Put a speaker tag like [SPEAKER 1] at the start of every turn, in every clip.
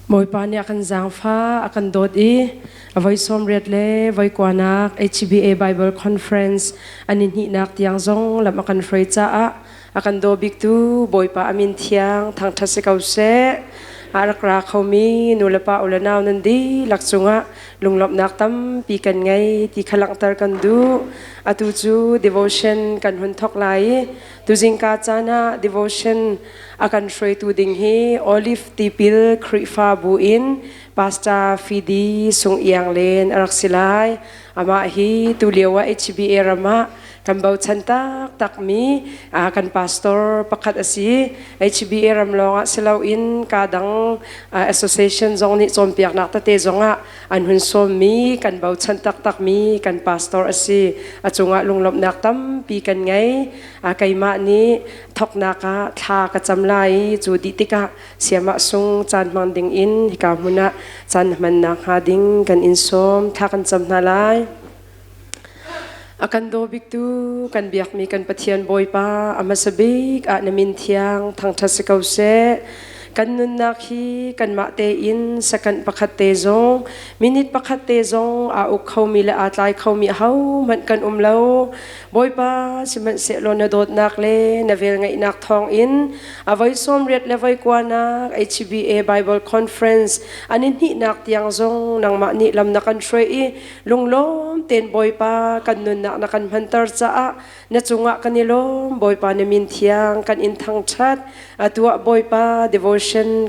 [SPEAKER 1] Boy pa ni akan zangfa akan dot avoy som red le voy kwanak HBA Bible Conference Nihnihnak tiang zong lam akan freita akan dobik tu boy pa amin tiang thang thasikau se arakra khomi nulapa ulanaw nandi laksunga lunglop naktam pi kan ngai ti khalang tar kan du atu chu devotion kan hun thok lai tu jingka chana devotion akan shrei tu ding hi olive tipil krifa buin pasta fidi sung iang len arak silai ama hi tu lewa HBA rama kan bau chantak takmi kan pastor pakat asi HBA ramlonga silaw in kadang association zong ni sompiak nak tate zonga anhun sommi kan bau chantak takmi kan pastor asi achunga lunglop naktam pi kan ngai kaima ni thok naka tha ka chamlai chu ditika siama sung chan manding in hikamuna chan man nak hading kan insom tha kan chamnalai akan dobik tu kan biak mi kan pathian boy pa amasabik namin thiang thang thasikau se kan nun nakhi kan ma te in sakan pakhat te zong minute pakhat te zong u khau mi la atlai khau mi hau man kan umlo boy pa siman se lo na dot nak le navel ngai nak thong in avoi som ret le voi kwana HBA Bible Conference Nihnihnak tiang zong nang ma ni lam na kan shrei lunglom ten boy pa kan nun nak na kan mantar cha na chunga kanilom boy pa na min thiang kan in thang chat atua boy pa devotion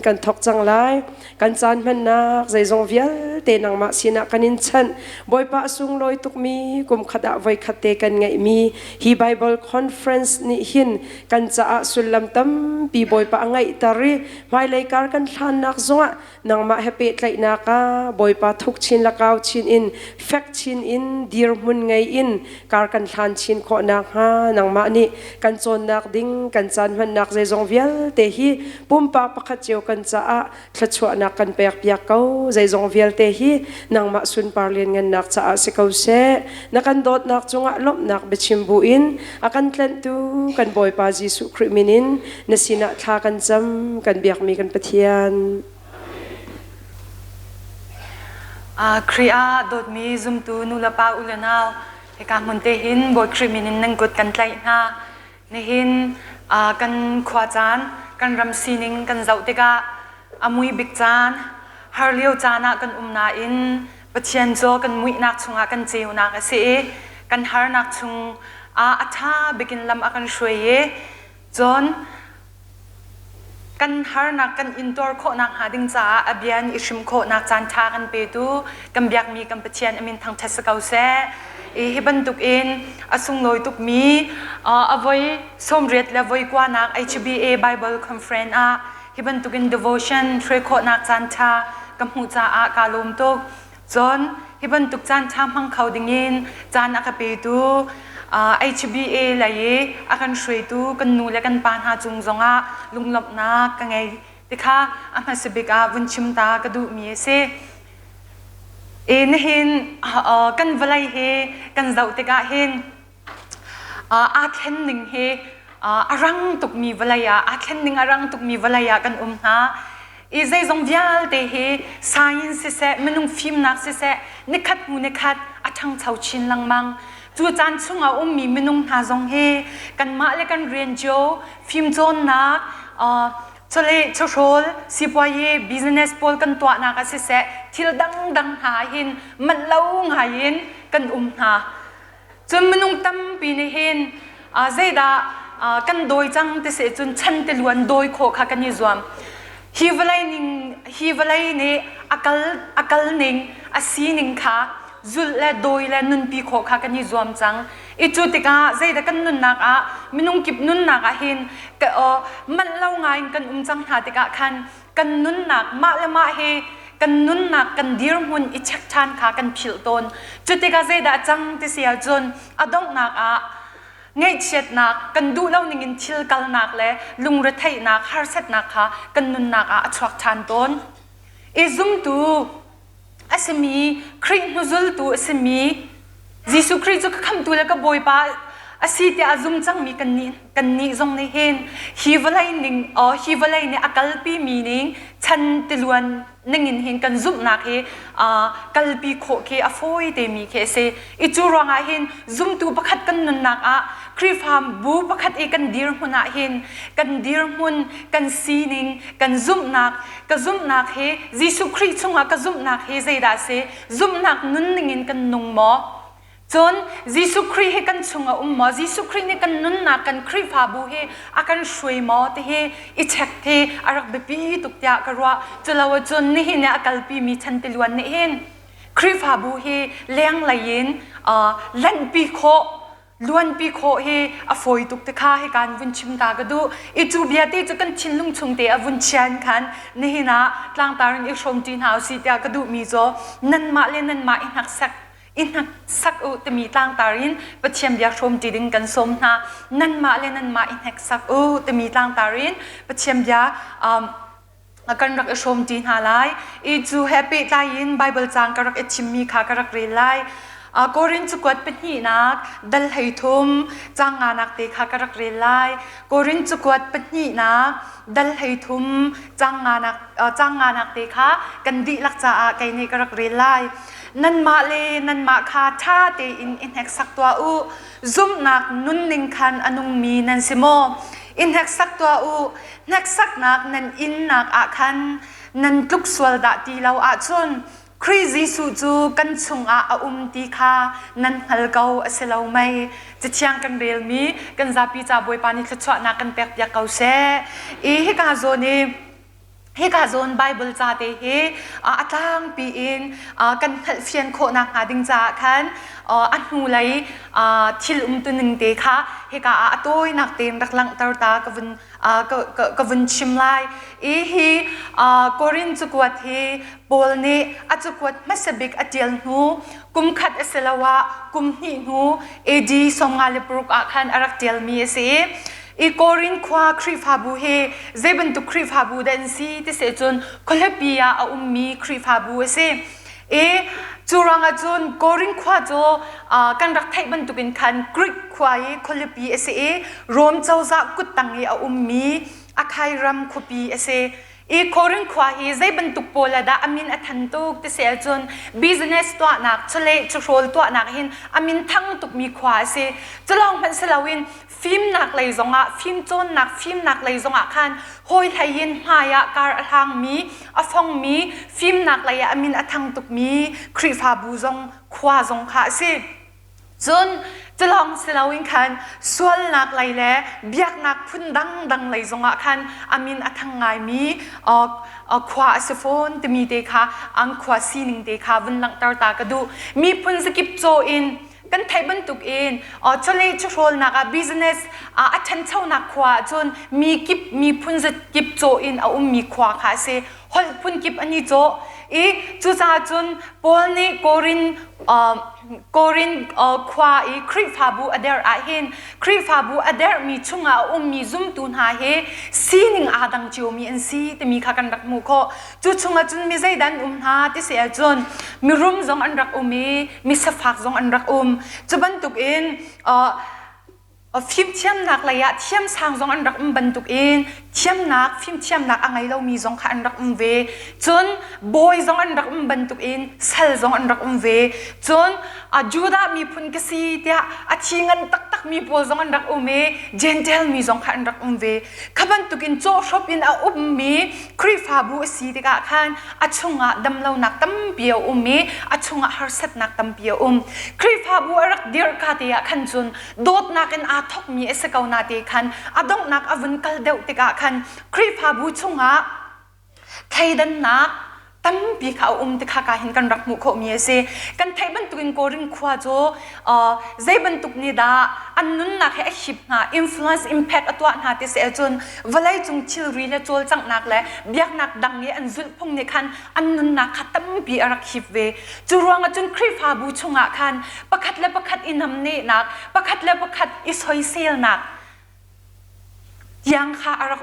[SPEAKER 1] kan thok chang lai kan chan man nak zai zong vial te nang ma sina kanin chan boy pa sung loi tuk mi kum khada voi khate kan ngai mi hi Bible Conference ni hin kan cha sulam tam pi boy pa ngai tari mai lai kar kan thlan nak zonga nang ma happy tlai naka boy pa thuk chin lakaw chin in fact chin in dir mun ngai in kar kan thlan chin kho nak ha nang ma ni kan chon nak ding kan chan man nak zai zong vial te hi pumpa pakhat cheu kan cha thlachua nak kan pek piak kau zai zong vial te hi nang ma sun parlin ngan nak cha se kau se nakan dot nak chunga lop nak bechimbu in akan tlan tu kan boy pa Jesu kriminin nasina thla kan cham kan biak mi kan pathian
[SPEAKER 2] kriya dot mi zum tu nulapa ulanaw eka munte hin boy kriminin nang gut kan tlai na ni hin kan khwa chan kan ram sining kan zau teka amui big chan har liu chana kan umna in pathian zo kan mui nak chunga kan cheu nak ase kan har nak chung atha bikin lam akan shweye zon kan har nak kan indoor kho nak hading cha abian ishim kho nak chan tha kan pe tu kan biak mi kan pathian amin thang thasakau se hiban tuk in asung loi tuk mi avoi somret la voi kwa nak HBA Bible Conference hiban tuk in devotion tre kho nak chan tha kamhu cha kalom tuk zon hiban tuk chan tha mang khau ding in chan akape tu HBA lai akan shrei tu kan nu le kan pan ha chung zonga lunglop na ka ngai tikha amasibika vunchim ta ka du mi se hin kan valai he kan zau teka hin thlen ning he arang tuk mi valaya thlen ning arang tuk mi valaya kan ha zai zong vial te he science se menung film nak se nikhat mu nikhat athang chau chin lang mang chu chan chunga mi menung na zong he kan ma le kan rian jo film zon nak chole chol sipaye business pol kan twa na ka se thil dang dang ha hin man lo nga yin kan ha chun menung tam pi ni hin zaida kan doi chang te se chun chan te luan doi kho kha kan ni zwam hi valai ne akal ning asi ning kha zul la doi la nun pi kho kha kan ni zwam chang ichu tika zaida kan nun nak minung kip nun nak hin ka man lo ngai kan chang ha tika khan kan nun nak ma le ma he kan nun nak kan dir mun ichak chan kha kan phil ton chu tika zaida chang ti sia jon adong nak ngai chet nak kan du lo ning in thil kal nak le lung ra thai nak har set nak kha kan nun nak achwak chan ton izum tu asmi khri nuzul tu asmi Jesu Christ ka kham tu la ka boy pa asiti azum chang mi kan ni zong nei hen hivalai ning hivalai ne akalpi meaning ฉันติลวนนึงินเห็นกันซุ่มนักเฮกัลปีโคเคอฟอยเตมีเคเซอิจูรังอาเห็นซุ่มตูประคัดกันนันนักครีฟามบูประคัดกันดีร์มุนอาเห็นกันดีร์มุนกันซีนิงกันซุ่มนักเฮยิสุคริสต์ชงกันซุ่มนักเฮใจดาเซซุ่มนักนุนนึงินกันนงมอจนยิสุคริสต์กันชงมอยิสุคริสต์กันนุนนักกันครีฟาบูเฮอากันช่วยมอเตเฮอิเช็คเทอารักเบปีตุกตยากรัวจลาวจนนี่เนี่ยกัลปีมีฉันติลวนนี่เห็นครีฟาบูเฮเลี้ยงไหลเย็นลันปีโคล้วนปีโคเฮอฟอยตุกตะคาให้การวุ่นชิมตากระดูอิจูเบียตีจะกันชินลุงชงเตอวุ่นเชียนคันนี่นะกลางตารินอีกชมจีนหาวสีตากระดูมีโจนั่นมาเล่นนั่นมาอินักสักอุตมีต่างตารินประเทียมยาชมจีดิงกันสมนะนั่นมาเล่นนั่นมาอินักสักอุตมีต่างตารินประเทียมยากันรักชมจีนหาไลอีจูแฮปปี้ตายินไบเบิลจางกันรักชิมมีค่ะกันรักเรียนไลกอรินจุกวดเป็นหีนักดัลไหทุมจางงานักเตะกันรักเรียนไลกอรินจุกวดเป็นหีนักดัลไหทุมจางงานักเตะกันดีลักษาไกเนกันรักเรียนไลนั่นมาเลยนั่นมาคาท่าเตอินเฮกสักตัวซุ่มนักนุนนิงคันอนุมีนันซิโมอินเฮกสักตัวเฮกสักนักนั่นอินนักอาคันนั่นทุกส่วนดาตีเราจนคริสิสูจูกันชงตีคานั่นฮัลเกาเสลาไม่จะเชียงกันเรียลมีกันซาปีจาบวยปานิขจวนักกันเปียกยาเกาเสเฮกาโซนีเฮกาโซนไบเบิลจาเตเฮอัตลังปีอินกันเฟียนโคนักหาดิงจาคันอันหูไหลทิลตุนึงเตค่ะเฮกาตัวนักเต้นรักลังตาตากวนชิมไลฮีกอรินจุกวัดเฮบอลเนจุกวัดมัสบิกอเดียลหูกุมขัดเสลาวะกุมหิหูดีสมงาลปรุกคันอารักเดียลมีเสอีกอรินควาครีฟาบูเฮเจบันตุครีฟาบูดันซีที่เสจนโคลเบียมีครีฟาบูเสจูรังจุนกอรินควาโจกันรักไทยบันตุกินคันกรีกควายโคลเบียเสโรมเจ้าจักกุตังมีอาคายรัมคุปีเสกอรินควาเจบันตุโปลดาอามินอัทันตุกที่เสจนบิสเนสตัวนักทะเลจุโรลตัวนักหินอามินทั้งตุกมีควาเสจะลองพันสลาวินฟิล์มนักเลยจงฟิล์มโจนนักฟิล์มนักเลยจงคันหอยไทยินหายาการทางมีฟองมีฟิล์มนักเลยอามินอทังตุกมีครีฟาบูจงควาจงค่ะสิจนจะลองสลาวินคันส่วนนักเลยแหละเบียกนักพุ่นดังเลยจงคันอามินอทังไงมีควาสโฟนจะมีเด็กค่ะอังควาซีนิงเด็กค่ะวันหลังตากระดูมีพุ่นสกิปโจอินกันไทยบรรทุกเองจะเลยจะโชว์นักบิสเนสฉันเช่านักขวาจนมีพุ่นจะกิบโจอินมีขวาค่ะเสฮอลพุ่นกิบอันนี้โจจุดจนปอลนี่กอรินขวาครีฟาบูอเดอร์เห็นครีฟาบูอเดอร์มีช่วงมีซุ่มตุนหาเฮซีนิงดังจิวมีอันซีแต่มีข้ากันรักมุขจุดช่วงจนมีใจดันหาที่เสียจนมีรุมจงอันรักมีสฟักจงอันรักจะบรรทุกเองฟิล์มเทียมนักเลยเทียมสางจงอันรักบรรทุกเองเทียมนักฟิล์มเทียมนักอังไงเรามีจงขันรักเวจนบอยจงอันรักบรรทุกเองเซลจงอันรักเวจนจูดามีพุนกษีเดียชิงันตักมีบอลจงอันรักเจนเทลมีจงขันรักเวขบันทุกินโจชอปินมีครีฟาบูสีเดียขันช่วงดำเรานักตั้มเปียวมีช่วงฮาร์เซตนักตั้มเปียวครีฟาบูรักเดียร์คาเดียขันจนโดดนักอันทอกมีเสกาวนาเตคันดงนักอวันกัลเดวติกาคันครีฟาบูชงไทยดันนักตั้มปีเขาติกาเห็นกันรักมุขมีเสกันไทยบรรทุกินโกริงขวาโจใจบรรทุกนิดาอันนั้นนักให้ชิบนะอิมโฟลันซ์อิมแพคตัวนักที่เสียจนเวลาจงชิลรีและโจลจังนักและเบียกนักดังเนี่ยอันจุดพงเนี่ยคันอันนั้นนักขัดตั้มปีรักชิบเวจูรวงจนครีฟาบูชงคันประคัดและประคัดอินำเนนักประคัดและประคัดอิสอยเซลนักยังข้าอารัก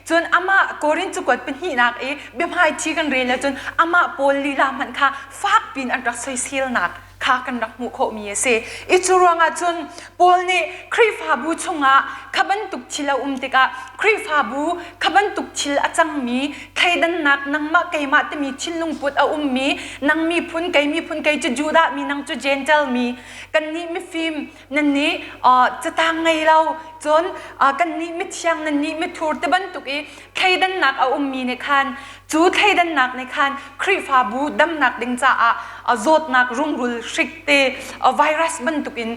[SPEAKER 2] จนอามาโกรินจุกวดเป็นหีนักเบียมหายทีกันเรียนแล้วจนอามาโปลีลามันค่ะฟากปีนอันรักใส่เซียลนักค ข้ากันรักมุโคมีเสอิจูรังอาจนปอลนี่ครีฟาบูชงะขบันตุกชิลาติกาครีฟาบูขบันตุกชิลอาจังมีใครดันนักนังมาไกมาตมีชิลลุงปุดมีนังมีพุนไกจะจูดามีนังจูเจนเจลมีกันนี้ไม่ฟิล์มนั่นนี้จะต่างไงเราจนกันนี้ไม่เที่ยงนั่นนี้ไม่ทูร์ตบันตุกใครดันนักมีในคันจูใครดันนักในคันครีฟาบูดัมนักดิงจ้าโจดนักรุ่งรุลชิกเตไวรัสบันตุกิน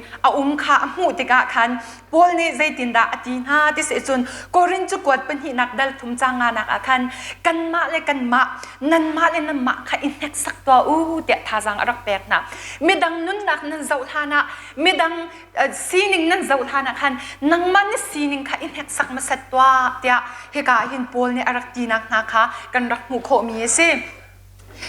[SPEAKER 2] ข้าหูติกาคันปอลนี่ใจตินดาอดีนาที่เสียจนกอรินจุกวดเป็นหินักดัลทุมจางงานักคันกันมาเลยกันมานันมาเลยนันมาข้าอินเน็กสักตัวเตะท่าจังรักแปลกนะไม่ดังนุ่นนักนันเจ้าท่านะไม่ดังซีนิงนันเจ้าท่านะคันนังมันซีนิงข้าอินเน็กสักมาสัตตัวเตะเฮกาหินปอลนี่รักดีนักนะคะกันรักมุโคมีเส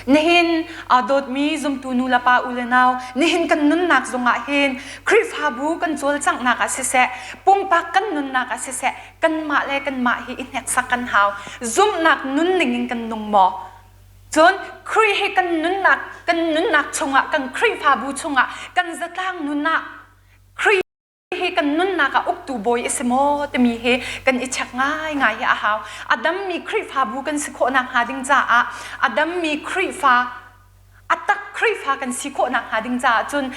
[SPEAKER 2] nihin dot mi zum tu nu lapa ulenau nihin kan nun nak zonga hin krif habu kan chol chang nak asese pumpa kan nun nak asese kan ma hi inek sakan haw zum nak nun ningin kan nung mo chon kri he kan nun nak chunga kan krif habu chunga kan zatang nun nak kri he kan nun naka uktu boy ismo te mi he kan ichak ngai a haw adam mi krifa bu kan sikho nak hading cha adam mi krifa atak krifa kan sikho nak hading cha chun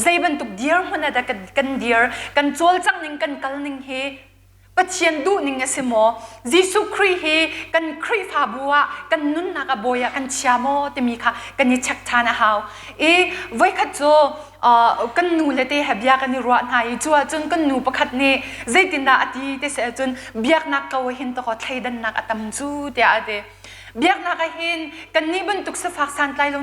[SPEAKER 2] zaiban tuk dear hona da kan dear kan chol chang ning kan kal ning he pathian du ning asimo jisu kri he kan krifa buwa kan nun naka boya kan chiamo te mi kha kan ichak thana haw vai kha cho kan nu le te habya kan ro nai chuwa chun kan nu pakhat ne zaitinda ati te se chun biak nak ka hin to kho thaidan nak atam chu te ade biak nak a hin kan ni ban tuk sa fak san tlai lo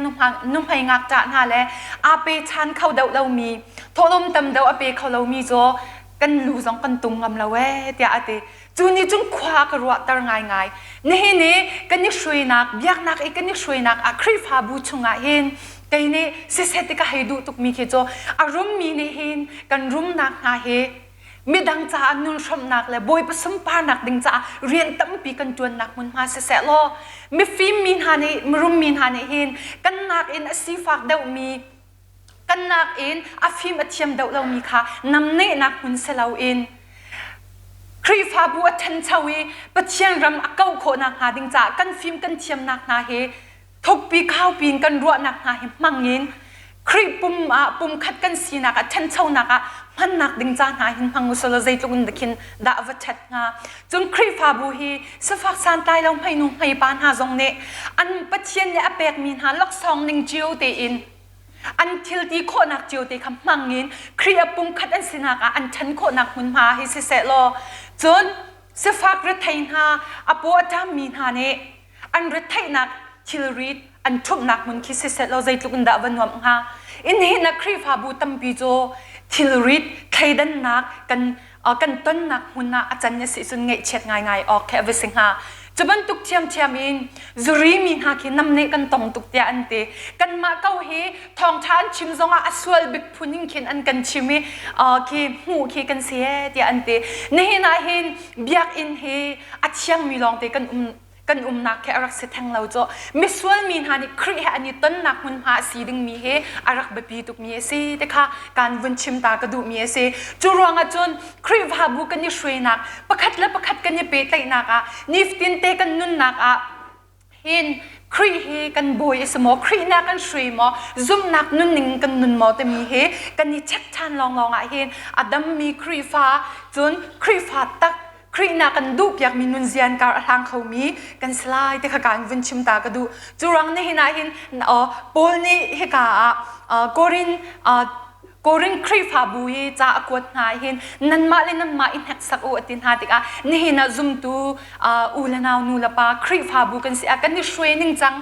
[SPEAKER 2] num hai ngak ta na le a pe chan khau dau lo mi tholom tam dau a pe khau lo mi zo kan lu zong kan tung ngam la we te ate chu ni chung khwa ka ro tar ngai ne kan ni shui nak biak nak e kan ni shui nak a khri fa bu chunga hin cái này sẽ cái hay đủ tục mi khi cho room mi này hin kan room nak na he mi dang cha nun shom nak le boy pa sam pa nak ding cha rian tam pi kan tuan nak mun ma se lo mi film min ha ne room min ha ne hin kan nak in a si fak dau mi kan nak in a film a thiam dau lo mi kha nam ne nak mun se lo in kri fa bu a than chawi pa chiang ram a kau kho nak ha ding cha kan film kan thiam nak na he thok pi khao pin kan ro nak na hi mangin kri pum khat kan si nak a than chau nak a man nak ding cha na hin mangu solo zai tlun dakin da wa chat nga chung kri fa bu hi sa fak san tai long mai nu mai pan ha zong ne an pathian ne apek min ha lok song ning jiu te in an thil ti kho nak jiu te kham mangin kri pum khat an sinak a an than kho nak mun ma hi se lo chon sa fak ra thain ha apo atam min ha ne an ra thai nak chilrit an thup nak mun khi se lo zai tluk da vanwam ha in he na kri fa bu tam pi jo chilrit thaidan nak kan ton nak hunna achan ne si sun ngei chet ngai ok ke avesing ha chuban tuk thiam in zuri min ha ki nam ne kan tong tuk tia ante kan ma kau he thong than chim zonga aswal bik phuning khin an kan chimi ki hu ki kan se tia ante ne na hin biak in he athiang mi long te kan nak ke arak se thang lo jo miswal min hani kri ha ani ton nak mun ha si ding mi he arak be pi tuk mi se te kha kan vun chim ta ka du mi se chu ronga chon kri va bu kan ni shrei nak pakhat kan ni pe tai nak a niftin te kan nun nak a hin kri he kan boy smo kri na kan shrei mo zum nak nun ning kan nun mo te mi he kan ni chak chan long a hin adam mi kri fa chon kri fa takครีนากันดูอยากมีนุนเซียนการทางเขามีกันสลายแต่ขการวินชิมตากระดูจูรังนี่หินาหินปอลนี่เฮกากอรินครีฟาบุยจ้าอากวดนาหินนันมาอินหักสักอุตินหาติกานี่หินาซุมตูอูเลนาวนูลปาครีฟาบุกันเสียกันนี่ช่วยนิ่งจัง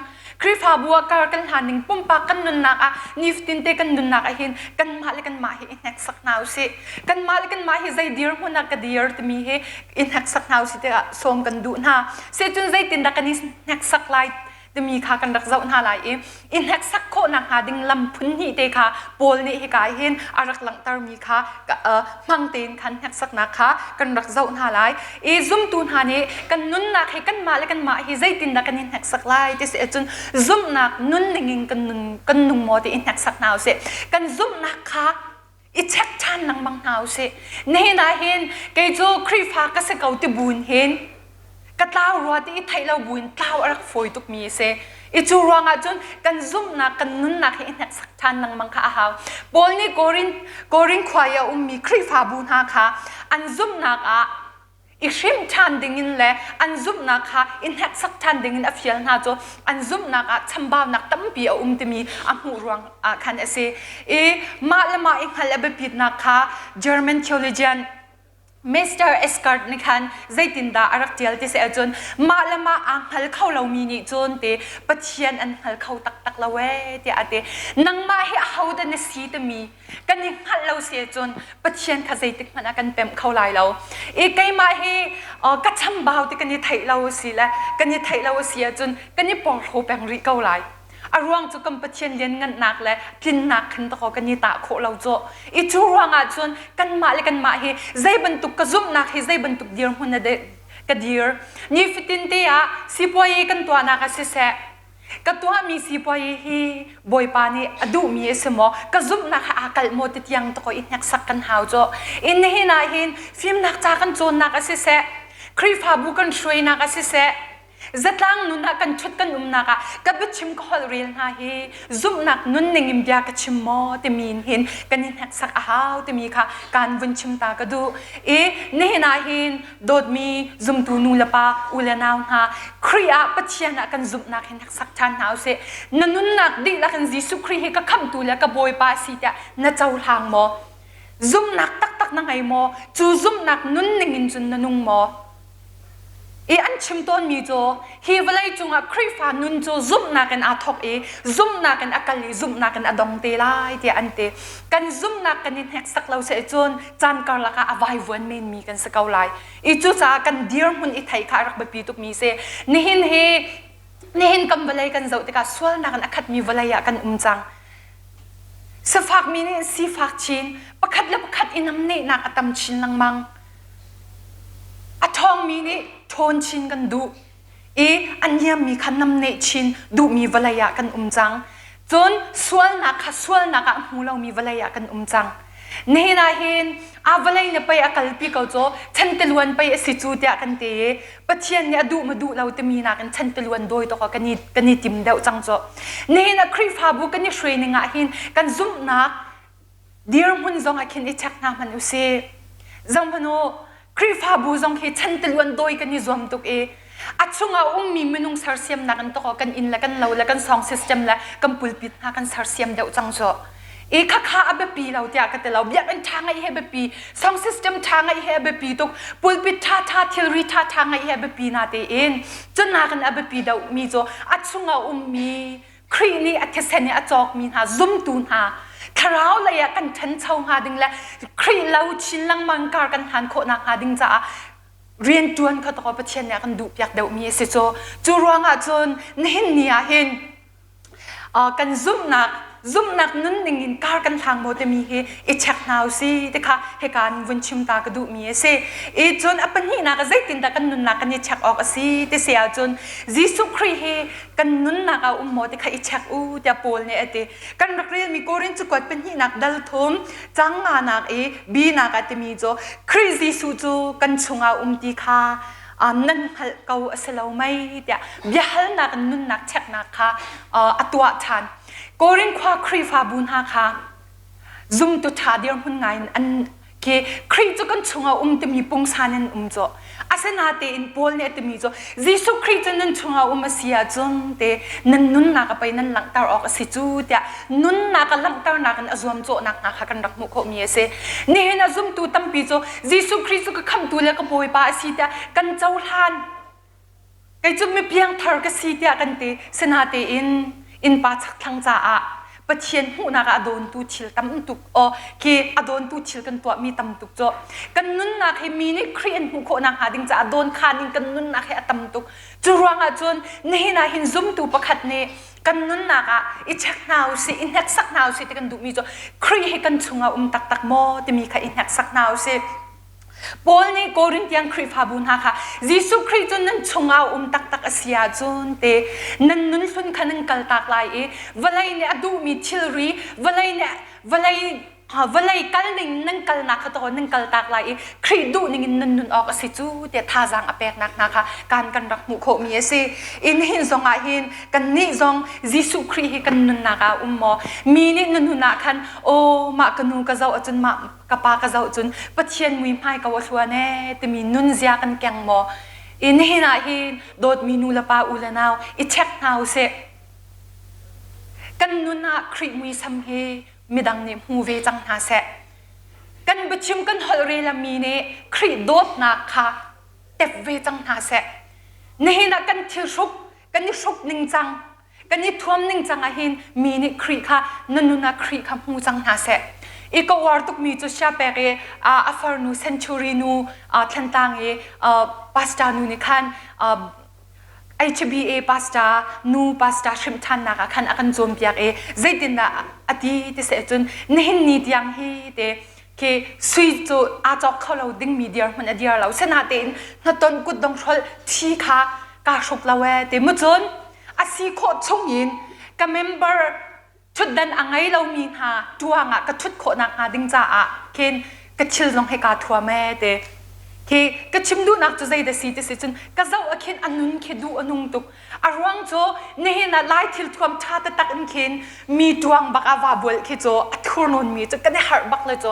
[SPEAKER 2] ครีฟาบัวการกันหันหนึ่งปุ่มปากกันนุนนักนิฟตินเตกันนุนนักหินกันมาเลยกันมาเฮอินหักสักนาวสิกันมาเลยกันมาเฮใจเดียร์มุนักกันเดียร์ตมีเฮอินหักสักนาวสิเตะส่งกันดูนะเสจุนใจตินดักกันนิหักสักไล จะมีค่ะกันรักเจ้าหน้าหลายอินแฮกสักโคนักหาดิ่งลำพุนนี่เดค่ะโปลนี่ให้กายเห็นอารักหลังตามีค่ะมังเตนคันแฮกสักนักค่ะกันรักเจ้าหน้าหลายซุ่มตูนหานี่กันนุ่นนักให้กันมาและกันมาให้ใจตินนักกันอินแฮกสักไล่ที่เสียจนซุ่มนักนุ่นหนึ่งกันนุ่งโมที่อินแฮกสักนาวเสียกันซุ่มนักค่ะอิเช็คชันนังบางนาวเสียนี่นะเห็นเกจูครีฟ้าก็เสกเอาติบุญเห็นก็เล่ารัวที่ไทยเราบุญเล่าอะไรฝอยตุกมีเสอีจูรังอาจนกันซุ่มนักกันนุ่นนักให้อินแฮกสักชันนังบางข้าหาวบอลนี่โกรินควายมีครีฟ้าบุญฮาค่ะอันซุ่มนักอีชิมชันดิ่งเลยอันซุ่มนักค่ะอินแฮกสักชันดิ่งอฟิลนาโจอันซุ่มนักชัมบาวนักตั้มปีติมีหูรังคันเสมาละมาอิงฮัลเบปิดนักค่ะ German theologian Mr. Eskart นี่คันใจตินดาอารักเจลที่เสียจนมาละมาอังฮัลเข้าเรามีนี่จนเตะปัจเจียนอันฮัลเข้าตักละเวที่อาเตนังมาให้เขาดันสีตมีกันยังฮัลเราเสียจนปัจเจียนข้าใจติมันกันเต็มเข้าลายเราไกมาให้กัดชัมบาวที่กันยังไทยเราเสียและกันยังไทยเราเสียจนกันยังปอดโหแปงริเข้าลายอารวงจุกำปัจเจียนเลี้ยงเงินหนักและกินหนักขึ้นตะขอกันยี่ตาโคเราโจอีจูรวงอาจนกันมาเลยกันมาเฮใจบรรทุกกระซุ่มหนักเฮใจบรรทุกเดียร์หุ่นเด็กกระเดียร์นี่ฟิตินเตียสิปวยกันตัวนักเสียกตัวมีสิปวยเฮบอยปานีอดูมีเสมอกระซุ่มนักอากาศโมติยังตะขออินนักสักกันหาวโจอินนี่นาหินฟิล์มนักจากกันโจนนักเสียครีฟาบุกันช่วยนักเสียจัดลังนุ่นนักกันชุดกันนักกับบิชิมก็ฮอลเรียนหาเฮซุ่มนักนุ่นหนึ่งอิมเดียกับชิมโมที่มีเห็นกันอินแฮกสักอ้าวที่มีค่ะการวันชิมตากระดูนี่นาเห็นโดดมีซุ่มตูนูละปาอุลนาวหาครีอาปัจเจียนักกันซุ่มนักเห็นแฮกสักชันหาวเสนุ่นนักดีละกันจิสุครีเฮก็คำตูละกับบอยปาสีแต่น่าเจ้าทางโมซุ่มนักตักนังไงโมจูซุ่มนักนุ่นหนึ่งอินจุนนุ่งโมอันชิมต้นมีโจฮีเวลัยจุงครีฟ้านุนโจซุ่มนักกันอาทอกซุ่มนักกันอากาลีซุ่มนักกันอดองเตลายเตียอันเตกันซุ่มนักกันนินแฮกสักเราเสียจนจานการละกาอวัยวันเมนมีกันสักเอาไลจูจ้ากันเดียร์หุ่นไทยขารักแบบปีตุกมีเสนี่เห็นกำเวลัยกันเจ้าติกาสวลนักกันอคัดมีเวลัยกันจังสฟากมีนี่สีฟากชินประคัดและประคัดอินน้ำเนนักอตมชินลังมังทองมีนี่โทนชินกันดูอันเยี่ยมมีขันนำเนชินดูมีวลัยกันจังจนสวลนักหูเรามีวลัยกันจังนี่นาเห็นวลัยเนี่ยไปอากาศปีเขาโจฉันตะลวนไปสิจูเดียกันเตะปัจเจียนเนี่ยดูมาดูเราจะมีนักกันฉันตะลวนโดยตัวกันนี่ติมเดาจังโจนี่นะครีฟาบุกันนี่ช่วยนึงเห็นกันซุ่มนักเดียร์มันจงอาคินอิชักน้ำมันอุเซ่จังพโนครีฟ้าบูจงเฮชันตะลวนโดยกันนิจวมตุกอัดช่วงมีมนุงสารเสียมนักกันตกกันอินและกันเราและกันซองซิสเต็มและกันปุลปิดนักกันสารเสียมเดาจังโจข้าอับปีเราเดียกันแต่เราเบียกันทางไอเฮบปีซองซิสเต็มทางไอเฮบปีตุกปุลปิดท่าทิลรีท่าทางไอเฮบปีนาเตจนนักกันอับปีเดามีโจอัดช่วงมีครีนี่อัดเทเซนี่อัดจอกมีหาซุ่มตูนหาคราวเลยกันฉันเช่าหาดิ่งและครีเราชินลังมังการกันหันโคนักหาดิ่งจ้าเรียนจวนเขาตะกอบเชียนเนี่ยกันดูอยากเดามีสิโจจูรวงอาจนนี่เนี่ยเห็นกันซุ่มนักนุ่นหนึ่งอินการกันทางโมเตมีเฮอิชักนาวซีเด็กค่ะเหตุการณ์วันชิมตากระดูมีเสจนอัปนี้นักใจตินตากันนุ่นนักกันอิชักออกสิเตเสียจนจิสุครีเฮกันนุ่นนักโมเด็กค่ะอิชักเดียโปลเนี่ยเตกันนักเรียนมีโกรินจุกวัดเป็นหินักดัลทมจังงานักบีนักเตมีโจคริจิสุจูกันชงติค่ะนั่นเขาเสลาไม่เดียบิฮัลนักนุ่นนักเช็คนักค่ะตัวทันโกรินควาครีฟ้าบุญฮาค่ะซุ่มตุชาเดียร์หุ่นไงอันเคครีจุกันชงติมีปงสานันโจอาเซนาเตอินโพลเนี่ยติมีโจจิสุครีจนันชงมาเสียจนเตนันนุ่นนักไปนันหลังตาออกสิจูเตะนุ่นนักหลังตานักอันอซวมโจนักกันรักมุขมีเสนี่เห็นซุ่มตุตั้มปีโจจิสุครีจุกคำตุเลกบอยปาสิเตะกันเจ้าทานไกจุไม่เพียงทาร์กสิเตะกันเตเซนาเตอินปาชักทางจ้า ปะเชียนหูนักอโดนตูชิลตำตุกอคืออโดนตูชิลกันตัวมีตำตุกจ่อกันนุ่นนักให้มีนี่ครีนหูโคนักหาดิงจะอโดนคานิงกันนุ่นนักให้ตำตุกจุรวงจนนี่นะหินซุ่มตูประคัดเนี่ยกันนุ่นนักอิชักนาวสิอินหักสักนาวสิที่กันดูมีจ่อครีให้กันชงตักตักโมที่มีค่ะอินหักสักนาวสิปอลนี่โกรินยังครีฟาบุนฮะค่ะยิสุครีจนนั้นชงตักตักอาเซียจนเตนั้นนุ่นสุนขันกัลตักไลเวลาเนี่ยดูมีชิลรีเวลาเนี่ยเวลากัลนิ่งนั่งกัลนักเขาตัวนั่งกัลตักไลครีดูนิ่งนั่นนุ่นออกสิจูเตท่าจังอเปกนักนะคะการกันรักมุขมีเสอินหินซองหินกันนี่ซองยิสุครีให้กันนุ่นนักมอมีนี่นุ่นนักขันโอมากันนูกะเจ้าจนมากะปากะเจ้าจนปะเชียนมุยไม้กะวัชัวเน่แต่มีนุ่นเสียกันแกงมออินหินหินโดดมีนูละปาอุลนาวอิเช็คนาวเสกันนุ่นนักครีมุยซัมเฮมีดังเนี่ยหูเวจังหาเสกันประชุมกันฮอลเรลามีเนี่ยครีโดดนักค่ะเต็บเวจังหาเสนี่นักกันทิรุกกันนี่รุกหนึ่งจังกันนี่ทวมหนึ่งจังอาหินมีนี่ครีค่ะนุ่นนักครีค่ะหูจังหาเสอีกวาร์ตุกมีจุดชาเปเรอัฟาร์นูเซนชูรีนูทันตังปัสตานูนี่คันHBA pasta nu pasta shim than na khan akan zom piak zaitin na ati te se chun nehin ni tiang hi te ke sui chu a chok khalo ding media man adia lo sena te na ton kut dong thol thi kha ka shop lawe te mu chun asi kho chungin ka member chut dan angai lo mi ha tuanga ka chut kho na ha ding cha a ken ka chil long he ka thua me teที่ก็ชิมดูนักจะใจเดสีเดสิจนก็เจ้าอคินอันนุนเคดูอันนุงตุกอารวังโจนี่น่ะไล่ทิลทวมชาติตักอันเคนมีดวงบักอาวาบุลเคโจอัทุรนนมีจะกันได้หาบักเลยโจ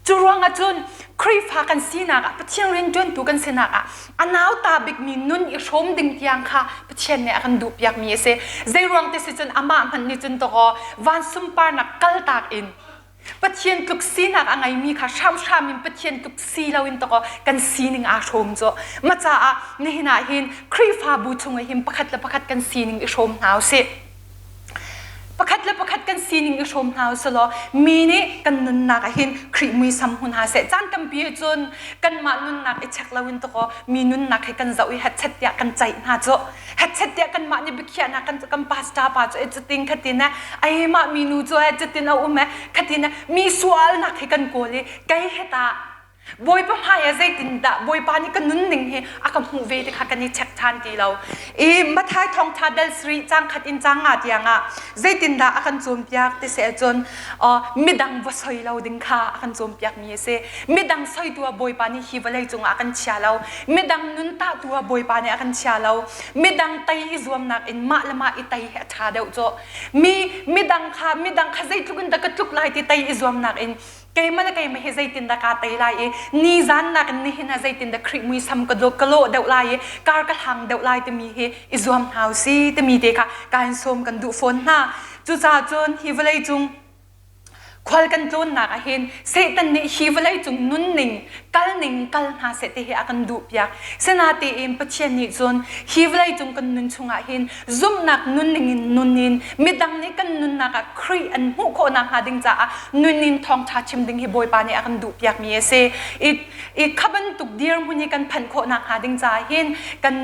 [SPEAKER 2] จูรวงอาจนครีฟากันสีนักปะเชียงเรียนจนตุกันสีนักอันนาวตาบิกมีนุนอีชมดิ่งที่ยังค่ะปะเชียนเนี่ยกันดูอยากมีเสใจรวงเดสิจนอามามันนี่จนตัววันซุมปานักกัลตากอินปะเทียนตุกซีนักอะไรมีค่ะชามินปะเทียนตุกซีเราอินตะก็กันซีนิงอาชมจ้ะมาจ้านี่หินะหินครีฟาบูชงหินประคัดและประคัดกันซีนิงอาชมหาวเสประคัดและประคัดกันซีนิงอาชมหาวสลอมีนี่กันนุนนักหินครีมุยซัมหุนหาเสจานกันเปียจนกันมานุนนักไอชักเราอินตะก็มีนุนนักให้กันเจ้าอีหัดเช็ดยากันใจหาจ้ะหัดเช็ดยากันมานี่บิขียนักกันพาสต้าปาจ้ะจะติงขัดตินะไอมามีนูจ้ะจะตินเอาอุ้มขัดตินะมีสวลนักให้กันโกลีไกเหตาบอยป้าพายใจตินดาบอยป้านี่ก็นุ่นหนึ่งเฮอากับหูเวทีค่ะกันนี่เช็คทานทีเรามาท้ายทองทาเดลสรีจังขัดอินจังอาที่ยังใจตินดาอากันโจมยักษ์ที่เสียจนมิดังวัสอยเราดึงค่ะอากันโจมยักษ์มีเสมิดังสอยตัวบอยป้านี่ฮิวเลยจงอากันเชียเรามิดังนุนตาตัวบอยป้านี่อากันเชียเรามิดังไตรวมนักอินมาละมาอิไตเฮชาเดวโจมิดังค่ะใจทุกันตะกตุกไลที่ไตรวมนักอินเกย์มันก็ยังไม่ให้ใจตินดากาไตไลนี่จันนักนี่เห็นใจตินดาคริมุยซ้ำกระโดดกระโลดเดวไลการกระหังเดวไลจะมีเฮอิจวมเฮาซีจะมีเด็กค่ะการสมกันดูฝนหน้าจุจ่าจนฮิวเลยจุงควอลกันจนนักเห็นเสตันนี่ฮิวเลยจุงนุ่นหนึ่งกัลหาเสตเฮอากันดูเปียกเสนาตีเอ็มปะเชียนนี่จนฮิวเลยจุงกันนุ่นชงเห็นซุ่มนักนุ่นหนึ่งนุ่นนินมิดังนี่กันนุ่นนักครีอันหูโคนักหาดิงจ้านุ่นนินทองชาชิมดิงเฮบอยปานี่อากันดูเปียกมีเสอีขับันตุกเดียร์มุนี่กันพันโคนักหาดิงจ้าเห็นกัน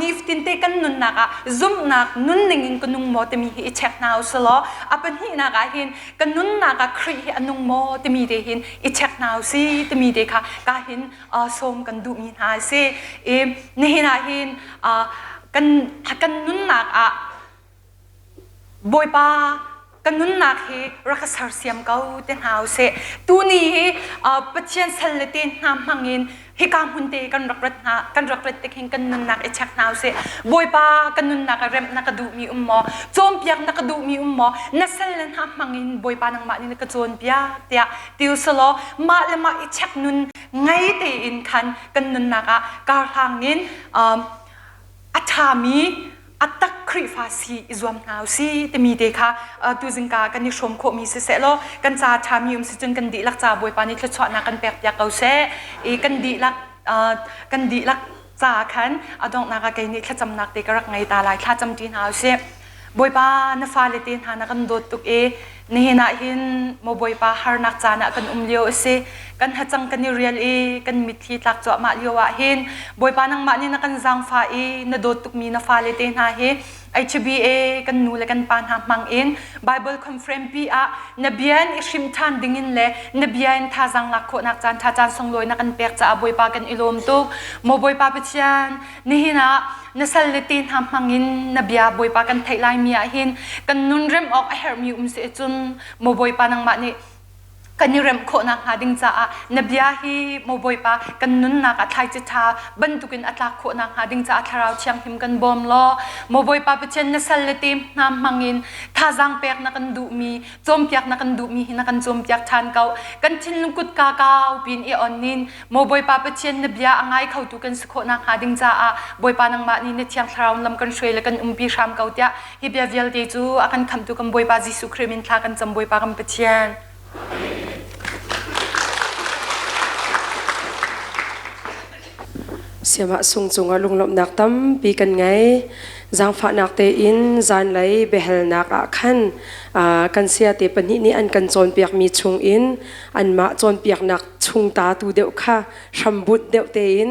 [SPEAKER 2] นิฟตินเตกันนุ่นนักซุ่มนักนุ่นหนึ่งกันนุ่งโมตมีเฮเช็คนาวสลอเป็นที่นักเห็นกันนุ่นนักครีอันนุ่งโมตมีเดเห็นอิเช็คนาวซีตมีเดค่ะก็เห็นสมกันดูมีหาเสนี่เห็นเห็นกันนุ่นนักบอยปากันนุ่นนักเฮรักษาเสียมเก่าเต็นหาวเสตัวนี้ปัจเจียนสัลเลตินน้ำมังเงินให้การหุ่นเตกันรักรัดเต็งกันนุ่นนักเอชักหาวเสบอยปากันนุ่นนักเร็มนักดูมีมอโจมเปียกนักดูมีมอนัสเลนน้ำมังเงินบอยปานังมานี่นักโจมเปียเตียติวสโลมาเลมาเอชักนุ่นไงเตอินคันกันนุ่นนักการทางเงินอัฐามีอัตตครีฟาซีอิจวมนาวซีแต่มีเด็กค่ะตัวจิงกากันยิ่งชมโคมีเสร็จแล้วกันจ่าชามีสิจนกันดีลักจ่าบวยปานิทชอนักกันแปลกอยากเอาเสกันดีลักจ่าขันดองนักกันนี่แค่จำนักเด็กรักไงตาลายแค่จำจีนเอาเสบวยปานฟ้าเลตินหานักกันโดดตุก Nihnihnak hin mo boy pa har nak chana kan umlio ase kan hachang kan real e kan mithi tlak chwa ma liowa hin boy pa nang ma ni na kan jang fa e na dot tuk mi na fa le te na he HBA kan nu le kan pan ha mang in Bible conference pi a na bian ishim than dingin le na bian tha jang lak kho nak chan tha chan song loi na kan pek cha boy pa kan ilom tu mo boy pa pichian Nihnihnak na sal le tin ha mangin na bia boy pa kan thailai mi a hin kan nun rem ok a her mi se chun mo boy pa nang ma ni kan ni rem kho na ha ding cha a na bia hi mo boy pa kan nun na ka thai chi tha ban tukin atla kho na ha ding cha tharau chiang him kan bom lo mo boy pa chen na sal le tim na mangin tha jang pek na kan du mi chom piak na kan du mi hi na kan chom piak than kau kan thin lungkut ka kau pin e onin mo boy pa chen na bia angai khau tu kan kho na ha ding cha a boy pa nang ma ni ne chiang tharau lam kan shwe le kan umpi sham kau tia hi bia vial te chu akan kham tu kan boy pa jisu khrimin thla kan cham boy pa kam chen
[SPEAKER 1] Siama sung chunga lunglom nak tam pi kan ngai zang fa nak te in zan lai behel nak a khan kan sia te pani ni an kan chon piak mi chung in an ma chon piak nak chung ta tu deuh kha shambut deuh te in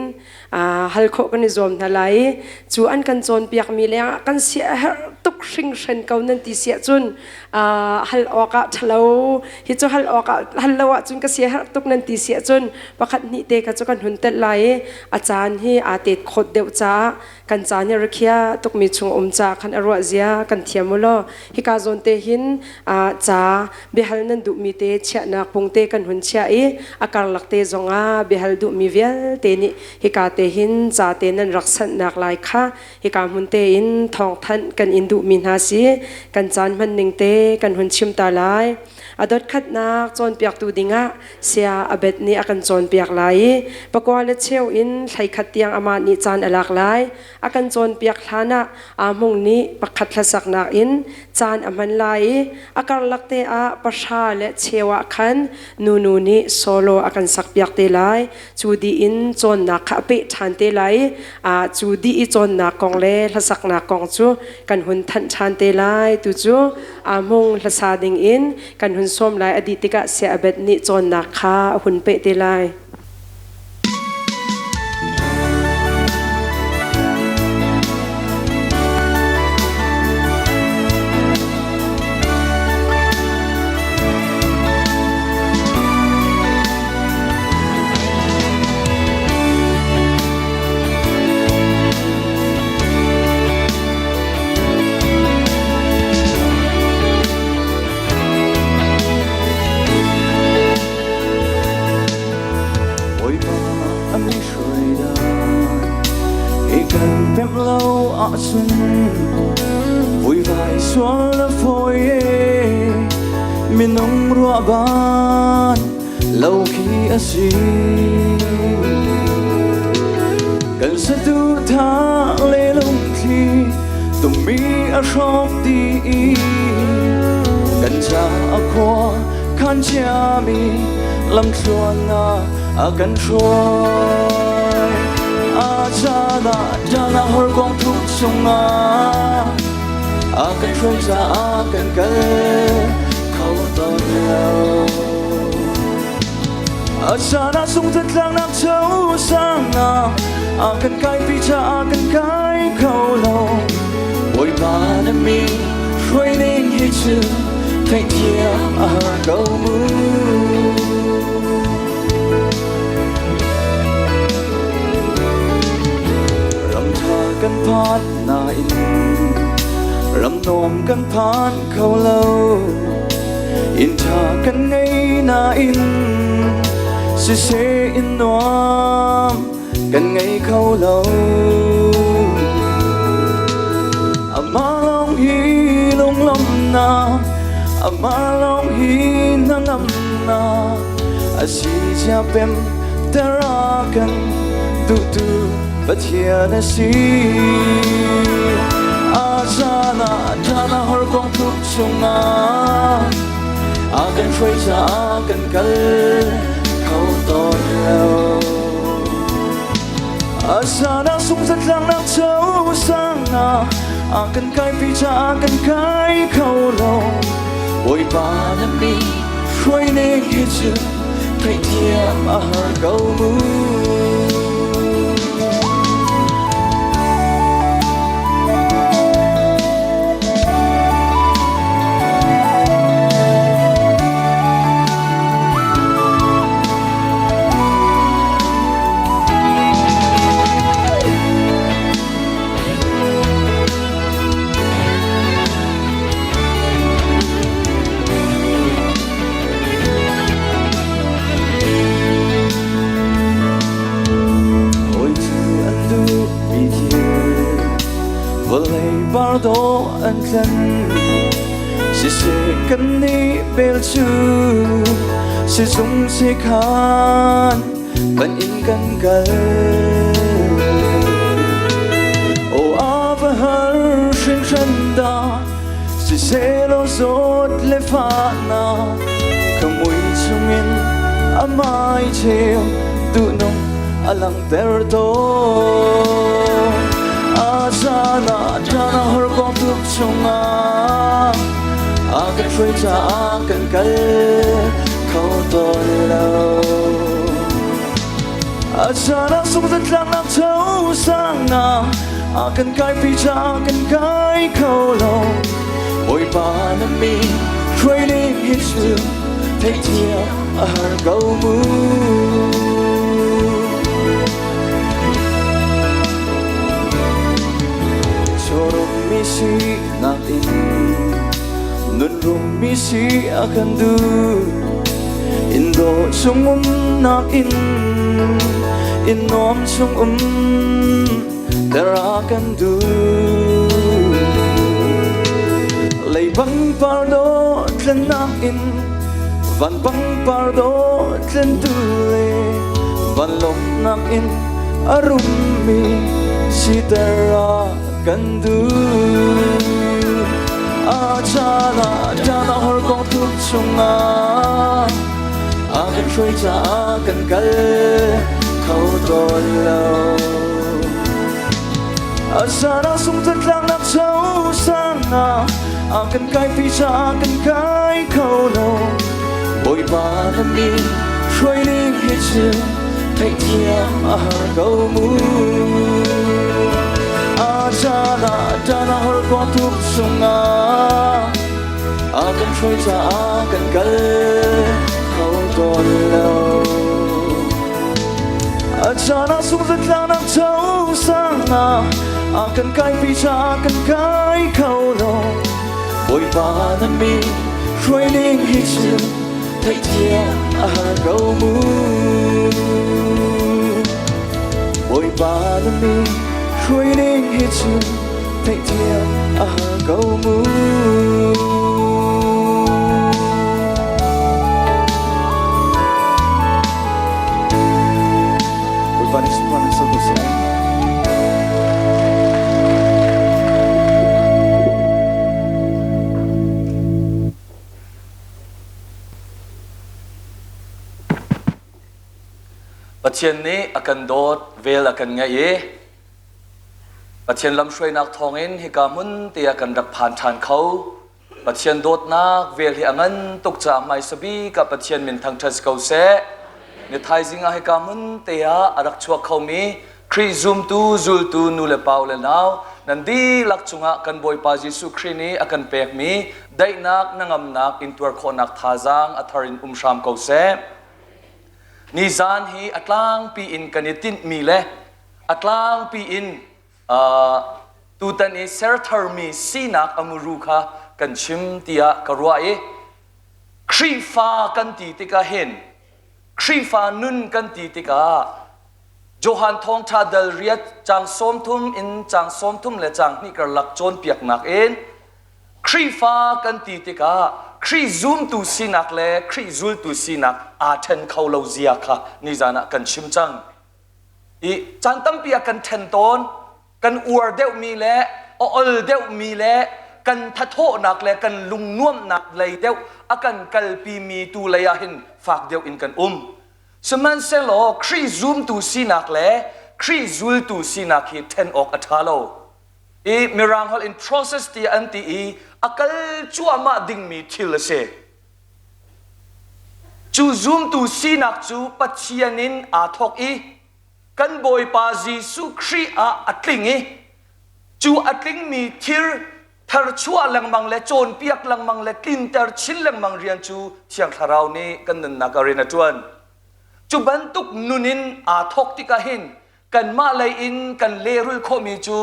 [SPEAKER 1] hal kho kan zom na lai chu an kan chon piak mi le kan sia tuk hring hren kau nan ti sia chun hal oka thalo hi chu hal oka hal lawa chun ka sia tuk nan ti sia chun pakhat ni te ka chu kan hun tel lai a chan hi a te khot deuh cha kan chan ni rakhia tuk mi chung cha khan arwa zia kan thiamulo hi ka zon te hin cha behal nan du mi te chha na pung te kan hun chha e akar lakte zonga behal du mi vel te ni hi ka te hin cha te nan raksan nak lai kha hi ka mun te in thong than kan in du min ha si kan chan man ning te kan hun chim ta lai adot khat nak chon piak tu dinga sia abet ni akan chon piak lai pakwala cheu in thlai khat tiang ama ni chan alak lai akan chon piak thlana amung ni pakhat thlasak nak in chan aman lai akar lakte a pasha le chewa khan nu ni solo akan sak piak te lai chudi in chon na kha pe than te lai chudi i chon na kong le thlasak na kong chu kan hun than than te lai tu chu amung hlasa ding in kan hun som lai aditika se abet ni chon na kha hun pe te lai
[SPEAKER 3] vui vai xuân là phôi miền nông rùa ban lâu khi ở gì cần sẽ tu tha lê lông khi tụi mi ở shop đi cần cha ở khoa khăn cha mi làm xuân cần xuôi cha na hor kong thuk sunga kan trôi ra kan kal khâu to nhau cha na sung thật lang nam châu sang kan kai pi cha kan kai khâu lâu ôi ba na mi trôi nên hết chữ thay chia câu mưaกันพาดนาอินรำนมกันพานเขาเล่าอินทากันไงนาอินเสอินนวมกันไงเขาเล่าอามาลองฮีลงลำนาอามาลองฮีนั่งลำนาอาชีจะเป็นแต่รักกันดูbut here na si jana hor kong thuk sunga akan trôi ra akan kal khâu to nhau sana sung rất lang nam châu sang akan kai pi cha akan kai khâu lâu bồi ba năm mi khơi nên hết chưa thấy thiêm ở câu mũ bardo an tlan si se kan ni bel chu si sung se khan ban in kan kal o ava har shin shan da si se lo zot le fa na kamui chungin amai cheo tu nong alang ter to Asana jana hor kong tuk chunga akan free cha akan kal khâu ton lo Asana sung thật lang nak thâu sang na akan kai pi cha akan kai khâu lo oi pa na mi training hit you take tia a har go move misi natin nun misi akan du indo sungum nakin inom sungum derakan du lay bang pardo tlen nakin van bang pardo tlen du van lok nakin arumi si derakan du Achana jana hor kong tuk chunga akan free cha akan kal khâu ton lo Achana sung thật lang nak chau sang na akan kai pi cha akan kai khâu lo bồi ba na mi training hit you thấy thiam a har câu mu Jana hor kong tuk chunga akan free cha akan kal khâu ton lo Jana sung thật lang nak chau sang na akan kai pi cha akan kai khâu lo bồi ba na mi training hit you thấy thiam a har câu mu bồi ba na mi training hit you take thiam a go move we vanish one so good say
[SPEAKER 4] Pathian ni akan dot vel akan ngai Pathian lam shway nak thongin hi ka mun te akan rak phan than khau Pathian dot nak vel hi angan tuk cha mai sabi ka Pathian min thang thas kau se ni thai zinga hi ka mun te a arak chuak khau mi khri zoom tu zul tu nu le pau le naw nan di lak chunga kan boy pa Jesu khri ni akan pek mi dai nak nangam nak in tur kho nak thazang atharin sham kau se ni zan hi atlang pi in kanitin mi le atlang pi in tu tan e ser thlahmi sinak amuru kha kan chim tia karwa e khri fa kan ti tika hen khri fa nun kan ti tika Johan thong tha dal riat chang som thum in chang som thum le chang ni kar lak chon piak nak en khri fa kan ti tika khri zoom tu sinak le khri zul tu sinak a then khau lo zia kha ni zana kan chim chang i chan tam pia kan then ton kan uar deuh mi le ol deuh mi le kan thatho nak le kan lungnuam nak lei deuh akan kalpi mi tu leya hin fak deuh in kan Seman selo khri zoom tu sinak le khri zul tu sinak hi ten ok athalo mirang hol in process ti anti akal chu ama ding mi thil se chu zoom tu sinak chu pachianin a thok kan boy pa Jesu Christ a atling chu atling mi thir thar chua lang mang le chon piak lang mang le kin tar chin lang mang rian chu chiang tharau ni kan nan nagarina tuan chu bantuk nunin a thok ti ka hin kan ma lai in kan lerul kho mi chu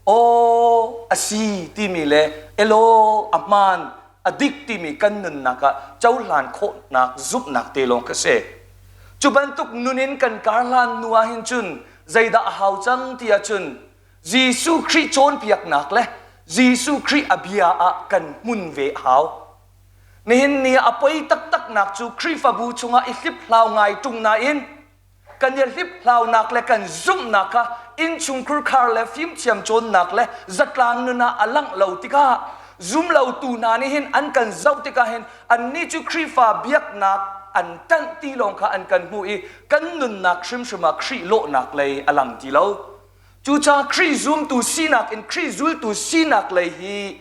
[SPEAKER 4] o asi ti mi le elo aman adik ti mi kan nun naka chau lan kho nak zup nak te long ka se chu bantuk nunin kan karlan nuwa hin chun zaida hau chang ti a chun Jesu Christ chon piak nak le Jesu Christ abia a kan mun ve hau nihin ni apoi tak tak nak chu Christ fabu chunga ihlip hlau ngai tung na in kan ye hlip hlau nak le kan zum naka in chung kur khar le phim chiam chon nak le zatlang nu na alang lo tika zum lo tu na ni hin an kan zau tika hin an ni chu Christ fa biak nak an tan ti long kha an kan mu kan nun nak shrim shma Christ lo nak le alang ti lo chu cha Christ zum tu sinak in Christ zul tu sinak le hi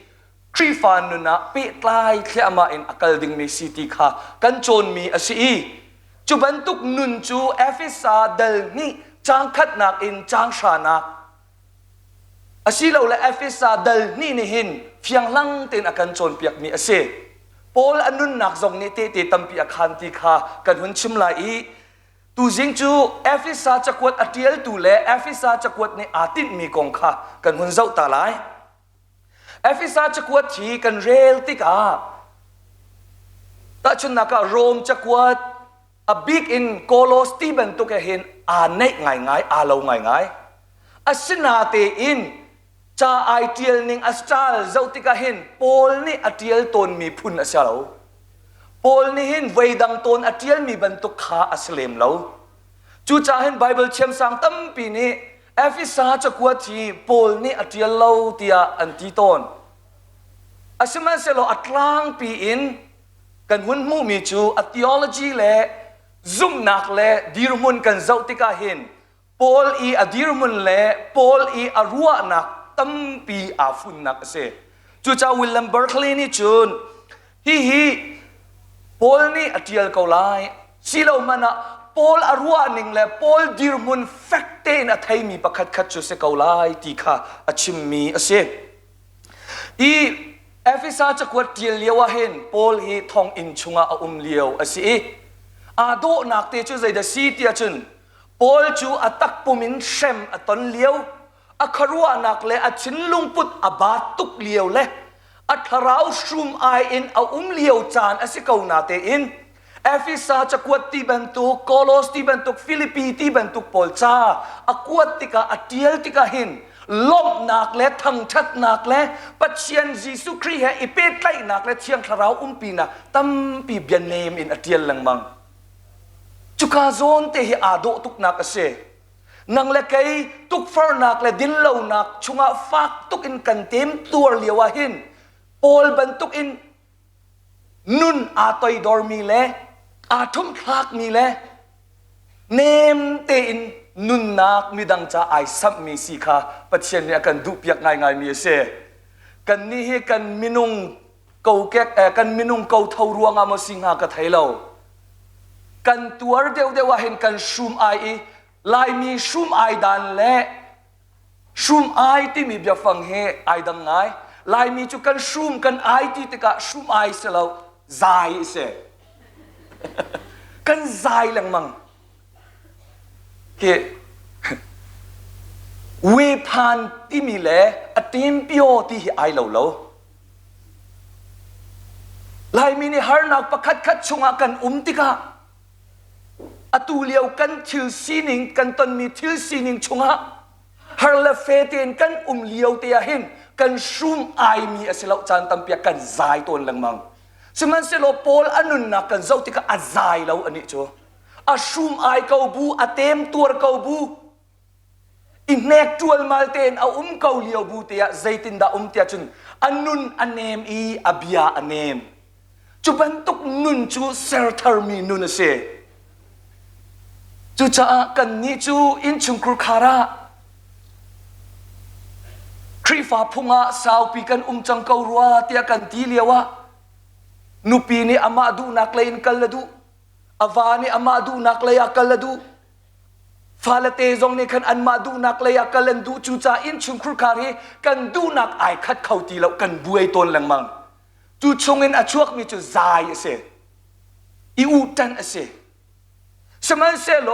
[SPEAKER 4] Christ fa nu na pe tlai thliama in akal ding mi city kha kan chon mi asi chu bantuk nun chu efisa dal ni chang khat nak in chang sha nak asilo la efisa dal ni hin phiang lang ten akan chon piak mi ase Paul anun nak zong ni te tampi akhan ti kha kan hun chim lai tu jing chu efisa chakwat atiel tu le efisa chakwat ni atin mi kong kha kan hun zau ta lai efisa chakwat thi kan rel ti ka ta chun naka Rome chakwat a big in kolos Stephen to ke hin a nei ngai a lo ngai asina te in cha ideal ning astral zautika hin Paul ni atiel ton mi phun asalo Paul ni hin veidang ton atiel mi bantuk kha aslem lo chu cha hin Bible chem sang tam pi ni efisa chakwa thi Paul ni atiel lo tia anti ton asima selo atlang pi in kan hun mu mi chu a theology le zum nak le dirmun kan zautika hin Paul adirmun le Paul arua nak tampi afun nak se chu cha William Berkeley ni chun hi Paul ni atial ko lai silo mana Paul arua ning le Paul dirmun fakte na thai mi pakhat khat chu se ko lai ti kha achimmi ase Efisa chakwat tiel liawa hin Paul hi thong in chunga a liaw asi do nak te chu zaida si tia chun Paul chu atak pumin shem aton liaw akharua nak le a chin lungput abat tuk liaw le atharau shum ai in a liaw chan asikau na te in Efisa chakwat ti bantuk Kolos ti bantuk Philippi ti bantuk Paul cha akwat tika atiel tika hin lom nak le thang chat nak le pachian Jesu Christ he ipet lai nak le chiang tharau pi na tam pi bian name in atiel lang mang chuka zon te hi ado tuk nak ase nang le kai tuk far nak le din lo nak chunga fak tuk in kantem tur liwa hin Paul bantuk in nun atoi dormi le athum thak mi le nem te in nun nak midang cha ai sap mi si kha pachian ni akan du piak ngai mi se kan ni he kan minung kau kek kan minung kau thau ruanga mo singa ka thailo kan tuar dewa hin kan shum ai lai mi shum ai dan le shum ai ti mi bia fang he ai dang ngai lai mi chu kan shum kan ai ti te ka shum ai se lo zai se kan zai lang mang ke we pan ti mi le atim pio ti hi ai lo lo lai mi ni har nak pakhat khat chunga kan ti ka atu liao kan thil sining kan ton mi thil sining chunga har la fetin kan liao te hin kan shum ai mi asilo chan tampia kan zai ton lang mang siman selo Paul anun na kan zau ti ka azai lo ani cho asum ai kau bu atem tur kau bu intellectual malten a kau liao bu te zaitin da tia chun anun anem abia anem chu bantuk nun chu serthar mi nun se chu cha kan ni chu in chungkur khara ครีฟ้าพุงะสาวปีกันจังเการัวเตียกันตีเลียวะนุปีนี่อามาดูนักเลนกันละดูอาวานี่อามาดูนักเลยกันละดูฟาลเตจงนี่คันอันมาดูนักเลยกันละดูจูจ่าอินชุมครุคารีกันดูนักไอคัดเขาตีแล้วกันบวยตนหลังมังจูชงเงินอชวกมีจูใจเสอีอูตันเสสมัยเสโล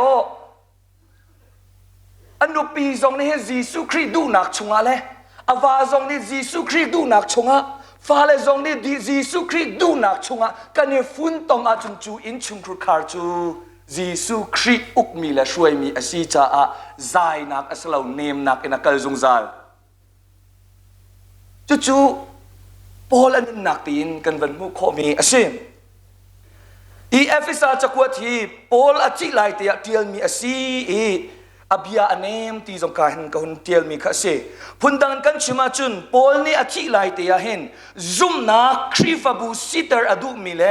[SPEAKER 4] อันนุปีจงนี่เฮจิสุครีดูนักชงอะไรอาวาจงนี่จิสุครีดูนักชงอะฟาเลจงนี่จิสุครีดูนักชงอะกันเนี่ยฟุ้นตองอาจุนจูอินชุมครุคาร์จูจิสุครีอุกมีและช่วยมีอาศิจาอะใจนักอสลาวเนมนักอินักกลจงซาลจูปอลอันนักตีนกันวันมุขมีอาศิมอีเอฟิซาจักวทีปอลอจิไลเตียเทียลมีอาศิอภิยาเนมที่จงการเห็นกันเทียลมีข้าเสพุนดังกันชิมาจุนปอลนี่อธิไลเตียเห็นซุมนาครีฟบูสิตร์อดุมีเล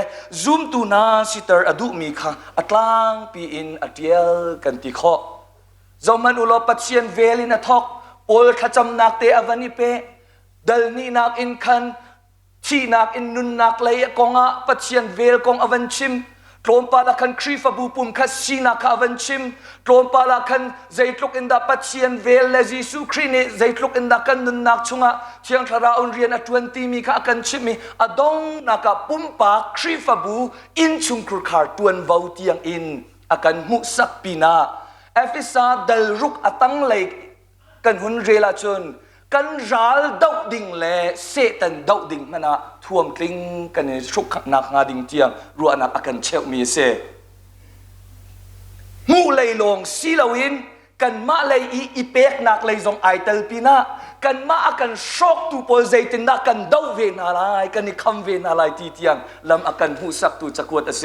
[SPEAKER 4] ซุมตูนาสิตร์อดุมีข้าอัตลางปีอินอเทียลกันติข้อจอมันอุลปัจเจียนเวลินทอกปอลขจำนักเตอวันนี้เปดัลนี่นักอินคันที่นักอินนุนนักเลยกงะปัจเจียนเวลกงอวันชิมตรมปาลาคันครีฟบูปุ่มคัสซีนักอวันชิมตรมปาลาคันใจลุกอินดาปัจเจียนเวลเลจิสุครีเนใจลุกอินดาคันนุนนักชงะเชียงทาราอุนเรียน20มีข้ากันชิมีอดงนักปุ่มปาครีฟบูอินชุงครุคาร์ตวนวาวเตียงอินอากันมุสักปีนาเอฟิซาเดลรุกอตังเลกันหุนเรลาชนกันรัลดาวดิ่งเล่เสตันดาวดิ่งมันนะท่วมกลิ้งกันในชุกนักงาดิ่งเตียงรัวนักอากันเชลมีเสมูเลยลงซีลาวินกันมาเลยอีเป็กนักเลยจงไอเตลปีนากันมาอากันช็อกตูโปเซตินนักกันดาวเวนาลายกันนิคำเวนาลายตีเตียงลำอากันหูสักตูจักวดเส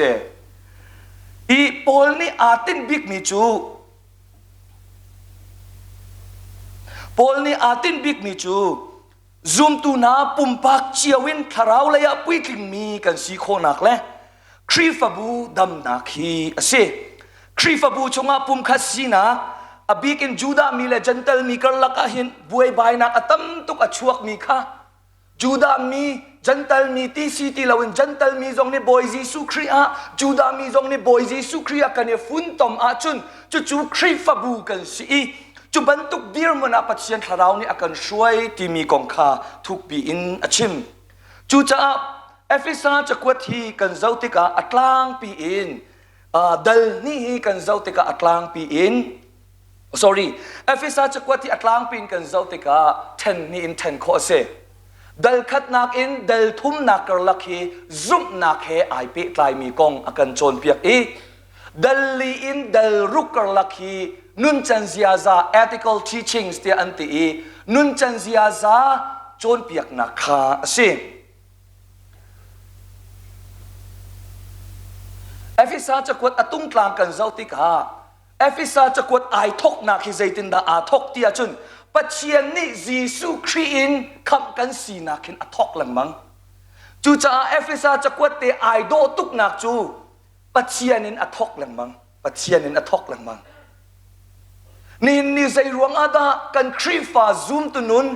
[SPEAKER 4] อีโพลนี่อาตินบิกมีจูปอลนี่อาตินบิกมีจูซุมตูนาปุ่มปักเชียวินทาราวเลยอะปุยกิงมีกันสีโคนักเลยครีฟบูดำนักฮีเสครีฟบูชงอาปุ่มคัสซีนักอบิกินจูดามีเลจันเตลมีกรลักหินบวยบายนักอตัมตุกอชวกมีค่ะจูดามีจันเตลมีที่ซีที่เราเห็นจันเตลมีตรงนี้บอยจีสุครีอาจูดามีตรงนี้บอยจีสุครีอากันเนี่ยฟุ้นตอมอาจุนจู่ครีฟบูกันสีจุบันตุกเดียร์มันอาปัจเจียนทาราวนี่อากันช่วยที่มีกองคาทุกปีอินอาชิมจู่จ้าเอฟิซาจะกวดที่กันเจ้าติกาอัตลางปีอินดัลนี่กันเจ้าติกาอัตลางปีอิน sorry เอฟิซาจะกวดที่อัตลางปีอินกันเจ้าติกา10นี่อิน10ข้อเสดัลขัดนักอินดัลทุ่มนักกระลักฮีซุ่มนักเฮไอเปกลายมีกองอากันโจนเปียกอีดัลลีอินดัลรุกกระลักฮีนุนจันซิอาซา ethical teachings ที่อันที่นุนจันซิอาซาโจนเปียกนักข้าสิเอฟิซาจะกวดอตุ้งกลางกันเจ้าติกาเอฟิซาจะกวดไอทกนักฮิใจตินดาอาทกที่อาจุนปัจเจียนนี่ยิสุครีอินคำกันสีนักหินอทกหลังมังจูจ้าเอฟิซาจะกวดเตไอโดตุกนักจูปัจเจียนินอทกหลังมังปัจเจียนินอทกหลังมังนี่ใจรวงอาดากันครีฟ้าซูมตุนุน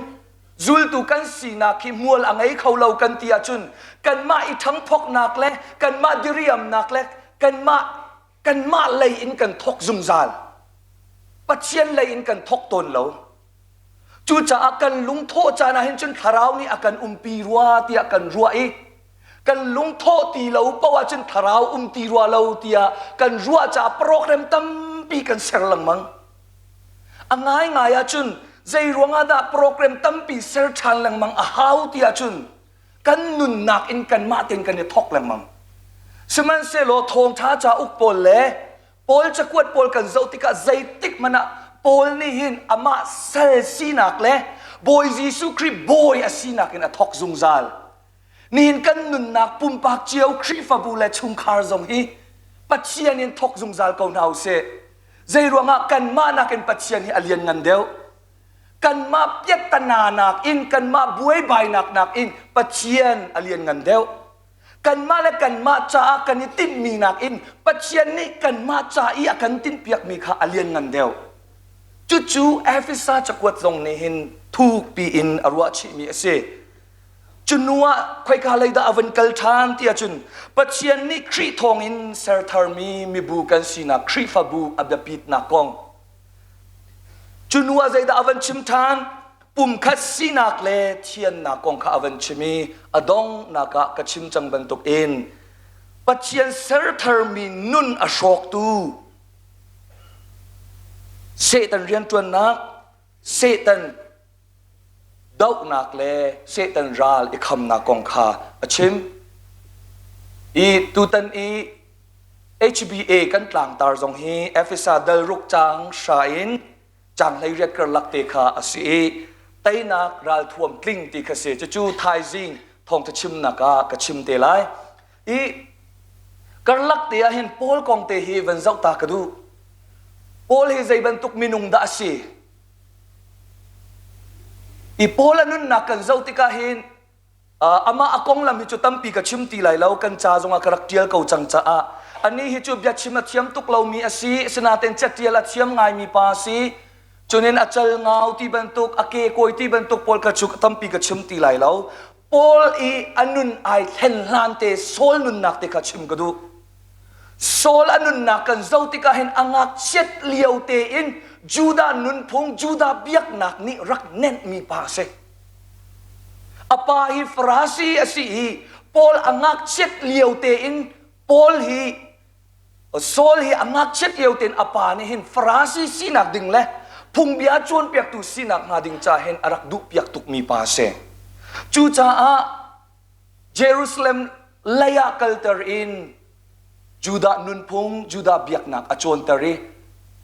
[SPEAKER 4] ซูลตุกันสีนักขี้มัวละไงเขาเล่ากันที่อาจุนกันมาอีทั้งพกนักเล็กกันมาดิริยมนักเล็กกันมาเลยอินกันทกซุมซาลปัจเจียนเลยอินกันทกตนเราจูจ่าอากันลุงโทจานะเห็นจนทาราวนี่อากันปีรัวที่อากันรัวอีกันลุงโทตีเราเพราะว่าจนทาราวตีรัวเราที่อากันรัวจ่าโปรแกรมตั้มปีกันเสร์ลังมังง่ายอาจุนใจรวงอาดาโปรแกรมตั้มปีเซอร์ชันลังมังอาฮาวที่อาจุนกันนุนนักอินกันมาเต็นกันเนี่ยทอกลังมังสมันเซโลทงท้าจ่าอุกโปลเล่โปลจะกวดโปลกันเจ้าติกาใจติกมันอะโปลนี่หินอามาเซลซีนักเล่บอยจีสุครีบอยอาซีนักอินอะทอกซุงซาลนี่หินกันนุนนักปุ่มปากเจียวครีฟาบูเลชุงคาร์ซงฮีปัจเจียนินทอกซุงซาลเขาหนาวเซใจรวงกันมานักอินปัจเจียนฮีอเลียนงันเดียวกันมาเปียตนานักอินกันมาบวยใบนักอินปัจเจียนอเลียนงันเดียวกันมาและกันมาจ่ากันนี่ตินมีนักอินปัจเจียนนี่กันมาจ่าอีกันตินเปียกมีข้าอเลียนงันเดียวจู่ๆเอฟิซาจะกวดตรงนี้หินท ทุกปีอินอรัวชิมีเสจุนนัวค่อยกาเลยดาอวันกัลทานที่จุนปัจเจียนนี่ครีทองอินเซอร์ทาร์มีบูกันสีนักครีฟาบูอับดาปิดนักกองจุนนัวใจดาอวันชิมทานปุ่มคัดสีนักเลเทียนนักกองข้าอวันชิมีอดองนักกะชิมจังบันตุกอินปัจเจียนเซอร์ทาร์มีนุนอโศกตูเสตันเรียนจวนนักเสตันดาวนักเลเสตันราลอีคำนักกองข้าชิมอีตูตันอี HBA กันกลางตาร์จงฮีเอฟเอสาเดลรุกจางชาอินจังเลยเรียกกระลักเตคาอสีไตนักราลท่วมกลิ้งตีกเสจะจูไทยซิงทองจะชิมนักกะชิมเตลัยอีกระลักเตเห็นโพลกองเตฮีวันเจ้าตากระดูโพลฮีใจบรรทุกมินุงดาสีอีโพลนุนนักกันเจ้าติกาเห็นอามาอากงลำฮิจุตัมปีกะชิมตีไหลแล้วกันจ้าจงกระลักเตียลเกาจังจ้าอันนี้ฮิจุบยัดชิมเทียมตุกเรามีอาศีสนาเต็นเจตียลเทียมไงมีภาษีจนเห็นอาจารย์เงาที่บรรทุกอาเกโกยที่บรรทุกโพลกระจุกตัมปีกะชิมตีไหลแล้วโพลอีอันนุนไอเห็นลานเตโซลนุนนักเตกะชิมกระดูโซลอันนุนนักกันเจ้าติกาเห็นอังอักเช็ดเลียวเตอินจูดานุนพงจูดาเบียกนักนี่รักแน่นมีภาษีอปาฮิฟราซีอสีโพลอังอักเช็ดเลียวเตอินโพลฮีโซลฮีอังอักเช็ดเลียวเตนอปานี่เห็นฟราซีสีนักดึงเลยพุงเบียจวนเปียกตุสีนักนาดึงจ่าเห็นอารักดุเปียกตุกมีภาษีจูจ่าเยรูซาเล็มเลียกัลเตอร์อินจูดานุนพงจูดาเบียกนักอจวนเตอรี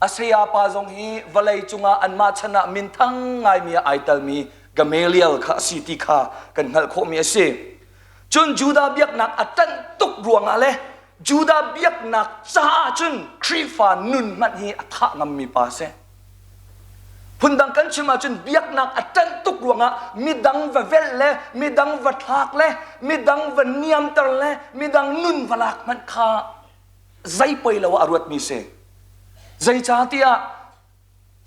[SPEAKER 4] อาเซียปาจงฮีวลัยจุงาอันมาชนะมินทั้งไงมีไอตัลมีกาเมเลียลข้าสิติข้ากันหัลโคมีเสจุนจูดาเบียกนักอัตันตุกรวงอะไรจูดาเบียกนักจ้าจุนครีฟานุนมันฮีอัฐะงำมีภาษีพุ่นดังกันชิมาจุนเบียกนักอัตันตุกรวงอ่ะมีดังวะเวลเลมีดังวะทักเลมีดังวะเนียมตรเลมีดังนุนวะลักมันข้าใจไปแล้วอรวดมีเสใจจ้าที่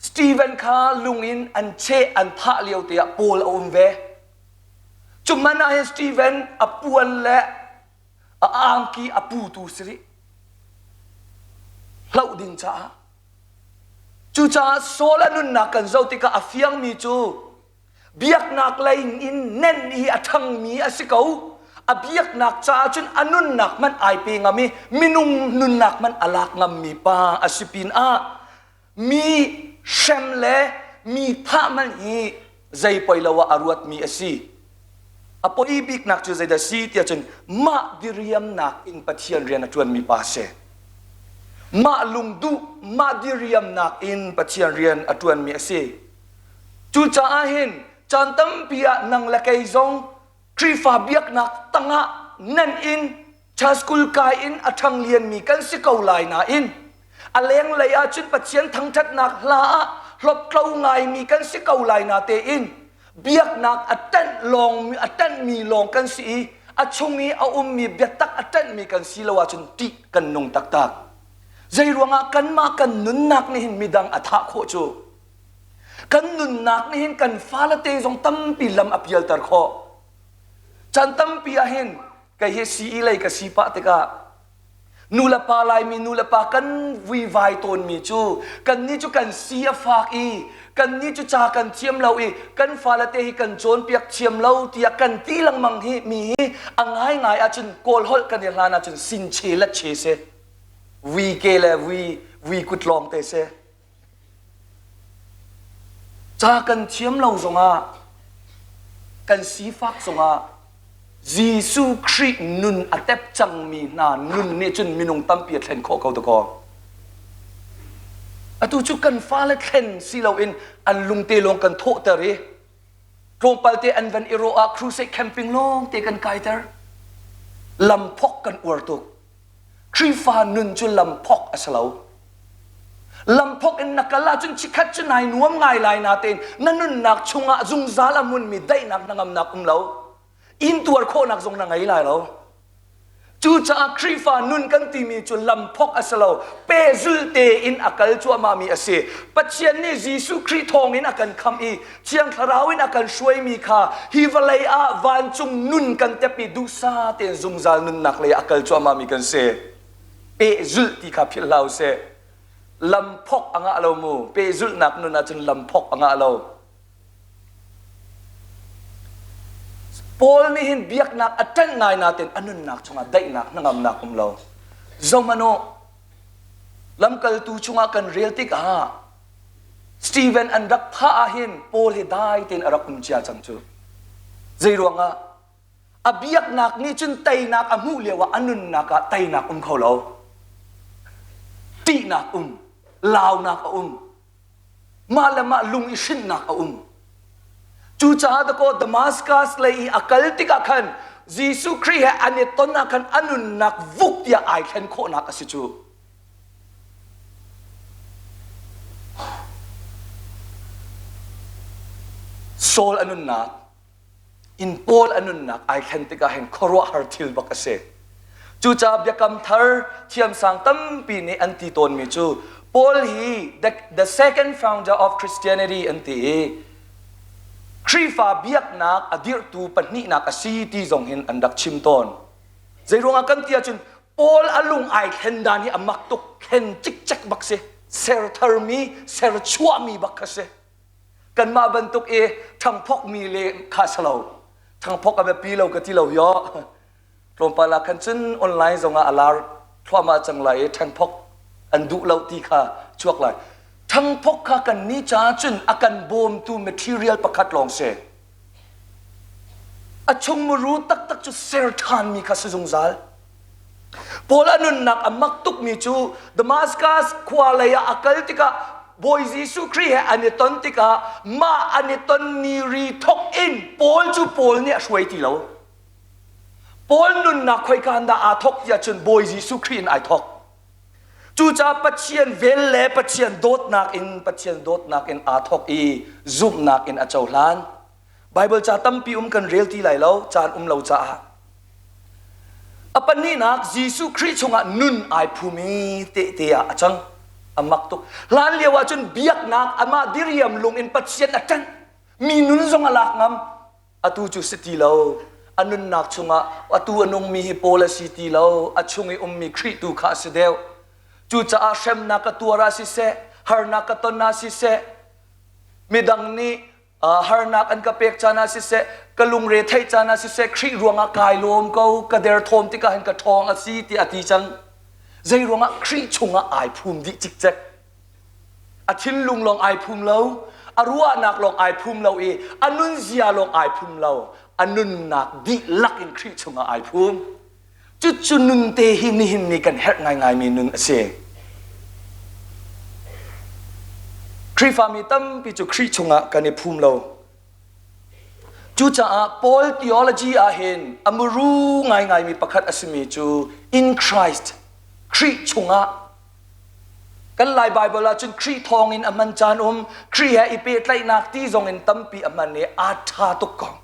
[SPEAKER 4] สตีเวนข้าลุงอินอันเชอันพะเลียวเตียโพลอุมเวจุมันนาเฮสตีเวนอปวนและอังกีอปูตูสิริเล่าดิงจ้าจูจ้าโซลนุนนักกันเจ้าติกาอฟิยังมีจูเบียกนักเลยอินเน้นอีอัทังมีอสิเกาอเบียกนักจ้าจุนอนุนนักมันไอเปงามีมินุงนุนนักมันอลักงามีปาอสิปินมีเชมเลมีพระมันฮีใจไปแล้วว่าอรวดมีอสีอพออีบิกนักจูใจดาสีที่จนมาดิริยมนักอินปัจเจียนเรียนจวนมีภาษีมาลุงดูมาดิริยมนักอินปัจเจียนเรียนจวนมีอสีจูจ้าเห็นจันตั้มปียนังละไกซงครีฟาเบียกนักตั้งนั่นอินชาสกุลกายอินอัทังเลียนมีกันสิเกาลายนาอินอเลงเลยอาจุนปัจเจียนทั้งชัดนักลาหลบเกาไงมีกันสิเกาลายนาเตอินเบียกนักอัตันลองมีอัตันมีลองกันสิอัชงมีเอามีเบียตักอัตันมีกันสิละว่าจุนติกันนงตักตักใจรวงกันมากันนุนนักนี่เห็นมีดังอัฐะโคจูกันนุนนักนี่เห็นกันฟ้าละเตจงตั้มปีลำอภิยลตร์โคจันตั้มปีเห็นก็เฮสีเลยก็สีปะเตกะนูละปาลายมีนูละปากันวิวายตนมีจูกันนี้จูกันเสียฝากอีกันนี้จูจากันเทียมเราอีกันฟาลเตหิกันโจนเปียกเทียมเราเตียกันตีลังมังฮีมีอังไงไงอาจจะโกลฮอลกันเดลานาจนสินเชลเชเซวีเกลวีกุดลองเตเซจากันเทียมเราสงากันสีฝากสงายิสุคริสต์นุนอัตเตปจังมีนานุนเนจุนมินงตั้มเปียเทนโคเกาตะกออตุจุกันฟ้าและเทนสิเราอินอันลุงเตลงกันโทเตอรีตรงไปเตอันวันอิโรอาครูเซแคมปิ้งลงเตกันไกเตอร์ลำพกกันอวดตุกครีฟานุนจุลำพกอัสลาวลำพกอินนักลาจุนชิคัดจุนนายนวมไงลายนาเตนนั่นนุนนักชงอาจุงซาลามุนมีได้นักนังนักเลาอินตัวโคนักทรงนังไงลายเรา จูจะครีฟ้านุนกันตีมีจุลำพกอัสโลเปซุลเตอินอักลจัวมามีอเสปัจเจียนนี่ยิสุคริทองอินอักันคำอีเชียงคาราวอินอักันช่วยมีค่าฮิวเลยอาวันจุงนุนกันเตปิดูซาเตซุงซานุนนักเลยอักลจัวมามีกันเสเปซุลที่ข้าพิลาวเสลำพกอ่างอาโลมูเปซุลนักนุนอาจนลำพกอ่างอาโลPaul ni hin biak nak atan ngai natin anun nak chunga dai nak nangam nak umlo zomano lamkal tu chunga kan real tik ha Stephen andak pha ahin Paul hi dai tin arak chia changchu zairuanga abiak nak ni chun tai nak amu lewa anun naka tai nak kholo ti nak lao nak malama lung ishin nakจูจ้าตะโกดมาสกัสเลยอักลติกาขันยิสุคริสต์อันนี้ต้นนักขันอันุนนักวุกยาไอขันโคนักสิจูโซลอันุนนักอินโพลอันุนนักไอขันติกาเห็นครัวฮาร์ทิลบักเสจูจ้าเบียกำทาร์เทียมสังตั้มปีนี้อันที่ต้นมีจูโพลฮี the second founder of Christianity อันที่ครีฟ้าเบียกนักอดีตตูปนินักสีที่ทรงเห็นอันดักชิมตอนใจรวงอากันที่จุนโอลอลุงไอเห็นดานี่อมักตุกเห็นจิกจักบักเสเซอร์ทร์มีเซอร์ชัวมีบักเสกันมาบรรทุกทั้งพกมีเลคาสเลาทั้งพกกับปีเรากับที่เราย่อตรงปลาคันจุนออนไลน์ทรงอาลาร์ทั่วมาจังไรทั้งพกอันดุเราตีข้าช่วงไรทั้งพกข้ากันนี้จ้าจุนอากันบ่มตู material ประคัดลองเสอชงมรู้ตักจุดเซอร์ทานมีข้าสงสารโพลานุนนักอมักตุกมีจูดมาสกัสควาเลยอักลติกาบอยยิสุคริสต์อันนี้ต้นติกามาอันนี้ต้นนีรีทอกอินโพลจูโพลเนี่ยช่วยทีเราโพลนุนนักคอยการดาอาทอกยาจุนบอยยิสุคริสต์ไอทอกจูจ้าปัจเจียนเวลเล่ปัจเจียนโดดนักอินอาทอกอีซุมนักอินอาเจ้าล้านไบเบิลจ้าตั้มปีกันเรียลที่ไหลแล้วจานเราจ้าอปันนี้นักยิสุคริสต์ชงนุนไอภูมิเตะจังอามักตุกล้านเลียวจนเบียกนักอามาดิริยมลงอินปัจเจียนอาจารย์มีนุนทรงอลักงามอตูจุสติเราอนุนนักชงอตูอนงมีฮิโปลสิติเราอชงอิมีคริตูข้าเสดวจูจ้าอาเชมนักตัวราศีเสฮาร์นักตนนาศีเสมีดังนี้ฮาร์นักอันกระเปกจานาศีเสกลุงเรทัยจานาศีเสครีรวงอากายลมเขากระเดร์ทมติกาเห็นกระทองอาศีติอติจังใจรวงอครีชงอไอภูมิดิจิกเจกอาทินลุงลองไอภูมิเราอารัวนักลองไอภูมิเราอนุนเซียลองไอภูมิเราอนุนนักดิลักอินครีชงอไอภูมิจุนุนเตหินิกันเฮ็ดง่ายมีนุนเสครีฟามีตั้มปีจุครีชงะกันในภูมิเราจูจ้าโพลทีโอโลจีอาเห็นอมรู้ง่ายมีประคัดอสมีจู in Christ ครีชงะกันลายไบเบิลจุนครีทองอินอมันจานครีแฮอีเปตไลนักที่ทรงอินตั้มปีอมันเนอาธาตุกอง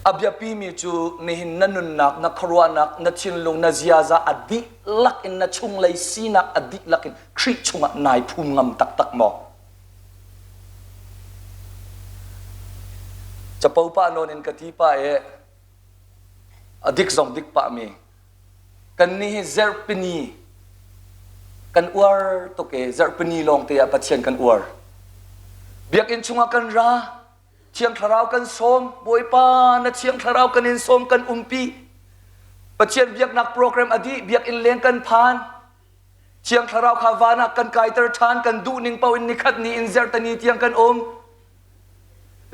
[SPEAKER 4] อับยาปีมีจูนี่หินนันนักนักครัวนักนักชินลงนักเซียซาอดีลักอินนักชงเลยสีนักอดีลักอินคริชงะนายภูมิงำตักหมอจะเป่าป้านนินกติป้าอดิกซองดิกป้ามีกันนี่เซอร์ปนีกันอวร์ตุกเซอร์ปนีลงเตียปัจเจียนกันอวร์เบียกอินชงะกันราเชียงทาราวกันส้มบอยปานะเชียงทาราวกันอินส้มกันปีปัจเจียนเบียกนักโปรแกรมอดีเบียกอินเลี้ยงกันพานเชียงทาราวคาวานักกันไกเตอร์ทานกันดูนิงเปาอินนิคัดนีอินเซอร์ตันีเทียงกัน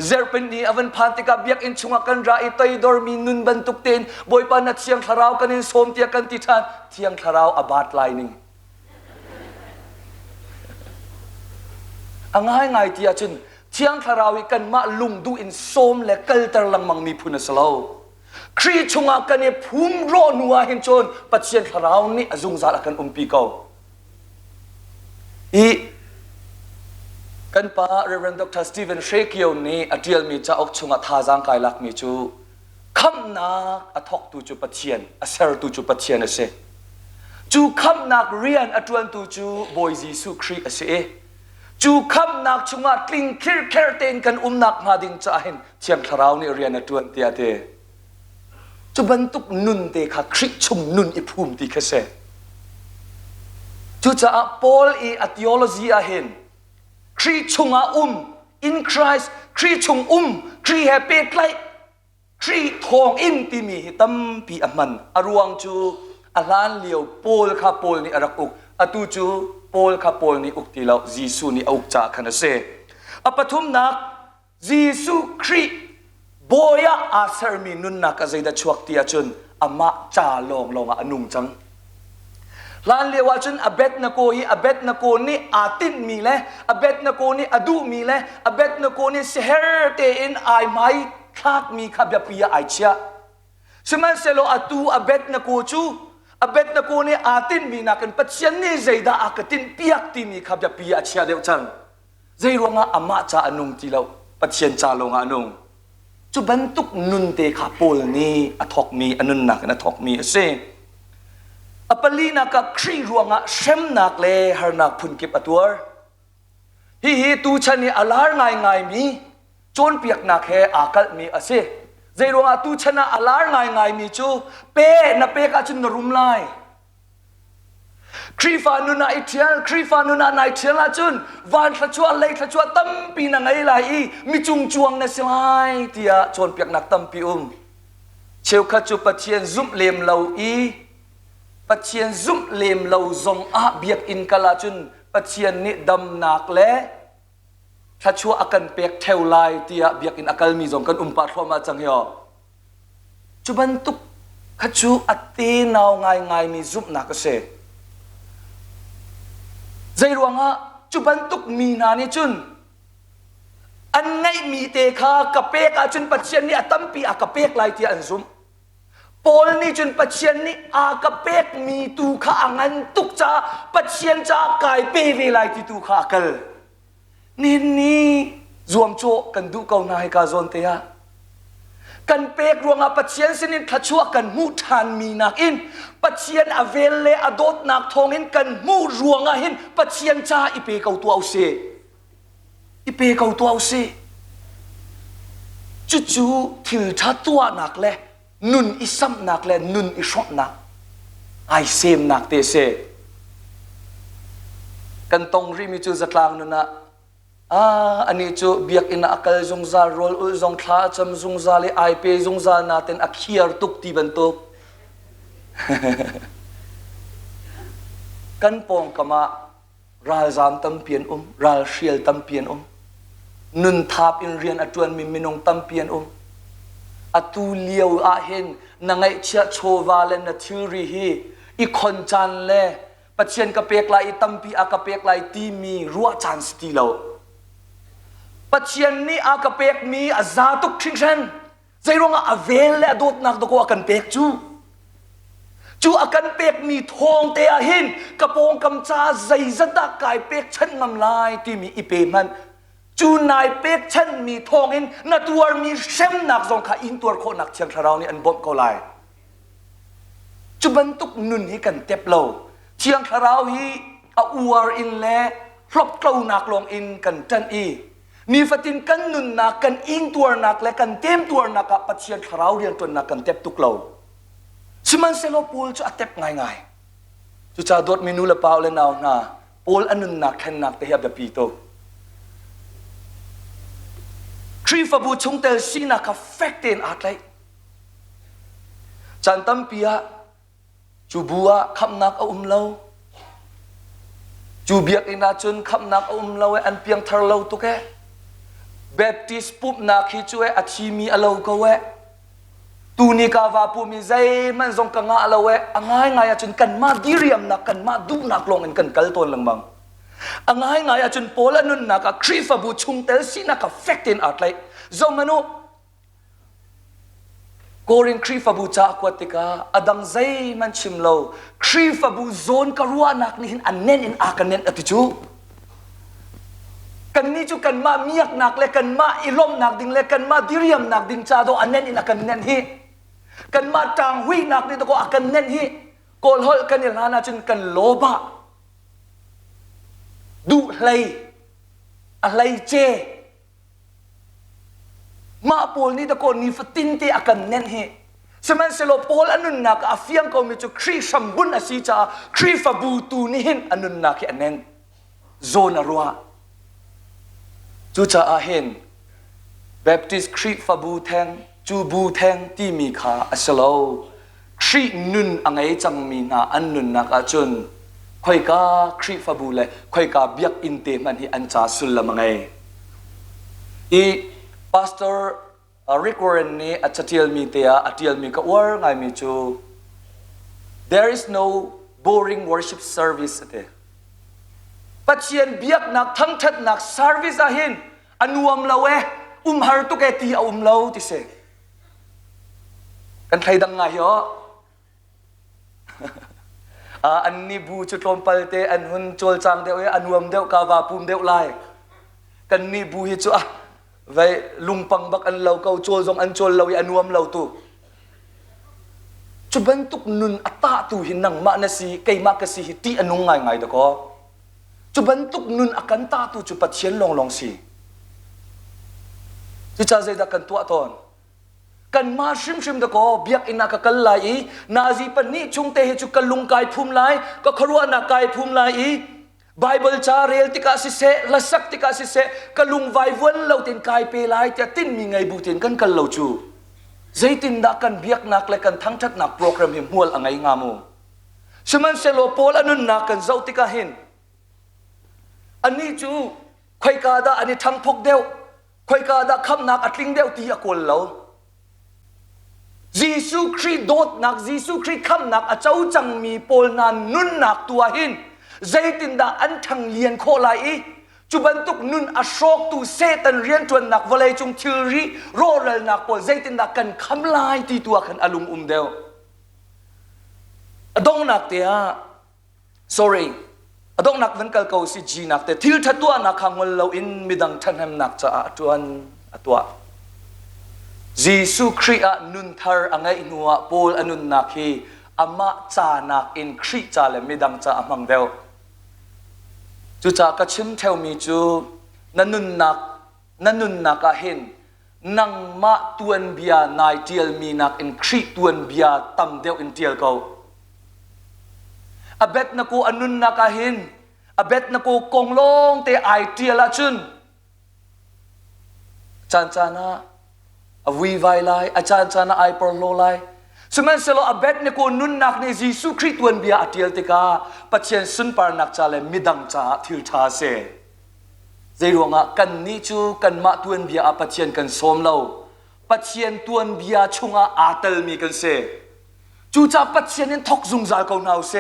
[SPEAKER 4] เซอร์เป็นนีอวันพานติกาเบียกอินชงกันราอิตัยดอร์มีนุนบันตุกเตนบอยปานะเชียงทาราวกันอินส้มเทียงกันติทานเชียงทาราวอบาดไลนิงง่ายเทียจุนเชียงทาราวิกันมาลุงดูอินโซมและกัลตร์ลังมังมีพุนสลาวครีชงอากันเนี่ยภูมิโรนัวเห็นจนปัจเจียนทาราวนี่จุงซาลกันปีเก่ากันป้าเรเวนดรสตีเวนเชคิโอนี่อดีลมีจะออกชงอาทาจังไกลักมีจูค คำนักอทอกตูจูปัจเจียนอเซอร์ตูจูปัจเจียนเสจูคำนักเรียนอจวนตูจูบอยจีสุครีเสจูคำนักชงะกลิ้งคิร์เคร์เตนกันนักมาดิงจ่าเห็นเชียงคราวนี่เรียนอจวนเตียเตจูบรรทุกนุนเตค่ะคริชุมนุนอิภูมิตีเสจูจะปอลอีอัติโอโลจีอาเห็นคริชุงะin Christ คริชุงคริแฮปปี้ไกลครีทองอินติมีฮิตัมปีอมันอรวงจูอลานเลียวโปลคาโปลนี่อรักอุกอตูจูโปลคาโปลนี่อุกตีเราจีซูนี่อุกจากขณะเสอปทุมนักจีซูครีโบยาอาเซอร์มีนุนนักใจดัชวกตีอาจุนอามาจาลองอนุงจังลานเลียวจุนอเบตนโกฮีอเบตนโกนี่อาตินมีเลยอเบตนโกนี่อดูมีเลยอเบตนโกนี่เซเฮร์เตอินไอไมคาดมีขับยาปียไอเชียสมัยเซโลอตูอเบตนโกจูอเบตนโกนี่อาตินมีนักปัจเจียนนี่ใจดาอากตินปียกตีมีขับยาปียไอเชียเดียวจังใจรวงอามาจาอนุงทีเราปัจเจียนจาลงอนุงจุบันตุกนุนเตขาปูลนี่อทอกมีอนุนนักอทอกมีเซอปลีนักครีรวงเชมนักเลฮาร์นักพุนกิบอตัวฮีตูชันนี่อลาร์ไงมีจนเปียกนักแห่อากัลมีอาเซใจรวงตูชนะอลาร์ไงมีจูเป้นับเป้กาจุนรุมไลครีฟานุนาอิเทียลครีฟานุนาไนเทียลจุนวันขชัวเล็กขชัวตั้มปีนังไงไหลมีจุงจวงในสไลเตียจนเปียกนักตั้มปีเชลขจูปัจเจียนซุ่มเลมเหลาปัจเจียนซุ่มเลมเหลาซงอาเบียกอินกาลาจุนปัจเจียนนี่ดำนักเล่ถ้าชัวอากันเปียกเทวไลเตียเบียกอินอากัลมีซงกันปัดเข้ามาจังเหี่ยวจุบันตุกข้าชูอัตตีนาวไงมีซุ่มนักเสใจรวงจุบันตุกมีนานี่จุนอันไงมีเตคากะเปกอาจุนปัจเจียนนี่ตั้มปีอากะเปกไลเตียอันซุมปอลนี่จุนปัจเจียนนี่อากะเปกมีตูข้าอันตุกจ้าปัจเจียนจ้ากายเปเวไลที่ตูข้ากัลนี่รวมโจกันดูเกาหน้าให้กาโซนเตียกันเปกรวงปัจเจียนสินินทัชวกันมูทานมีนักอินปัจเจียนอเวลเลอดดนักทองอินกันมูรวงหินปัจเจียนจ้าอีเปกเอาตัวเอาเสอีเปกเอาตัวเอาเสจู่ๆถิลทัดตัวนักเลยนุนอิสัมนักเลยนุนอิชอนักไอเซมนักเตเสกันตรงริมิจูจัดลางนั่นนะอันนี้จูเบียกอินอักลจงซาโรลอุจงท้าจำจงซาเลไอเปจงซานาเต็นอักเฮียร์ตุกตีบันตุกกันปองกมาราลจามตั้มเปียนราลเชียลตั้มเปียนนุนทับอินเรียนอจวนมินงตั้มเปียนอตูเลียวอาเห็นนังไอเชียโชวาเลนทิลรีฮีอีคอนจันเลปัจเจียนกะเปกไลตั้มปีอากะเปกไลตีมีรัวจันสตีเลวปัจเจียนนี้อากาเปกมีอาซาตุกชิงเชนใจรองอาเวลและโดดนักตะโกอากันเปกจูอากันเปกมีทองเตียหินกระโปงกำจาใจจัดกายเปกเช่นงำลายที่มีอีเปมันจูนายเปกเช่นมีทองอินนัดตัวมีเช่นนักทรงขาอินตัวโคนักเชียงทาราวนี่อันบดก็ไลจูบรรทุกนุนให้กันเต็บโลเชียงทาราวฮีอวาร์อินและพลบเกลานักลงอินกันจันอีนี่ฟัตินกันนุนนักกันอิงตัวนักและกันเต็มตัวนักปัจเจียนคราวเรียนตัวนักกันเต็มตุกเราสมันเซโลปูลจะอัดเต็มง่ายจุจ่าดดมินูละเปล่าเลยนาวนาปูลอันนุนนักแค่นักแต่เฮียบเดปีโตครีฟบูชงเตลซีนักเฟกเตนอัดเลยจันตัมปียจูบัวคำนักเอาเราจูเบียกอินาจุนคำนักเอาเราอันเพียงทาร์เราตุกเบปติสปุ๊บนักฮิจเวอชิมีอโลกเวตูนิกาวาปูมิใจมันทรงกังอาอโลเวง่ายจนกันมาดิเรียมนักกันมาดูนักลงกันกัลตัวลังบังง่ายจนโพลนุนนักครีฟบูชุงเตลซีนักเฟกเตนอัดเลยจงมนุโกรินครีฟบูจากวัติกาอดังใจมันชิมโลครีฟบูโซนกรัวนักนี่หินอันเน้นอินอากันเน้นอติจูกันนี่จูกันมาเมียกนักเลยกันมาอิลมนักดิ่งเลยกันมาดิเรียมนักดิ่งจ้าโดอันเน้นอินอากันเน้นฮี กันมาจางหุยนักนี่ตะก็อากันเน้นฮิโกลฮอลกันเนี่ยลานาจนกันโลบะดูอะไรเจมาโปลนี่ตะโกนี่ฟตินที่อากันเน้นฮิสมัยเซโลโปลอนุนนักอาเฟียงก็มีจุครีสัมบุนอาศิจาครีฟบูตูนี่หินอนุนนักอันเน้นโซนรัวจูจ่าอาเห็นแบปติสครีฟบูแทงจูบูแทงที่มีขาอัสโลครีนุนอังไงจังมีนาอันนุนนักอาจุนคอยกาครีฟบูเลยคอยกาเบียกอินเตมันที่อันจ่าสุลละมังไงอีพาสเตอร์ริกวอร์เรนนี่อาจจะเทียลมีเตียอาจจะมีก็ว่าไงมีจู there is no boring worship service เตปัจเจียนเบียกนักทั้งทัดนัก service อาหินอนุมลาเวฮาร์ตุกเอตีลาวติเสกันใครดังไงเหรออันนี้บูจุดลมพัลเตอันหุ่นโจลจังเดียวอนุมเดียวกาวาปุ่มเดียวไลกันนี่บูฮิจูไว้ลุงปังบักอันเราเกาโจลจงอันโจลเราอนุมเราตุจุบันตุกนุนอัตตาตุหินนังมาเนสีไกมากสีฮิตีอนุงไงเด็กก็จุบันตุกนุนอากันตาตุจุปัดเชียนลองสีจุจ้าใจดักกันตัวตอนกันมาชิมเด็กก็เบียกอินักกันไลนาจีปันนี่ชุงเตหิจุกันลุงกายภูมิไลก็ขรัวนักกายภูมิไลไบเบิลจาเรลติกาสิเซละสักติกาสิเซกันลุงไววันเราตินกายเปลายจะตินมีไงบูตินกันเราจูใจตินดักกันเบียกนักและกันทั้งทัดนักโปรแกรมหิมหัวอังไงงามูสมันเซโลโปลอนุนนักกันเจ้าติกาเห็นอันนี้จูใครกาดาอันนี้ทั้งพกเดียวใครกาดาคำนักอัดลิงเดียวตีอกุลเรายิสุคริสต์โดดนักยิสุคริสต์คำนักอาเจ้าจังมีโปลนันนุนนักตัวหินใจตินดาอันทังเลียนโคลายจุบันตุกนุนอโศกตูเซตันเรียนจวนนักวลัยจงทิริโรเรลนักโปลใจตินดากันคำลายที่ตัวกันอลุงเดียวดงนักเตีย sorry ดงนักวันกัลเกาสิจีนักแต่ทิลทัตัวนักขังวันเราอินมิดังทันแหมนักจะตัวยิสุคริสต์นุนทาร์อังไงนัวโปลอนุนนักฮีอามาจานักอินคริสต์จะเลมิดังจะอามังเดียวจูจากระชิมเทวมีจูนันุนนักเห็นนังมาตวนเบียนายเทียลมีนักอินคริสต์ตวนเบียตั้มเดียวอินเทียลเขาอเบ็ดนักอนุนนักเห็นอเบ็ดนักกงลงเตไอเทียละจุนจานะอวีไวไลอาจารย์จานะไอปรโลไลสมัยเสลอเบ็ดเนี่ยกูนุนนักในยิสุคริสต์วันเบียอติลติกาปัจเจนสุนปาร์นักจ่าเลมิดังจ่าทิลทาเซใจรวงกันนิจูกันมาตวนเบียปัจเจนกันสมเราปัจเจนตวนเบียชุงอาเตลมีกันเซจูจ่าปัจเจนนั้นทกซุงใจเขาหนาวเซ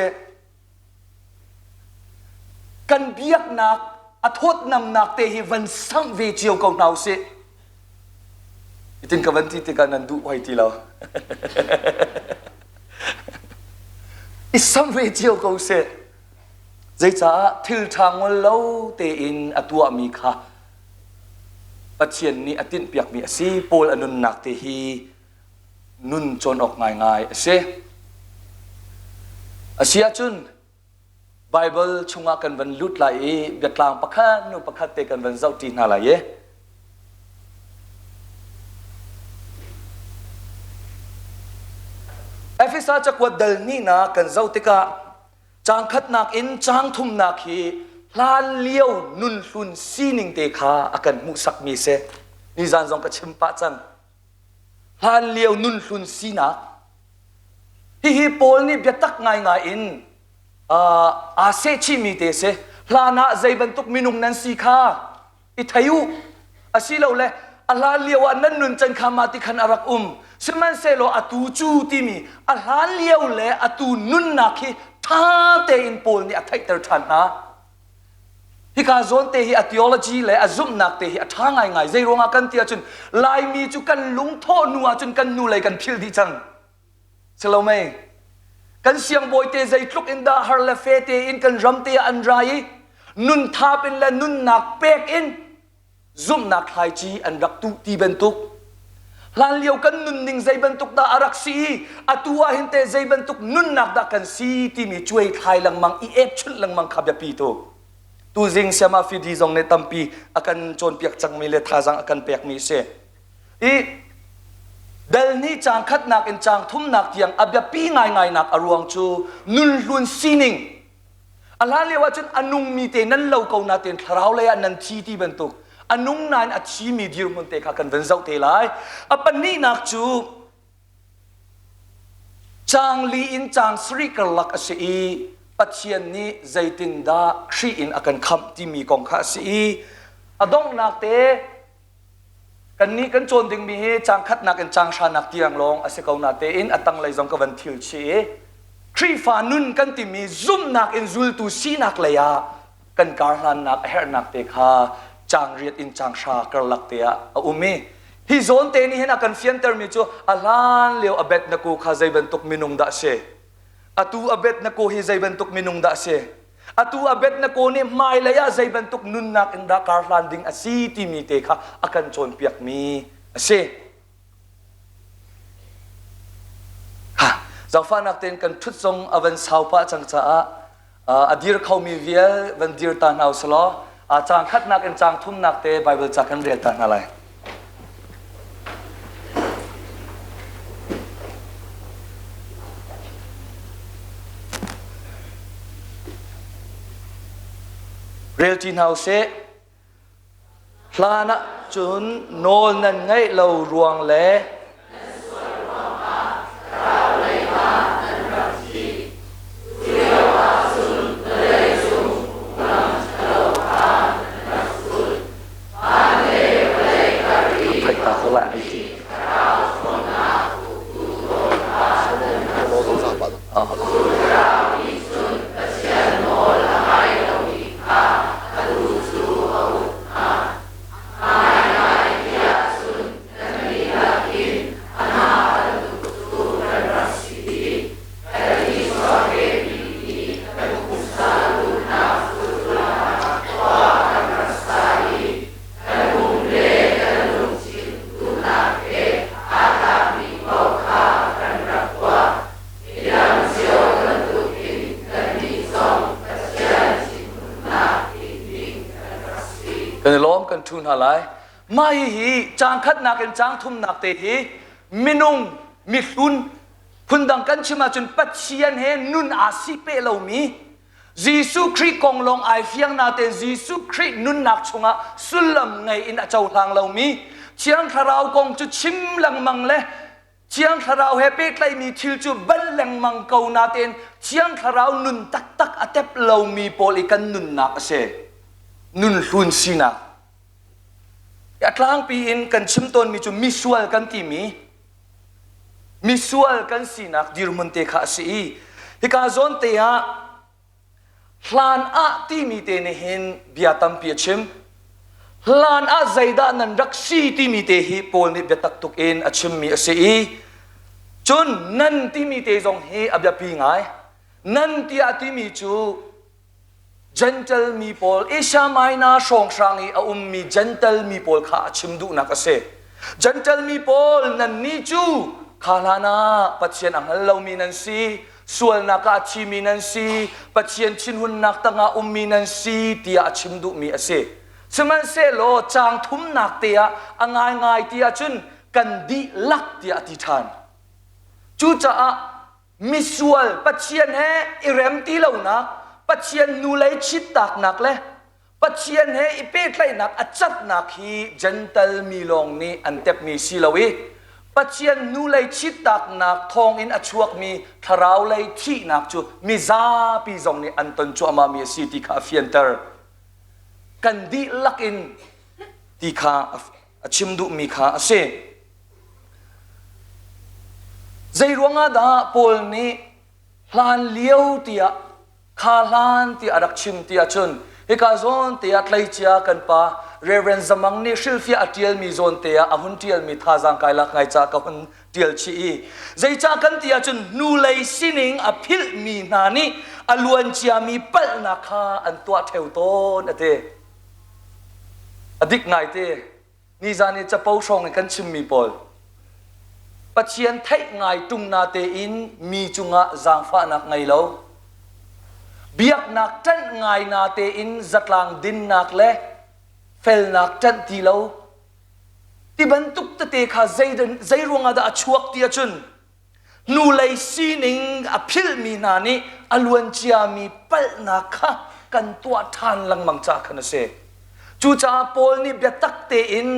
[SPEAKER 4] กันเบียกนักอโทษนำนักเตหิวันสังเวจียวเขาหนาวเซitin kavanti tika nandu wai ti lo isam ve chiu ko se zai cha thil thang wal lo te in atua mi kha pathian ni atin piak mi asi pol anun nak te hi nun chon ok ngai ase asia chun bible chunga kan van lut lai biaklang pakha nu pakha te kan van zau ti na la ye Efisa cakwa dal ni na kan zau tika chang khat nak in chang thum nak hi hlan liau nun hlun sining te kha akan mu sak mi se ni zan zong ka chimpa chan hlan liau nun hlun sina hi pol ni biatak ngai in a se chi mi te se hlana zai ban tuk minung nan si kha I thayu asilo le ala liau nan nun chan kha ma ti khan arak Seman selo atu chu timi alhan liau le atu nun nakhi tha te in pol ni athai ter than na hi ka zon te hi theology le azum nak te hi atha ngai zai ronga kan tia chun lai mi chu kan lung tho nuwa chun kan nu lai kan phil di chang selo mai kan siang boy te zai tluk in da har le fe te in kan ram te an rai nun thap in le nun nak pek in zum nak khai chi an rak tu ti ben tuk lan liu kan nun ning zai bentuk da arak si atua hinte zai bentuk nun nak da kan si ti mi chuai thai lang mang I ep chun lang mang khabya pi to tu jing siama fi di jong ne tampi akan chon piak chang mi le thajang akan pek mi se I dal ni chang khat nak in chang thum nak tiang abya pi ngai ngai nak aruang chu nun hlun sining ala lewa chun anung mi te nan lo ko na ten tharau le nan thi ti bentuk anung nan achi mi dir mun te kha kan ven zau te lai apan ni nak chu chang li in chang sri kalak ase I pathian ni zaitin da khri in akan kham ti mi kong kha si adong nak te kan ni kan chon ding mi he chang khat nak en chang sha nak tiang long ase ko na te in atang lai jong ka van thil chi khri fa nun kan ti mi zum nak en zul tu si nak le ya kan kar han nak her nak te kha chang riat in chang sha kar lak te a umi hi zon te ni hen akan fian ter mi chu alan leo abet na ko kha zai ban tuk minung da se atu abet na ko hi zai ban tuk minung da se atu abet na ko ni mai la ya zai ban tuk nun nak in da kar landing asi ti mi te kha akan chon piak mi ase ha zang fa nak ten kan thut song avan sau pa chang cha adir khau mi vial van dir ta nau slo chang khat nak en chang thum nak te bible cha kan rel ta na lai rel tin hau se hlana chun nol nan ngai lo ruang le kan lom kan thun halai mai hi chang khat nak en chang thum nak te hi minung mi hlun phundang kan chima chun pathian he nun asi pe lo mi Jisu Christ kong long ai fiang na ten Jisu Christ nun nak chunga sulam ngai in a chau hlang lo mi chiang tharau kong chu chim lang mang le chiang tharau he pe tlai mi thil chu ban lang mang ko na ten chiang tharau nun tak tak atep lo mi pol ikan nun nak ase nun hlun sina atlang pi in kan chimton mi chu misual kan ti mi misual kan sinak dirmun te kha si hika zon te a hlan a ti mi te ne hin biatam pi chim hlan a zaida nan rak si ti mi te hi pol ni betak tuk in achim mi ase chun nan ti mi te zong he abya pi ngai nan ti a ti mi chu gentle mi pol isha maina song shangi a mi gentle mi pol kha chimdu na ka se gentle mi pol nan ni chu khalana pathian ang lo mi nan si sual na ka chi mi nan si pathian chin hun nak ta nga mi nan si tia chimdu mi ase seman se lo chang thum nak tia angai ngai tia chun kan di lak tia ti than chu cha a misual pathian he irem ti lo na pathian nu lai chit tak nak le pathian he ipe tlai nak achat nak hi gentle mi long ni antep mi silawi pathian nu lai chit tak nak thong in achuak mi tharau lai thi nak chu mi za pi zong ni anton chu ama mi si ti kha fienter kan di lak in ti kha achimdu mi kha ase zai ruanga da pol ni hlan lieu tia khalan ti arak chim ti achun heka zon te atlai chia kan pa reverend zamang ni shilfia atiel mi zon te a hun tiel mi thajang kai lak ngai cha ka hun tiel chi zai cha kan ti achun nu lei sining a phil mi na ni aluan chia mi pal na kha an tua theu ton ate adik ngai te ni zani cha pau song kan chim mi pol ปัจเจียนไทยไงตุงนาเตอินมีจุงะจางฟ้านักไงเราเบียกนักจันไงนาเตอินจัดลางดินนักเละเฟลนักจันทีเราที่บรรทุกตะเตขาใจรวงอาดาชวกเตียจุนนูเลยซีนิงอภิลมีนานิอลวนจียมีเปลนักค่ะกันตัวทานลังมังจากขณะเสจูจ่าโพลนี่เบียตักเตอิน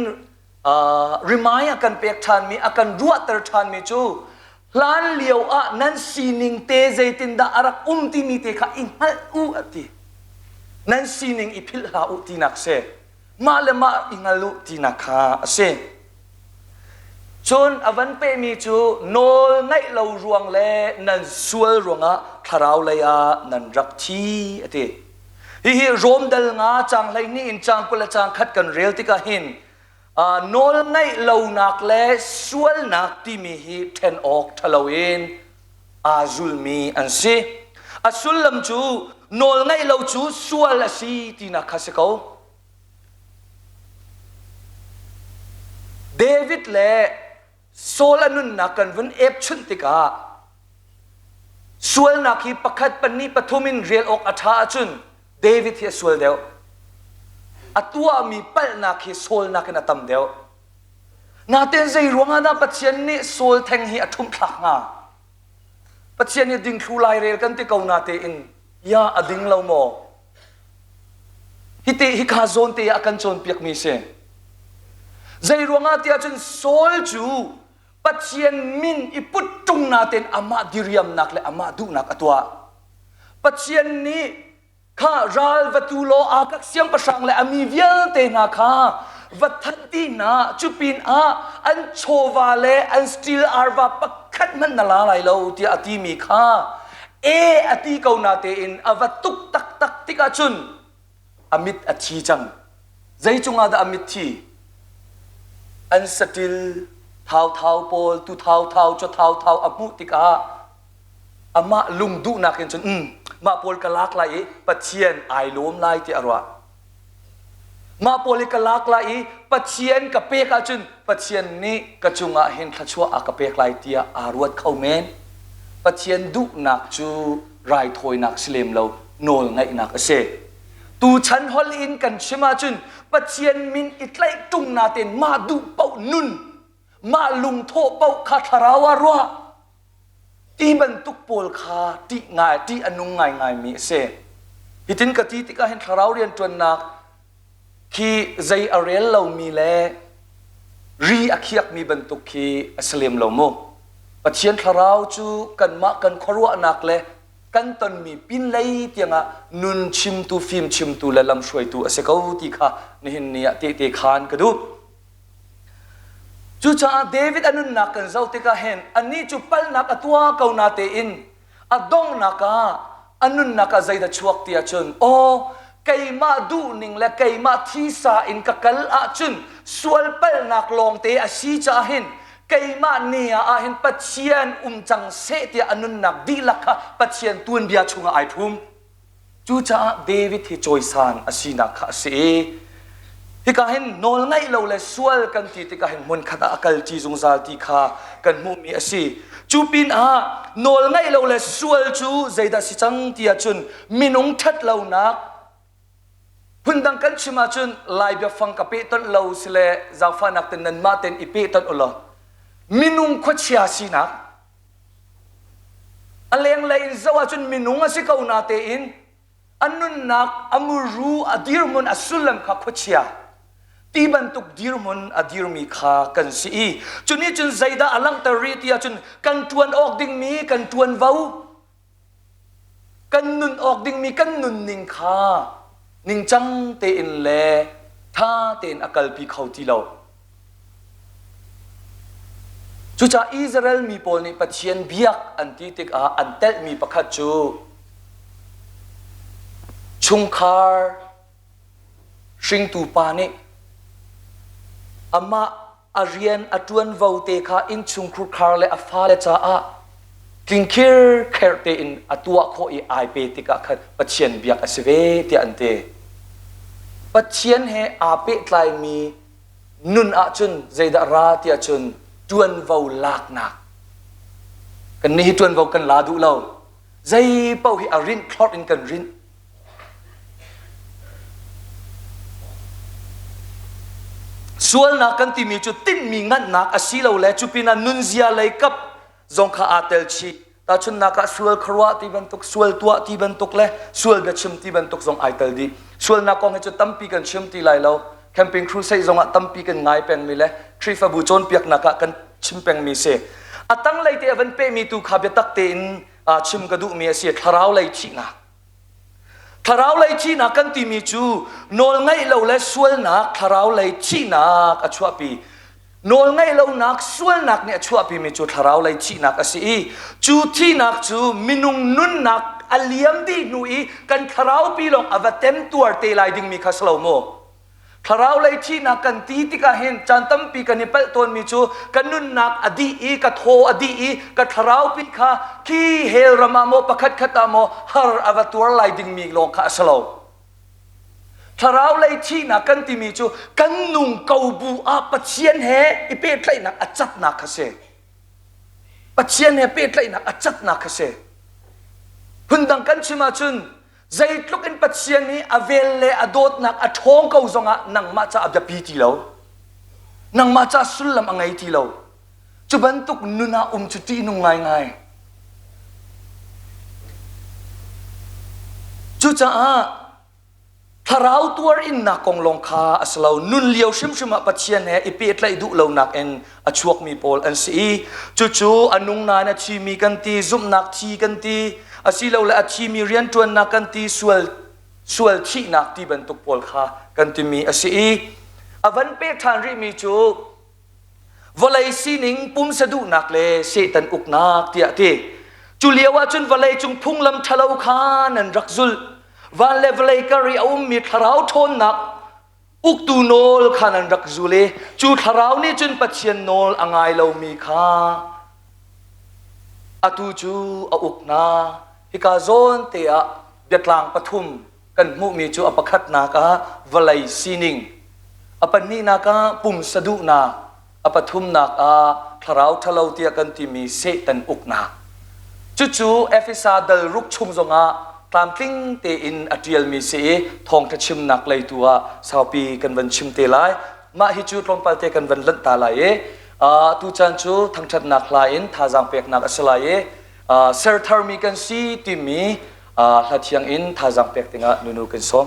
[SPEAKER 4] ริมายakan pek than mi akan ruat ter than mi chu lan liu a nan sining te zaitin da arak ti mi te kha inhal u ati nan sining ipil ha u ti nak se malama ingalu ti nakha ase chon avan pe mi chu nol ngai lo ruang le nan sual ruanga tharau le ya nan rak thi ati hi rom dal nga chang lai ni in chang pula chang khat kan rel ti ka hin nol ngai lo nak le sual nak ti mi hi ten ok thalawin azul mi an si asul lam chu nol ngai lo chu sual asi ti na khasiko David le solanun nakan van ep chun tika sual nak hi pakhat pani pathumin rel ok atha chun David hi sual deu atua mi pal nak hi sol nak na tam deu na ten zai ruanga na pathian ni sol theng hi athum thlak nga pathian ni ding thu lai rel kan ti kau na te in ya ading lo mo hi te hi kha zon te akan chon piak mi se zai ruanga tia chun sol chu pathian min iput tung na ten ama diriam nak le ama du nak atua pathian ni kha ral vatulo akak siang pasang le ami vial te na kha vathati na chupin a an chowa le an still arwa pakhat man na la lai lo ti ati mi kha e ati kau na te in avatuk tak tak tika chun amit achi chang zai chunga da amit thi an still thau pol tu thau cho thau amu tika ama lung du na ken chun ma pol kalak lai pathian ai lom lai ti arwa ma pol kalak lai pathian ka pe ka chun pathian ni ka chunga hin thachua a ka pek lai tia arwat khau men pathian du nak chu rai thoi nak slem lo nol ngai nak ase tu chan hol in kan chima chun pathian min itlai tung na ten ma du pau nun ma lung tho pau kha tharawa ro ti ban tuk pol kha ti ngai ti anung ngai mi se hitin ka ti ka hen tharau rian tuan nak ki zai arel lo mi le ri akhiak mi ban tuk ki aslem lo mo pathian tharau chu kan ma kan khorwa nak le kan ton mi pin lei tianga nun chim tu film chim tu la lam shoi tu ase kau ti kha nihin nia te khan ka du chu cha David anun nak kan zau te ka hen ani chu pal nak atua kau na te in adong naka anun naka zaida chuak tia chun o kai ma du ning le kai ma thi sa in ka kal a chun sual pal nak long te a si cha hen kai ma nia a hen pathian chang se tia anun nak di lakha pathian tun bia chunga ai thum chu cha David hi choisan asina kha se hi ka hen nol ngai lo le sual kan ti ka hen mun khata akal chi jung zal ti kha kan mu mi asi chu pin a nol ngai lo le sual chu zaida si chang ti a chun minung that lo nak hundang kan chima chun lai bia fang ka pe ton lo sile zafa nak ten nan ma ten ipe ton ulo minung khochia si nak aleng lai zawa chun minung asi kau na te in anun nak amuru adir mun asulam kha khochia ti ban tuk dirmun adir mi kha kan si chuni chun zaida alang tari tia chun kan tuan ok ding mi kan tuan vau kan nun ok ding mi kan nun ning kha ning chang te in le tha ten akal pi khau ti lo chu cha Israel mi pol ni pathian biak anti tik a antel mi pakhat chu chungkhar shing tu pa ni ama arian atuan vote kha in chungkhur khar le afa le cha a klingkir kherte in atua kho I ai pe tika khat pathian biak asve ti ante pathian he a pe tlai mi nun a chun zaida ra ti a chun จวนเวาลากหนักกันนี้จวนเวากันลาดูเราใจเป้าให้อารินคลอดอินกันรินส่วนนักกันที่มีจุดติ้นมีงัดนักอาศัยเราแลจุปินันนุนเซียเลยกับจงข้าอาเตลชีตาชุนนักส่วนครัวที่บรรทุกส่วนตัวที่บรรทุกเลยส่วนเด็กชิมที่บรรทุกจงไอเตลดีส่วนนักกองให้จุดตั้มปีกันชิมที่ไรเราแคมปิ้งครูใส่จงตั้มปีกันง่ายเป็นมีเลยทริฟบูจนเปียกนักกันชิมเป็นมีเสอตั้งเลยที่วันเป้มีตูขับยตักเตินชิมกระดูมีเสียทาราวเลยชีนักทาราวเลยชีนักกันที่มีจูโนลไงเราเลยส่วนนักทาราวเลยชีนักอชัวปีโนลไงเรานักส่วนนักเนี่ยชัวปีมีจูทาราวเลยชีนักสิจูที่นักจูมินุงนุนนักอเลียมดีนุยกันทาราวปีลงอวเต็มตัวเตลัยดิ่งมีข้าสโลโมทาราวเลยชีนักกันที่ที่ก็เห็นจันตั้มปีกันนี่เปิดตัวมีจูกันนุนนักอดีกับโทอดีกับทาราวปีข้าขี้เฮรมาโมประคัดขัดโมฮาร์อวตัวไลดิ่งมีลงข้าสโลทาราวเลยชีนักกันที่มีจูกันนุ่งเกาบูอาปัจเจียนเฮอีเปิดไลนักอัจจัดนักข้าเสปัจเจียนเฮเปิดไลนักอัจจัดนักข้าเสหุ่นดังกันชิมาจุนใจลุกอินปัจเจียนนี้อเวลเลอโดดนักอท้องเกาจงะนังมาจะอับจะปีทีเรานังมาจะสุลลำอังไงทีเราจุบันตุกนุนาจุดที่นุ่งไงไงจุจ้าทาราวตัวอินนักกองลงคาอสลาวนุนเลียวชิมชิมปัจเจียนเฮอีเปียดไลดูเรานักเอ็นอชวกมีโพลอันสีจู่อนุงนานะชีมีกันตีซุมนักชีกันตีอาศัยเราและอาชีมีเรียนจวนนักกันตีส่วนชีนักที่บรรทุกโพลคากันตีมีอาศัยอวันเปิดทานริมีจูวลัยซีนิงปุ่มสะดุนักเลเสตันอุกนักเตียตีจูเลียวว่าจนวลัยจุงพุ่งลำทะเลาคานันรักซุลวันเลวลัยกะริเอามีทาราวทนนักอุกตูโนลขานันรักซุเลจูทาราวนี่จนปัจเจียนโนลอ่างไงเรามีคาอตูจูอุกนาฮิกาโซนเตียเด็ดลางปฐุมกันมุมีจูอปคัดนากาวลัยซีนิงอปนีนากาปุ่มสะดุนาอปฐุมนากาทาราวทะเลาเตียกันที่มีเสตันอุกนาจู่เอฟิซาเดลรุกชุมจงาตามทิ้งเตอินอัตรียลมีเสทองทัชิมนักเลยตัวสาวปีกันวันชิมเตลายมาฮิจูตรงปัลเตกันวันลันตาลายตูจันจูทั้งชัดนักลายอินท่าจังเปียกนักอสลายเซอร์ทาร์มีกันซีที่มีหัดยังอินท่าจังเปียกติงะนูกันซ้อม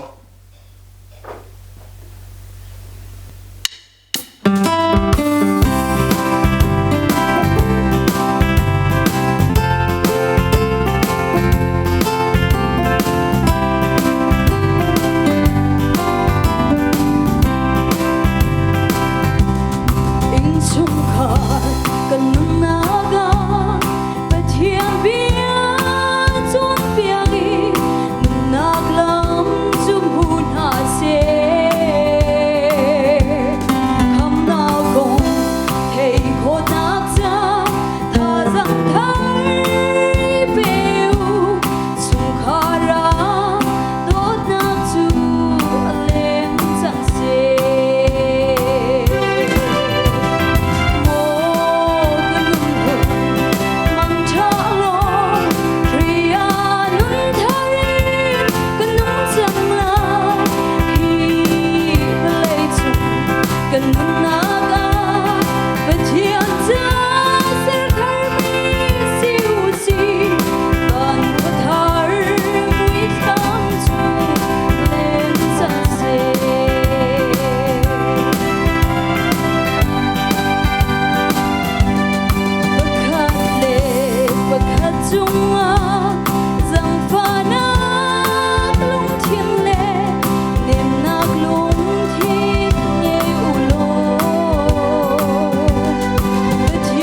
[SPEAKER 5] เ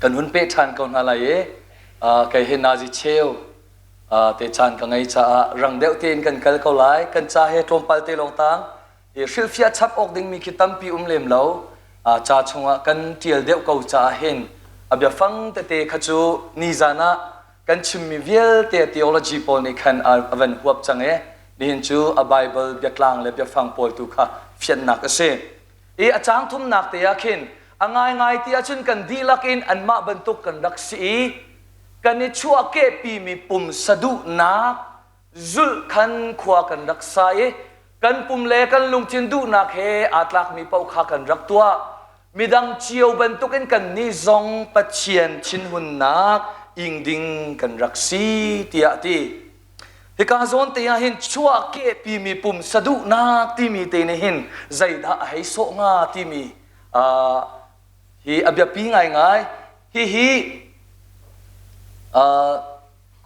[SPEAKER 4] กันหุ่นเป๊ะชันกันอะไรไก่เห็นนาจิเชลเตชันกันไงจะรังเดวเตียนกันกันเขาไล่กันจะเฮตรมปัลเตลงตังชิลฟิอาชับออกดิ่งมีคิดตั้มปีเล่มแล้วจ่าชงกันเทียลเดวเขาจะเห็นอบยาฟังเตขจูนิจานะกันชิมมีเวลเตทีโอโลจีปอนี่ขันอวันหัวจังนี่เห็นจูไบเบิลเบียกลางเลยเบียฟังปอลตุค่ะเฟียนนักเสียอาจารย์ทุ่มนักเตียขินง่ายๆเตียชุนกันดีลักอินอันมาบรรทุกกันรักสีกันในชั่วเก็ปีมีปุ่มสะดุนักจุลขันขวากันรักษากันปุ่มเล่กันลุงจินดูนักเฮอาตลักมีเป้าขากันรักตัวมีดังเชียวบรรทุกกันนิจงปัจเจียนชินหุ่นนักอิงดิ่งกันรักสีเตียตีที่การสอนเตียเห็นชั่วเก็ปีมีปุ่มสะดุนักที่มีเตนเห็นใจด่าให้โซงาที่มีฮีอบยาปีง่ายฮี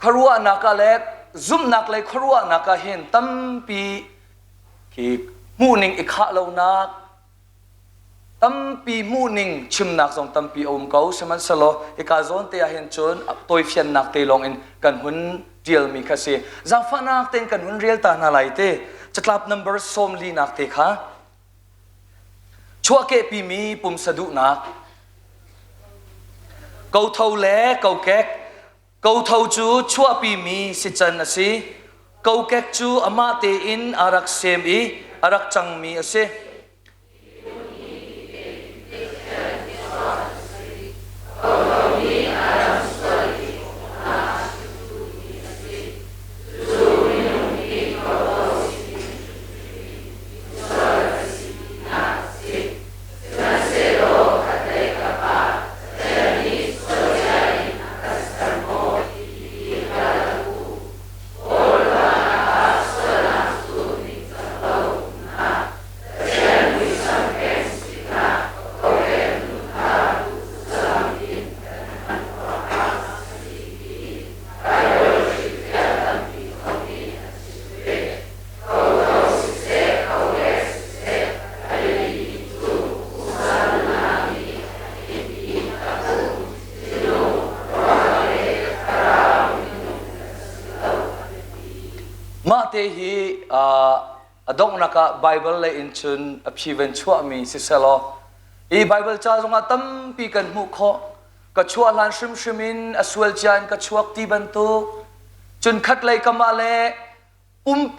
[SPEAKER 4] ครัวนักเล็กซุ่มนักเล็กครัวนักเห็นตั้มปีที่มูนิงอีกข้าเรานักตั้มปีมูนิงชิมนักส่งตั้มปีอมเก้าสมันสโลอีกาโซนเตียเห็นจนตัวเฟียนนักเตลงอินกันหุ่นเดียลมีคาเซ่จังฟ้านักเต็งกันหุ่นเรียลตานาไลเตจะกลับ number สมลีนักเตะค่ะชั่วเก็ปีมีปุ่มสะดุนักเกาเท่าแหล่เกาแก๊กเกาเท่าจูชั่วปีมีสิจันนะสิเกาแก๊กจูอามาเตอินอารักเซมอีอารักจังมีอะสิมาเตฮีดงนักไบเบิลเลยอินชุนอภิเวนชั่วมีสิเซลอีไบเบิลจ้าจงอาตั้มปีกันมุขก็ชั่วลานชิมชิมินอสเวลจานก็ชั่วตีบันตุจนคัดเลยกมาเล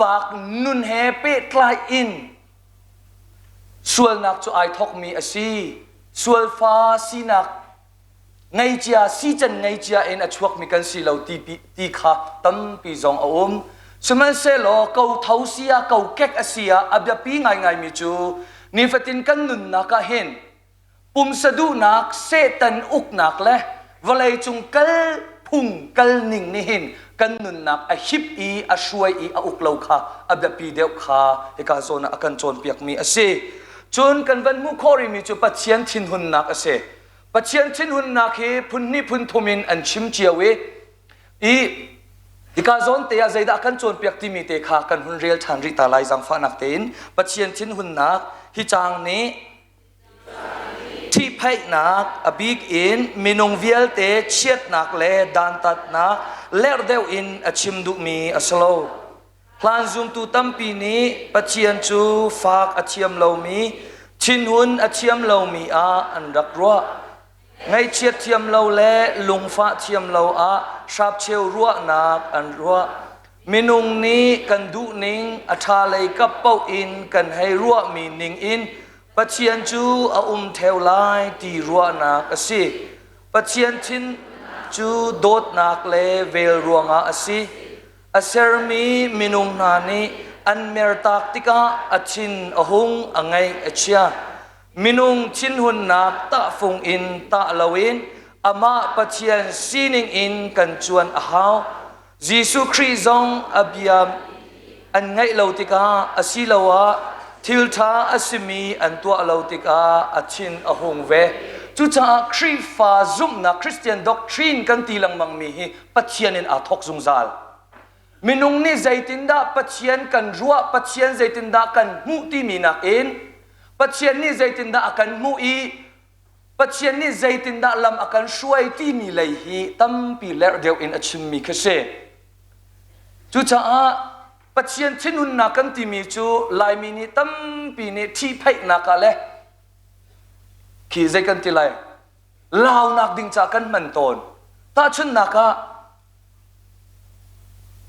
[SPEAKER 4] ปากนุนเฮเปตลายอินส่วนนักจะไอทอกมีอสีส่วนฟ้าสีนักไงจ้าสีจันไงจ้าเอ็นอชวกมีกันสีเหล่าตีขาตั้มปีจงอาสมัยเซลล์เขาเท้าเสียเขาเก็กเสียอับยาปีง่ายมิจูนิฟตินกันนุนนักเห็นปุ่มสะดุนักเซตันอุกนักเละวลัยจุงกัลพุงกัลนิ่งนี่เห็นกันนุนนักฮิบช่วยอุกเลาค่ะอับยาปีเดียวค่ะเอกาโซนะกันโจนเปียกมีเสจนกันวันมุขอริมิจูปัจเจียนทินหุนนักเสปัจเจียนทินหุนนักเฮพุนนิพุนทุมินอันชิมเจียวอีกาโซนเตียใจดักกันโจนเปียกที่มีเตขากันหุ่นเรียลทันริตาไลจังฟ้านักเต็นปัจเจียนชินหุ่นนักฮิจางนี้ที่ไพ่นักอบิกอินมินงเวียลเตเชียดนักเลดันตัดนักเลรเดวอินอชิมดุมีอสโลพลานซุมตูตั้มปีนี้ปัจเจียนจูฝากอชิมเลามีชินหุ่นอชิมเลามีอันรักรัวไงเชียดเทียมเราเล่ลุงฟ้าเทียมเราชาบเชียวรัวนักอันรัวมินุงนี้กันดูนิงอัฐาเลยกับเป้าอินกันให้รัวมีนิงอินปัจเจียนจูเทวไลตีรัวนักสิปัจเจียนชินจูโดดนักเลเวลรัวงาสิอเซอร์มีมินุงนานีอันเมรตักติกาอชินหงไงเชียมินุงชินหุนนักตะฟงอินตะลาวินอามาปัจเจียนซีนิงอินกันจวนอาหาวยิสุคริซองอับยามอันไงเลาติกาอสิลาวะทิลทาอสิมีอันตัวเลาติกาอชินอหงเวจุจ้าคริฟาซุมนักคริสเตียนด็อกทรีนกันตีลังมังมีฮิปัจเจียนอินอาทอกซุงซาลมินุงนี่ใจตินดาปัจเจียนกันรัวปัจเจียนใจตินดากันมุติมีนักอินปัจเจียนนี่ใจตินดากันมุอี ปัจเจียนนี่ใจตินดาลำอาการช่วยที่มีเลยฮีตั้มปีเลเดียวอินอชิมมีแค่เสจูจ้าปัจเจียนที่นุนนักกันที่มีจูลายมินิตั้มปีนี้ที่ไพ่นักอะไรขี่ใจกันที่ไรลาวนักดิ่งจากกันมันตนตาชุนนักะ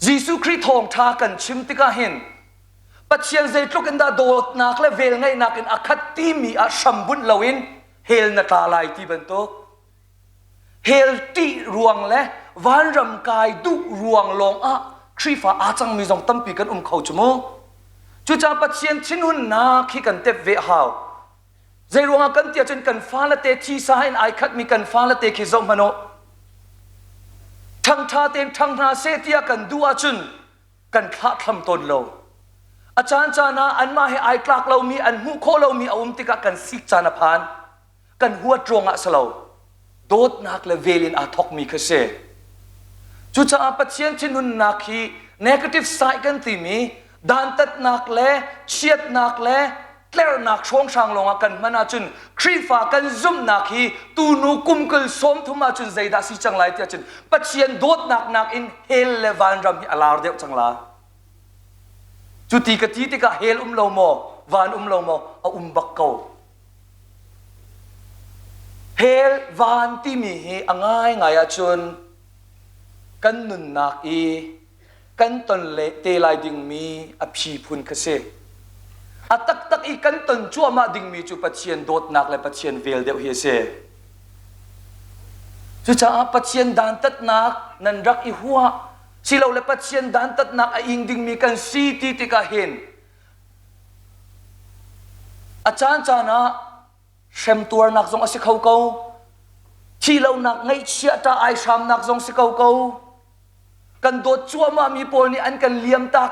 [SPEAKER 4] ยิสุคริสต์ทองทากันชิมติกาเห็นปัจเจียนใจทุกันดาโดดนักและเวลไงนักอินอาคัตที่มีอาชัมบุญลาวินเฮลนัตาลายที่บรรทุกเฮลตีรวงและวันรำกายดุรวงลงครีฟ้าอาจังมีจงตั้มปีกันเขาจมูกจุจ้าปัจเจียนชินุนนาขี้กันเตบเวหาวใจรวงกันเตียจนกันฟ้าละเตทีสายไอคัดมีกันฟ้าละเตขี้จงมโนทั้งท่าเต็มทั้งนาเสตียกันดูอาจุนกันพระทำตนเราอาจารย์จานาอันมาให้ไอกลากเรามีอันหูโคเรามีอาวุธติกะกันสิกจานาพานกันหัวตรงสลาวโดดนักเลเวลินอาทอกมีคือเสจุจ้าปัจเจียนชินุนนักฮีเนกาทีฟไซด์กันที่มีดานตัดนักเลเชียดนักเลเคลร์นักช่วงช่างลงกันมันอาจุนครีฟ้ากันซุ่มนักฮีตูนูกุมกุลสมทุมาจุนใจดาสิจังไรที่อาจุนปัจเจียนโดดนักอินเฮลเลวันรำฮีอลาร์เดียวจังลาจุติกะทีติกะเฮลลาวโมวันลาวโมเอาบักเกาเฮลวันที่มีง่ายจุนกันนุนนักกันตนเลเตลายดิ่งมีอภิพุนกเสตักกันตนจั่วมาดิ่งมีจุปัจเจียนโดดนักและปัจเจียนเวลเดียวเฮเสจุจ้าปัจเจียนดานตัดนักนันรักหัวสิเราและปัจเจียนดานตัดนักอิงดิ่งมีกันซีตีติกาเห็นอาจารย์จานะเชมตัวนักทรงอสิเขาเกาที่เรานักไงเชียตาไอชามนักทรงสิเขาเกากันโดดจั่วมามีปอนี่อันกันเลี้ยมตัก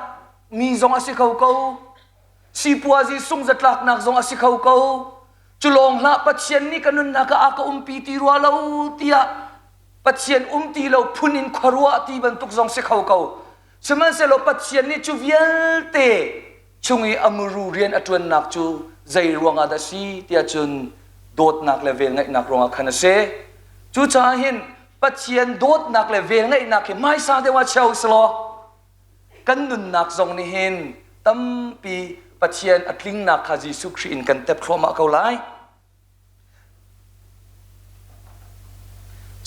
[SPEAKER 4] มีทรงอสิเขาเกาสีปัวจีส่งจัดลักนักทรงอสิเขาเกาจุลองละปัจเจียนนี่กันนุนนักอากปีตีรัวเราเตียปัจเจียนตีเราพุนินขรัวตีบรรทุกทรงสิเขาเกาสมัยเสเราปัจเจียนนี่จูเวียลเตชงอีอมรูเรียนอจวนนักจูใจรวงอาดสีเตียจุนโดดนักเลเวลไงนักรวงอาคันเสจูจ้าเห็นปัจเจียนโดดนักเลเวลไงนักไม่ทราบได้ว่าเชลสโลกันนุนนักทรงนี่เห็นตั้มปีปัจเจียนอัดลิงนักขาจิสุครีนกันเต็บครมาเขาไล่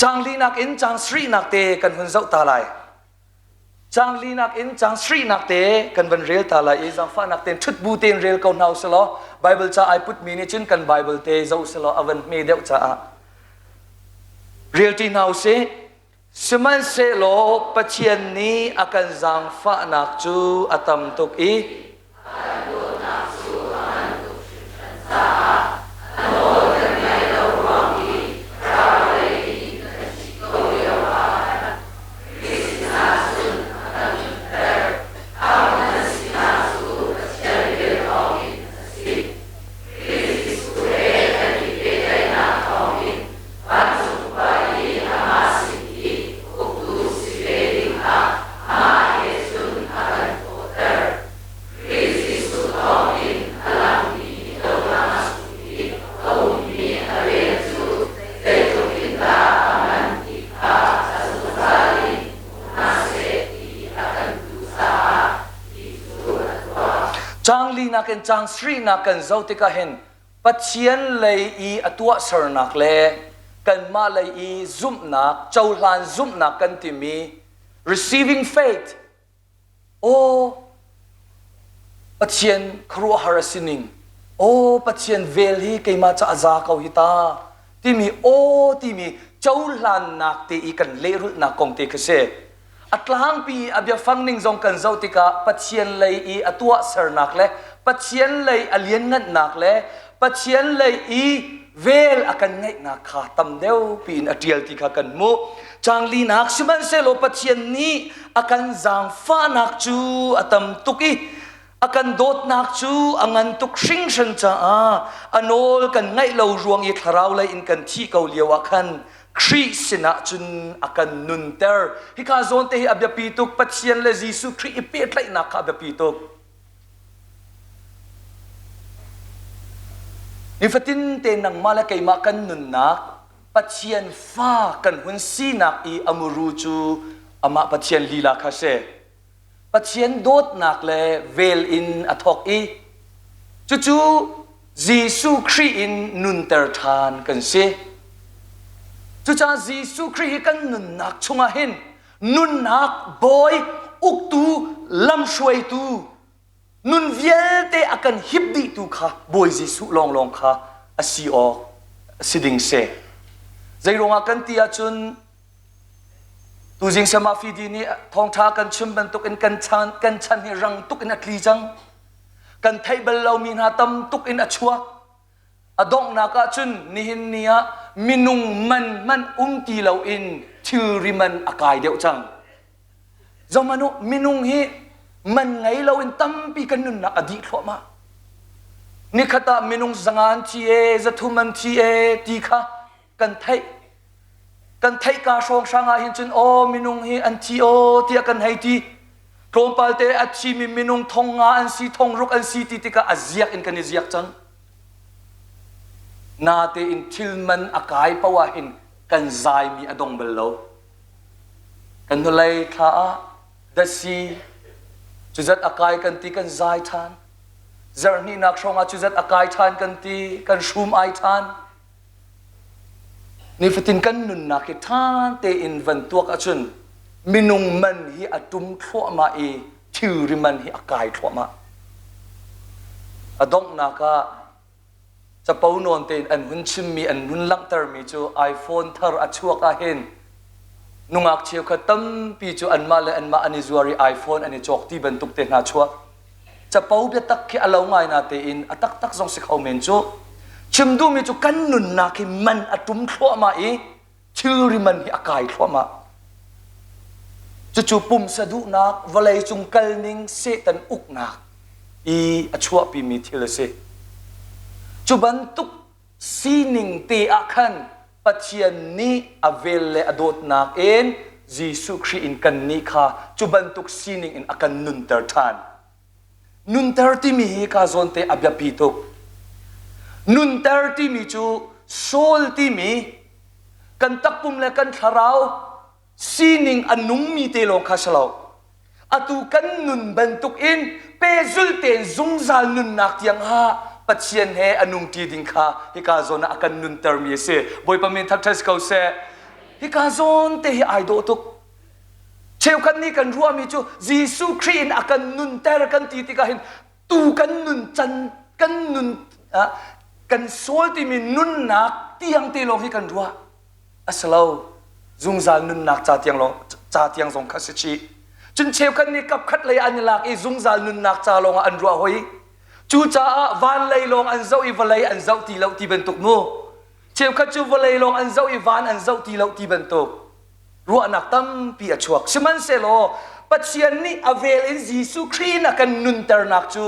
[SPEAKER 4] จางลีนักอินจางสรีนักเตกันหุ่นเจ้าตาไลจางลีนักอินจางสรีนักเตกันวันเรียลตาไลจางฟ้านักเตชุดบูเตนเรียลเขาหนาวสโลไบเบิลจ้าไอพุทมีนี่จินกันไบเบิลเตเจ้าสโลอวันเมเดวจ้าเรียลที่หนาวเสสมันเสโลปัจเจียนนี้อาการจางฟ้านักจูอาตัมตุกอีจางลีนักจางสรีนักเจ้าติกาเห็นปัจเจียนเลยอตัวสรนักเลกันมาเลยซุ่มนักเจ้าหลานซุ่มนักกันที่มี receiving faith โอ้ปัจเจียนครัวฮาร์สินิงโอ้ปัจเจียนเวลฮีเกมาจะอาซาเขาฮิตาที่มีโอ้ที่มีเจ้าหลานนักที่กันเลรุนักกงเตกเสอัตลางปีอับยาฟังนิ่งจงกันเจ้าติกาปัจเจียนเลยอตัวสรนักเลปัจเจียนเลยอเลียนงัดนักเลปัจเจียนเลยเวลอากันไงนักขาตำเดียวปีนอเดียลติกากันมุจางลีนักสิมันเซโลปัจเจียนนี้อากันจางฟ้านักจูอาตำตุกีอากันโดดนักจูอังันตุกชิงชันจ้าอันโอลกันไงเรารวงอีทาราวเลยอินกันที่เกาเลียวกันคริสนะจุนอากันนุนเตอร์ฮิคาโซนเตฮิอับยาปีตุกปัจเจียนเลจิสุครีเปียดไลนักอับยาปีตุก นี่ฟัตินเตนังมาละไกมากันนุนนักปัจเจียนฟ้ากันหุ่นสีนักอีอมูรูจูอามาปัจเจียนลีลาคาเซปัจเจียนโดดนักเลเวลอินอทอกอีจู่ๆจีซูครีอินนุนเตอร์ทานกันเซจู่จ้าจีซูครีกันนุนนักชงอาหินนุนนักบอยอุกตูลำช่วยตูนุนเวียเตอกันฮิบดีตูค่ะบอยจีซูลองค่ะอาศิโอสิดิงเซใจรงอากันตีอาจุนตูจิงสมาฟิดีนี่ทองท้ากันชิมบันตุกอินกันชันให้รังตุกอินอัตลีจังกันไทยเบลเรามีนาตัมตุกอินอัชวะอดองนักอาจุนนิหินเนียมินุงมันตีเราอินชื่อริมันอากายเดียวจังจอมนุมินุงฮีมันไงเราอินตัมปีกันนุนนักอดีตขวมานี่ขตามินุงสังานทีเอจะทุมันทีเอตีค่ะกันไทยกาชงช่างอาหินจนโอมินุงฮีอันทีโอที่กันให้ทีโครมปัลเตอัดชีมินุงทงงาอันซีทงรุกอันซีติติกาอาเซียกอินกันเซียกจังนาเตอินทิลมันอากายปะวะหินกันใจมีอดงเบลโลกันทุเลยท่าดัชซีจุดอากายกันตีกันใจทานจาร์นี่นักชงอาจุดอากายทานกันตีกันชุมไอทานนี่ฟัตินกันนุนนักทานเตอินวันตัวกจุนมินุงมันฮีอดุมทั่วมาชื่อริมันฮีอากายทั่วมาอดงนักจะปูนอนเตนอันหุ่นชิมมีอันหุ่นลักเตอร์มีจูไอโฟนทาร์อัชวกอาเห็นนุ่งอักเชียวขตั้มปีจูอันมาเลอันมาอันนี้จวารีไอโฟนอันนี้จอกที่บรรทุกเตนหัชวกจะปูเบียตักขี้อาลาวง่ายนาเตอินอัตักส่งสิเขาเมนจูชิมดูมีจูกันนุนนักมันอดุมทั่วมาชื่อริมันฮีอากายทั่วมาจู่ปุ่มสะดุนักวลัยจุงกัลนิงเสตันอุกนักอัชวะปีมีทิลเสจุบันตุกซีนิงเตอะขันปัจเจียนนี้อเวลเลอโดดนักจีสุครีอินกันนี้ค่ะจุบันตุกซีนิงอินอากันนุนเตอร์ทานนุนเตอร์ที่มีฮีคาซอนเตอับยาปีตุกนุนเตอร์ที่มีจูโซลที่มีกันตักปุ่มเลกันทาราวซีนิงอันนุ่งมีเตลงคาชลาวอตุกันนุนบันตุกอินเปซุลเตนซุงซาลนุนนักยังฮาปัจเจียนเฮอนุงตีดิงคาฮิกาโซนอากันนุนเตอร์มีเสบอยปามินทักทัสเขาเสฮิกาโซนเตฮิไอโดตุกเชลกันนี้กันรัวมีจูจีซูครีนอากันนุนเตอร์กันตีติกาเห็นตูกันนุนจันกันนุนกันโซลที่มีนุนนักที่ยังตีลงให้กันรัวอัสลาวซุงซาลนุนนักจ่าเตียงลงจ่าเตียงส่งคัสชีจนเชลกันนี้กับคัดเลยอันนี้ลักซุงซาลนุนนักจ่าลงอันรัวหอยจูจ้าวันเลยลงอันเจ้าอีวันเลยอันเจ้าตีเหล่าตีบรรทุกมูเชื่อขัดจูวันเลยลงอันเจ้าอีวันอันเจ้าตีเหล่าตีบรรทุกรัวนักตั้มปีอชวกชิมันเซโลปัจเจียนนี้อเวลอินจีสุครีนักกันนุนเตอร์นักจู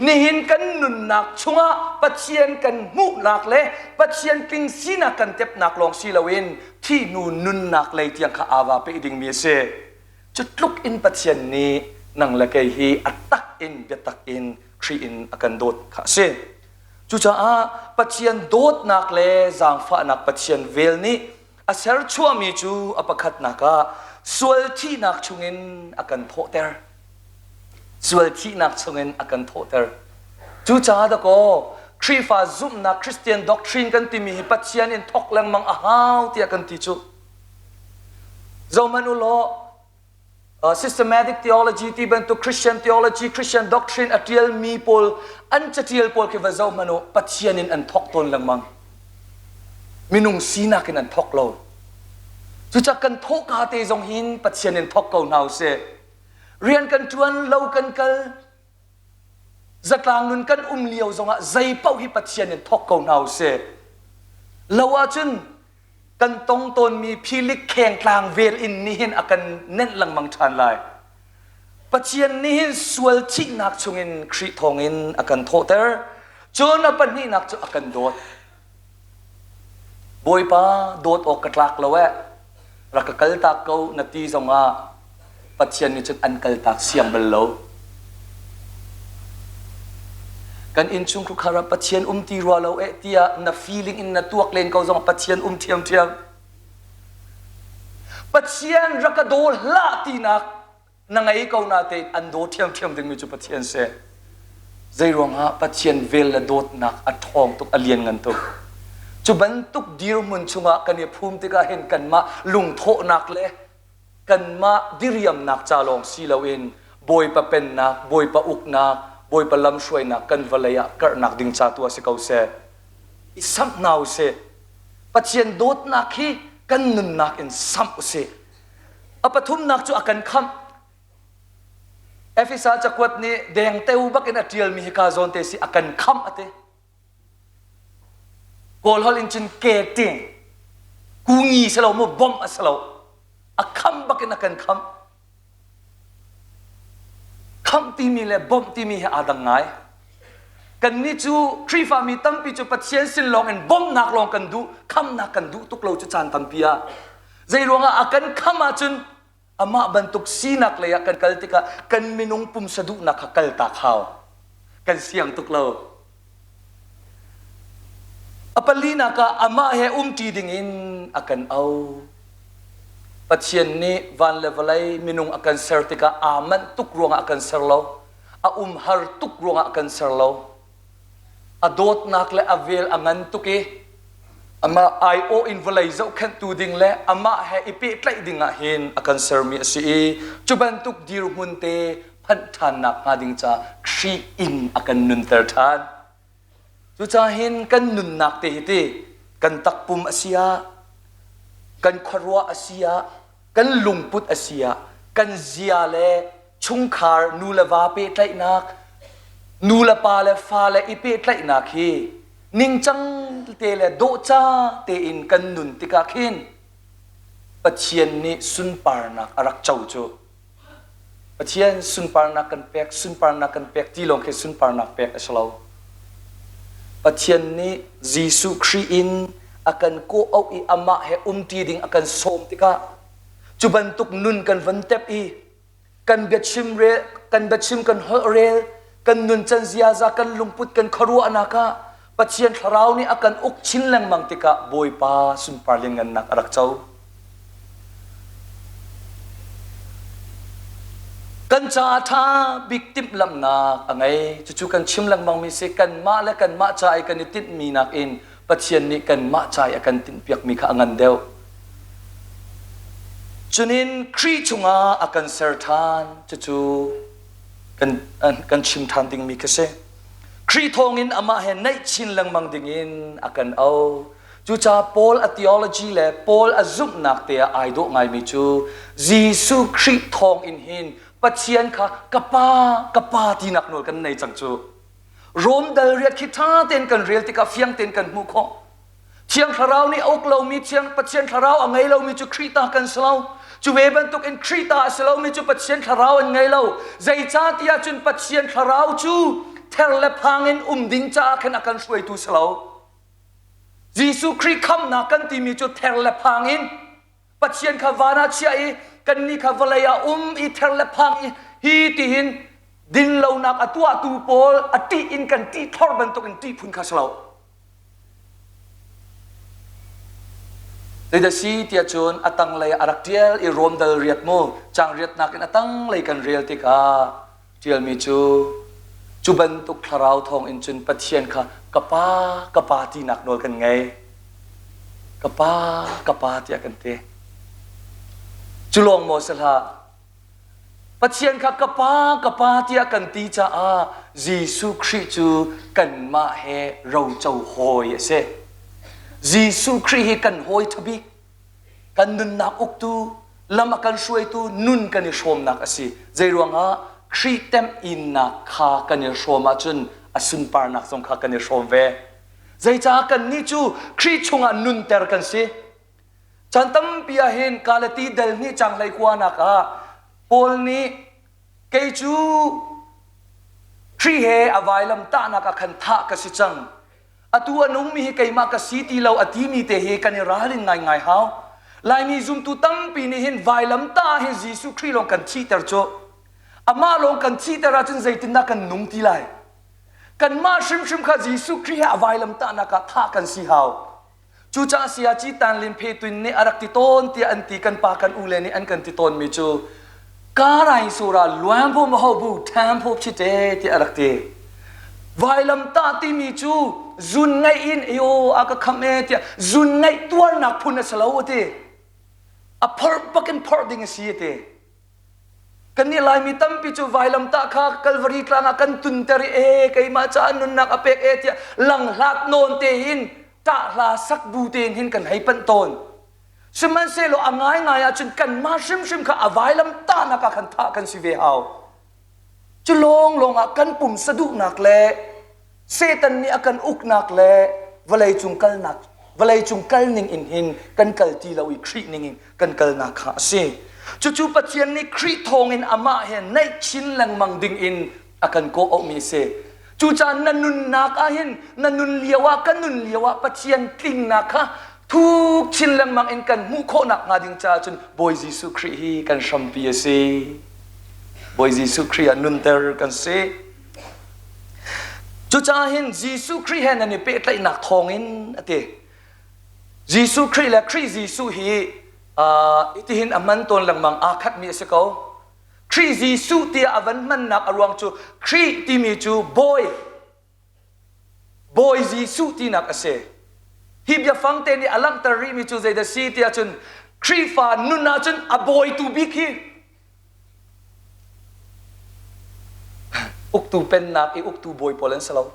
[SPEAKER 4] นี่หินกันนุนนักชงะปัจเจียนกันมุนักเล่ปัจเจียนปิงซีนักกันเต็บนักลองซีลาวินที่นุนนักเลยที่ยังข้าอาวาไปดิ่งมีเสจุดลุกอินปัจเจียนนี้นั่งละเกยฮีอัตตักอินเบตักอินครีอินอากันโดดข้าเสจู่จ้าปัจเจียนโดดนักเล่จางฟ้านักปัจเจียนเวลนี้อาศัยชั่วมีจูอปคัดนักส่วนที่นักชงเงินอากันโทเตอร์ส่วนที่นักชงเงินอากันโทเตอร์จู่จ้าตะโกครีฟาซุมนักคริสเตียนด็อกทรีนกันที่มีปัจเจียนอินทอกแรงมังอาหาวที่อากันติจูเรามนุโลsystematic theology ที่เป็นตัว Christian theology Christian doctrine อัตเทียลมีพอลอันจะเทียลพอลคือว่าเรามนุปัจเจียนินอันทอกตนลังมังมินุงสีนักอันทอกเราจุจักกันทอกหาเตจงหินปัจเจียนินทอกเก่าหนาวเสเรียนกันจวนเล่ากันกัลจักลางนุนกันเลี้ยวจงใจเป้าฮิปัจเจียนินทอกเก่าหนาวเสเล่าว่าจุนกันตรงตนมีพิลิกแข่งกลางเวลอินนี่เห็นอากันเน้นลังมังชันลายปัจเจียนนี่เห็นส่วนที่นักชงอินครีทองอินอากันโทเตอร์จนอปันนี่นักจะอากันโดดบอยป้าโดดออกกระลักแล้วรักกัลตากเขานาทีสองปัจเจียนนี่จนอันกัลตากเสียงเบลโล กันอินชุงครุขารปัจเจียนตีรัวเราเตียน่ะ feeling อินน่ะตัวเกลนเขาจงปัจเจียนเทียมปัจเจียนรักโดละตีนักนังไงเขาหน้าเตอันโดเทียมดึงมีจุปัจเจียนเสใจรวงฮะปัจเจียนเวลละโดดนักอัดทองตุกอเลียนเงินตุกจุบันตุกดีรมุนชุงะกันเนี่ยภูมิติกาเห็นกันมาลุงโทนักเละกันมาดิริยมนักจาลองสีเลวินบอยปะเป็นนักบอยปะอุกนักบอยปะลำช่วยนักกันวลายะกระนักดิ่งชาตัวสิเขาเสอิสัมนาวเสปัจเจียนโดดนักฮีกันนุนนักอินสัมอุเสอปทุมนักจุอากันคำเอฟิซาจักวัดนี้แดงเตวบักอินอัตเรียลมีฮิกาโซนเตสิอากันคำอเตโกลฮอลอินจินเกติงกูงีสโลโมบอมอสโลอาคำบักอินอากันคำที่มีเลยบอมที่มีให้อาดังไงกันนี่จูครีฟามีตั้มปีจูปัจเจียนสินลองเอ็นบอมนักลองกันดูคำนักกันดูตุกเราจะจานตั้มปีอะใจรวงอากันคำมาจนอามาบันทุกสีนักเลยกันกัลติกะกันมินงปุ่มสะดุนักกัลตาข้าวกันเสียงตุกเราอปลีนักอามาเฮตีดิ่งอินอากันเอาปัจเจียนนี้วันเลวไลมินงอากันเซอร์ติกะอามันตุกรวงอากันเซอร์เราฮาร์ตุกรวงอากันเซอร์เราโดดนักเลยอเวลอังันตุกีอามาไอโออินวลัยเจ้าขันตูดิ่งเลยอามาเฮอิเปตไลดิ่งเห็นอากันเซอร์มีสิจุบันตุกดีรุมุนเตพันธานักหาดิ่งจ้าครีอินอากันนุนเตอร์ทานจุจ้าเห็นกันนุนนักเตหิตกันตักปุ่มอาเซียกันขรัวอาเซียกันลุงพุทอาเซียกันเซียเลชุงคาร์นูลาวาเปตไลนักนูลาปาเลฟาเลอิเปตไลนักฮีนิ่งจังเตเลโดจ้าเตอินกันนุนติกาขินปัจเจียนนี้สุนปาร์นักอรักเจ้าโจปัจเจียนสุนปาร์นักกันเปกสุนปาร์นักกันเปกที่ลงคือสุนปาร์นักเปกสลาวปัจเจียนนี้ยิสุครีอินakan ko au I ama he ti ding akan som tika chuban tuk nun kan van tep I kan betchim re kan betchim kan ho rel kan nun chan zia za kan lungput kan kharu anaka pachian tharau ni akan uk chin lang mang tika boy pa sun parling an nak arak chau kan cha tha victim lam nak angai chu kan chim lang mang mi se kan ma la kan ma cha ai kan tit mi nak inปัจเจียนนี้กันมาใจอากันตินเปียกมีข้างันเดียวจุนินครีชงอากันเซอร์ทานจู่กันชิมทานดิ่งมีกเสครีทองอินอามาเห็นในชินลังมังดิ่งอินอากันเอาจู่จ้าปอลอะทีโอโลจีเล่ปอลอะซุปนักเตียไอโดไงมีจู่จีสุครีทองอินหินปัจเจียนค่ะกะป้าที่นักหน่วยกันในจังจู่รวมเดลเรียกคิดท่าเต้นกันเรียลติกาเฟียงเต้นกันมุขเชียงคาราวนี่อกเรามีเชียงปัจเจียนคาราวอังไงเรามีจุครีตากันสลาวจุเวบันตุกอินครีตาสลาวมีจุปัจเจียนคาราวอังไงเราใจจ้าที่ยาจุนปัจเจียนคาราวจูเทเลพังอินดิงจ้าขันอากันช่วยตูสลาวยิสุครีคำนักกันที่มีจุเทเลพังอินปัจเจียนขวานาเชียกันนี่ขวาเลยอิเทเลพังฮีติหินดินเรานักอตัวตูโปลอติอินกันตีทอร์บันตุกันตีพุนคาสลาวแต่เดซีที่จนอตังเลยอารักเทียลอีรวมเดลเรียดโมจางเรียดนักอตังเลยกันเรียลติกาเทียลมีจูบันตุกคาราวทองอินจุนปัจเจียนค่ะกะป้าที่นักโนกันไงกะป้าที่กันเตจุลองโมสลาปัจเจียนค่ะกะป้าที่กันตีจ้ายิสุคริจูกันมาเฮเราเจ้าหอยเสยิสุคริกันหอยทบิกกันนุนนักอุกตูลำกันช่วยตูนุนกันชมนักสิใจรวงคริเต็มอินนักขากันชมมาจนอสุนปานักสงขากันชมเวใจจ้ากันนี่จูคริชงนุนเตอร์กันสิจันตั้มพิอาเห็นกาลตีเดลนี่จังไรกว่านักปอลนี้เกจูครีเฮอวัยลำตานักขันทะกสิจังอตัวนุ่งมีเกยมากสิตีเราอธิมีเตเฮกันร้าลินไงฮาวลายมีซุมตุตั้มปีนี้เห็นวัยลำตาเห็นยิสุครีลงกันชีเตอร์โจอามาลงกันชีเตอร์จนใจตินนักกันนุ่งทีไร กันมาชิมข้าจีสุครีฮะไว้ลำตานักท่ากันสีหาวจูจ่าเสียจีตันลิมเพตุนนี่อารักติโตนที่อันตีกันปากันอูเลนี่อันกันติโตนมีจูการายสุราล้วนพมหอบูแทมพบชิเตที่อารักเตไว้ลำตาที่มีจูจุนไงอินเอโออากคำเอที่จุนไงตัวนักพุนสลาวเตอพอร์ปักกันพอร์ดิ้งสีเตกันนี่ลายมีตั้มปิจูไว้ลำตาข้ากัลวารีกลางกันตุนเตรีเอใครมาจานุนนักอเปกเอที่หลังหลักโนนเตหินตาลาสักบูเตนหินกันให้เป็นต้นสมันเซโลอ่างง่ายจนกันมาชิมข้าอวัยลำตานักขันท่ากันสิเวหาวจะลงกันปุ่มสะดุนักเละเซตันนี่กันอุกนักเละวลัยจุงกัลนักวลัยจุงกัลนิงอินหินกันกัลตีเราอีครีนิงอินกันกัลนักข้าเซจู่ๆปัจจัยนี้ครีทองอินอามาเห็นในชิ้นแหลงมังดิงอินakan ko o mi se chu cha nanun nak ahin nanun liawa kanun liawa pathian tling nakha thuk chin lang mang in kan mu kho nak nga ding cha chun boy jisu khri hi kan shampi se boy jisu khri anun ter kan se chu cha hin jisu khri hen ani pe tlai nak thong in ate jisu khri la khri jisu hi itihin aman ton lang mang akhat mi se koครีจีสุเตียอวันมันนักอรวงจูครีที่มีจูบอยจีสุที่นักเสฮิบยาฟังเตนี่อลังตารีมีจูใจเดซีเตียจุนครีฟานุนาจุนอบอยตูบิกฮีอุกตูเป็นนักอุกตูบอยพอเลนสลาว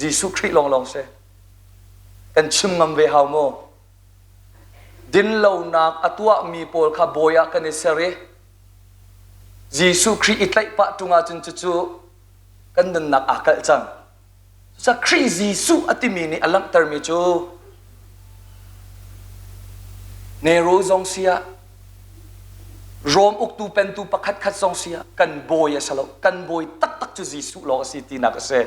[SPEAKER 4] จีสุครีลองเสกันชิมงำเวหาวโมดินเหล่านักอตัวมีพอลคาบอยกันเสเรYesus Christ itlai pak tunga cun cucu kan den nak akal cang. Sa Christ Yesus atimi ni alam termi cu. Nero zong sia. Rom uktu pentu pakat zong sia kan boy asalo kan boy tak cu Yesus lo siti nak se.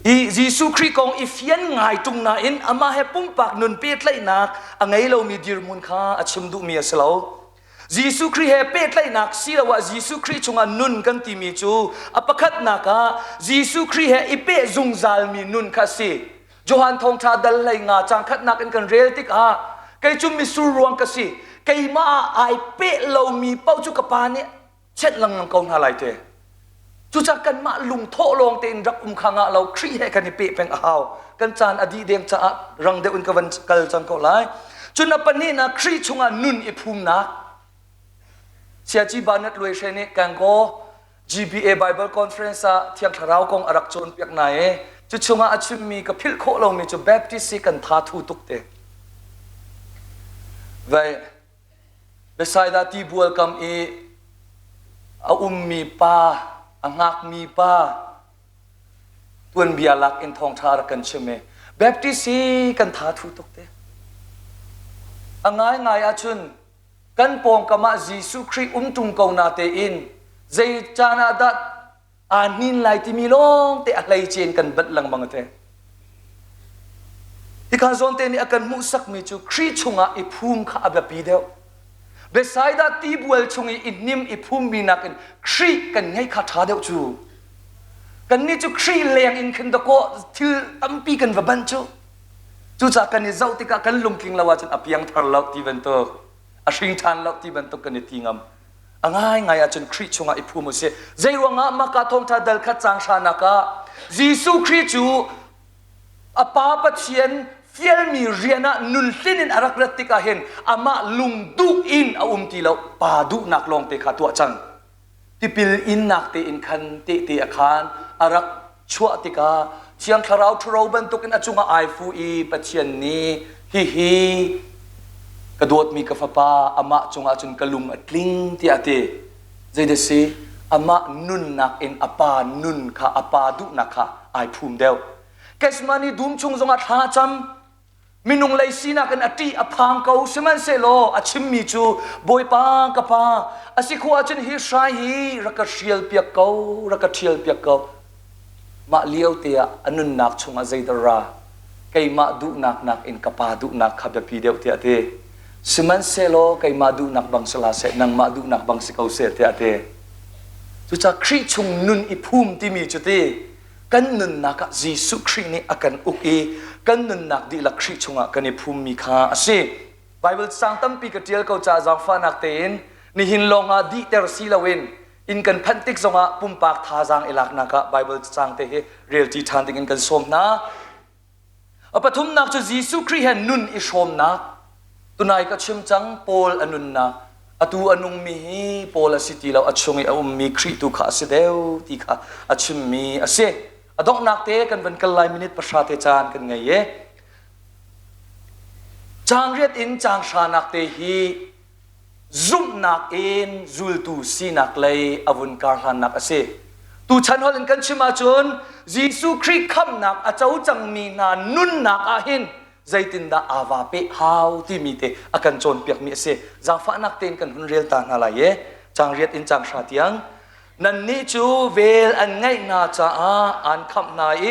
[SPEAKER 4] Yesus Christ kong ifian ngai tung na in ama he pumpak nun pe tlai nak angai lo mi dir mun kha achim du mi asalo. Yesus Christ he pe tlai nak sila wa Yesus Christ chunga nun kan ti mi chu apakat naka Yesus Christ he ipe zungzal mi nun kha si Johan thong tha dal lai nga chang khat nak kan rel tik ha kai chu mi sur ruang ka si kai ma ai pe lo mi pau chu ka pa ne chet lang kong ha lai te chu cha kan ma lung tho long te in rak khanga lo Christ he kan pe peng haw kan chan adi deng cha rang de un ka van kal chang ko lai chu na pani na Christ chunga nun i phum naเสียจีบานัดรวยเชนี่กันก็ HBA Bible Conference เที่ยงทาราวกงอารักชนเปียกไหนจุดชงอาชิมมีกับพิลโคเรามีจุดแบปติสกันท้าทูตุกเตไว้เบสายดาตีบัวกำอีอามีป้าอังหักมีป้าตัวนเบียลักอินทองทารกันใช่ไหมแบปติสกันท้าทูตุกเตง่ายอาชุนกันปองกมาจีสุครีตุงกนาเตอินใจจานาดัดอานินไลที่มีลงเตอะไรเจนกันบัดลังบังเตที่ข้าจนเตนี่อาการมุสักมีจูครีชงอาอิภูมิข้าแบบปีเดียวเบสายดาตีบัวชงอินนิมอิภูมิมีนักอินครีกันให้ข้าท้าเดียวจูกันนี่จูครีเลียงอินขันตะโกที่ตั้มปีกันว่าบันจูจากกันนี่เจ้าที่กันลุงกิงละว่าจนอภิยังทารลที่เป็นตัวอาชิงทันแล้วที่บรรทุกกันในทีงามง่ายจนคริสต์ชงอิภูมิเสใจรวงมากาทงทัดดัลขัดจางชานักะยิสุคริสต์จูอปาปเชียนเฟียลมีเรียนะนุนลินินอารักรติกาเห็นอามาลุงดูอินอาทีแล้วปาดูนักลองเตะขาตัวจังที่ปิลอินนักเตอินคันเตอาคารอารักชัวติกาเชียงคาราวทราวบรรทุกกันอาจุงไอฟูอีปเชียนนี้ฮิกระโดดมีกาฟป้าอามาจงอาจุนกะลุงอัดลิงที่อาเตใจเดซีอามานุนนักเอ็นอาปานุนค่ะอาปาดุนักค่ะไอภูมิเดียวแกสมานีดุมชงจงอัดหาจำมินุงไลซีนักเอ็นอติอพังเกาสมันเซโลอาชิมมีจูบอยปางกะปาอาศิขวาจุนฮิชายฮีรักเชียลเปียกเการักเชียลเปียกเกามาเลี้ยวเตียอนุนนักชงอาใจดาราไกมาดุนักเอ็นกะปาดุนักขับแบบพีเดียวเตียเตสมันเซโลไกมาดูนักบังสลาเสนังมาดูนักบังสิเขาเสตเตะ จุจะคริชงนุนอิภูมิที่มีจุดที่กันนุนนักจีสุครินี่อากันอุกีกันนุนนักดีลักคริชงอากันอิภูมิข้าสิไบเบิลสังตั้มปีกเดียลเขาจะจังฟ้านักเต็นนี่หินลงอาดีเตอร์ซีลาวินอินกันพันติกจงอาปุ่มปากท่าจังอิลักนักไบเบิลสังเตะเรียลที่ทานติกินกันสมนะปฐมนักจะจีสุคริเห็นนุนอิชมนักตุนายก็ชิมจังโพลอนุนนักอตูอนุมีโพลสิติเราอัชงเอามีคริตุข้าเสดวที่ข้าอัชมีอาเซอดอกนักเตะกันเป็นกันหลายมินิตประชาเทจานกันไงเย่จางเรียดอินจางชานักเตฮีซุ่มนักอินจุลตูซีนักเลยอวุนการหันนักอาเซตูฉันฮอลินกันชิมาจนยิสุคริสคำนักอาเจ้าจังมีนานุนนักอาหินใจตินดาอาวาเปฮาวที่มีเตอากันโจนเปียกมีเสจางฟ้านักเต้นกันหุ่นเรียลตานาลายจางเรียดอินจางชาติยังนันนี่จูเวลอันไงนาจ้าอันคำนาย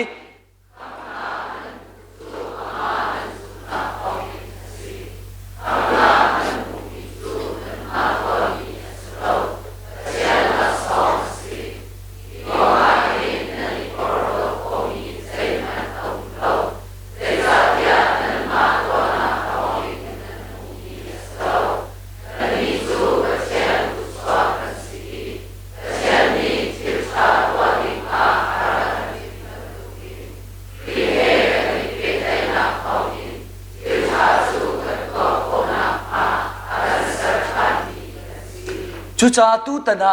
[SPEAKER 4] จุจาตุตนะ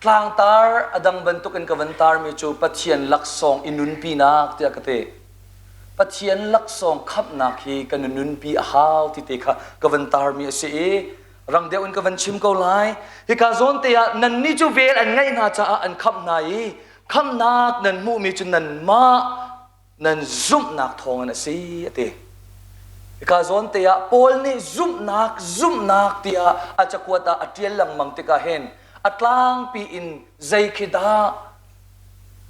[SPEAKER 4] กลางตาร์อดังบรรทุกันกับวันตาร์มีจูปัจเจียนลักซองอินุนปีนักที่อากาเตปัจเจียนลักซองขับนักฮีกันนุนปีอาหาวที่เตค่ะกับวันตาร์มีเสียรังเดียวอันกับวันชิมเกาไลฮิกาซอนเตียนันนี่จูเวลอันไงน่าจะอันขับนายขับนักนันมูมีจุนันมานันซุ่มนักทองอันเสียเตกาซอนเตียโพลนี่ซุ่มนักเตียอาจจะกวดอาเทียนลังมังติกาเห็นอัตลางปีอินใจคิดา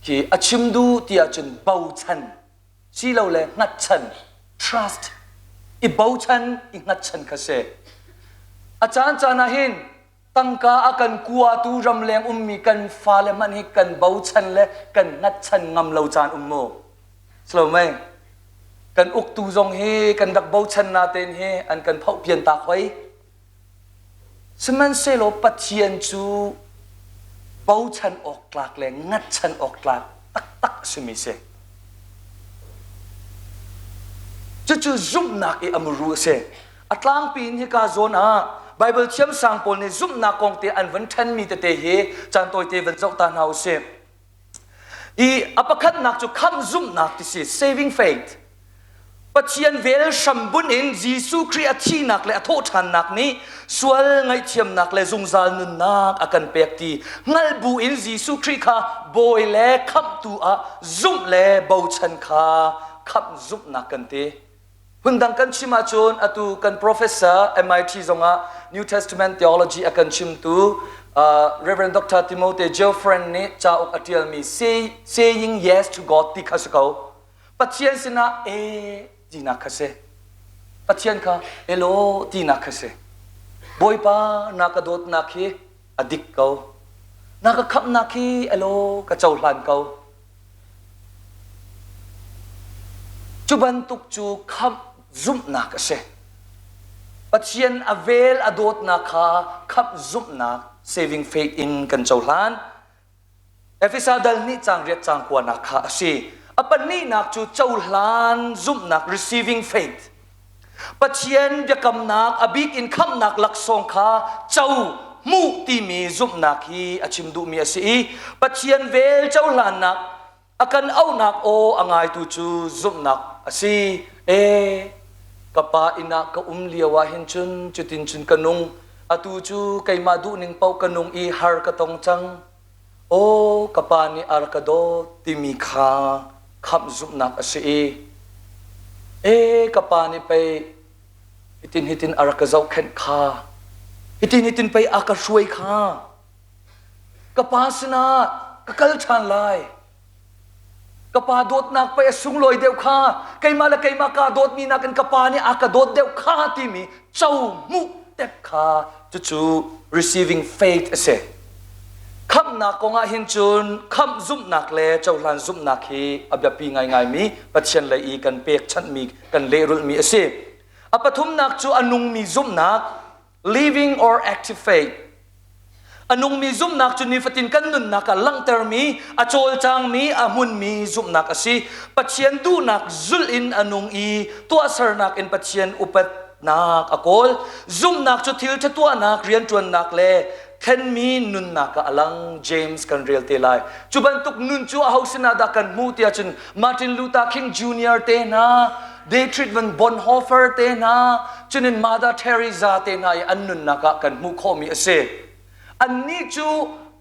[SPEAKER 4] ที่อาชิมดูเตียจนเบาชันชีเราเลยงัดชัน trust อีเบาชันอีงัดชันคาเซอาจารย์จานาเห็นตั้งกาอากันกัวตูรำแรงมีกันฟ้าเลมันให้กันเบาชันและกันงัดชันงำเราจานโมสโลไหมกันอุกตูจงเฮกันดักเบาชันนาเตนเฮอันกันเผาเปลี่ยนตาไว้สมันเซโลปัจเจียนจูเบาชันออกกลากแรงงัดชันออกกลากตักสมิเซจู่ซุ่มนักเออมรูเซอัตลางปีนฮิกาโซนาไบเบิลเชื่อมสังปนในซุ่มนักกองเตอันวันทันมีเตเฮจันโตยเตวันเจ้าตาหาวเซอีอปคัดนักจูคำซุ่มนักที่เซ saving faithปัจเจียนเวลชัมบุญอินยิสุคริสต์ที่นักและโทษทันนักนี้ส่วนไงเทียมนักและจงซาลนุนนักอากันเปียกตีงัลบูอินยิสุคริสต์ค่ะบอยและขับตัวซุ่มและเบาชันค่ะขับซุ่มนักกันเตหุ่นดังกันชิมาจนอตุกัน professor MIT จงNew Testament Theology อากันชิมตูReverend Dr. Timothy Geoffrey นี่จะออกอธิลมี saying yes to God ที่ข้าศึกเขาปัจเจียนสินะดีนักคาเซปัจเจียนค่ะโลดีนักคาเซบอยป้านักกระโดดนักฮีอดิกเขานักขับนักฮีโลกระเจ้าหลานเขาจุบันตุกจูขับซุ่มนักคาเซปัจเจียนอเวลอโดดนักขับซุ่มนัก saving faith in กันเจ้าหลานเอฟิซาดัลนี่จางเรียกจางกว่านักคาสิอปันนี่นักจูเจ้าหลานซุ่มนัก receiving faith ปัจเจียนจะกำนักอบิกอินคำนักหลักสองขาเจ้ามุติมีซุ่มนักฮีอาชิมดูมีสิปัจเจียนเวลเจ้าหลานนักอากันเอานักโออ่างไอตูจูซุ่มนักสิกะปาอินักกะเลียวะเห็นจุนจุตินจุนกะนุงอตูจูไกมาดูนิงเปากะนุงอีฮาร์กะตองจังโอกะปานีอารกะโดติมีคาขับซุ่มนักสิกะปานีไปฮิตินอารกะเจ้าเข็นคาฮิตินไปอากาช่วยคากะปาสนากะกัลชันไลกะปาโดดนักไปสุงลอยเดียวข้าไกมาละไกมากาโดดมีนักกันกะปานี่อากาโดดเดียวข้าที่มีเจ้ามุเต็บข้าจู่ receiving faith เสก คำนักกงอาหินจุนคำซุ่มนักเล่เจ้าหลานซุ่มนักฮีอับยาปีง่ายมีปัจเจนเลยอีกันเปียกชันมีกันเลรุลมีสิอปทุมนักจูอนุงมีซุ่มนัก living or active faith อนุงมีซุ่มนักจุนิฟตินกันนุนนักลังเตอร์มีอโจลจางมีอามุนมีซุ่มนักสิปัจเจนดูนักซุลอินอนุงอีตัวสรนักอินปัจเจนอุปนักอโกลซุ่มนักจุทิลตัวนักเรียนจวนนักเล่เคนมีนุนนักอลังเจมส์กันเรียลเตลัยจุบันตุกนุนจูอาหูสินาดักันมูติอาจุนมาร์ตินลูธาคิงจูเนียร์เตนาเดทริดวันบอนฮอฟเฟอร์เตนาจุนินมาดาเทริซาเตนาอันนุนนักกันมูโคมีเสอันนี้จู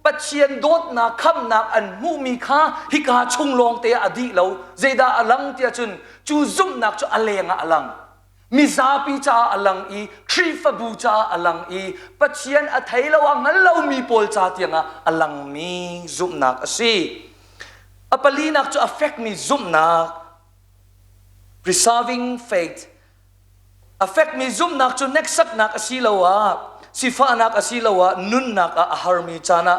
[SPEAKER 4] ปัจเจียนโดดนักคำนักอันมูมีค่าฮิกาชุงลงเตอดีเราเจดาอลังเตียจุนจูซุ่มนักจูอเลงอลังมิซาปิจาอลังอีครีฟบูจาอลังอีปัจเจียนอัฐัยละวังงั้นเรามีโพลจาเตียงอลังมีซุ่มนักสิอปลีนักจู affect มีซุ่มนัก preserving faith affect มีซุ่มนักจู next สักนักสิละวะสิฟ้านักสิละวะนุนนักอาหารมีจานะ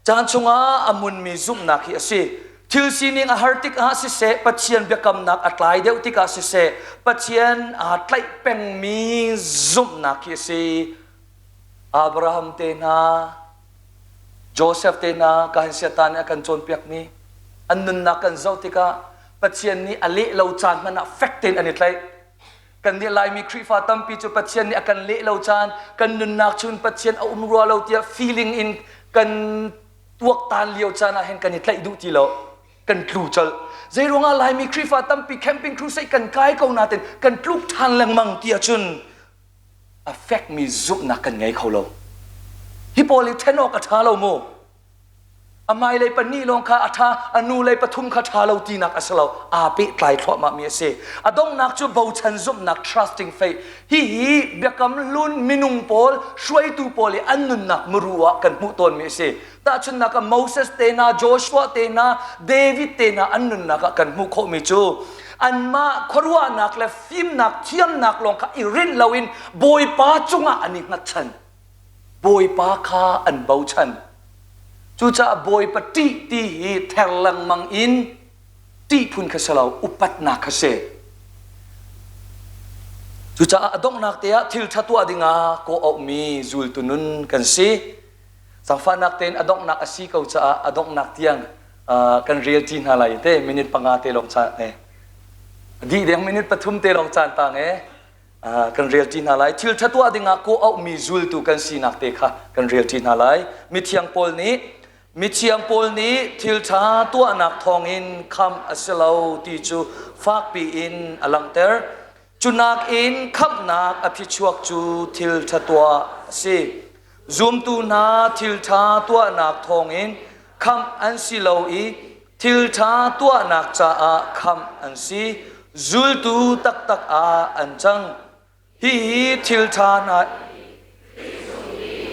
[SPEAKER 4] จานชงอามุนมีซุ่มนักฮิสิทิลซีนิงอาหารติกอาสิเสปัจเจียนเบียกำนักอัตไลเดียวติกอาสิเสปัจเจียนอัตไลเป็งมีซุ่มนักฮิสิอับราฮัมเตนาโจเซฟเตนาการเสียตานอาการโจนเปียกนี้อันนุนนักกันเจ้าติกาปัจเจียนนี้อเละเราจานมันaffected อันนี้ไลกันเดียลายมีครีฟ้าตั้มปีจุปัจเจียนนี้อาการเละเราจานกันนุนนักชุนปัจเจียนเอารัวเราเตีย feeling in กันตัวตาเลียวจานะเห็นกันนี่ไลดูทีเรากันครูจลใจรวงอะไรมีครีฟ้าตั้มปีแคมปิ้งครูใส่กันไกลเขาหน้าเต็นกันปลุกทันแรงมังเตียจุน affect มีซุบนักกันไงเขาเราฮิปโปลิเทนอกอัฐาเราโมอามายเลยปนี่ลงคาอัฐาอนูเลยปทุมคาถาเราตีนักอัศเราอาปิไกลทว่ามามีเสอดงนักจูบ่าวชันซุบนัก trusting faith ฮิเบียกำลุนมินุงโพลช่วยตูโพลอันนุนนักมรัวกันมุตนมีเสแต่ชุนนักโมเสสเตนาโจชัวเตนาเดวิดเตนาอันนุนนักกันมุโคมิจูอันมาครัวนักและฟิมนักเทียมนักลงคาอิรินลาวินบอยป้าจุงอันนี้นักชันบอยป้าคาอันบ่าวชันจูจะบอยปฏิที่เทลังมังอินที่พุนขสลาวอุปัตนักเสจูจะอดงนักเตียทิลทัตัวดิงาโกอมีจูลตุนุนกันสิสังฟานักเตนอดงนักอสีเขาจะอดงนักเตียงกันเรียลจีนอะไรเต้มินิตปังอาเตลงจานดีเดียงมินิตปฐุมเตลงจานต่างกันเรียลจีนอะไรทิลทัตัวดิงาโกอมีจูลตุกันสีนักเตค่ะกันเรียลจีนอะไรมิเทียงโพลนี้มิเชียงโพลนี้ทิลชาตัวนักทองอินคำอัศลาวติจูฟากปีอินอลังเตอร์จุนักอินคำนักอภิชวกจูทิลชาตัวสิซูมตูนาทิลชาตัวนักทองอินคำอันสิลาวอีทิลชาตัวนักจ้าคำอันสิจูลตูตักตักอันจังฮิทิลชานา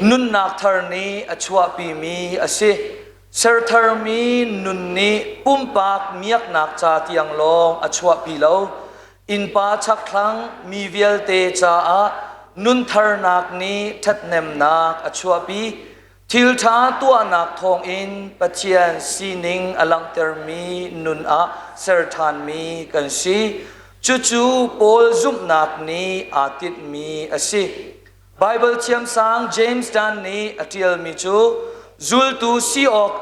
[SPEAKER 4] นุนนักทาร์นีอชวปีมีอสิเซอร์ทาร์มีนุนนีปุ่มปากเมียกนักจาตียงลงอชวปีเลวอินปาชักครั้งมีเวลเตจานุนทาร์นักนี้ทัดเนมนักอชวปีทิลชาตัวนักทองอินปัจเจียนซีนิงอลังเตอร์มีนุนเซอร์ทานมีกันสิจูโพลซุมนักนี้อาทิตมีอสิBible เชียมสัง James ดันนี้อธิลมิจูจุลตูซีออก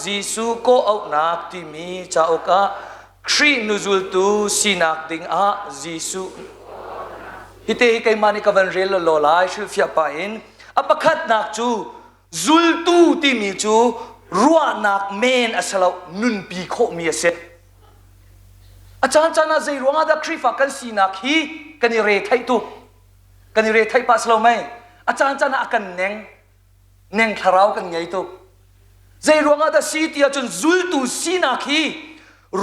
[SPEAKER 4] จิสุโกเอานักที่มีจ้าอกครีนุจุลตูซีนักดิงจิสุฮิเตฮิไกมานิกาวันเรลโลลายชิลฟิอาปาอินอปคัดนักจูจุลตูที่มีจูรัวนักเมนอัศลานุนปีโคมีเสอาจารย์จานาใจรัวนักครีฟ้ากันซีนักฮีกันเรทไทตุกันเรียไทยปัสเราไหมอาจารย์จะน่ากันเน่งคาราวกันไงตุใจรวงอาตสีที่จนจุลตูสีนักฮี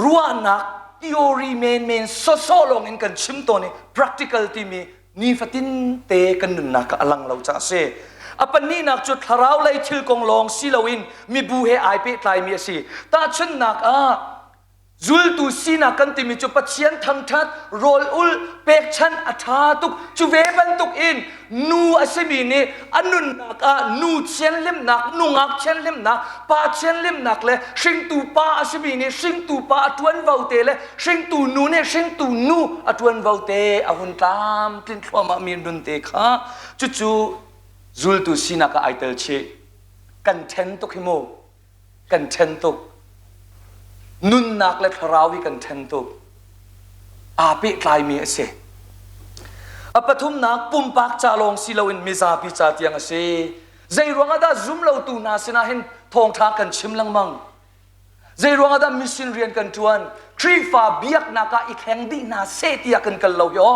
[SPEAKER 4] รัวนักทีโอรีเมนโซลงอินกันชิมตัวนี้ practical ที่มีนี่ฟัตินเตกันนุนนักอลังเราจะเสอปันนี้นักจุดคาราวเลยทิลกงลองสีลาวินมีบูเฮไอเปตไลมีสิตาชุนนัก zul tu sina kan ti mi chu pathian thang that rol ul pek chan atha tuk chu ve ban tuk in nu asemi ni anun nak a nu chen lim nak nu ngak chen lim nak pa chen lim nak le sing tu pa asemi ni sing tu pa atwan vau te le sing tu nu ne sing tu nu atwan vau te a hun tam tin thoma mi dun te kha chu chu zul tu sina ka aitel che kan then tuk hi mo kan then tuk nun nak le tharawi kan then tuk api tlai mi ase apathum nak pum pak cha long silawin miza pi cha tiang ase zai ruanga da zum lo tu na sina hin thong tha kan chim lang mang zai ruanga da mission rian kan tuan tri fa biak na ka ikheng di na se tia kan kal lo yo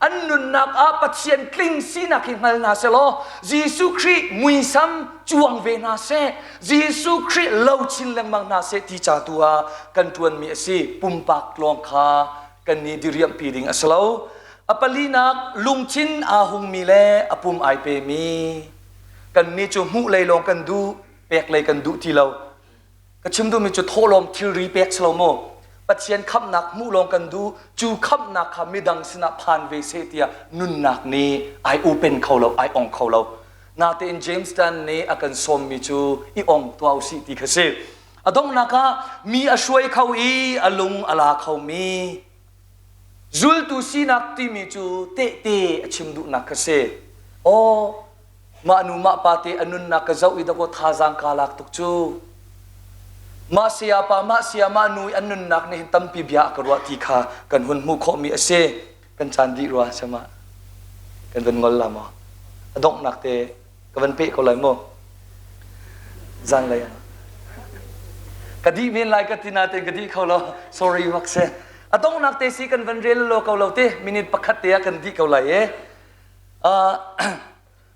[SPEAKER 4] an nun nak a pathian kling sina ki ngal na se lo jisu khri mui sam chuang ve na se jisu khri lo chin lang mang na se ti cha tua kan tuan mi ase pum pak long kha kan ni diriam pi ding aslo apalinak lungchin ahung mi le apum ai pe mi kan ni chu mu lei long kan du pek lei kan du ti lo ka chim du mi chu tholom thil ri pek slo mo pathian khap nak mu long kan du chu khap nak kha midang sina phan ve se tia nun nak ni ai open kholo ai ong kholo na te in jamestown ni akan som mi chu I ong to au si ti khase adong naka mi a shoi khau I alung ala khau mi zul tu si nak ti mi chu te achim du nak khase o ma nu ma pa te anun nak ka zau I da ko thazang kalak tuk chu ma siapa ma siama nui anun nak ni tam pi bia karwa ti kha kan hun mu kho mi ase kan chandi ruwa sama kan ben ngol lama adong nak te kan pe ko lai mo zang lai kadi min lai ka tinate kadi kholo sorry wakse adong nak te si kan van rel lo ko lo te minute pakhat te kan di ko lai e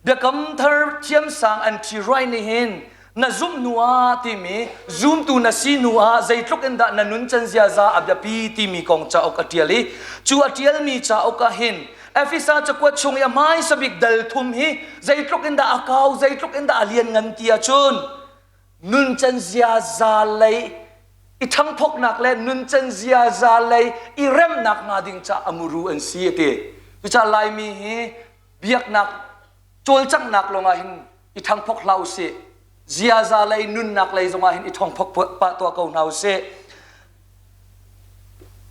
[SPEAKER 4] de kam thar chiam sang an chi roi ni hin na zoom nuwa ti mi zoom tu na si nuwa zai tluk enda na nun chan zia za abya pi ti mi kong cha ok atiali chu atial mi cha ok hin afisa chakwa chung ya mai sabik dal thum hi zai tluk enda akau zai tluk enda alien ngan tia chun nun chan zia za lai I thang phok nak le nun chan zia za lai I rem nak nga ding cha amuru an si te tu cha lai mi hi biak nak chol chak nak longa hin I thang phok lau se zia za lai nun nak lai zonga hin I thong phok pa to ko nau se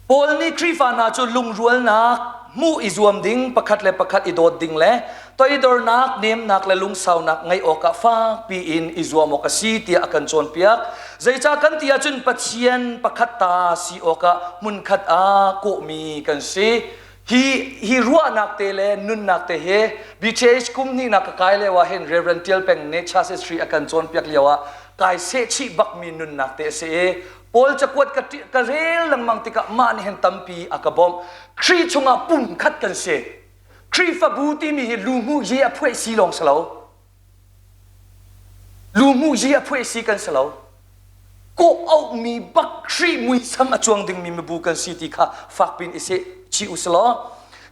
[SPEAKER 4] pol ni krifa na chu lung rual nak mu izuam ding pakhat le pakhat idot ding le toy dor nak nem nak le lung sau nak ngai oka fa pi in izuam oka si tia akan chon piak zai cha kan tia chun pathian pakhat ta si oka mun khat a ko mi kan si hi ruwa nak te le nun nak te he bch kum ni nak kai le wa hen reverend tel peng ne chase sri akan chon piak lewa kai se chi bak mi nun nak te se pol chakwat ka rel lang mang tika man hen tampi akabom khri chunga pum khat kan se khri fa buti mi hi lumu ye aphoi si long salo lumu ye aphoi si kan salo ko au mi bak khri mui sam achuang ding mi bu kan si ti kha fak pin ise chi uslo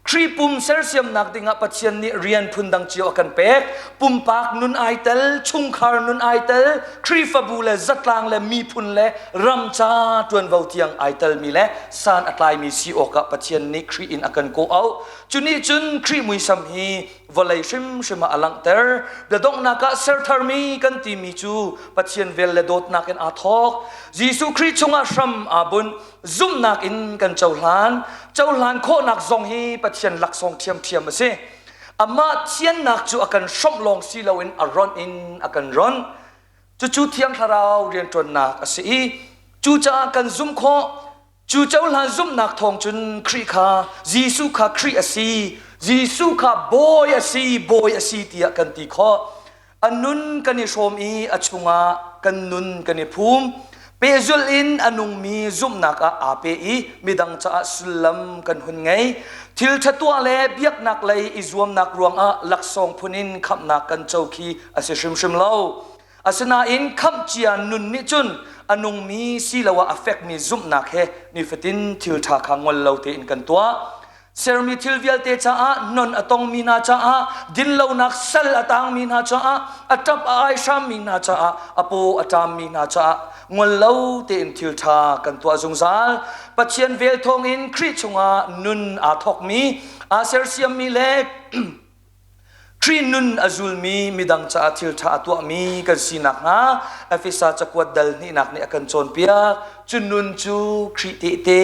[SPEAKER 4] khri pum sersiam nak dinga pathian ni rian phundang chi akan pek pum pak nun aitel chung khar nun aitel khri fa bu le zatlang le mi phun le ram cha tuan vau tiang aitel mi le san atlai mi si oka pathian ni khri in akan ko au chuni chun khri mui sam hi volai shima alang ter da dong naka ser tharmi kan ti mi chu pathian vel le dot nak en athok jisu khri chunga sham abun zum nak in kan chaulan kho nak zong hi pathian lak song thiam ase ama chian nak chu akan shom long si lo in aron in akan ron chu thiang tharau rian ton nak ase chu cha kan zum kho chu chaulan zum nak thong chun khri kha jisu kha khri asi jisu kha boy asi tia kan ti kho anun kani shom I achunga kan nun kani phum pezul in anung mi zum naka ape I midang cha sulam kan hun ngai thil thatua le biak nak lai izuam nak ruang a laksong phunin kham nak kan chauki ase shim lo asana in kham chia nun ni chun anung mi silawa affect mi zum nak he ni fatin thil tha khangol lo te in kan tua sermi thilvial te cha a non atong mina cha a din lo nak sal atang mina cha a atap ai sham mina cha a apo atam mina cha a ngol lo te in thil tha kan tua zung zal pathian vel thong in khri chunga nun a thok mi a ser siam mi le Tri nun azul mi midang cha atil tha atwa mi kan sinak nga afisa chakwat dal ni nak ni akan chon pia chun nun chu khri te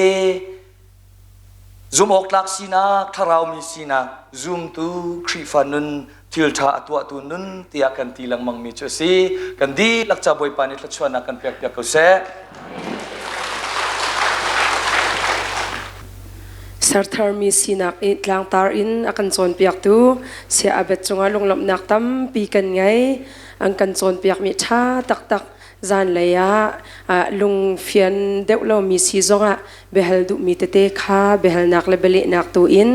[SPEAKER 4] zoom ok lak sinak tharau mi sinak zoom tu khri fa nun til tha atwa tu nun tia kan tilang mang mi chu si kan di lakcha boy pani thlachwana kan pek pek ko se
[SPEAKER 1] sarthar mi sinak itlang tar in akan chon piak tu se abet chunga lunglam nak tam pi kan ngai ang kan chon piak mi tha tak tak zan leya lung fian deulo mi si zonga behel du mi te kha behel nak le beli nak tu in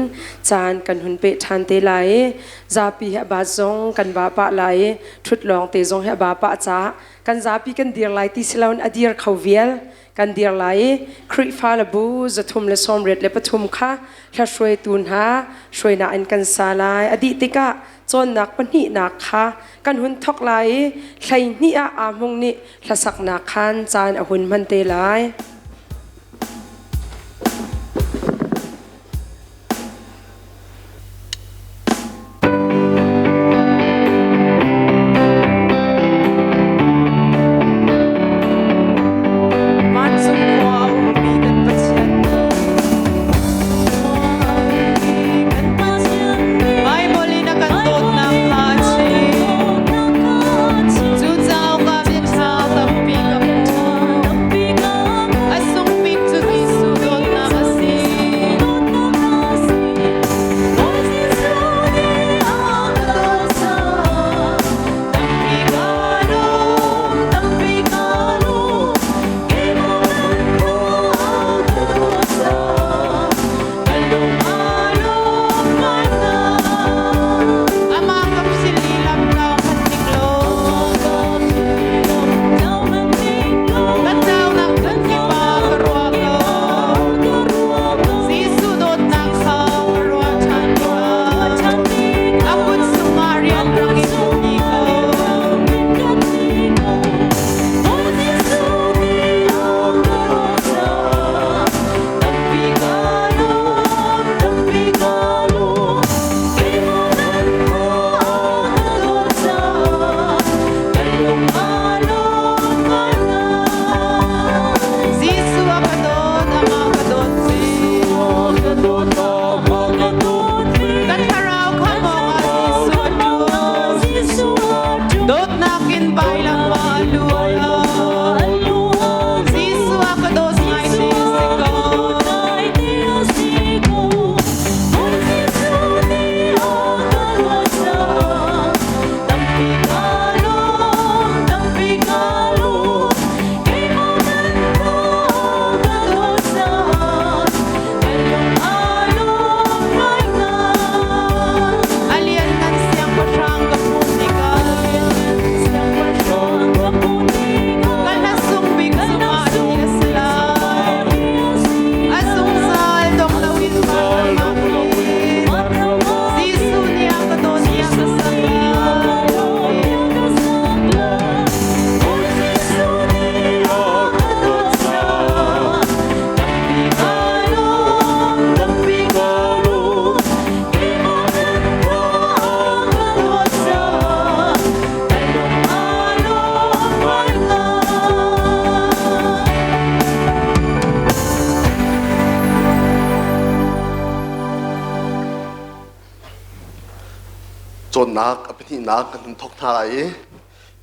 [SPEAKER 1] chan kan hun pe than te lai za pi ha ba zong kan ba pa lai thut long te zong ha ba pa cha kan za pi kan dir lai ti silaun adir khawvial kan dir lai khri fa la bu zathum le som ret le pathum kha thla shoi tun ha shoi na an kan sa lai adi tika chon nak pani nak kha kan hun thok lai thlai ni a amung ni thlasak na khan chan a hun man te lai
[SPEAKER 5] nak apni nak kan thok thai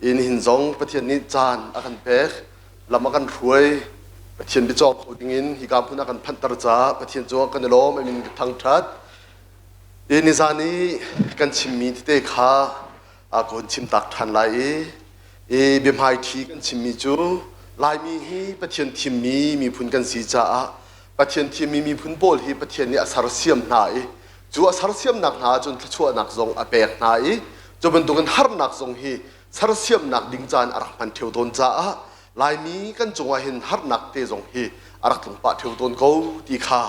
[SPEAKER 5] in hin zong pathian ni chan akan pek lamakan ruai pathian bi chok hoding in hi kam phuna kan phantar cha pathian cho kan lom amin thang that in izani kan chimmi te kha a kon chim tak than lai e bim hai thi kan chimmi chu lai mi hi pathian thimmi mi phun kan si cha pathian thimmi mi phun bol hi pathian ni asar siam nai chu asar siam nak na chun thachua nak zong apek nai chu ban tu kan har nak zong hi sar siam nak ding chan arak pan theu don cha lai mi kan chunga hin har nak te zong hi arak tung pa theu don ko ti kha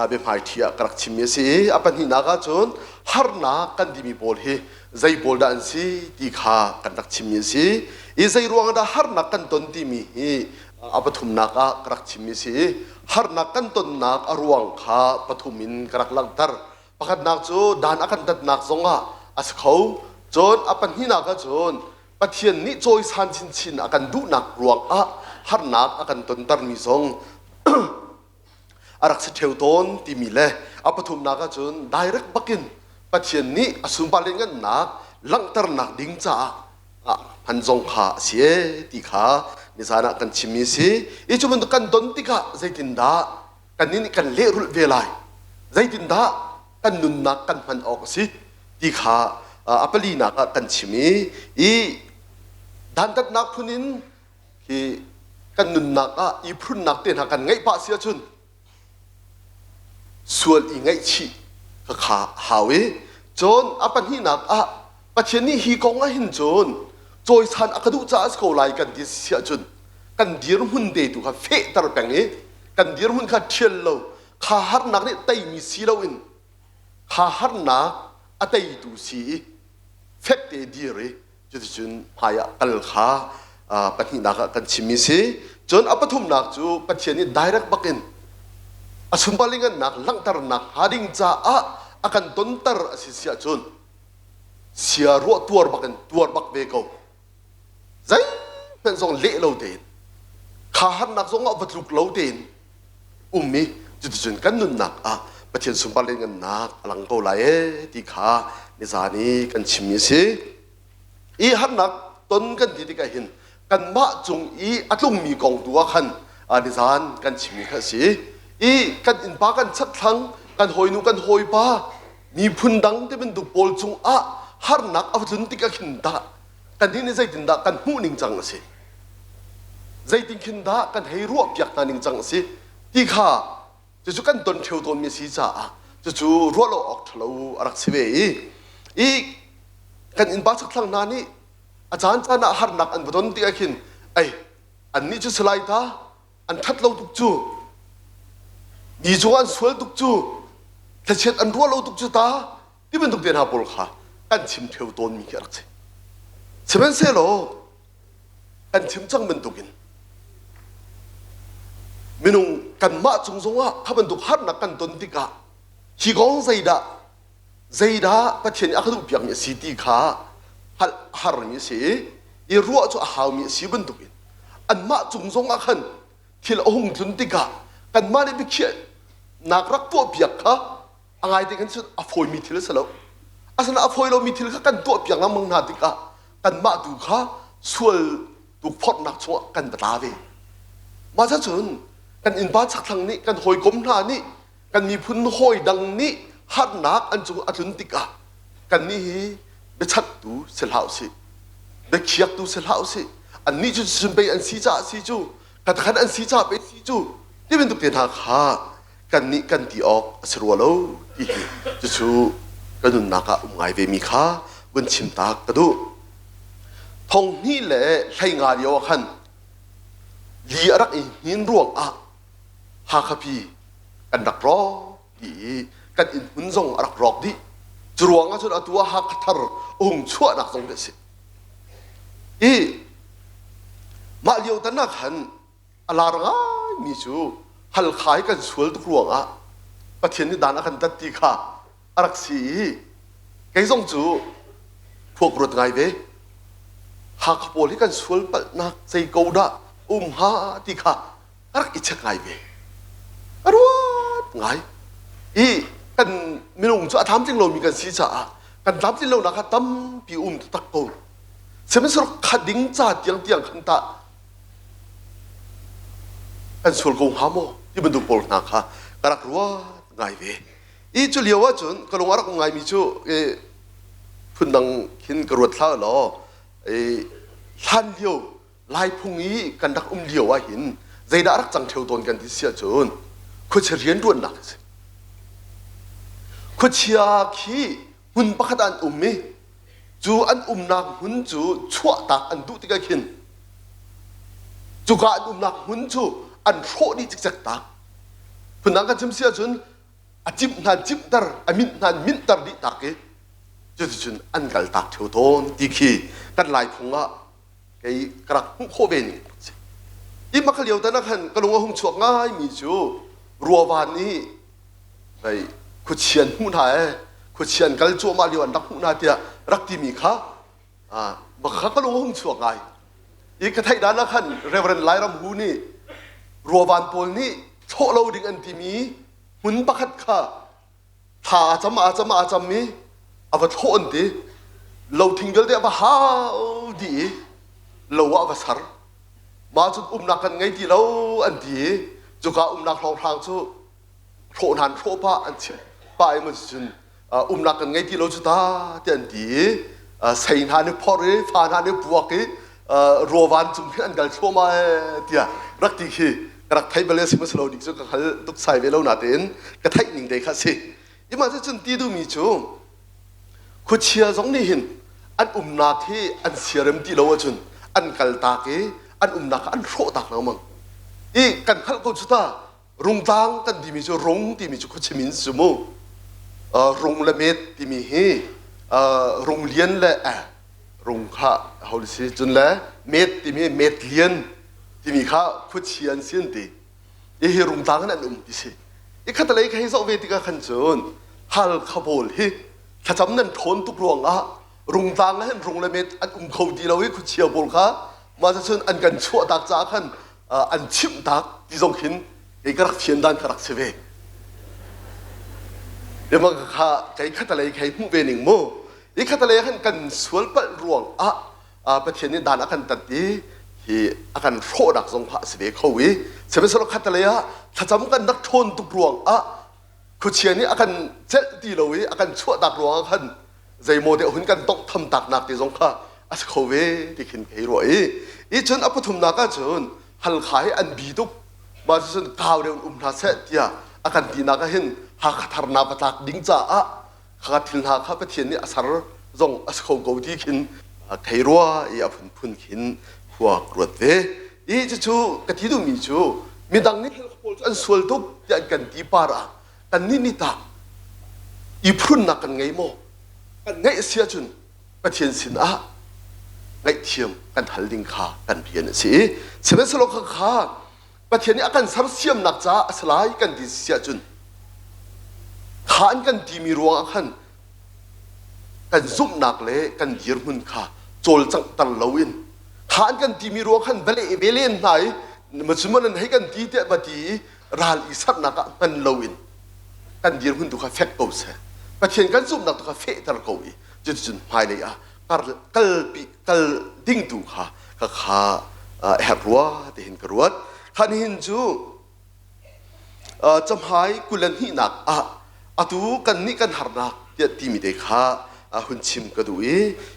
[SPEAKER 5] เบมายที่กระชิมสิอปันหินากาจนฮาร์นากันดิมีบอลฮีใจบอลดันสิที่ขากันกระชิมสิอีใจรวงดาฮาร์นักกันต้นที่มีอปฐุมนักกระชิมสิฮาร์นักกันต้นนักอรวงขาปฐุมินกระลังตร์ประคัดนักจูดานอากันตัดนักสงะอาสเขาจนอปันหินากาจนปะเทียนนิจอยสันชินอากันดูนักรวงฮาร์นักอากันต้นตร์มีสงอารักษาเทวตนที่มีเล่อปฐุมนักจนได้รักบักินปะเทียนนี้อสุมบาเลงันนักลังตร์นักดิ้งจ้าพันจงขาเสียที่ขานิสานะกันชิมิสิอีจุมันตุกันดนติกะใจตินดากันนี่กันเลี้ยรุเวลัยใจตินดากันนุนนักกันพันออกสิที่ขาอปลีนักกันชิมิอีดันตัดนักพุนินที่กันนุนนักอีพรุนนักเต็นหากันไงปะเสียจุนส่วนอีไงชีก็ขาหาเวจนอปันหินักปะเทียนนี้ฮีกองหินจนจอยสันอากาดูจ้าสโคไลกันดิเสียจนกันเดียร์หุ่นเดตุค่ะเฟะตระแปงนี้กันเดียร์หุ่นค่ะเทียนเราข้าฮัดนักนี่ไตมีสีเราอินข้าฮัดนักอะไตดูสีเฟกเตเดียร์จุดจนพายกัลข้าปะหินักกันชิมิสีจนอปฐุมนักจูปะเทียนนี้ได้รักบักอินอสุมบาลิงันนักลังตร์นักหาดิงจ้าอากันต้นตร์สิเสียจนเสียรัวตัวบักอินตัวบักเบกเอาใจเป็นทรงเละเราเดินข้าหันนักทรงเอาวัตถุเราเดินมีจุดจุดกันนุนนักประเทศสุมบาเลงันนักหลังเกาไหลที่ข้านิสานีกันชิมิสิอีหันนักต้นกันที่กันเห็นกันมาจงอีอัตลุมมีกองตัวขันนิสานกันชิมิข้าสิอีกันอินปากันชักทั้งกันหอยนูกันหอยปามีพุนดังที่เป็นตุโปลจงหันนักเอาจุนที่กันขินตากันที่นี่ใจตินดากันหูนิ่งจังสิใจตินขินดากันให้รัวเปียกตานิ่งจังสิที่ข้าจะจุกันตนเทวตนมีสีจ้าจะจูรัวเราออกทะลุรักสิเวอีกันอินบาสักครั้งนานี่อาจารย์จะน่าหันนักอันบุตรที่ไอ้ขินไออันนี้จะสลายตาอันทัดเราตุกจูมีจวนสวยตุกจูแต่เช็ดอันรัวเราตุกจูตาที่เป็นตุกเดียนหาปุลข้ากันชิมเทวตนมีแค่รักสิเชื่อเสียโลกันชิมจังเป็นตุกินมินุงกันมาจงข้าเป็นตุหัดนักกันตนติกะฮีกองใจดาประเทศอาคดูเปียกมีสีติขาฮาร์มีสีอีรัวจะหาวมีสีเป็นตุกินอันมาจงอาคันที่ละองค์ตนติกะกันมาในบิเคียนักรักตัวเปียกค่ะอะไรที่กันสุดอภัยมีทิลสแล้วอาสนะอภัยเรามีทิลกันตัวเปียกน้ำมังนาติกะกันมาดูข้าส่วนดูพอดนักชัวกันตาเวมาซะจนกันอินบ้าสักทางนี้กันหอยกลมหน้านี้กันมีพุนหอยดังนี้หัดนักอันจงอัตุนติกะกันนี้เบชัดดูเสลาวสิเบเขียกดูเสลาวสิอันนี้จะซึ่งไปอันสีจ่าสีจูกันขันอันสีจ่าไปสีจูนี่เป็นตุกเตียนหาข้ากันนี้กันตีออกสรัวโลที่จะชูกันนุนนักไงเวมีข้าบนชิมตากกระดูทงนี่แหละใช้งานเดียวกันลีรักหินร่วงฮาคาพีกันดักรอดีกันอินหุ่นทรงรักรอกดีจรวงจนตัวฮักทาร์องชั่วนักทรงเดสิมาเลียวตันนักหันอลาร์งามีจูฮัลขายกันสวยตุกรวงประเทศนี้ดานักหันตัดตีข้ารักสีไกทรงจูพวกรถไงเวหากโพลิกันสวลปนักใจกูดาฮาติข้ารักอิจฉาไงเวอรัวไงกันมินุงจะทำจริงเรามีกันสีจ่ากันทำจริงเรานักตั้มปีตะโกนเสมือนสุดขัดดิ้งจ่าเตียงขันตากันสวลกงฮาโมที่บรรทุกโพลนักกรักรัวไงเวจุเลียวว่าจนก็ลงว่ารักไงมีจูพุ่นดังขินกระวดท่าหรอท่านเดียวลายพุงนี้กันดักเดียวว่าหินใจดารักจังเทวตนกันที่เสียจนคุณจะเรียนด้วยนักคุณเชียขี้หุ่นปักดันมีจูอันนักหุ่นจูชั่วตักอันดุติกาขินจูกอันนักหุ่นจูอันโชดีจิกจักตักพุ่นดังกันจิมเสียจน จิบนันจิบตร์มินนันมินตร์ดิตักจุนอันกัลตักเทวโตนตีขีกันหลายพงอ่ะไอ้กระหุ่งโคเบนี่อีมาขลียวแต่นักหันกระลงหุ่งช่วงง่ายมีจูรัววานนี้ไปขุดเชียนหุ่นหายขุดเชียนกัลจัวมาเลียวอันรักหุ่นหายเดียรักที่มีข้าบักข้ากระลงหุ่งช่วงง่ายอีกระไทยด้านนักหันเรเวรนไลรำหูนี่รัววานปนนี่โชเราดิ่งอันที่มีหุ่นบักขัดข้าถ้าจำมีอาวัตโอนดีเราทิ้งเกลเดียบหาดีเราว่าวัสร์มาจุดนักกันไงที่เราอันดีจุกนักเราทางจู่โผล่หันโผล่ป้าอันเชี่ยป้าไอ้มันจุนนักกันไงที่เราจุดตาที่อันดีใส่หันเนี่ยพอเลยฟ้าหันเนี่ยบวกรัววันจุ่มอันกัลชัวมาเดียรักดีขี้รักไทยเบลสิมันสโลดิจุกเขาตุกใส่เวลาหนาเด่นกระไทยหนึ่งเด็กสิยี่มาจุนตีดูมีจูขุดเชียร์สองนี่เห็นอันนักที่อันเสียเริ่มที่เราจุนอันกัลตาเกอันนักอันโรตักเรามั่งอีกันขัดกูจุดตารงตังกันที่มีจูรงที่มีจูขุดเชียร์มินสมุรงละเม็ดที่มีเฮรงเลียนละรงข้าเขาดิสิจุนละเม็ดที่มีเม็ดเลียนที่มีข้าขุดเชียร์เสียนตีอีเฮรงตังนั่นดิสิอีขัดอะไรก็ให้สอบเวทีกันขันจุนฮัลขบวนเฮถ้าจำนั้นทนทุกรวงรงตังให้รงละเม็ดอันเขาดีเราให้ขุดเชียร์บอลข้ามาจะชนอันกันชั่วตักจากขันอันชิมตักที่ทรงหินไอ้กระรักเชียนดันกระรักเสวเดี๋ยวมันข้าใจขัดอะไรใครมุ่งเวนิงโมไอ้ขัดอะไรขันกันสวนปะรวงประเทศนี้ดานอากันตัดดีที่อากันโรดักทรงพระเสวเขาวิเสวสโลขัดอะไรถ้าจำกันนักทนทุกรวงขุดเชียร์นี่อากันเจ็ดดีเราวิอากันชั่วตักรวงขันใจโมเดลหุ่นกันต้องทำตักหนักที่ทรงข้าอาศัยเขาเวที่ขินให้รวยอีจนอภิธรรมนักจนฮัลขายอันบีดุกมาจนข่าวเรื่องนาเสตียอาการดีนักเห็นหากทารนาปตักดิ้งจ้าหากทิลนาข้าพเทียนนี่อาศัยจงอาศัยเขาเกาดีขินให้รวยอีอภิพุนขินหัวกรวดเวอีจะชูกติดูมีชูมีดังนี้อันสวลตุกยันกันดีปาระกันนี่ตาอีพุนนักกันไงโมกันไงเสียจนประเทียนสินไงเทียมกันหันลิงขากันเพียนสิเสด็จสโลกขาประเทศนี้อาการสับเสียมนักจ้าสลายกันดีเสียจุนขานกันดีมีรวงอาการกันซุ่มนักเล่กันยืมหุ่นขาโจลจังตันเลวินขานกันดีมีรวงขันเบลนไหนมันสมมติให้กันดีเตะบัดีราลอิสักนักมันเลวินกันยืมหุ่นตุกาเฟกโกเซประเทศกันซุ่มนักตุกาเฟตระโกวีจุนภายในกัลดิ้งดูค่ะก็ข้าแอบรัวที่เห็นกรัวขันหินจูจำหายกุลันหินักตูกันนี่กันหานักเดี๋ยวที่มีเด็กข้าหุ่นชิมกระดู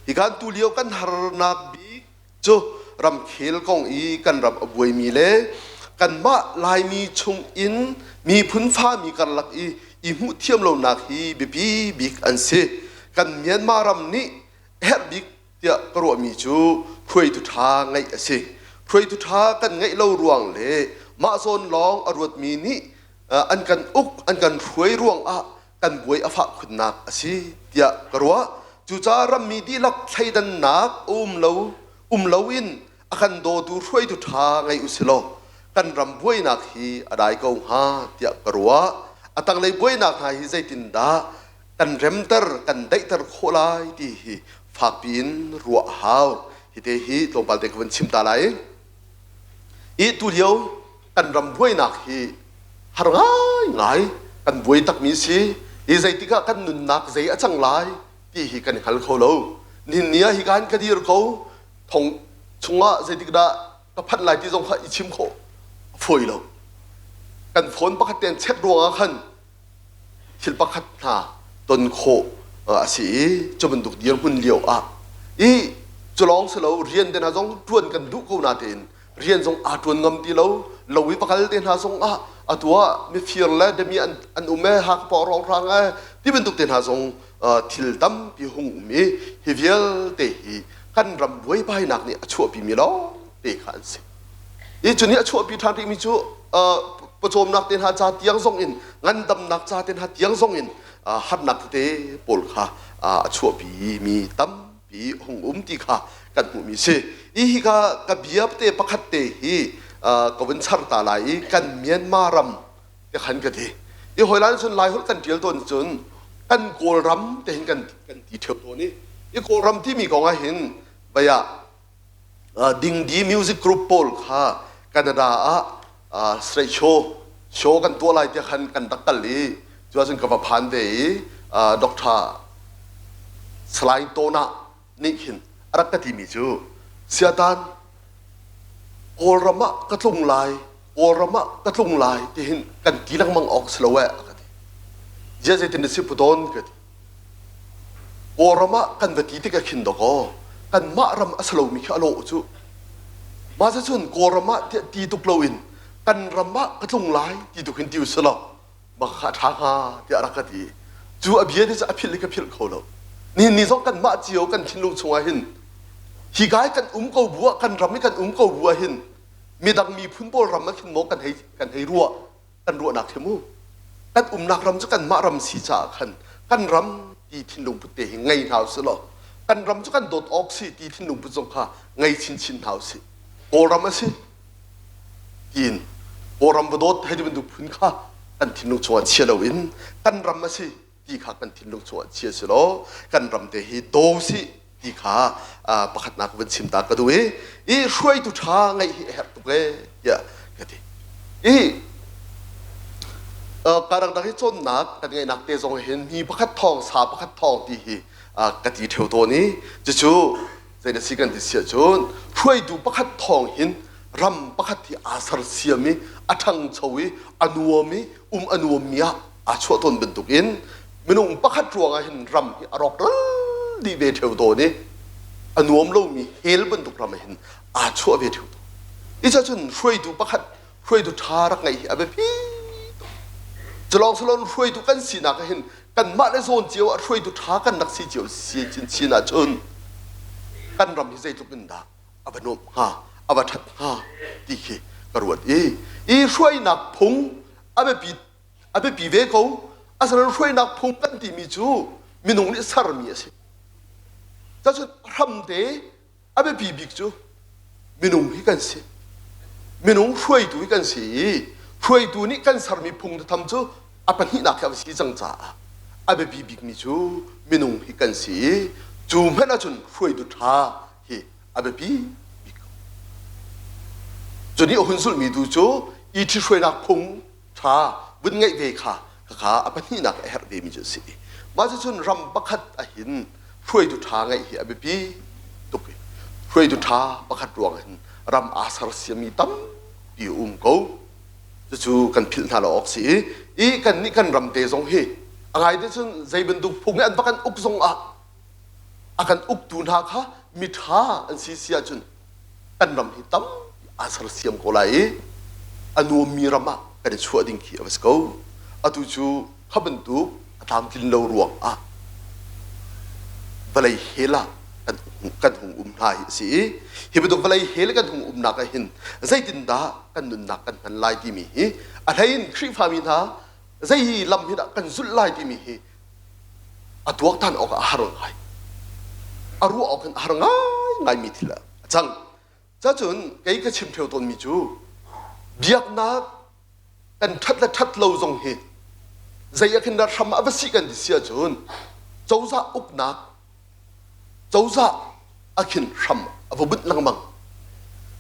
[SPEAKER 5] อีการตุเลียวกันหานักบีจูรำเขลกองอีกันรำอบวยมีเล่กันมาลายมีชงอินมีพุนฟ้ามีกันหลักอีหูเทียมเราหนักฮีบีบิกอันเซกันเมียนมารำนี้แฮบิกเดียกรัวมีจูพวยทุทาไงสิพวยทุทากันไงเล่ารวงเล่มาโซนร้องอรวดมีนี่อันกันอุกอันกันพวยรวงกันบวยอภะคุณนักสิเดียกรัวจูจารำมีดีลักไทยดันนักเลวินอากันโดดูพวยทุทาไงอุสโลกันรำบวยนักฮีอะไรก็หาเดียกรัวตั้งเลยบวยนักหาฮิใจตินดากันเรมเตอร์กันได้เตอร์โคลายที่ฝากปีนรัวหาวฮิเตฮิตรงปาเด็กวันชิมตาไลอีตัวเดียวกันรำบวยนักฮีหาง่ายกันบวยตักมีสิอีใจติกากันนุนนักใจจังไลที่ฮิกันขัลเขาโลนินเนียฮิกันกันดีร์เขาทงชงะใจติกาก็พัดไหลที่ทรงข้าอิชิมเขาฝอยโลกันฝนปกติเช็ดรวงขันศิลปะขัดหน้าต้นโคสิจะบรรทุกเดียร์หุ่นเลี้ยวอีจะลองสโลเรียนเดินหาจงทวนกันดุเขาหน้าเดินเรียนจงทวนงมตีเราวิปกัลเดินหาจงตัวมีฟิลล์เดมีอันอุเมหักปอรองรังที่บรรทุกเดินหาจงทิลตั้มพิหงมีฮิวิลเตหีกันรำบวยไปหนักเนี่ยชั่วปีมีล้อเตขันสิอีจุดนี้ชั่วปีทางที่มีชั่ว ประชมนักเตียนหาจ่าเตียงทรงอินงั้นดำนักจ่าเตียนหาเตียงทรงอินหัดนักเตะปลค่ะชัวปีมีตั้มปีหงตีค่ะกันหูมีเสอีฮิกากเบียบเตะประคัดเตะฮีกวนชาร์ตาลายกันเมียนมารำจะขันกันทีอีหอยล้านส่วนลายหดกันเดียวต้นจนกันโกรำแต่เห็นกันตีเทียบตัวนี้อีโกรำที่มีของเห็นไปดิงดีมิวสิกกรุ๊ปโพลค่ะแคนาดาสเตรทโชว์กันตัวลายจะขันกันตักกันลีจวนกับพันเดย์ด็อกเตอร์สไลโตนานี่หินรักกันที่มีจูเสียดานโอรมะกระทุ่งลายโอรมะกระทุ่งลายที่เห็นกันทีนังมังออกสโลเวกันที่เจ้าจะตินสิบดอนกันที่โอรมะกันแบบที่กันขินดอกกันมารำสโลมีแค่โลจูมาจะชวนโอรมะที่ตุกโลอินกันรำมะกระทุ่งลายที่ตุกหินติวสโลมาขาทางหาที่รักกันที่จูอภิเษกจะอภิเษกกับพิลเขาเรานี่สองกันมาเจียวกันทิ้งลงชงหินฮิกายกันกูบัวกันรำไม่กันกูบัวหินมีดังมีพุ่นโบรำมาขึ้นโมกันให้รัวกันรัวหนักเทมูกันนักรำจะกันมารำสีจ่ากันรำตีทิ้งลงพุทเตงไงเท้าสิล่ะกันรำจะกันโดดออกสิตีทิ้งลงพุทธงค่ะไงชินเท้าสิโบรำมาสิกินโบรำบดดให้มันดูพุ่นค่ะกันทิ้งลงชงเชียร์วินกันรำมาสิที่ขากันทิ้งลงชงเชียร์สิล่ะกันรำเตฮีโตสิที่ขาประคัดนักเป็นชิมตากระดูอีช่วยตุชาไงแหบตุกเลยอย่ากระดิการดังที่จนนักกันไงนักเตะทรงเห็นมีประคัดทองสาประคัดทองที่กระดิเที่ยวตัวนี้จะชูใจเด็กสิกันที่เสียจนช่วยดูประคัดทองเห็นรำประคัดที่อาสาเสียมีอัทังชวีอนุวมีอนุวมีอาชัวตนเป็นตุกินไม่นุ่งประคัดรวงเห็นรำอรอกดีเวทีตัวนี้อนุวมโลมีเฮลบันตุกรำเห็นอาชัวเวทีตัวอีจะจนช่วยดูประคัดช่วยดูทารักไงอาเบพีจะลองสลอนช่วยดูกันสีนักเห็นกันมาในโซนเจียวช่วยดูทากันนักสีเจียวสีจินสีน่าจนกันรำที่ใจตุกินดาอาบนมฮาอาบทัดฮาดีเคกระวดอีช่วยนักพงอาเบปีเวเขาอาสนะช่วยนักพงกันที่มีจูมีนงนี่สารมีสิจะจุดรำเดอาเบปีบิกจูมีนงฮิกันสิมีนงช่วยดูฮิกันสิช่วยดูนี่กันสารมีพงจะทำจูอาปันหินักแค่สิจังจ้าอาเบปีบิกมีจูมีนงฮิกันสิจูแม่น่าจุนช่วยดูท่าเฮอาเบปีบิกจุดนี้หุ่นสุดมีดูจูอีที่ช่วยนักพงท่าบุญไงเวค่ะข้าอาปันหินักแอบเวมีจูสิมาจะจุนรำประคัดอหินช่วยดูทางไงเหี้ยเบบีตุกช่วยดูทางประคัดรวงหินรำอาสาเสียมีตั้มปีกูจะจูกันพิลนาลออกสิอีกันนี่กันรำเตะทรงเฮอะไรที่จุนใจเป็นตุกพุงอันประกันอุกทรงอากันอุกตูนาค่ะมิท่าอันสีเสียจุนกันรำหิตั้มอาสาเสียมโกไลอนุมีรำกันชัวดิ้งขี้เอาไว้สกูอตุจูขับเป็นตุกตามกินเรารวงวลัยเฮล่ากันหงนายสิฮิบตุวลัยเฮล่กันหงนักหินใจตินดากันนุนนักกันหันไล่ที่มีอะไรอินครีฟามินาใจลำหินกันสุดไล่ที่มีอตัวท่านออกอาหารไงอารู้ออกกันอาหารไงมีทีละจังจะจนไอ้ก็ชิมเที่ยวต้นมีจูเบียกนักกันทัดและทัดเราทรงเหตุใจอยากเห็นเราทำอะไรสิกันดิเสียจนเจ้าจะอุกนักเจ้าจะอาคินทำอาบุญนังมัง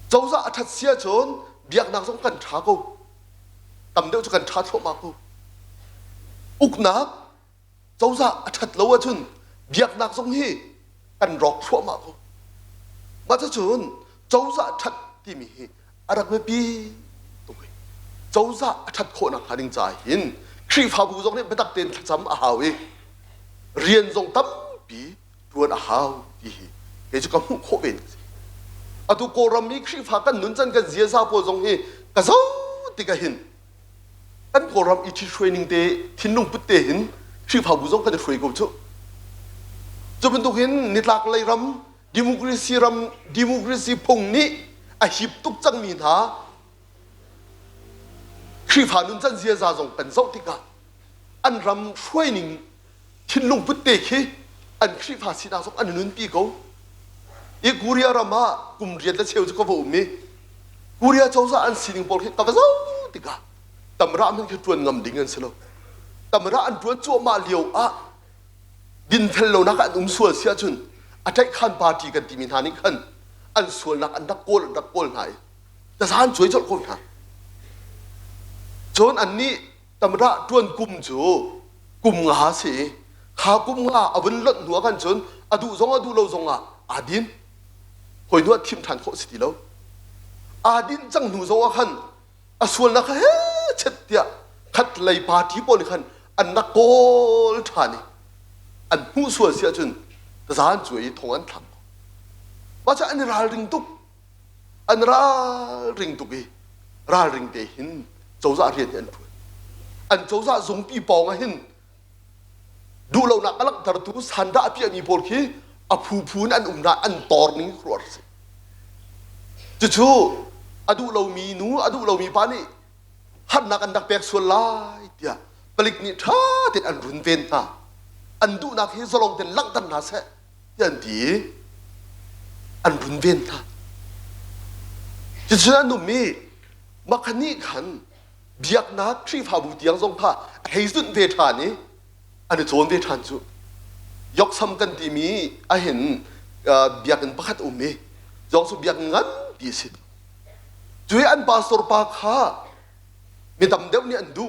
[SPEAKER 5] เจ้าจะอาทัดเสียจนเบียกนักสงกันท้ากูตำเดียวจะกันท้าทั่วมากูอุกนักเจ้าจะอาทัดเราจนเบียกนักสงฮีกันรอกทั่วมากูมาจะจนเจ้าจะอาทัดที่มีอะไรไม่ปีตรงนี้เจ้าจะอาทัดคนนักหาดิงใจหินครีฟาบูจงเนี่ยไม่ตักเต็นจำอาหาวเรียนจงตั้มปีตัวอาหาวดีเกี่ยวกับหุ่นโคเป็นอะตุโกรามีครีฟากันนุนจันกันเสียซาโปจงเฮกะเจ้าติกะหินกันโกรามอีที่ช่วยนิ่งเตทิ้งนุ่งปุตเตหินครีฟาบูจงกันจะช่วยกูจะเป็นตัวเห็นนิลากเลยรำดิโมคราซีพงนี้อาหิบตุกจังมีนาครี รีฟานุนจันเสียซาจงเป็นโซติกาอันรำช่วยหนิงทิ้งลงพุทธเตคีอันครีฟาสินาสงอันนุนปีกูอีกูเรียรามากุมเรียนและเชี่ยวจะก็บ่มีกูเรียเจ้าซาอันสินิงบอกให้กับโซติกาตำรามันคือจวนงำดิ่งกันสิโลตำราอันจวนจั่วมาเลียวอะดินเทลโลนักอันส่วนเสียจุนอาจจะขันปาร์ตี้กันที่มินหานิขันอันส่วนนักอันดักโกลไหนแต่สารช่วยจดคนหาจนอันนี้ตำราจวนกุมจูกุมงาสิขากุมงาเอาเป็นลดหัวกันจนอดูซงอดูเราซงอาดินหอยนวดทิมทันโคสิติแล้วอาดินจังหนูซงขันส่วนนักเฮ้เช็ดเดียขัดไหลปาร์ตี้บนขันอันนักโกลทานี่อันผู้ส่วนเสียจนแต่สารช่วยทงอันทำว่าจะอันราริงตุกอันราริงตุกีราริงเตหินเจ้าจะเรียนอันพูดอันเจ้าจะส่งปีปองหินดูเราหนักลักตระตูสันดาเปียมีโพลคีอภูนอันนาอันตอร์นิ่งครัวสิจู่ๆอดูเรามีนูอดูเรามีปานี่หันนักอันดักแปกส่วนลายเดียปลิกนิท่าติดอันรุนเวนตาอันดูนักฮิสลงเต็นลักตันนาเสยันดีอันรุนเวนตาจู่ๆอันนุ่มมีมักขันนี่ขันเบียกนักทรีฟาบุตรยังทรงผ้าให้สุดเวทานี้อันนี้โจนเวทานจู่ยกซ้ำกันที่มีเห็นเบียกันประคัดมียกสุเบียกงั้นดีสิจุยอันปาสตอร์ปาข้ามีตำเดียวนี่อันดู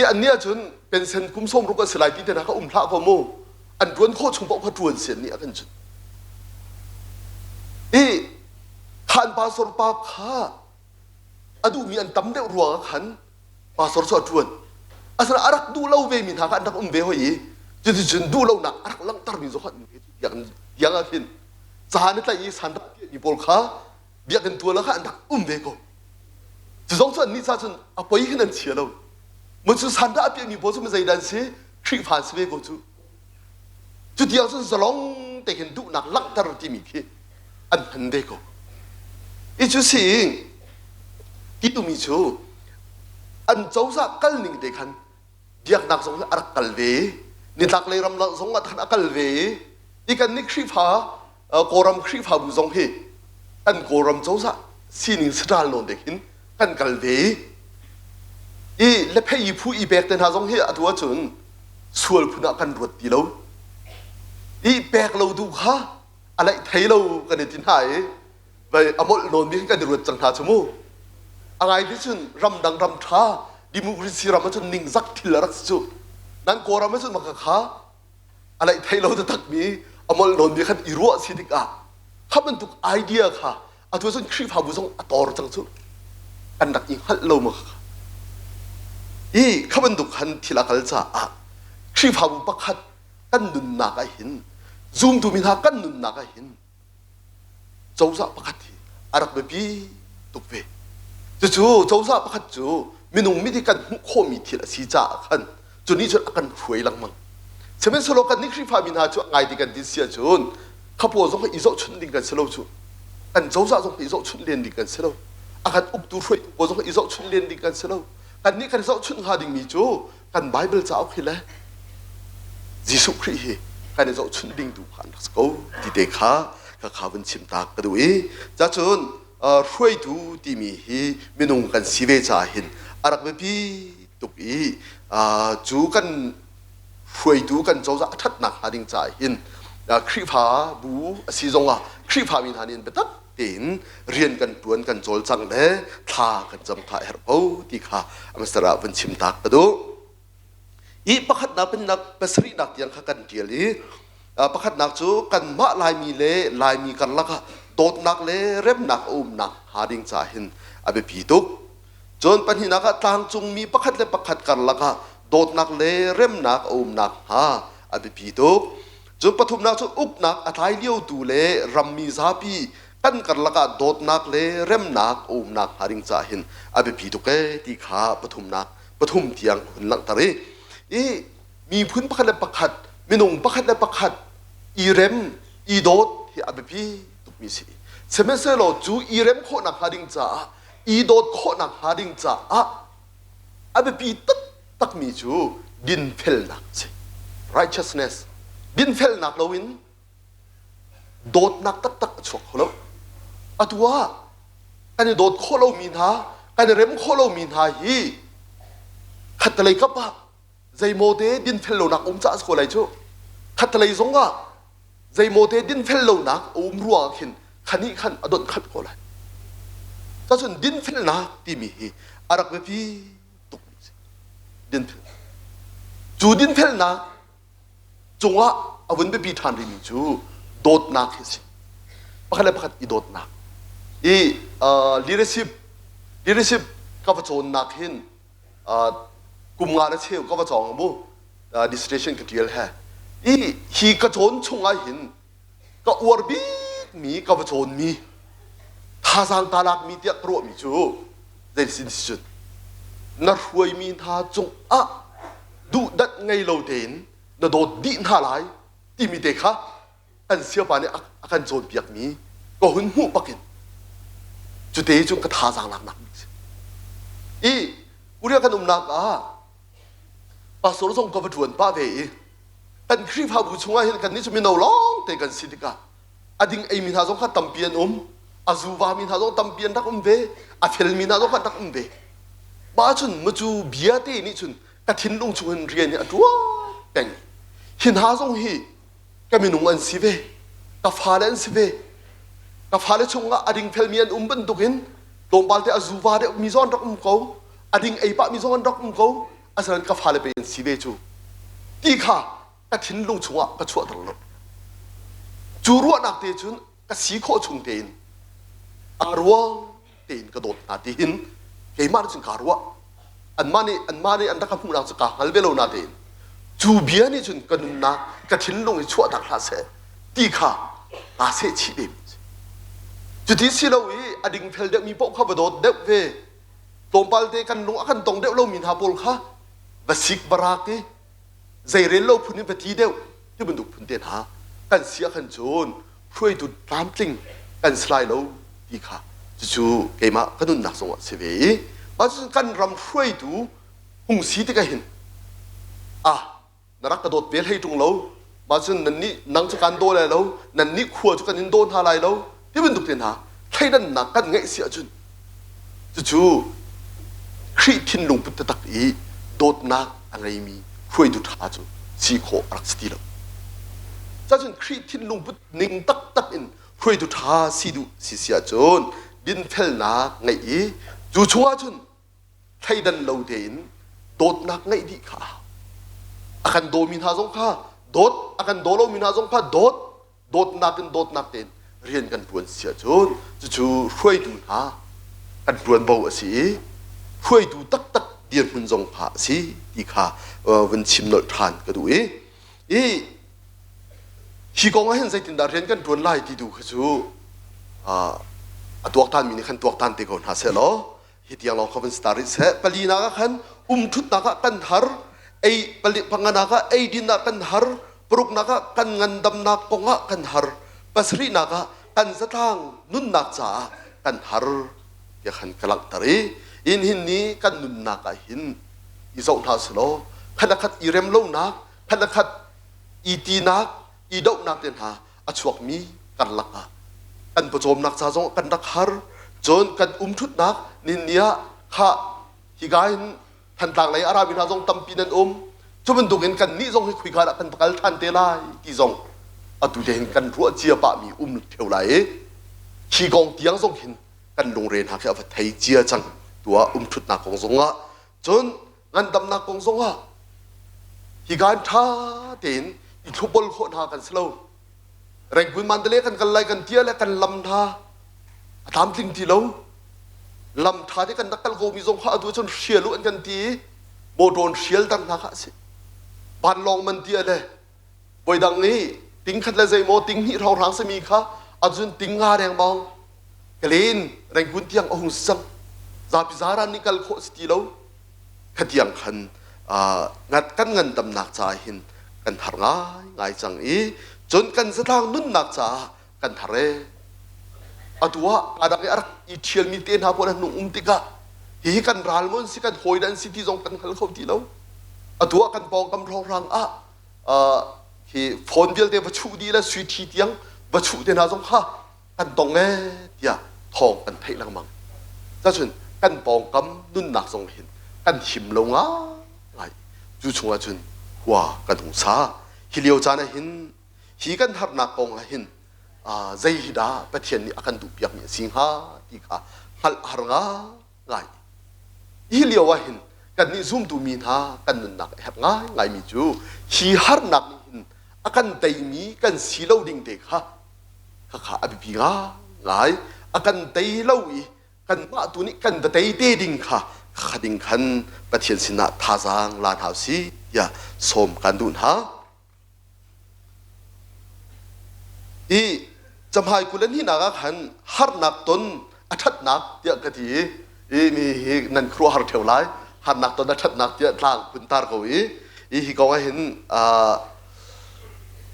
[SPEAKER 5] อันนี้จนเป็นเซนคุ้มส้มรุกสลายที่เดนักพระพโมอันรวนโคชงปกพระจวนเสียนี่กันจนขันปาสตอร์ปาข้าอดูมีอันตำเดียวรัวขันปาสตอร์สอดจวนอาศัยอารักดูเล่าเวมินหากันนักเวหอยจนดูเล่าหนักอารักลังตารมิจขันอย่างกินสารนี่แต่อีสันดับมีปอลข้าเบียกันตัวแล้วขันนักเวก็จะต้องส่วนนี้ซะจนอภัยขึ้นนั่นเชียวเราเมื่อสุสันดาเปียมีโพสต์ไม่ใจดันสิคลิปผ่านสเปก็จุดเดียวจนสลองแต่เห็นดูหนักลักตารที่มีที่อันพันเดก็จุดสิ่งที่ตัวมีชูอันเจ้าสักกัลนิ่งเด็กขันเดียกนักสงฆ์อารักกัลเวนิทักเลยรำลังสงฆ์ทันกัลเวอีกันนิคริฟาโกรมคริฟาบุษงเฮอันโกรมเจ้าสักสิ่งสตาลนเด็กหินกันกัลเวเล็บให้ผู้อีเบกเดินหาสงฆ์เฮอตัวจนส่วนผู้นักกันรวดดีแล้วเบกเราดูค่ะอะไรไทยเรากันในที่ไหนไปอมลนนมีกันรวดจังหาชมูอะไรที่สุดรำดังรำท้าดิมุกริซีรำมันจนนิ่งซักทิลรักสุนั่งโกรำมันจนมาข้าอะไรไทยเราจะตักมีอมลนมีขันอิรัวสิติกาข้ามันตุกไอเดียค่ะอัตัวจนครีพาบุษงอัตอร์จังสุอันดักอิงฮัลโลมาค่ะข้ามันตุกขันทิลาคัลจ้าครีพาบุปักขัดกันนุนนักหินซูมตุมินหากันนุนนักหินเจ้าสักปักขัดที่อารักเบบีตุกเวจู่ๆเจ้าซาประคัดจู่มีนุ่มมิติกันหุโคมีทีละสีจ้าขันจนนี้จนอากันรวยลังมังเชื่อไหมสโลกันนิคริฟามินาจู่ไงดีกันดิเสียจนข้าพเจ้าส่งอิโซชุนดิกันสโลจู่อันเจ้าซาส่งอิโซชุนเลียนดิกันสโลอากันอุบดูรวยพวกส่งอิโซชุนเลียนดิกันสโลกันนี้กันอิโซชุนหาดิ่งมีจู่กันไบเบิลจะเอาขึ้นแล้วยิสุคริสต์กันอิโซชุนดิ่งดูผ่านสกูดีเด็กข้าข้าวันชิมตากระดูจ้าจนช่วยดูที่มีมีนุ่งกันสิเวจ่าหินอารักเบบีตุกีจูกันช่วยดูกันเจ้าจะทัดหนักหาดิ่งจ่าหินคริพาบูสีจงคริพามินหานินเปตักเต็นเรียนกันตวนกันโจลจังเล่ท่ากันจำท่าเฮรโอที่ข้าอเมสระวันชิมตากระดูประคัดนักเป็นนักเป็นสรีนักยังข้ากันเดียลีประคัดนักจูกันมะลายมีเล่ลายมีกันละค่ะโดดนักเล่เร็มนักนักหาดิ่งจ่าหินอาเบปีตุกจนปัญหานักต่างจุงมีประคัดเล่ประคัดกันละค่ะโดดนักเล่เร็มนักนักหาอาเบปีตุกจนปฐุมนักจูอุกนักอัฐายเลี้ยวดูเล่รำมีซาปีกันละค่ะโดดนักเล่เร็มนักนักหาดิ่งจ่าหินอาเบปีตุกเอที่ขาปฐุมนักปฐุมเทียงหุ่นหลังตะรีมีพื้นประคัดเล่ประคัดมีนุ่งประคัดเล่ประคัดอีเร็มอีโดดที่อาเบปีมีสิเสมัยเสร็จแล้วจูอีเร็มโคนักหาดิ่งจ่า อีโดดโคนักหาดิ่งจ้าอาเบปีตักมีจูดินเฟลนักสิ righteousness ดินเฟลนักเราวินโดดนักตักชกเขาอะตัวกันโดดโคเรามีนากันเร็มโคเรามีนาฮีขัดเลยกับว่าใจโมเดดินเฟลนักจ้าสโคเลยจูขัดเลยสงว่าใจโมเดดินเฟลนักรัวขินขันนี้ขันอดขัดโคเลยถ้าส่วนดินเฟลนักที่มีฮีอารักเบปีตุกดินเฟลจูดินเฟลนักจงว่าอวันเบปีทานริมิจูโดดนักเฮสิปะคันเลยปะคันอีโดดนักleadership ก็ประจนนักหินกลุ่มงานเชี่ยวก็ประจงบุdissertation ก็เดียวแฮฮีกระโจนชงไอหินก็อวดบีมีก็ประจนมีท่าสังตาลักมีเดียกรัวมีจูเดซินสุดนักรวยมีท่าจงดูดัดไงเราเดินนัดโดดดีน่าไรที่มีเด็กฮะอันเสียปานเนี่ยอาการโจนเปียกมีก็หุ่นหูปักกินจุดเดียวจุดกระทาสังหลักนักอุเรียกันนักปัสสาวะส่งกับถวนป้าเวกันครีพาบุชงเห็นกันนี่จะมีนาวล้องแต่กันสิทธิกาอดิ่งไอมีท่าส่งขัดตั้มเปียนอาจูวามีท่าส่งตั้มเปียนรักเวอาเฟลมีท่าส่งขัดรักเวบ้าจุนมาจูเบียเตนี่จุนกระถิ่นลงชวนเรียนเนี่ยตัวแต่งหินท่าส่งฮีก็มีนุ่งอันสิเวกับฟ้าเลนสิเวกับฟ้าเลชงก็อดิ่งเฟลมีอันบันตุกินลงบาลเตอาจูวาเดมีซ้อนรักเขาอดิ่งไอปะมีซ้อนรักเขาอาศัยกับฟ้าเลเป็นสิเวจูที่ข้ากระถิ่นลงชงก็ชั่วตลอดจูรัวนักเตจุนก็สีโคชงเตนอารวงเตนกระโดดนาเตนเกมาจุนการวะอันมานี่อันรักผู้นำสกัดฮัลเบโลนาเตนจูเบียนี่จุนกันนักกระถิ่นลงชั่วตักลาเสที่ข้าอาเสชีเดมจุดที่สิเราอดิ่งเพลเดมีพวกข้าบดเดบเวตรงปาลเตกันลงอันตรงเดบเรามีนาบุลข้าบสิกบารักใจเรียนเราพูดในประเทศเดียวที่บรรดุพูดเตียนหากันเสียกันโจนช่วยดูตามจริงกันสไลด์เราดีค่ะจู่ๆเกมาก็นุ่นนักสงฆ์เสวีมาจนกันรำช่วยดูหงสีที่กันเห็นนรักกระโดดเวลให้ตรงเรามาจนนั่นนี่นังจะการโดนอะไรเรานั่นนี่ขวดจะกันโดนอะไรเราที่บรรดุเตียนหาใครนั่นนักกันไงเสียจนจู่ๆครีทินลงพุทธตักโดดนักอะไรมีช่วยดูท่าจูสีโครักสติลจากจนครีทินลงพุทธนิ่งตักอินช่วยดูท่าสีดูสีเสียจนดินเฟลนักไงจู่ชัวจนใครดันเราเดินโดดนักไงดีค่ะอาการโดมินาสงข้าโดดอาการโดเรามินาสงข้าโดดนักกันโดดนักเดินเรียนกันปวนเสียจนจู่ช่วยดูท่ากันปวนเบาสิช่วยดูตักเดียนหุ่นจงผาสิดีค่ะวันชิมนอทานก็ดูฮีกองเห็นใจตินดาเรียนกันปวนไล่ที่ดูคือจู่ตัวท่านมีนี่ขันตัวท่านตีก่อนหาเสร็จแล้วฮิตยังลองเขาเป็นสตาร์ทเสร็จปลีนักขันทุดนักกันหาร์ปลีพังนักดินนักกันหาร์ปรุกนักกันเงินดำนักกงกันหาร์ปัสรีนักกันสตางนุนนักจ่ากันหาร์ยังขันกลักตรีอินหินนี้กันนุนนักหินอีสองท่าสโลขณะขัดอีเรมโลนักขณะขัดอีตีนักอีดอกนักเดินหาอชวกมีกันลักกันประจมนักซาจงกันนักฮาร์จนกันทุดนักนินเนียข้าฮิกายทันต่างในอาราบินาจงตั้มปีนันจนมันดูกันนี่จงให้คุยกันกันประกันทันเตลัยที่จงดูเห็นกันรัวเจียปะมีเท่าไรฮีกองเตียงจงเห็นกันลงเรียนหาแค่ว่าไทยเจียจังตัวทุดนักของจงจนงานดำนักของจงฮิกายท่าเด่นอีทุบบอลโคนากันสโลแรงกุนมันเตะกันกันไล่กันเที่ยและกันลำท่าตามจริงที่เราลำท่าที่กันนักกันโกมีทรงข้าตัวจนเชียร์ลุ้นกันทีโมโดนเชียร์ตั้งนักสิบ้านลองมันเที่ยเลยบ่อยดังนี้ติ้งขัดเลยใจโมติ้งที่เราทางสมีค่ะอาจจะติ้งงาแดงบองกลีนแรงกุนเที่ยงองสังซาพิจารานิกัลโคสติเราขัดยังขันงัดกันเงินตำหนักใจหินกันหาง่ายจังจนกันสะทางนุ่นนักจ่ากันทะเล atua ada ke arak itial mi ten ha pon nu tika hi kan ralmon si kan hoidan city zong kan khal khau ti lo atua kan pong kam rang hi phone bill te bachu di la sui thi tiang bachu te na zong ha kan dong e tia thong kan thei lang mang za chun kan pong kam nun nak zong hin kan him lo nga ngai chu chunga chun wa kan hung sa hi liu cha na hin hi kan har na kong hin zai hida pathian ni akan du piak ni sing ha ti kha hal har nga ngai hi liu wa hin kan ni zoom tu min ha kan nun nak hep nga ngai mi chu hi har nak hin akan dai mi kan si lo ding te kha kha abi pi nga ngai akan dai lo i kan ma tu ni kan da dai te ding kha khading khan pathian sina thazang lan hau si ya som kan dun ha i jamhai kulen hi naga khan har nak ton athat nak tia ka ti i mi hi nan khru har theu lai har nak ton athat nak tia tlang kun tar ko i hi ko hin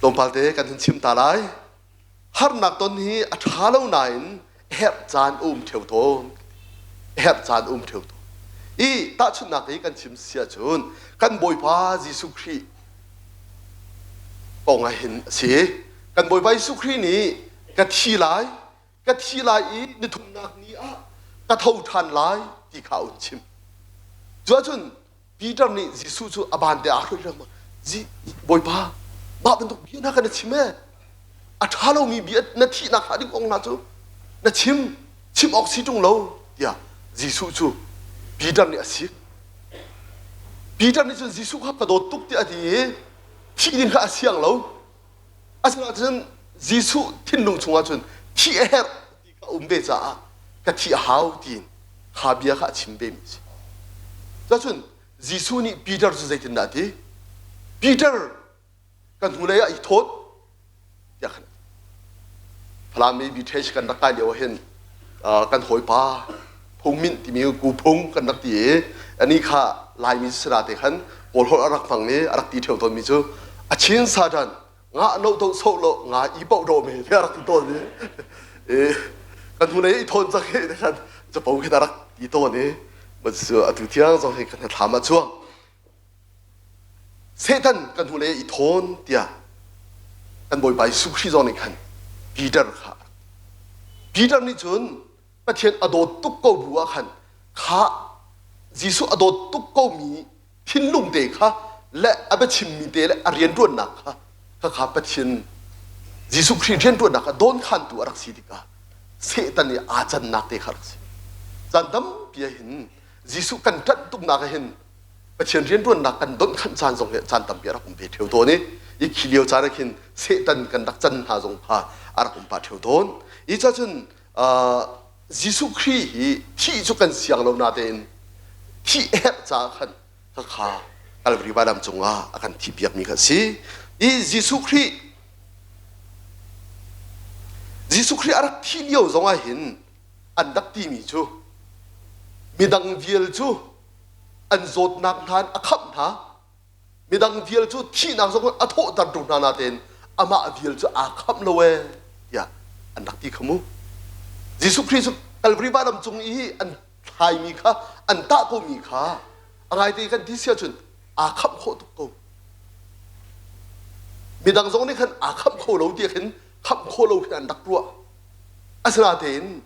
[SPEAKER 5] tom palte kan hin chim ta lai har nak ton hi athalo nain hep chan theu ton hep chan theu ton i ta chun nak hi kan chim sia chun kan boi pa jisu khri kong a hin si kan boi pa jisu khri ni ka thi lai i ni thum nak ni a ka thau than lai ti kha un chim cho chun peter ni jisu chu aban de a hroi ram ji boi pa ba ban tok bi na kan chim e a thalo mi bi na thi na kha di kong na chu na chim ok si tung lo ya jisu chu peter ni asik peter ni chu jisu kha ka do tuk ti ati thi din kha asiang lo asna chen jisu thin lung chunga chun thi her ti ka umbe cha ka thi hau tin kha bia kha chimbe mi cha chun jisu ni peter chu zaitin na ti peter kan hule ya i thot ya khan thlahmi bi thesh kan na kai leo hen kan hoi pa phung min ti mi ku phung kan nak ti ani kha lai mi sra te khan kol hol arak phang ni arak ti theu ton mi chu a chin sa dan nga no to so lo nga i pau do me ya rak ti ton ni kan hule i thon cha ke khan cha pau ke darak ti ton ni ma su a tu tiang zo he kan thama chuang setan kan hule i thon tia kan boi bai su khri zo ni khan Peter ni chun pathian adot tuk ko bua khan kha jisu adot tuk ko mi thin lung de kha le aba chim mi de le arian ron na kha pathian jisu khri rian ron na kha don khan tu arak si dika setan ni ajan nak te khar si jandam pia hin jisu kan tat tuk na ka hin pathian rian ron na kan don khan chan jong he chan tam pia rakum be theu to ni i khilio cha rakhin setan kan dak chan ha jong pha arakum pa theu ton i cha chun jisu khri hi thi chu kan siang lo na ten thi er cha khan kha kalvari balam chunga akan thi piak mi kha si i jisu khri arak thi lio zonga hin an dak ti mi chu midang viel chu an zot nak than akham tha midang viel chu thi nak zong a tho tar tu na ten ama viel chu akham lo we ya an dak ti khamu jisu christ kalvari balam chung i an thai mi kha an ta ko mi kha angai ti kan ti sia chun a kham kho tu ko midang zong ni khan a kham kho lo ti khin kham kho lo khan dak ru asra ten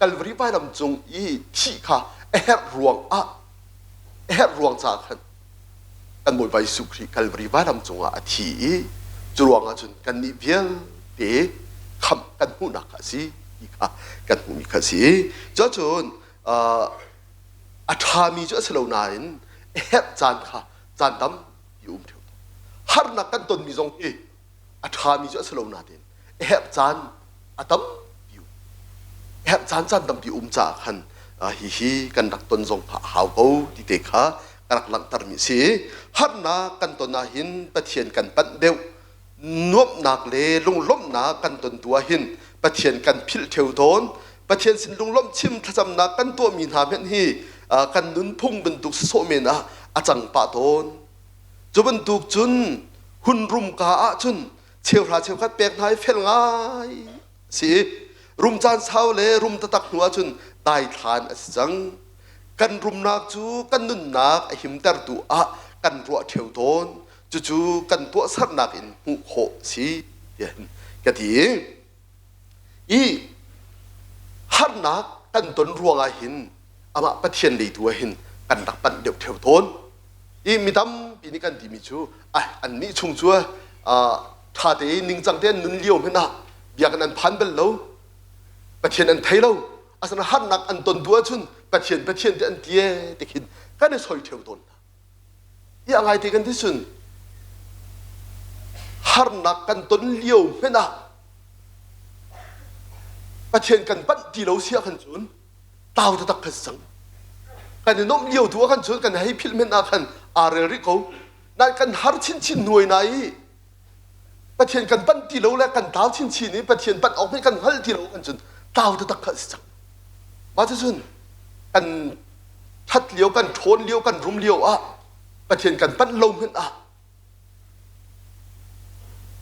[SPEAKER 5] kalvari balam chung i thi kha her ruang cha khan kan moi bai su christ kalvari balam chung a thi chuang a chun kan ni vial te kham kan hu na kha si kan hu mi kha si cho chun a tha mi cho selo nain hep chan kha chan dam yum theu har na kan ton mi jong e a tha mi cho selo na den hep chan atam yu hep chan dam bi cha khan hi kan dak ton jong pha hau ko ti te kha karak lang tar mi si har na kan ton na hin pathian kan pan deu nuop nak le lung lom na kan ton tua hin pathian kan phil theu ton pathian sin lung lom chim thacham na kan to min ha men hi kan nun phung ben tuk so me na achang pa ton chuban tuk chun hun rum ka a chun cheu khat pek nai fel ngai si รุมจานเช้าเลยรุมตะตักหัวจนได้ทานอสิจังกันรุมนักจูกันนุนนักหิมเตอร์ตัวกันรัวเทียวโตนจูกันตัวสักนักอินหูโขสีเดียนกะทีอีฮันนักกันตนรัวงาหินอามาปะเทียนดีตัวหินกันดักปันเดียวเทียวโตนอีมีตั้มปีนี้กันดีมิจูอันนี้ชงชัวถ้าเดี๋ยวนิ่งจังเด่นนุนเลี้ยวไม่น่ะเบียกันอันพันเป็นเล่าปะเทียนอันไทยเล่าอาศัยฮันนักอันตนตัวชุนปะเทียนเดียนอันเดียติขินกันได้สอยเทียวโตนยังไงที่กันที่สุดฮันนักกันตนเลี้ยวไม่น่ะปะเทียนกันปั้นดีเราเสียกันจุนตาวจะตักขัดสังกันน้องเลี้ยวตัวกันจุนกันให้พิลเมน่ะกันอาเรริโกนั่นกันฮาร์ชินหน่วยไหนปะเทียนกันปั้นดีเราและกันดาวชินนี้ปะเทียนปั้นออกไม่กันฮัลดีเรากันจุนตาวจะตักขัดสังมาที่สุดกันทัดเลี้ยวกันโทนเลี้ยวกันรุมเลี้ยวปะเทียนกันปั้นลมขึ้น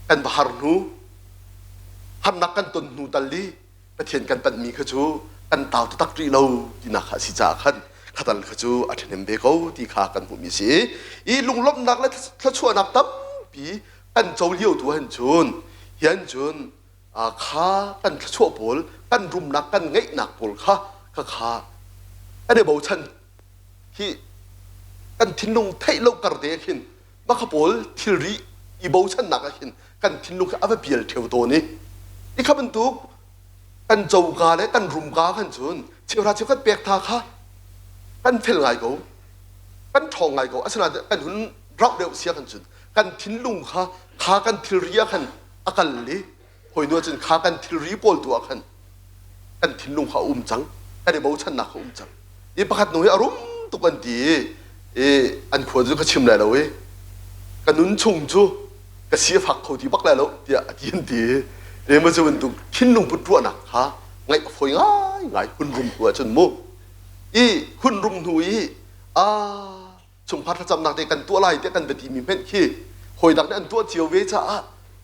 [SPEAKER 5] กันบาร์นูฮันนักกันตนนูตัลลีปะเทียนกันปั้นมีขจูกันตาวตักรีเราที่นักสิจ่าขันขัดลขจูอัฐเนมเบโกที่ขากันหูมีสีอีลุงลบนักและถ้าชั่วนักตั้มปีกันเจ้าเลี้ยวตัวเห็นจูนเห็นจูนขากันชั่วโผลกันรุมนักกันไงหนักโผลขาอันนี้บอกฉันที่กันทิ้งลงไทยเรากระเดียกินมาขบวนทิลรีอีบอกฉันหนักกินกันทิ้งลงเอาไปเปลี่ยนเที่ยวตัวนี้นี่ข้าบรรทุกกันเจ้ากาและกันรุมกาขันจนเชื่อราชกันเปียกทาค่ะกันเฟลไงกูกันทองไงกูอาศัยกันหุ่นเราเดียวเสียขันจนกันทิ้งลงขากันทิลรีขันอากันเลยหอยนัวจนขากันทิลรีปอลตัวขันกันทิ้งลงขาจังอันนี้บอกฉันหนักจังยี่ประคัดหนุ่ยอารมณ์ตุกันดีอันควรจะก็ชิมเลยแล้วกันนุ่นชงจูก็เสียฝักเขาที่บักแล้วเดี๋ยวที่ดีมันจะเป็นตุทิ้งลงปุตตัวหนักฮะไงฝอยง่ายหุ่นรุมหัวจนมุหุ่นรุมหนุ่ยชงพัดจำหนักแต่กันตัวไรแต่กันเป็นทีมีเพ่นขี้หอยดักนั่นตัวเจียวเวจ้า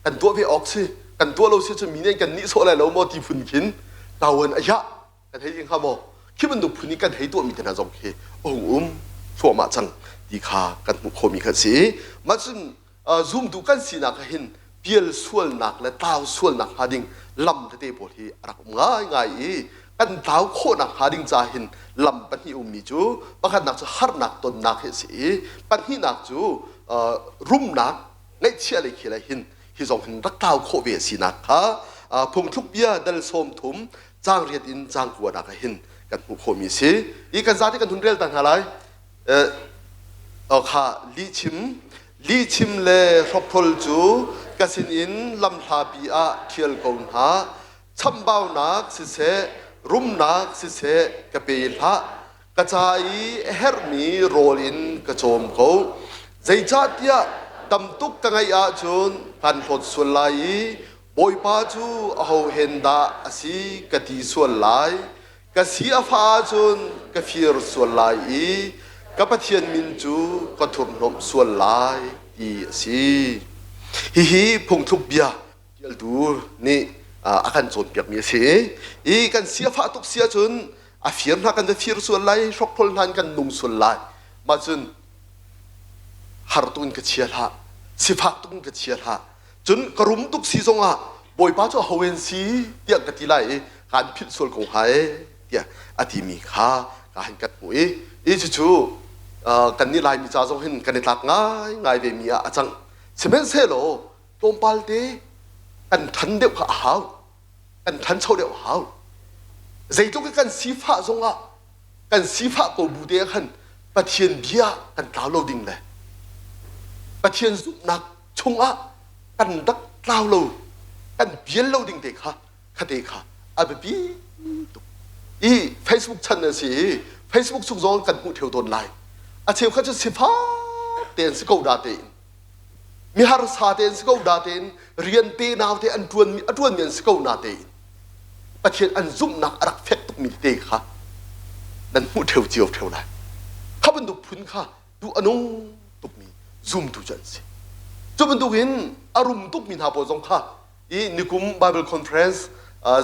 [SPEAKER 5] กันตัวเวออกสิกันตัวเราเสียจนมีเนี่ยกันนี่โซ่อะไรแล้วมอที่ฝุ่นขินดาวน์อายะกันให้ยิงข้าบอกคิดมันดูพื้นนี้กันให้ตัวมีแต่น่าจงเคชัวมาจังดีค่ะกันมุขมีขัดสีมาจนzoom ดูกันสีนักเห็นเปียลส่วนนักและดาวส่วนนักหาดิ่งลำเตะบทที่รักง่ายกันดาวโคนักหาดิ่งจะเห็นลำปัญหามีจูบางนักจะฮาร์นักตนนักเห็นสีปัญหานักจูรุ่มนักในเชื่อเลยขี้เลยเห็นที่ทรงเห็นรักดาวโคเวสีนักค่ะพงทุกเบียดัลสมทุมจางเรียดินจางกัวนักเห็นกันมุขมีสีอีกันซาที่กันทุนเรียลต่างหากค่ะลีชิมเลรบพลจูกสินินลำลาบีอาเทียลกงหาชัมบ่าวนักสิเสรุมนักสิเสกะเปลฮะกระจายเฮร์มีโรลินกระโจมเขาใจจัดยะตำตุกกังไงอาจุนพันพดส่วนไหลบอยป้าจูเอาเห็นดาสีกะตีส่วนไหลกะสีอาฟ้าจุนกะฟิร์ส่วนไหลกับปะเทียนมินจูก็ถูกนมส่วนหลายดีสิฮิพงทุกเบียเดี๋ยวดูนี่อาการจนเปียกมีสิอีกันเสียฟ้าทุกเสียจนฟิร์นักกันจะฟิร์ส่วนหลายชกพลนันกันนุ่งส่วนหลายมาจนฮาร์ตุนก็เชียร์ละสิฟ้าตุนก็เชียร์ละจนกระรุมทุกสีทรงบอยป้าจะเอาเวนสีเดียกกันทีไรการพิษส่วนของหายเดียอธิมีค่าการกัดหวยอีจู่กันนี่ลายมีจ้าทรงเห็นกันในตักง่ายเวมีจังเสม็นเซโลตรงปาลเตกันทันเดียวหาวกันทันเช่าเดียวหาวใจตุกกันสีฟ้าทรงกันสีฟ้ากูบูเดียกันปะเทียนเบียกันดาวโลดิ่งเลยปะเทียนสุนักชงกันดักดาวโลกันเบียนโลดิ่งเด็กค่ะคดีค่ะอาเบบีอีเฟซบุ๊กฉันน่ะสิเฟซบุ๊กสุกโจกันหูเที่ยวต้นไลอาเชียวเขาจะสิฟ้าเตียนสกูดาเตนมีฮาร์สาเตนสกูดาเตนเรียนเตนาวเตนอันดวนมีเมียนสกูนาเตนประเทศอันซุ่มนักรักเฟกตุกมีเตค่ะนั่นหูเที่ยวเจียวเที่ยวไลข้าเป็นดูพื้นค่ะดูอนุตุกมีซุ่มดูจันสิจนเป็นดูเห็นอารมณ์ตุกมีหาปอจงค่ะอีนิคุมไบเบิลคอนเฟรนซ์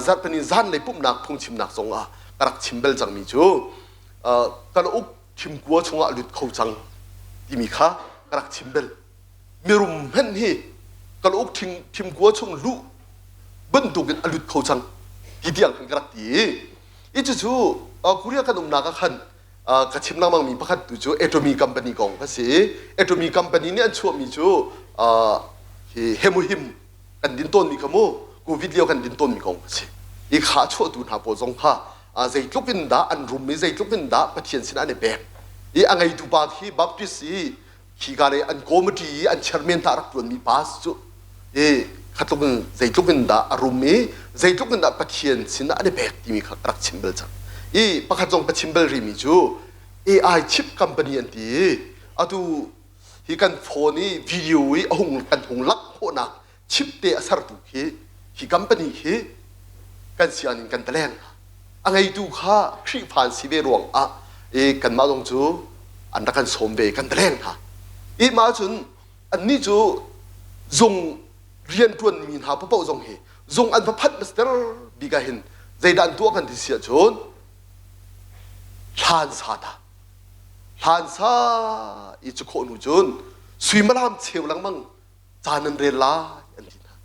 [SPEAKER 5] จัดเป็นจันเลยปุ่มนักพุ่งชิมนักสงกรักชิมเบลจังมีจูกันอุกชิมกัวชงหลุดเขาจังที่มีค่ะกรักชิมเบลมีรุมเห็นฮีกันอุกชิมกัวชงลุบันตุกันหลุดเขาจังที่เดียงกันกรักตีอีจูกุเรียกันนักขันกระชิมนักมังมีพักดูจูเอโตมีคัมพานีกองก็สิเอโตมีคัมพานีเนี่ยชัวมีจูเฮมุฮิมกันดินต้นมีขโมกูวิดีโอกันดินต้นมีกองก็สิอีขาชัวดูหาโปรจงค่ะใจลุกเป็นด่าอันรุมไม่ใจลุกเป็นด่าปะเทียนสินะเนี่ยแบบอีอังไงดูบางทีบัพติสีขี้การอันโกมดีอันเชอร์เมนตารักตัวมีพาสจูขัดลุกเป็นใจลุกเป็นด่าอารมณ์มีใจลุกเป็นด่าปะเทียนสินะเนี่ยแบบที่มีขัดรักชิมเบลจังปะขัดจงปะชิมเบลริมิจูAI ชิปคัมพานีอันที่อะดูฮีกันโฟนี่วิดีโอหงกันหงลักโคนักชิปเตะสารตุฮีคัมพานีกันเสียนิกันตะแลงอันไงดูข้าครีผ่านสิเวรวงกันมาลงจูอันนักกันสมเวกันตะแลงมาจนอันนี้จูจงเรียนตัวมีหาพระเป้าจงจงอันพระพัดมาสเตอร์บิกาหินใจดันตัวกันที่เสียจนทานซาดาทานซาอีจุโคนุจุนสุยมรามเชียวหลังมังจานันเรลาอันที่นั่น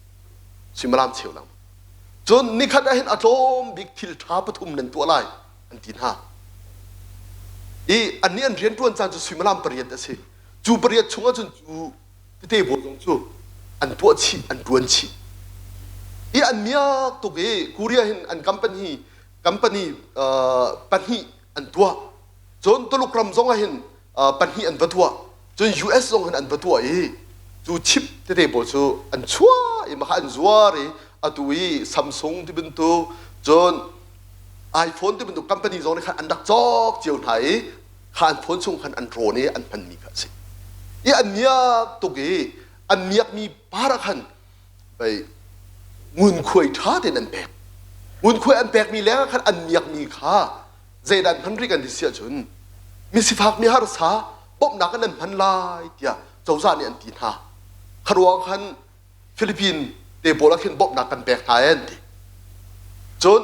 [SPEAKER 5] สุยมรามเชียวหลังจนนี่ขัดเห็นอารมณ์บิกทิลท้าปฐุมนั่นตัวอะไรอันที่นั่นอันนี้อันเรียนตัวจานจะสุยมรามปริยัติสิจูปริยัติชงจนจูเตะบอลจงจูอันตัวชีอันตัวชีอันเนี้ยตัวเกกูเรียเห็นอันคัมพานีปันฮีอันตัวจนตัวลูกรำส่งให้เห็นปัญหาอันบัตัวจน US ส่งให้อันบัตัวจูชิปที่เดบจูอันชัวมาหาอันชัวเลยอันตัวซัมซุงที่เป็นตัวจน iPhone ที่เป็นตัวคัมพานีส่งให้อันดักจอกเจียวไหนข้าอันพ้นส่งให้อันโรนี่อันพันมีกันสิอันเนี้ยตัวเกอันเนี้ยมีปาระคันไปงุนคุยท้าเดินอันแบกงุนคุยอันแบกมีแล้วคันอันเนี้ยมีค่าใจดันพันริกันที่เสียจนมีสิฟักมีฮาร์สาปบนักกันนั้นพันลายเดียเจ้าซานี่อันตีน่าขรวงคันฟิลิปปินส์เดโบลาเข็นปบนักกันแบกไทยอันดีจน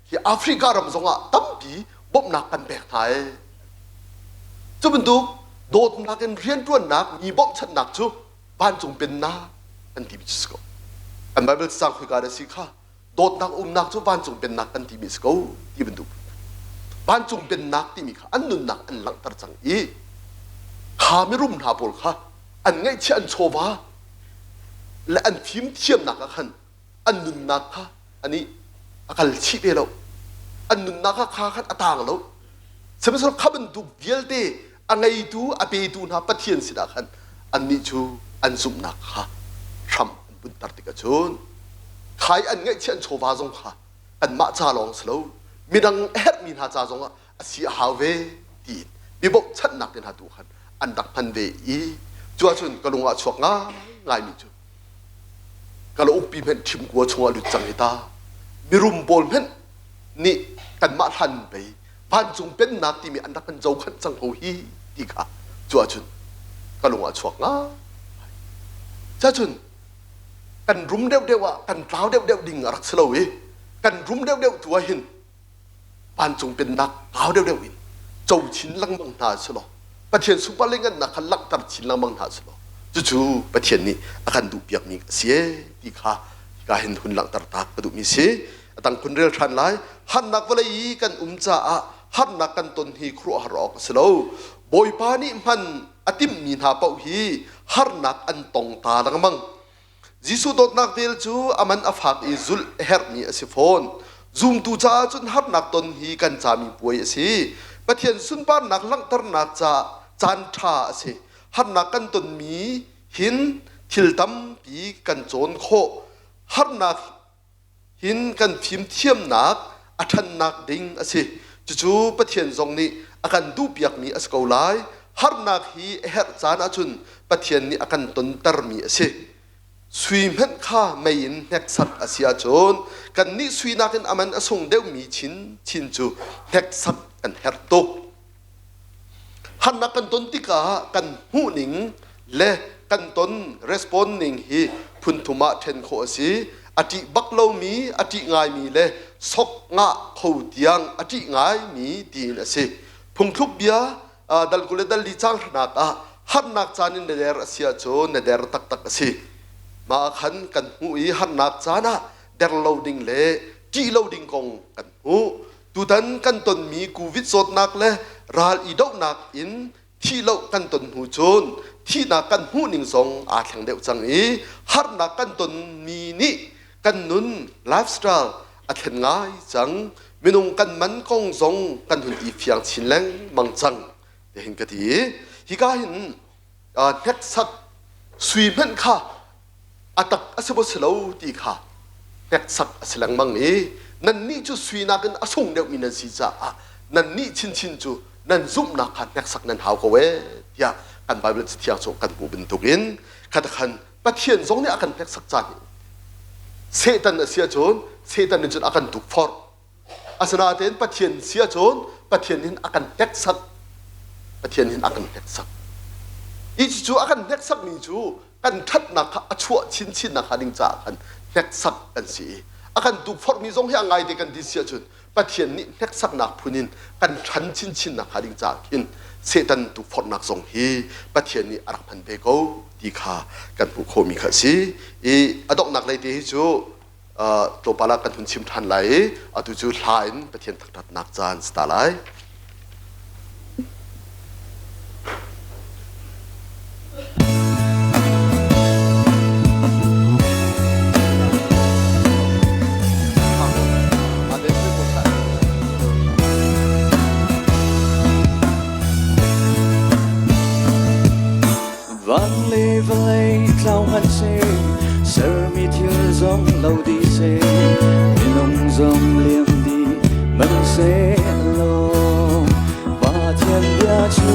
[SPEAKER 5] ที่แอฟริการำสงะตั้มปีปบนักกันแบกไทยจะเป็นดูโดดนักกันเรียนตัวนักมีปบชัดนักจูบ้านจงเป็นนาอันที่มิสโกอันไบเบิลสร้างคุยกันได้สิค่ะโดดนักนักจูบ้านจงเป็นนักอันที่มิสโกที่เป็นดูบ้านจุงเป็นนักที่มีค่ะอันนุนนักอันหลังตรจังข้าไม่รุ่มหาปลค่ะอันไงเชื่ออันโชวาและอันพิมเทียมนักขันอันนุนนักค่ะอันนี้อาการชีพเราอันนุนนักค่ะขันอัตางเราสมัยนั้นข้าเป็นดูเดียลเตอันไงดูอาเปดูนะปะเทียนสินักขันอันนี้จูอันซุ่มนักค่ะทำอันบุญตัดติกระชนใครอันไงเชื่ออันโชวาจงค่ะอันมาจาลองสโลมีดังเอ็ดมีหาจาจงอ่ะสีหาเวดีมีบอกชัดหนักเดินหาดูขันอันดักพันเวจัวชนกะลงอ่ะชวกง่ายมีจุกะลงอุปปีเพนทิมกัวชงอ่ะหลุดจังหิตามีรุมบอลเพนนี่กันมาทันไปบ้านจงเป็นนักที่มีอันดักพันเจ้าขันจังโอฮีดีค่ะจัวชนกะลงอ่ะชวกง่ายจ้าชนกันรุมเดียวว่ากันเท้าเดียวดิ่งรักสลวยกันรุมเดียวตัวหินบ้านจงเป็นนักเอาเดียวอินเจ้าชินลังมังนาสโลประเทศสุภาพเล่นนักขันลักตัดชินลังมังนาสโลจู่ๆประเทศนี้อาการดูเปียกมีเสียดีค่ะการเห็นหุ่นลังตัดตากประดูมีเสียตั้งคนเรียลทันไลหันนักวลัยกันจ่าหันนักกันตนฮีครัวหรอกสโลบอยปานี่มันอติมมีนาเป่าฮีหันนักอันตองตาลังมังจิสุดนักเวลจูอามันอฟักอิซุลเฮร์มีอสิฟอนzoom tu cha chun har nak ton hi kan chami poi si pathian sun par nak lang tar nak cha chan tha si har nak kan ton mi hin thil tam pi kan chon kho har nak hin kan phim thiam nak athan nak ding asi chu pathian zong ni akan du piak mi as ko lai har nak hi her chan achun pathian ni akan ton tar mi asiสุยมันข้าไม่ยินเน็กสัตอาเซียโจนกันนี่สุยนักกันอามันอส่งเดวมีชินจูเน็กสัตกันเฮร์ตกหันนักกันต้นติกากันหูนิงและกันต้น responding ฮีพุนทุมาเทนโคสี ati baklo mi ati ngai mi le sok nga khou tiang ati ngai mi tin ase phungthluk bia dal kule dal li chang na ka har nak chanin ne der asia cho ne der tak tak ase ma khan kan hu I har nak chana der loading le ti loading kong kan hu tu dan kan ton mi covid sot nak le ral I dok nak in thi lo kan ton hu chon thi na kan hu ning song a thang deuh chang I har na kan ton mi ni kan nun lifestyle a then ngai chang minung kan man kong song kan hun I phiang chin leng mang chang te hin ka ti hi ka hin nek sak sui men kha atak asebo selo ti kha nek sak asilang mang ni nan ni chu sui na kan asung deuh min si cha nan ni chin chin chu nan zum na kha nek sak nan hau ko we ya kan bible thiang so kan bu bin tukin khat khan pathian zong ne akan nek sak chan Satan asia chon Satan ni chun akan duk for asana ten pathian sia chon pathian hin akan nek sak pathian hin akan nek sak I chu akan nek sak ni chu kan that na kha achua chin chin na kha ding cha kan nek sak kan si akan duk for mi zong he angai de kan di sia chun pathian ni nek sak na phunin kan than chin chin na kha ding cha kin Satan duk for nak zong hi pathian ni arak phan be ko ti kha kan pu kho mi kha si I adok nak lai te hi chu to pala kan hun chim than lai atu chu hlain pathian thak that nak chan sta lai
[SPEAKER 3] vang lê vây cloud hắt xe sơ mi thiếu giông lâu đi xe nông giông liềm đi mân xe lô và thiên bia chú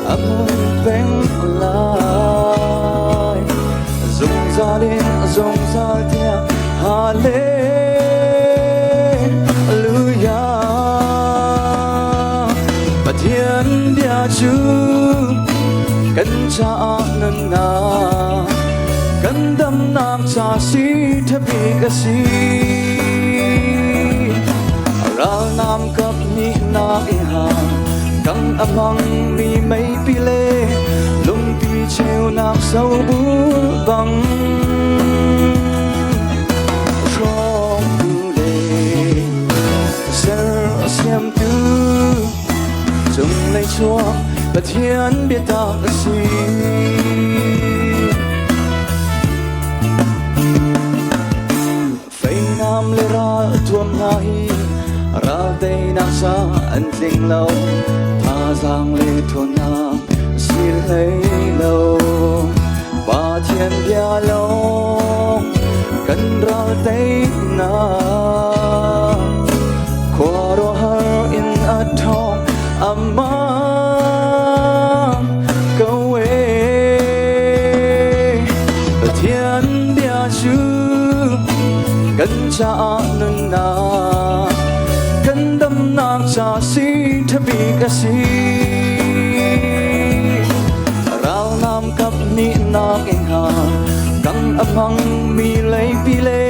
[SPEAKER 3] âm hồn bén lại dùng ra thiên hà lê hallelujah và thiên bia chú kan cha nan na kan dam nak cha si thabi ka si ra nam kap ni na I ha kang amang mi mai pi le lung pi cheu nak sau bu bang rong tu le ser siam tu chung lai chua và thiên biết ta là gì phải nam lê ra thuông hai ra đây nang sa anh tình lâu tha giang lê thuông nam xin lấy lâu và thiên bia lâu cần ra đây na qua đó har in a thong amma kan cha nun na kan dam nak cha si thabi ka si rao nam kap ni nak eng ha kang amang mi lei pi le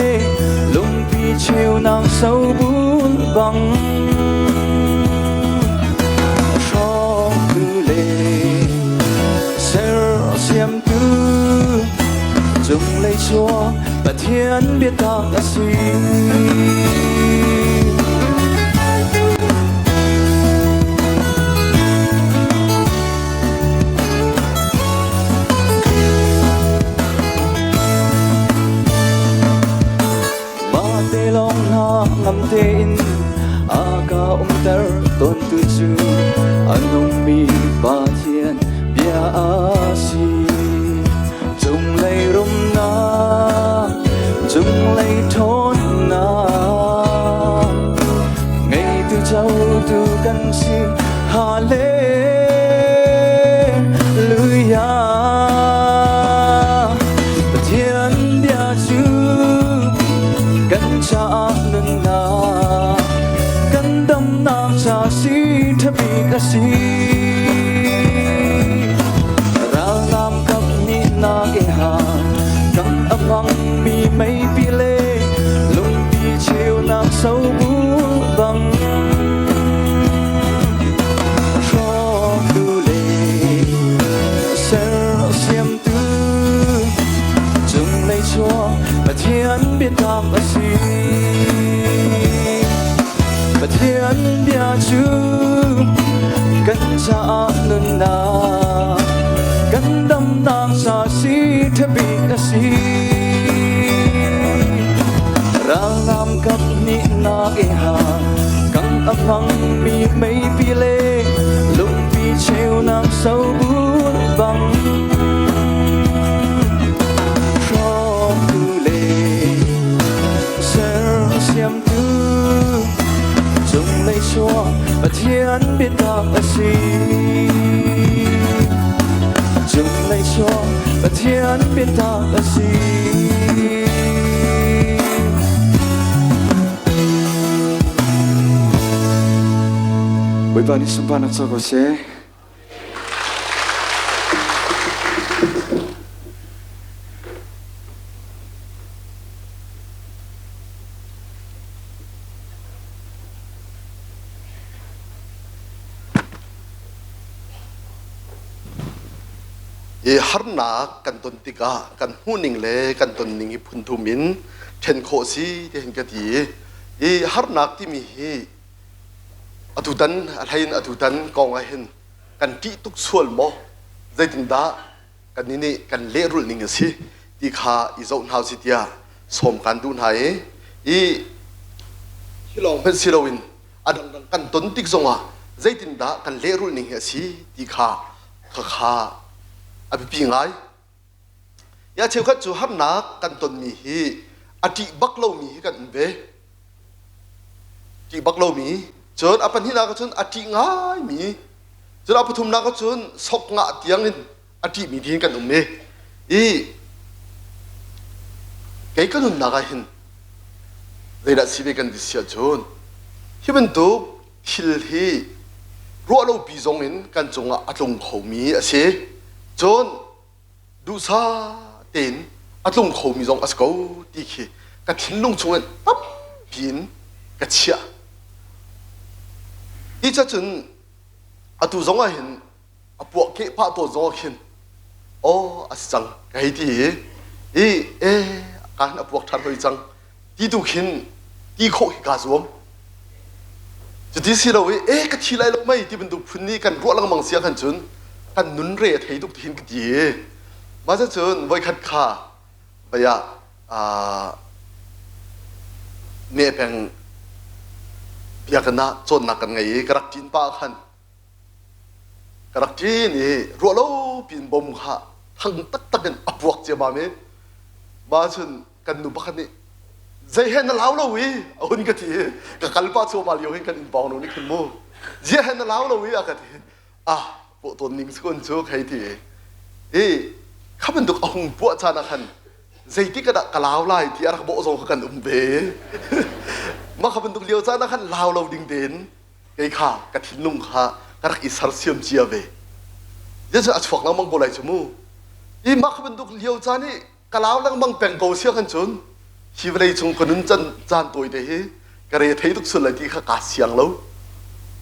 [SPEAKER 3] lung pi cheu nang sau bun bang shong tu le ser siam tu chung lei chua và thiên biết ta là gì ma te long na ngam te in aga ter ton tu chu anong mi ba thiên bia a si chung lei rum na chung lấy thôn na ngày từ châu từ căn sim hà lê hallelujah thiên địa chư căn cha nâng na căn đâm na cha si thabi ka si ra nam kap ni na ke ha kam amang mi mai biết đọc là gì bất thiên bia chú cất cha nôn na cất đâm na sa si thế bị là gì rang nam cặp ni na e ha căng ấp hăng mi mấy pi lê lúc pi treo nàng sâu buồn vắng và thiên biết đọc là gì chúng này cho và thiên biết đọc là gì với bạn đi xung quanh cho cô sẽ
[SPEAKER 5] har na kan ton tika kan huning le kan ton ningi phuntumin then kho si te hin ka ti har nak ti mi hi atutan alhain atutan kong a hin kan ti tuk sual mo zaitin da kan ni kan le rul ning si ti kha i zo nau si tia som kan dun hai hilong pen silowin adang dang kan ton tik zonga zaitin da kan le rul ning si ti kha kha abi pi ngai ya cheu khat chu har na kan ton mi hi ati baklo mi hi kan ve ti baklo mi chon apan hi na ka chon ati ngai mi chon apathum na ka chon sok nga tiang in ati mi din kan me kai kan na ga hin leila sibe kan disya chon hiben to hil hi ro lo pi zong in kan chonga atlong khomi ase chon du sa ten atlung khomi zong asko ti khi ka thinlung chungan tap pin ka chia ti cha chun atu zong a hin apu ke pa to zong khin o asang kai ti kan apu thar hoi chang ti tu khin ti kho ka zuam jadi silawi ka thilai lo mai ti bendu phunni kan ro lang mang sia kan chun kan nun re thei duk tin ki ma cha chun voi khat kha baya ne peng pia kana chon na kan ngai karak tin pa khan karak tin ni ro lo pin bom kha thang tak tak kan apuak che ma me ma chun kan nu pa khan ni zai hen na law lo wi hun ka ti ka kalpa chu ma lio hin kan in paw no ni khun mo je hen na law lo wi a ka ti bộ tồn ninh xuân chú hay thì khắp bên được ông bộ cha na khăn dây tí cái đã cả lao lại thì ăn bộ rồi cần về mà khắp bên được liều cha na khăn lao lâu đinh đến cái khả cái thìn lung khả cái đặc sar xiêm chia về giờ cho phật lăng mang bộ lại chú mu mà khắp bên được liều cha ni cả lao lăng mang bèn cầu xiêm khăn chốn khi về đây chúng còn chân gian tuổi đấy cái này thấy được xuân lại thì khả cả xiang lâu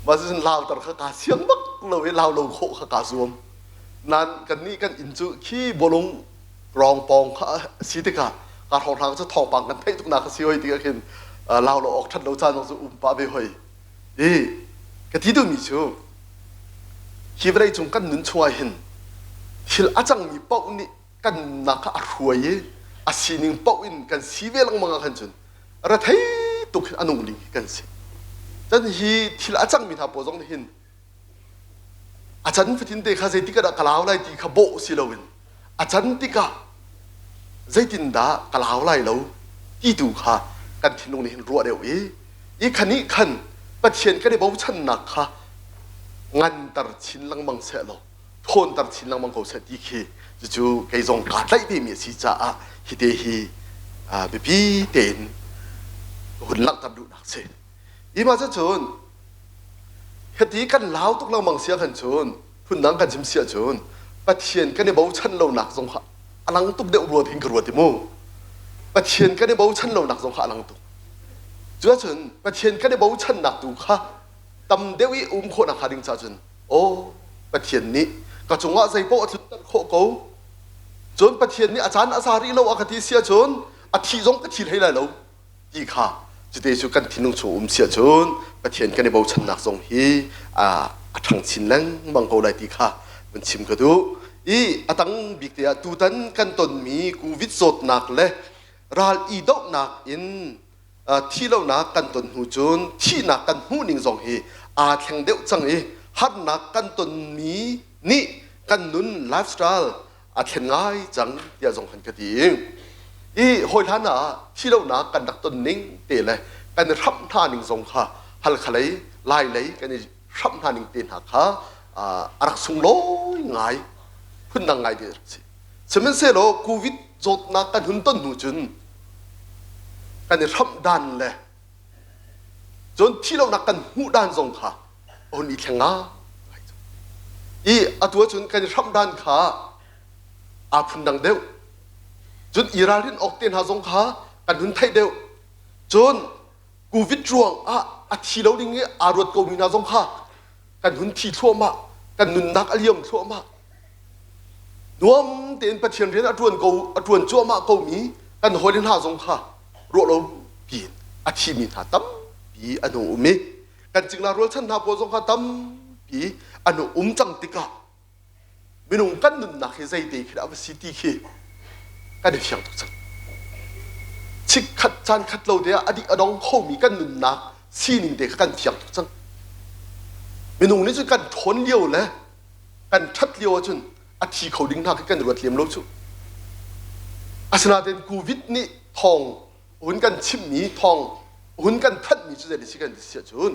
[SPEAKER 5] mà dân lao tờ khá xiang bắc lâu lao lâu khổ khá zoom nan kan ni kan inchu khi bolong rong pong khá xí thế cả thong thang cho thong bằng kan thấy tục nào khá xí hoi thì cái lao lâu ốc thật lâu cha nó sẽ pa về hoi cái tí đâu mi chú khi về đây chúng kan nún chua hin hil achang mi pau ni kan na khá ruồi xí ning pau in kan xí về lang mga kan chun ra thấy tục anung ling kan xí chân hi thil achang mi tha po jong hin achan fitin te kha zai tika da kalau lai ti kha bo silowin achan tika zaitin da kalau lai lo ti tu kha kan thinung ni hin ro deu khani khan pathian ka de bo chan na kha ngan tar chin lang mang se lo thon tar chin lang mang ko se ti khi chu kai jong ka lai bi mi si cha a hi te hi bi pi ten hun lak tar du nak se mà cho chun hết tí căn lão tục lang mang sia khăn chun phun nang kan chim sia chun pathian kan ne bau chan lo nak jong kha alang tuk deuh ruat hin ruat ti mo pathian kan ne bau chan lo nak jong kha alang tuk chu chun pathian kan ne bau chan nak tu kha tam dewi kho na kha ding cha chun o pathian ni ka chunga zai po chun tan kho ko chun pathian ni achan asari lo akati sia chun อาทิตย์ก็ทีให้แล้วดีค่ะจุดเดียวกันที่นุ่งชูเสียจนประเทศกันในบ่าวชนักทรงฮีทางชินลังมังโกไลดีค่ะมันชิมก็ดูตั้งบิกเดียตูตันกันตนมีกูวิดสดหนักเลยรัลอีดอกหนักอินที่เราหนักกันตนหูจนที่หนักกันหูนิ่งทรงฮีแข่งเดียวจังฮัดหนักกันตนมีนี่กันนุนไลฟ์สไตล์แข่งง่ายจังเดียวทรงขันกดีหอยท่านที่เราหนักกันดักตนนิ่งเตะเลยกันรับท่านิ่งทรงค่ะฮัลขลัยไล่เลยกันรับท่านิ่งเตะหักค่ะรักสงลอยง่ายพุ่นดังง่ายเดียวสิสมัยเสร็จแล้วโควิดจดนักกันหุ่นต้นหูจนกันรับดันเลยจนที่เราหนักกันหูดันทรงค่ะโอ้นี่แข่งง่ายตัวจนกันรับดันค่ะพุ่นดังเดียวจนอิราลินออกเตียนหาสงขากันหุ่นไทยเดียวจนกูวิดรวงที่เราดิ้งอารวดกูมีนาสงขากันหุ่นที่ทั่วมากันนุนนักอเลียมทั่วมานวมเตียนประเทียนเรียนอรวนกูอรวนทั่วมากูมีกันหอยเดินหาสงขารวเราเปลี่ยนที่มีหาตั้มปีอนุอุมิกันจึงลารวฉันหาโพสงขาตั้มปีอนุจังติกะไม่นุ่งกันนุนนักให้ใจดีขึ้นเอาไปสิทีขี้กันเดียงทุกสังชิกขัดจานขัดเราเดียอดีตอดองเขามีกันนุนนักซีนิงเด็กกันเดียงทุกสังเมนูนี้จนกันทนเลี้ยวเลยกันชัดเลี้ยวจนที่เขาดิ้งหนักกันรวดเลี้ยมลบชุอาสนาเดนกูวิดนี่ทองหุ่นกันชิมมีทองหุ่นกันทัดมีจุดเด่นที่กันเสียจน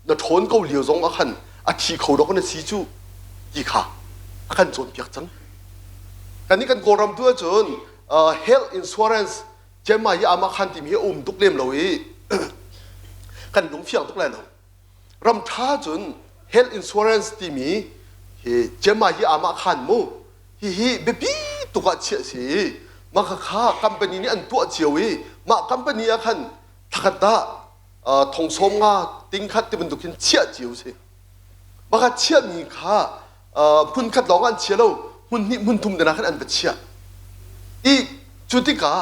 [SPEAKER 5] น่ะทนเขาเลี้ยวจงอาคันที่เขาดอกนั้นสีจูยี่ขาอาคันจนเปียกจังกันนี้กันโกรำตัวจนhealth insurance เจ้ามาอย่ามาคันที่มีตุกเลี้ยมเรากันหลงเฟียงตุกเลยเรารำท้าจน health insurance ที่มีเจ้ามาอย่ามาคันมูเบบี้ตุกเชี่ยสิมาข้าคัมปานีนี้อันตัวเจียวมาคัมปานีคันทักตาทงสมงาติงคัดที่มันตุกินเชี่ยเจียวสิมาข้าเชี่ยมีข้าพุ่นคัดร้องอันเชี่ยเราหุ่นนี่หุ่นทุ่มเดินขันอันเป็นเชี่ยจุดที่กา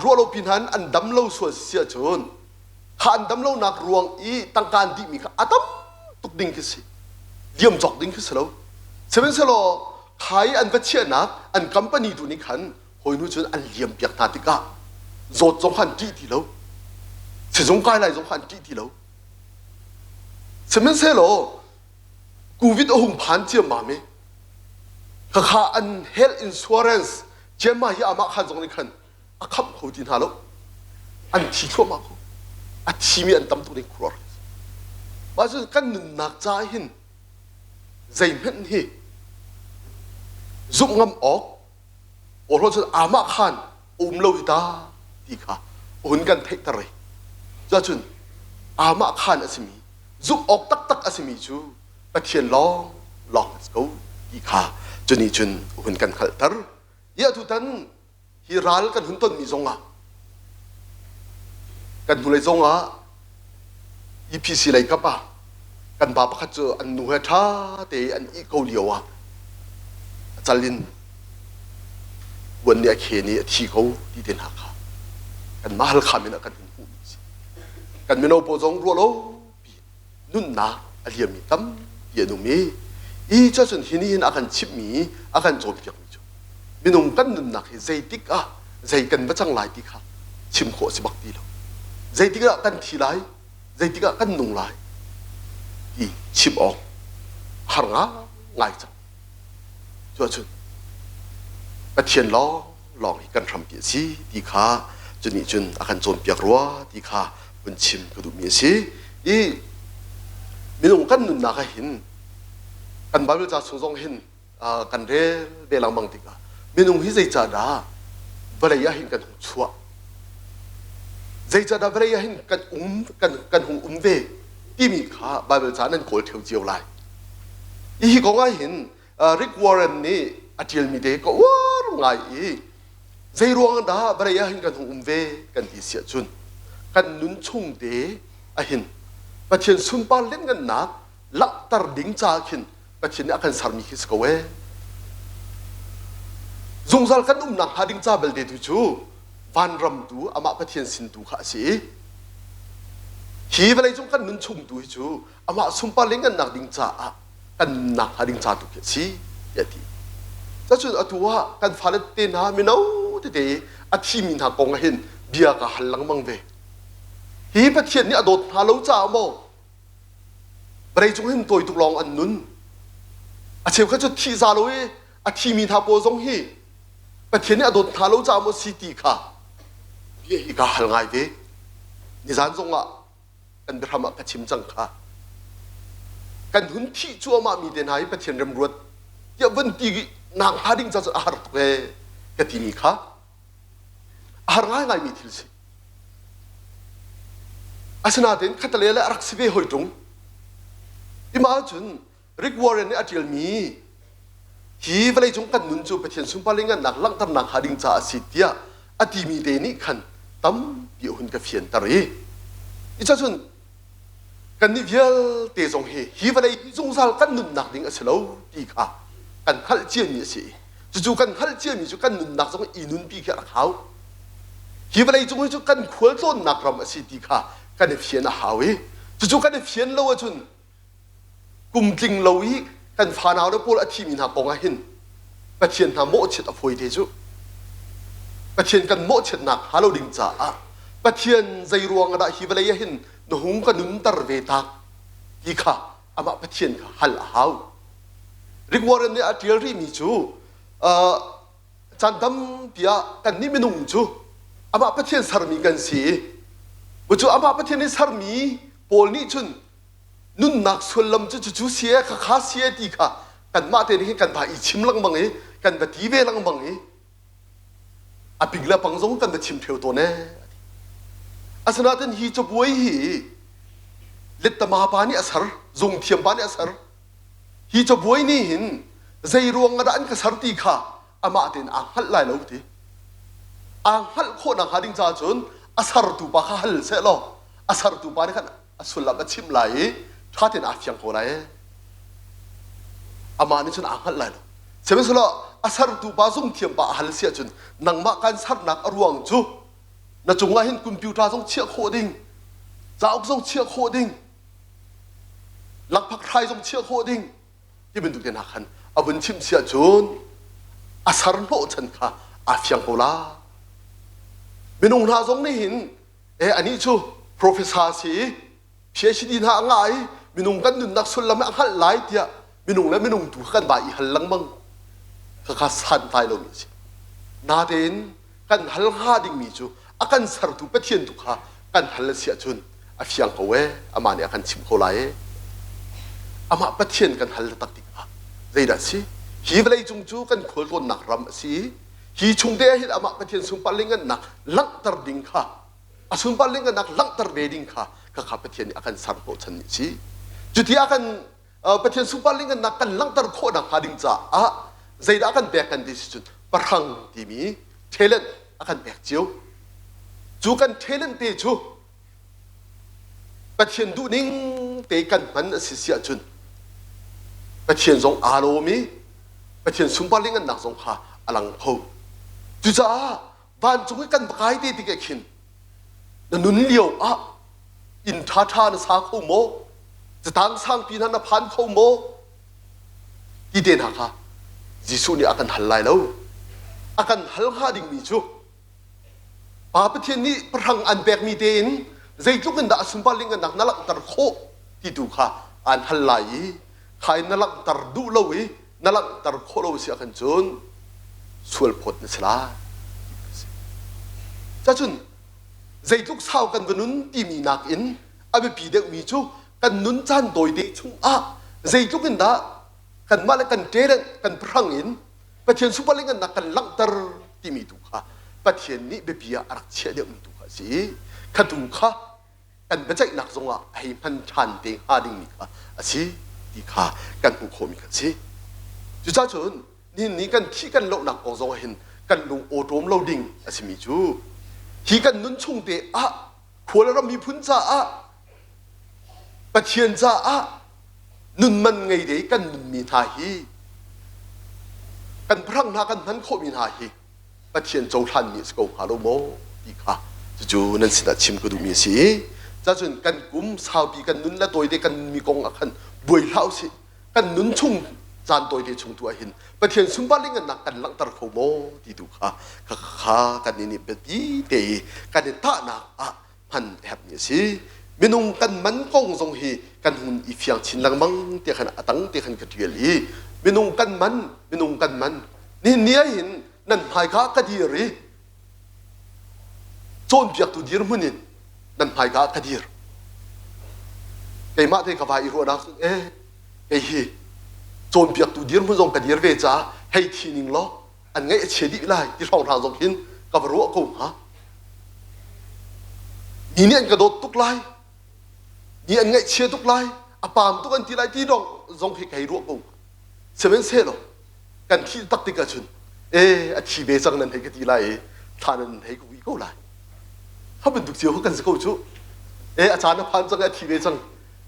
[SPEAKER 5] รัวเราพินหันอันดำเราสวยเสียจนข้าอันดำเรานักรวงตั้งการดีมีข้าตั้มตุกดิ่งขึ้นสิเยี่ยมจอกดิ่งขึ้นสิแล้วเสเป็นสิแล้วขายอันเป็นเชี่ยนักอันคัมปานีตัวนี้ขันหอยนู้จนอันเยี่ยมเปียกนาติกาโจดจงขันจีทีแล้วเสียจงกายไหลจงขันจีทีแล้วเสเป็นสิแล้วกูวิดเอาหุ่นผ่านเจียมมาไหมข้าอัน health insurance เจ้ามาอย่ามาขันตรงนี้ขันขับเขาดินหาแล้วอันที่ชั่วมากที่มีอันตั้มตรงนี้ครัวมาจนกันหนึ่งนักใจหินใจมันฮีซุ่มงำออกโอ้เราจะอามาขันเราหิตาดีค่ะหุ่นกันเทคตะเลยจะจนอามาขันอาสมีซุ่มออกตักอาสมีจูประเทียนลองlet's go ดีค่ะจนนี่จนหุ่นกันขัดตร์ยาทุตันฮิรัลกันหุ่นต้นมีทรงกันหุ่นเลยทรงEPC เลยกับกันบาปขัดเจออันนูเฮท่าเตอันอีเกาเลียวจัลลินวันนี้เคนี่ที่เขาดีเด่นหักกันมาฮัลคามินะกันหุ่นผู้กันไม่เอาโปรจงรัวโลนุ่นนาอเลียมีตั้มเยนุมีเจ้าจนที่นี่อาการชิบมีอาการโจมตีมิจูมีนุ่มกันนุ่นนักใจติกใจกันไม่จังไรติกชิมโคสิบักตีแล้วใจติกกันทีไรใจติกกันนุ่งไรชิมออกหางง่ายจังเจ้าจนประเทียนล้อลองกันทำเปียสีดีค่ะจนนี่จนอาการโจมตีรัวดีค่ะบนชิมกระดูกมีสีมีนุ่มกันนุ่นนักเห็นกันบาบิลจะส่งส่งเห็นกันเร่เบลังบังติกาเมนูที่ใจจ่าดาบริยาเห็นกันหงชัวใจจ่าดาบริยาเห็นกันหงเวที่มีข้าบาบิลจะนั่นโกลเทียวเจียวไลอีกก็ง่ายเห็นริกวอร์เรนนี่อาทิลมีเด็กก็ว้าวง่ายใจรวงดาบริยาเห็นกันหงเวกันที่เสียจุนกันนุนชุ่งเดเห็นประเทศสุนปาเล่นกันนักลักตรดิ่งจ่าขินประเทศนี้อาการสามีคิสกเวจงซาลกันนักหาดิ่งจ่าเบลเดตุจู ฟันรำดูอามาประเทียนสินดูข้าสิฮีเวลาจงกันนุนชงดูจูอามาสุมปาลิงกันนักดิ่งจ่ากันนักหาดิ่งจ่าดูเกสิยาดีจะจุดอตัวกันฟ้าเลเตนะมินาเดอธิมินหากงเห็นเบียกหันหลังมังเวฮีประเทียนนี่อดดหาลูจ่าโมเวลาจงเห็นตัวตุลองอันนุนอาเชฟเขาจะทีซาโลยอธิมินหาโปซงฮีประเทียนนี่อดดหาลูจ่าโมสิติค่ะเบียกหันไงเวนิจานจงกันไปทำกับชิมจังค่ะกันหุ่นที่จัวมามีเดนหายประเทียนรำรวดอย่าวันตีนางหาดิ่งจะอาหารตัวกันที่มีค่ะอาหารง่ายมีทิลสิอาสนาเดนขัดเลและรักสิเวหอยตรงที่มาจนริกวอร์เรนเนี่ยอาทิลมีฮีเวลาจงกันนุนจูประเทียนสุนปาลิงันนักลังตำนางหาดิ่งจะสิทธิ์ยาอาทิมีเดนี่ขันตั้มเกี่ยวหุ่นกับเฟียนตารีอีจ้าจนกันนี่เวลเตะจงฮีเวลาจงสารกันนุนนักดิ่งอาศัยเราปีค่ะกันฮัลเจียมีสิจู่ๆกันฮัลเจียมีจู่กันนุนนักจงอีนุนปีแค่รักเขาฮีเวลาจงจู่กันขวดต้นนักรำอาศัยดีค่ะกันเฟียนหาวิจู่ๆกันเฟียนเราจนกุมจริงเราอีกันฟานเอาแล้วพวกอาทิมินหากงหินประเทียนหาโมเช็ดอภัยเทจูประเทียนกันโมเช็ดหนักหาเราดิ่งจ่าประเทียนใจรวงอะไรฮีเวลาหินนหุงกันนุนตรเวตักดีค่ะอามาประเทียนฮัลฮาวริกวอร์เรนเนี่ยอาทิลรีมีจูจันทำเปียกันนี่ไม่นุ่งจูอามาประเทียนสารมีกันสิบุจูอามาประเทียนนี่สารมีโปลนี่จุนนุนนักส่วนลำจู่เสียข้าเสียดีค่ะกันมาเตนี่กันพาอีชิมลังบังกันแบบทีเวลังบังอาปิกละปังซงกันแบบชิมเทวตัวเน่อาสนะเต็นฮีจะบวยฮีเล็ดตมาปานี่อาศัยจงเทียมปานี่อาศัยฮีจะบวยนี่หินใจรวงกระดานกษัตริย์ตีค่ะอามาเต็นอ่างฮัลไลแล้วทีอ่างฮัลโคนังหาดิ่งจ่าจนอาศัยตูปะฮัลเสร็จแล้วอาศัยตูปานี่กันสุลแบบชิมไหลถ้าเต็นอาเฟียงโคไรอามานี่จนอ่างฮัลไลแล้วเสร็จแล้วอาศัยตูปะจงเทียมปะฮัลเสียจนนังมาการสัตว์นักอรวงจูน่าจงว่าเห็นคอมพิวเตอร์จงเชี่ยโคดิ้งจ้าจงเชี่ยโคดิ้งหลักพักไทยจงเชี่ยโคดิ้งที่เป็นตุกเดนหักขันเอาเป็นชิมเสียจนอาสารโนชันค่ะอาเฟียงโคลาเป็นองค์ท่าจงนี่เห็นอันนี้ชู professor สิเพียชิดีน่าง่ายเป็นองค์กันนุนนักสุลละไม่หันหลายเดียเป็นองค์และเป็นองค์ถูกกันบ่ายหันหลังบังข้าสันตายลงมีสินาเดนกันหันหาดิ่งมีจูอาการสารตุเปทียนตุค่ะกันฮัลเสียจนอาฟียงเขาเวอามาเนี่ยอาการชิมเขาไล่อามาเปทียนกันฮัลตักติกะใจดัสิฮีเวลาจงจูกันขวดนักรำสิฮีชงเดียฮิอามาเปทียนสุนปาลิงกันนักลังตรดิ่งค่ะอาสุนปาลิงกันนักลังตรเวดิ่งค่ะก็ข้าเปทียนอาการสารโปชันนี่สิจุดที่อาการเปทียนสุนปาลิงกันนักกันลังตรโคนักหาดิ่งจ้าใจดัอาการแบกกันดิสิจุดปรังที่มีเทเลนอาการแบกเจียวจูกันเทเลนเตจูประเทียนดูนิ่งเตกันมันสิเสียจุนประเทียนทรงอารมีประเทียนสุนปาลิงันนักทรงขาอลังโฮจูจ้าบ้านจงกันบกายเตติเกขินนั่นนุนเลียวอินท่าทานสาเข้าโมจะตั้งสร้างปีนั้นพันเข้าโมที่เดนหักค่ะยิสุนี่อาการหันไหลแล้วอาการหันหาดิ่งมีจูป่าประเทศนี้พลังอันแบกมีเดนใจทุกคนด่าสุนปาลิงกันนักนั่งตรโคที่ดูค่ะอันฮัลไลใครนั่งตรดูเลวินั่งตรโคเลวิเสียกันจนส่วนผลนี่สละจ้าจุนใจทุกสาวกันวันนู้นที่มีนักอินอาเบปีเด็กมีจูกันนุนจันโดยเด็กชุ่งใจทุกคนด่ากันมาแล้วกันเจริญกันพลังอินประเทศสุนปาลิงกันนักกันลังตรที่มีดูค่ะประเทศนี้เบียอารักเชียเดียวมีดูค่ะสิขัดูค่ะกันเป็นใจหนักทรงให้มันชันเตงหาดิ่งมีค่ะสิดีค่ะกันผู้โคมีค่ะสิจุดจ้าจนนี่กันที่กันโลกหนักของทรงเห็นกันลงโอโตมเราดิ่งสิมีจูที่กันนุนชงเตควรเรามีพุนจ้าประเทศจ้านุนมันไงเด็กกันนุนมีทาฮีกันพรั่งนากันนั้นโคมีทาฮี ปะเทียนโจทันมีสกุลฮาโลโมดีค่ะจู่ๆนั่นสินะชิมก็ดูมีสิจะจนกันกุมสาวปีกันนุนและตัวเด็กกันมีกองอักขันบวยเล่าสิกันนุนชุ่มจานตัวเด็กชุ่มตัวหินปะเทียนซุมบ้านลิงกันนักกันลังตระโคโมดีดูค่ะค่ะกันนี่เป็นดีเตกันนี่ตาหนักอ่ะพันแบบนี้สิมินุงกันมันกงทรงฮีกันหุ่นอีเฟียงชินลังมังเตียขันตั้งเตียขันกระเทียลีมินุงกันมันนี่เนี้ยเห็นนั่นหายข้ากระดีรีโจนเปียกตัวดีรมุนินนั่นหายข้ากระดีรไก่มาเทกบายอีรัวนักไก่ฮีโจนเปียกตัวดีรมุนทรงกระดีรเวจ้าให้ทีนึงล้ออันไงเฉดีไล่ที่ช่องทางทรงหินกับรัวกูฮะนี่เนี่ยกระโดดตุกไล่นี่อันไงเชี่ยตุกไล่อาปามตุกอันที่ไล่ที่ดองทรงให้ไก่รัวกูเซเว่นเซ่หรอกันที่ตักติกระชุนอาชีพสังนั้นให้กันที่ไรท่านั้นให้กูวิโก้ไรเขาเป็นตุกเสียวเขากันสกุลชูอาจารย์พันจังอาชีพสัง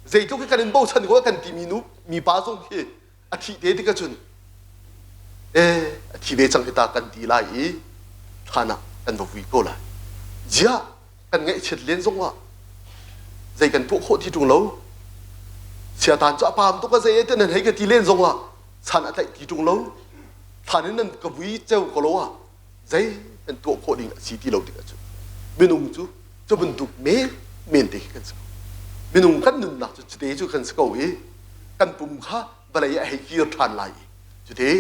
[SPEAKER 5] ใจทุกกันเป็นบ่าวฉันก็กันที่มีนุมีป้าทรงที่อาชีพเด็กกระชุนอาชีพสังให้ตากันที่ไรท่านั้นกันบอกวิโก้ไรเจ้ากันไงเฉดเลี้ยนทรงว่าใจกันพวกโคตรที่ตรงเราเสียตานจะปามตุกใจเต้นนั้นให้กันที่เลี้ยนทรงว่าฉันอะไรที่ตรงเราท่านนั้นกับวิเจ้าก็รู้ว่าใจเป็นตัวโคดิ้งสิ่งที่เราติดกันจูไม่นุ่งจูจะเป็นตุกเมนเด็กกันสักไม่นุ่งกันนุ่งหนักจะเดี๋ยวจูกันสักเอากันปุ่มข้าบริยาให้กีร์ทานไหลจะเดี๋ยว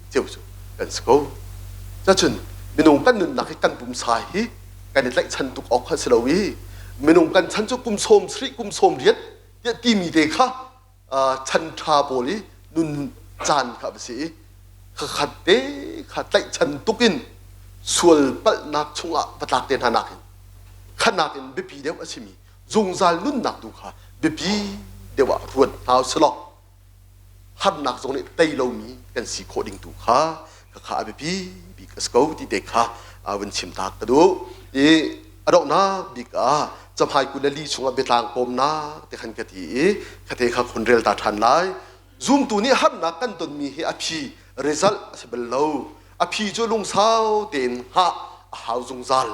[SPEAKER 5] เจ้าจูกันสักเอาจะจนไม่นุ่งกันนุ่งหนักให้กันปุ่มสายกันในใจฉันตุกออกข้าสลาวีไม่นุ่งกันฉันจะกุมโสมสริกุมโสมเรียดเดี๋ยวที่มีเด็กข้าฉันทราบเลยนุ่นจานข้าไปสิขัดเตะขัดใจฉันตุกินส่วนปัลนักชงอ่ะปัตตาเตียนหานักขนาดเป็นเบบีเดียวอาชิมีจงใจลุ่นนักดูค่ะเบบีเดียวรวนเอาสลอกหันนักตรงนี้เตยเรามีกันสีโคดิ้งดูค่ะข้าเบบีบิ๊กสกูที่เด็กค่ะวันชิมตากกระดูอดอกนะบิ๊กจะพายกุลลีชงเบตางปมนะแต่ขันกะทีขัดเตะข้าคนเรียลตาทันไลซูมตัวนี้หันนักกันต้นมีให้อภิresult สิเป็นเราอภิจะลงสาวเด่นฮะหาวจงซัล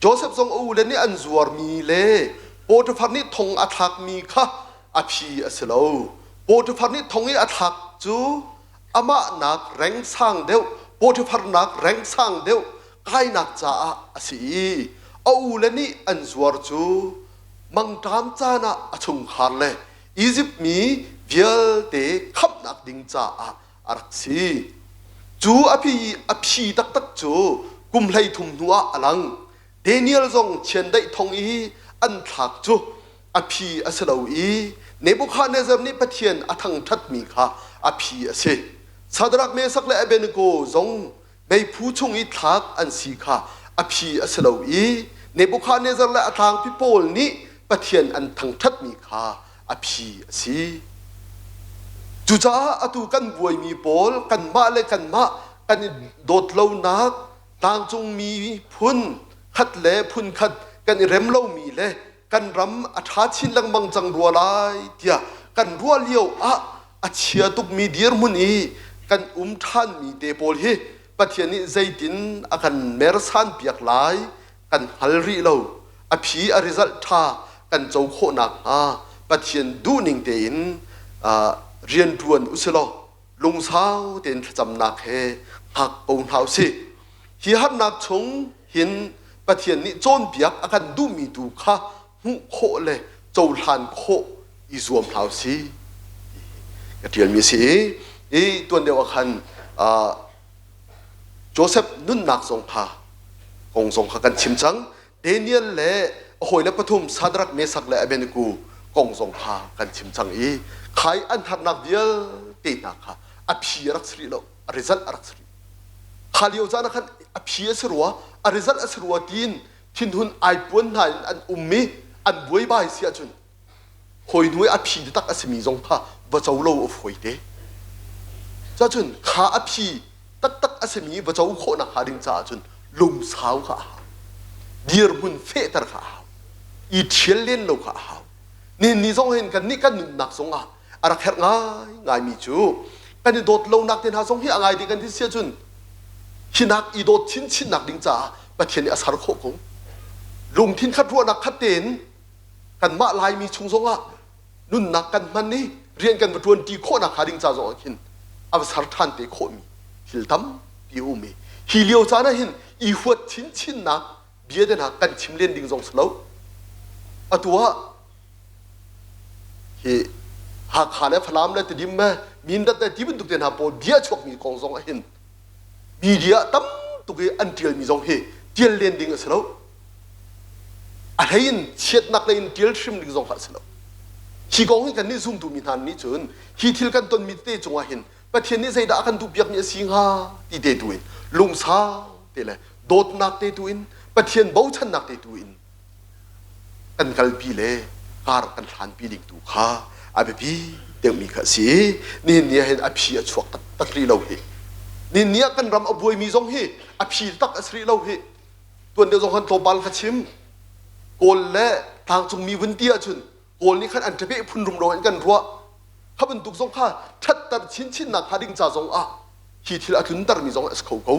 [SPEAKER 5] โจเซฟทรงอูเลนี่อันจวร์มีเล่โปรตุฟันนี่ทงอัฐักมีค่ะอภิสิเราโปรตุฟันนี่ทงนี้อัฐักจูอามานักแรงสร้างเดียวโปรตุฟันนักแรงสร้างเดียวใครนักจ้าสิอูเลนี่อันจวร์จูมังตามจ้านะชงขันเลยอียิปต์มีเวลเตะขับนักดิ่งจ้าอารักษีจูอภิตักจูกุมไลทุ่มหัวอลังเดนิเอลจงเชียนได้ทองอันถักจูอภิอสลาวีเนบุคาเนซาร์นี่ปะเทียนอัทังทัดมีค่ะอภิอเสซาดรักเมสักและเอเบนโกจงไม่ผู้ชงถักอันสีค่ะอภิอสลาวีเนบุคาเนซาร์และอัทังพิโปลนี้ปะเทียนอันทังทัดมีค่ะอภิอสีจุจ้าอตุกันบวยมีโปลกันมาเลยกันมากันโดดเล่านักต่างจงมีพุ่นขัดเล่พุ่นขัดกันเร็มเล่ามีเล่กันรำอัฐาชินลังบังจังรัวลายเดียกันรัวเลี้ยวอาเชียตุกมีเดียร์มุนีกันท่านมีเดโปลฮีปัจจัยนี้ใจดินกันเมรสันเปียกลายกันฮัลรีเล่าอภิอาริซัลท่ากันเจ้าโคนักปัจจัยดูนิ่งเดินเรียนด่วนอุสโลลงเช้าเดินจำนักเฮหักปูนเท้าสิที่หันนักชงเห็นปะเทียนนี้โจนเปียกอาการดูมีดูค่ะหูโคเลยโจลานโคอีสวมเท้าสิกระเทียนมีสิตัวเดียวกันโจเซฟนุ่นนักทรงพากงทรงกันชิมจังเดเนียลเล่โอยและปฐุมซาดรักเมสักและอเบนกูกงทรงพากันชิมจังใครอันทัดนักเดียวตีนักค่ะอภิรักษรีเราอริซัลรักษรีขาเลียวจานักขันอภิสรัวอริซัลสรัวตีนทินทุนไอปวนหายอันมีอันบวยบายเสียจนหอยหนุ่ยอภิตักอสมีจงพาบะเจ้าโลอฟหอยเดจ้าจนขาอภิตักอสมีบะเจ้าโคนักหาดิงจ้าจนลุมสาวค่ะเดียร์มุนเฟตร์ค่ะอีเทียนเล่นเราค่ะนี่จงเห็นกันนี่กันหนักสงอารักแค่ง่ายมีจูกันโดดลงนักเดินหาสงที่อะไรดีกันที่เสียจุน หินักอีโดชินนักดิ้งจ่าประเทศนี้อาสาโคกงลุงทิ้นขัดรัวนักขัดเต็นกันมาลายมีชุงสงะนุ่นนักกันมันนี่เรียนกันประทวนตีโคนักหาดิ้งจ่าสองหินอาสาทันเตโคมีหิลตั้มปีอุมีฮิเลียวจานะหินอีหัวชินนักเบียดนักกันชิมเลียนดิ้งสองสลาวอัตัวฮีหากขาเนฟลามเลยติดิมแม่มีนดัตแต่ที่เป็นตุกเตนหาโปเดียชวกมีกองสองหินมีเดียตั้มตุกอันเดียมีสองเฮเดียเลียนดิ้งสลาวอะไรอินเช็ดนักเลยอินเดียชิมดิ้งสองขาสลาวฮีกองให้กันนี่ซุ่มตูมีทันนี่จนฮีทิลกันต้นมิเตจงว่าหินประเทศนี้ใจด่ากันตุเปียกเนี่ยสิงหาตีเตตุอินลุงสาวเตเลยโดดนักเตตุอินประเทศเบาชันนักเตตุอินกันกัลปีเล่การกันทานปีดิ่งตูข้าอาเบบีเดี๋ยวมีข้าสีนี่เนี่ยเห็นอภิชวกตักรีเราเฮนี่เนี่ยกันรำอบวยมีสองเฮอภิตักอสรีเราเฮตัวเดียวสองคนโตบาลขชิมโกลและทางจงมีวันเดียจุนโกลนี่ขันอันเทเปพุ่นรุมร้อนกันรัวข้าเป็นตุกสงข้าทัดตัดชินนักหาดิ่งจ่าสงฮีทิลอาทุนตัดมีสองเขา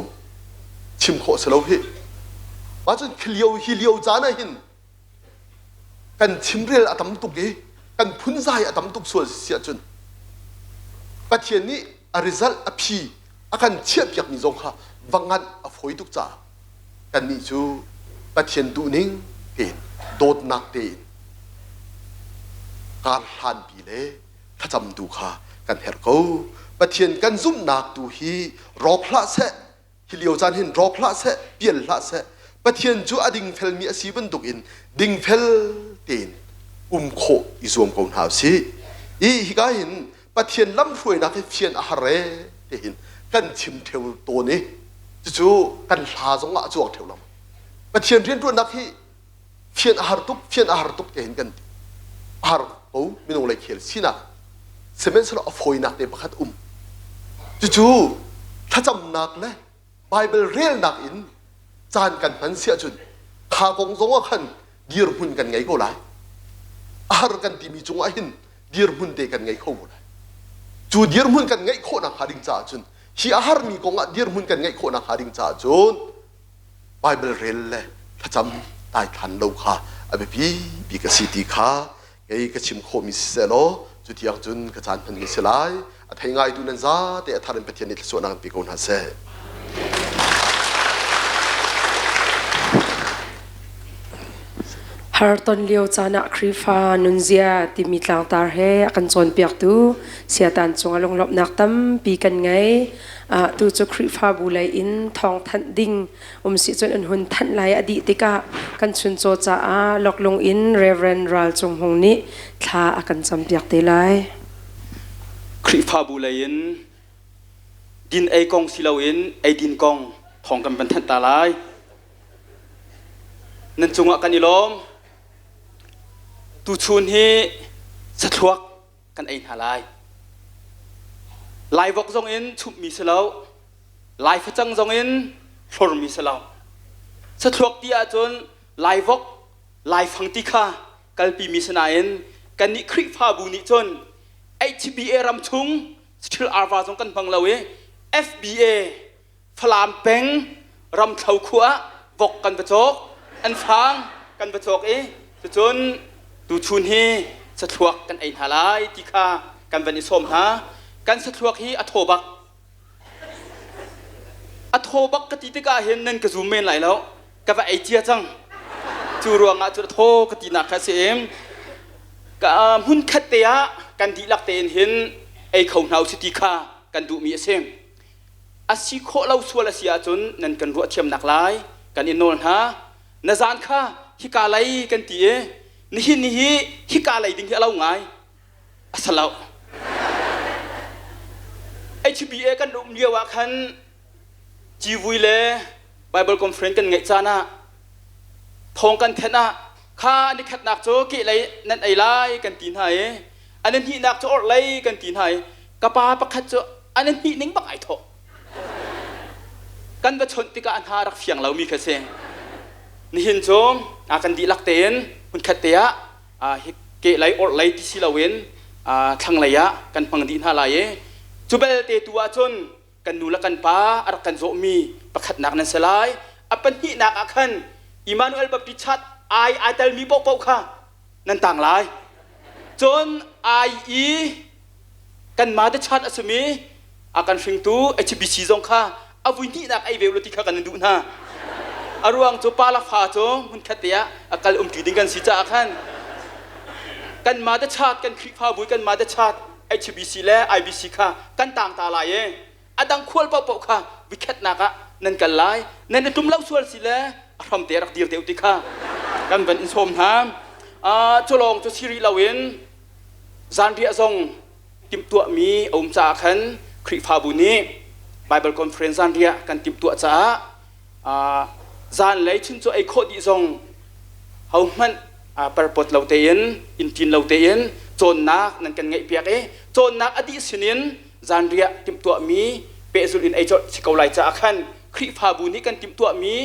[SPEAKER 5] ชิมโคสเราเฮมาจนฮิเลียวจานะหินกันชิมเรียลอาตมตุกเกกันพุ่นใจอาตมตุกส่วนเสียจนประเทศนี้อาริซัลอภิอาการเชียบยักมีสงข้าวังงันอฟอยตุกจ่ากันนี่จูประเทศดูนิ่งเต็นโดดนักเต็นการทานปีเล่ถ้าจำดูข้ากันเฮรโกประเทศกันซุ่มนักดูฮีรอพระเสฮิเลียวจานเห็นรอพระเสเปลี่ยนพระเสประเทศจูอดิ่งเฟลมีอาศัยบนตุกอินดิ่งเฟลเต็นโคอิสวมกองหาวสิอีฮิกาหินประเทศล้ำรวยนักให้เพียนอาหารเต็นกันชิมเทวตัวนี้จู่กันลาสงอาจวกเทวลำประเทศเรียนรู้นักให้เพียนอาหารตุกเต็นกันอาหารโอ้ไม่ต้องเลยเขียนสินะเซเมนส์เราเอาฝอยนักเต็มประคัดจู่ถ้าจำนักเลยไบเบิลเรียลนักอินจานกันมันเสียจุนขากงสงว่าขันดีรบุญกันไงก็ไรอาหารกันที่มีจงอาหินดีรบุญเตกันไงเขาก็ไรจู่ดีรบุญกันไงโคนักหาดิงจ่าจุนที่อาหารมีกงอ่ะดีรบุญกันไงโคนักหาดิงจ่าจุนไบเบิลเรียลเลยถ้าจำได้ทันเราค่ะอาเบบีกสิติค่ะไงก็ชิมโคมิเซโลจุดที่ยังจุนกระจายพันธุ์เสลายอัฐิงไงดูนั่นซะแต่ทารินประเทศนี้ส่วนนั้นปีกอนฮาเซ
[SPEAKER 1] ฮาร์ตอนเลียวจานะครีฟานุนเซียติมีตางตาเฮกันจนเปียกตูเสียตันจงอลงลบนักตั้มปีกันไงตูจะครีฟาบุไลอินทองทันดิงสิจนอันหุนทันไลอดีติกากันชุนโจจาลอกลงอินเรเวนรัลจงหงนี้ทาอากันจำเปียกเตไล
[SPEAKER 6] ครีฟาบุไลอินดินไอกองสิลาอินไอดินกองทองกันเป็นทันตาไลนั่นจงอากันอิลอมตูชุนฮีสะทวกกันไอ้หาลายลายวกจงอินชุบมีเสลาลายฟจังจงอินฟอร์มีเสลาสะทวกที่อาจนลายวกลายฟังติคากัลปีมีสนาอินกันนิคริฟาบุนิจน HBA รำชุงสติลอาร์วาจงกันบังเลว FBA ฟลามเป็งรำเท้าขัววกกันประจกอันฟังกันประจกจนตูชุนฮีสะทวกกันไอ้หาลายติคากันวันนี้สมฮะกันสะทวกฮีอโทบักกติติกาเห็นนั่นกระซูเมนไหลแล้วกับไอเจียจังจูรวงจุดโทกตินักเสียมกับหุ่นขัดเตียกันดีลักเตนเห็นไอเขาหนาวสติคากันดูมีเสียมอาศิโคเราส่วนละเสียจนนั่นกันรัวเทียมหนักหลายกันอินโนนฮะนาจานข้าฮิกาไลกันตีนี่ฮิกาไลดิ้งที่เราไงอัสลาวHBA กันดูมีว่าคันจีวุยเล่ไบเบิลคอนเฟรนซ์กันไงจานะทองกันเทนะข้านี่ขัดหนักโจกี่ไรนั่นไอไลกันตีนไห้อันนั้นที่หนักโจอดไลกันตีนไห้กระปาประคัดโจอันนั้นที่นิ่งบักไอโถกันประชนติกาอันหารักเฟียงเรามีแค่เสียงนี่เห็นโจอากันดีลักเตนคุณขัดเตียเกไลอดไลที่สิลาเวนทางระยะกันพังดีนหาไลจูเบลเตตัวจน กันนูละกันป้าอารักกันโจมีประคัดนักนั้นสลายอปันหินักอาคันอิมานูเอลบัพติชัดไอเตลมีปกปกค่ะนั่นต่างหลายจนไอกันมาได้ชัดอสมีอาการฟิงตูHBC จงค่ะอาวุธนี่นักไอเวลติค่ะกันดูนะอารวงโจปาลาฟาโจมันขัดเตียอาการกิดิงกันสิจ้าอาคันกันมาได้ชัดกันคลิปพาบุยกันมาได้ชัดHBC และ IBC ค่ะกันต่างตาลายอดังควรปกค่ะวิเคตนักะนั่นกันไลนั่นตุ้มเล่าส่วนสิแลอารมณ์เตะรักเดียวเตะอุติค่ะกันเป็นอินโซมฮามจุลองจุสิริลาวินจานเรียซงติมตัวมีอมจ่าขันคริฟาบุนีไบเบิลคอนเฟรนซ์จานเรียกันติมตัวจ่าจานเลยชุนโจไอโคดิซงเขามันปรปดเราเตียนอินจินเราเตียนโจนนักนั่นกันไงเปียกโจนนักอดีตสินินจานเรียติมตัวมีเปซุลินไอจอสิเกาไลจ่าขันคริฟาบุนีกันติมตัวมี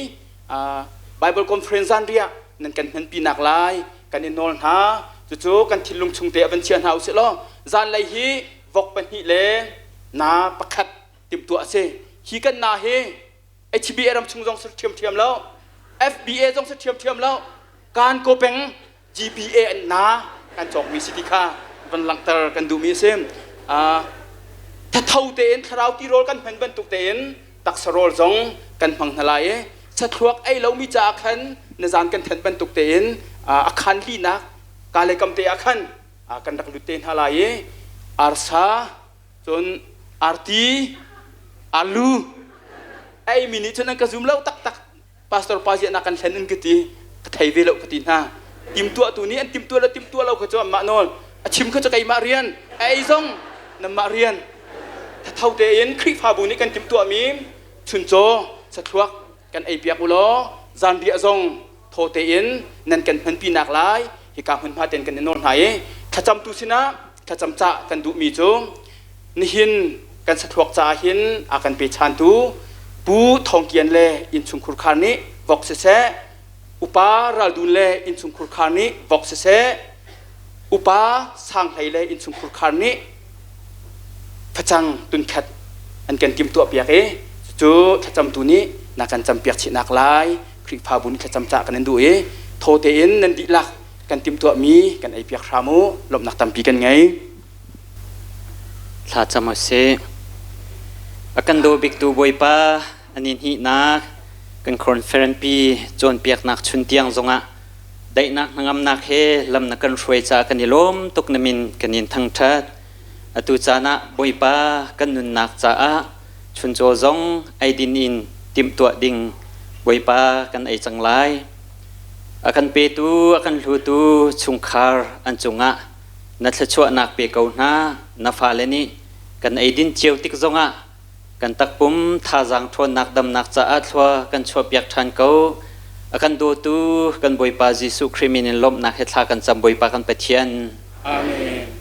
[SPEAKER 6] ไบเบิลคอนเฟรนซ์จานเรียนั่นกันหันปีนักลายกันอินโนลฮาจู่ๆกันทิลุงชุงเตะบันเชียนเฮาสิล้อจานเลยฮีวกเป็นฮีเลนาประคัดติมตัวเสฮีกันนาเฮHBA รำชุงจงสุดเทียมแล้ว FBA จงสุดเทียมแล้วการโกเป็ง GBA นาการจอกมีสิทธิค่าวันหลังตร์กันดูมีเซมถ้าเท่าเตนถ้าเราตีโรลกันเห็นบรรทุกเตนตักสโรลจงกันพังทลายสะทวกไอเรามีจ่าขันในจานกันเห็นบรรทุกเตนอาคันลีนักกาเลกำเตอาคันกันดักลุเตนทลายอาร์ซาจนอาร์ตีอาลูไอมินิจนั้นกระซุ่มเล่าตักพาสตอร์พาเจนักกันเห็นอันกติกระไทยเวลกติน่าติมตัวนี้อันติมตัวเราก็จะมาโนลชิมก็จะไกมาเรียนไอซงนำมาเรียนถ้าเท่าเตียนคลิปพาบุนี้กันติมตัวมีชุนโจสะทวกกันไอเปียกอุโลจานเดียซงโทเตียนนั่นกันพันปีนักหลายที่การพันพาเตียนกันในโนนหายถ้าจำตุสินะถ้าจำจ่ากันดูมีโจนี่หินกันสะทวกจ่าหินอากันเปชันตูปูทองเกียนเลอินชุงคุรคานิวอกเสอุปาราดุนเลอินชุงคุรคานิวอกเสอุปาสังไหเลอินชุงคุรคานิพระจังตุนขัดอันกันติมตัวเปียกจู่ถ้าจำตัวนี้นักกันจำเปียกชินักลายคลิกพาบุญถ้าจำจ่ากันนั่นดูโทเตอินนั่นดีลักกันติมตัวมีกันไอเปียกรามูหลบนักตำปีกันไง
[SPEAKER 7] ถ้าจำเอาเสอากันดูบิกดูบอยป้าอันนี้หินักกันคอนเฟรนปีจนเปียกนักชุนเตียงจงะได้นักงามนักเฮลำนักกันช่วยจากกันนิลมตุกนมินกันยินทั้งทัดอตุจานะบอยป้ากันนุนนักจ้าชุนโจจงไอดินอินติมตัวดิ่งบอยป้ากันไอจังไรอากันเปตูอากันลูตูชุงคาร์อันจงะนัทชัวนักเปกาวนานาฟาเลนีกันไอดินเจียวติกจงะกันตักปุ่มท่าจังทวนนักดำนักจะอัดว่ากันชอบอยากทันเขากันดูตูกันบอยปาจิสุคริมินลมนักเหตุกันจำบอยปากันไปเทียนอาเมน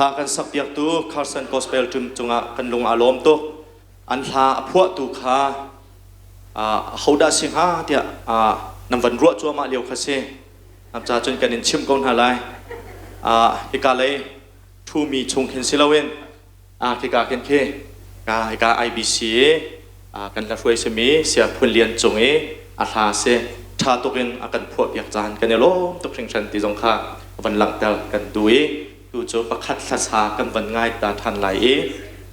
[SPEAKER 8] ทากันสับเปียกตูคาร์สันกอสเปลจุมจุงะกันลงอารมณ์ตุอันทาพวกตูขาเขาได้สิงหาเดียนำวันรัวจัวมาเลียวคาเซ่นำจ่าจนกันอินชิมกอนหาไลฮิกาเลยทูมีชงเห็นสิลาเวนฮิกาเคนเคฮิกาIBC กันละช่วยเสมีเสียพูนเลียนจงอาลาเซชาตุกินกันพวกอยากจานกันเนลตุกเชิงชันติจงค่ะวันหลังเดากันดูดูโจประคัดสัสากันวันง่ายตาทันไหล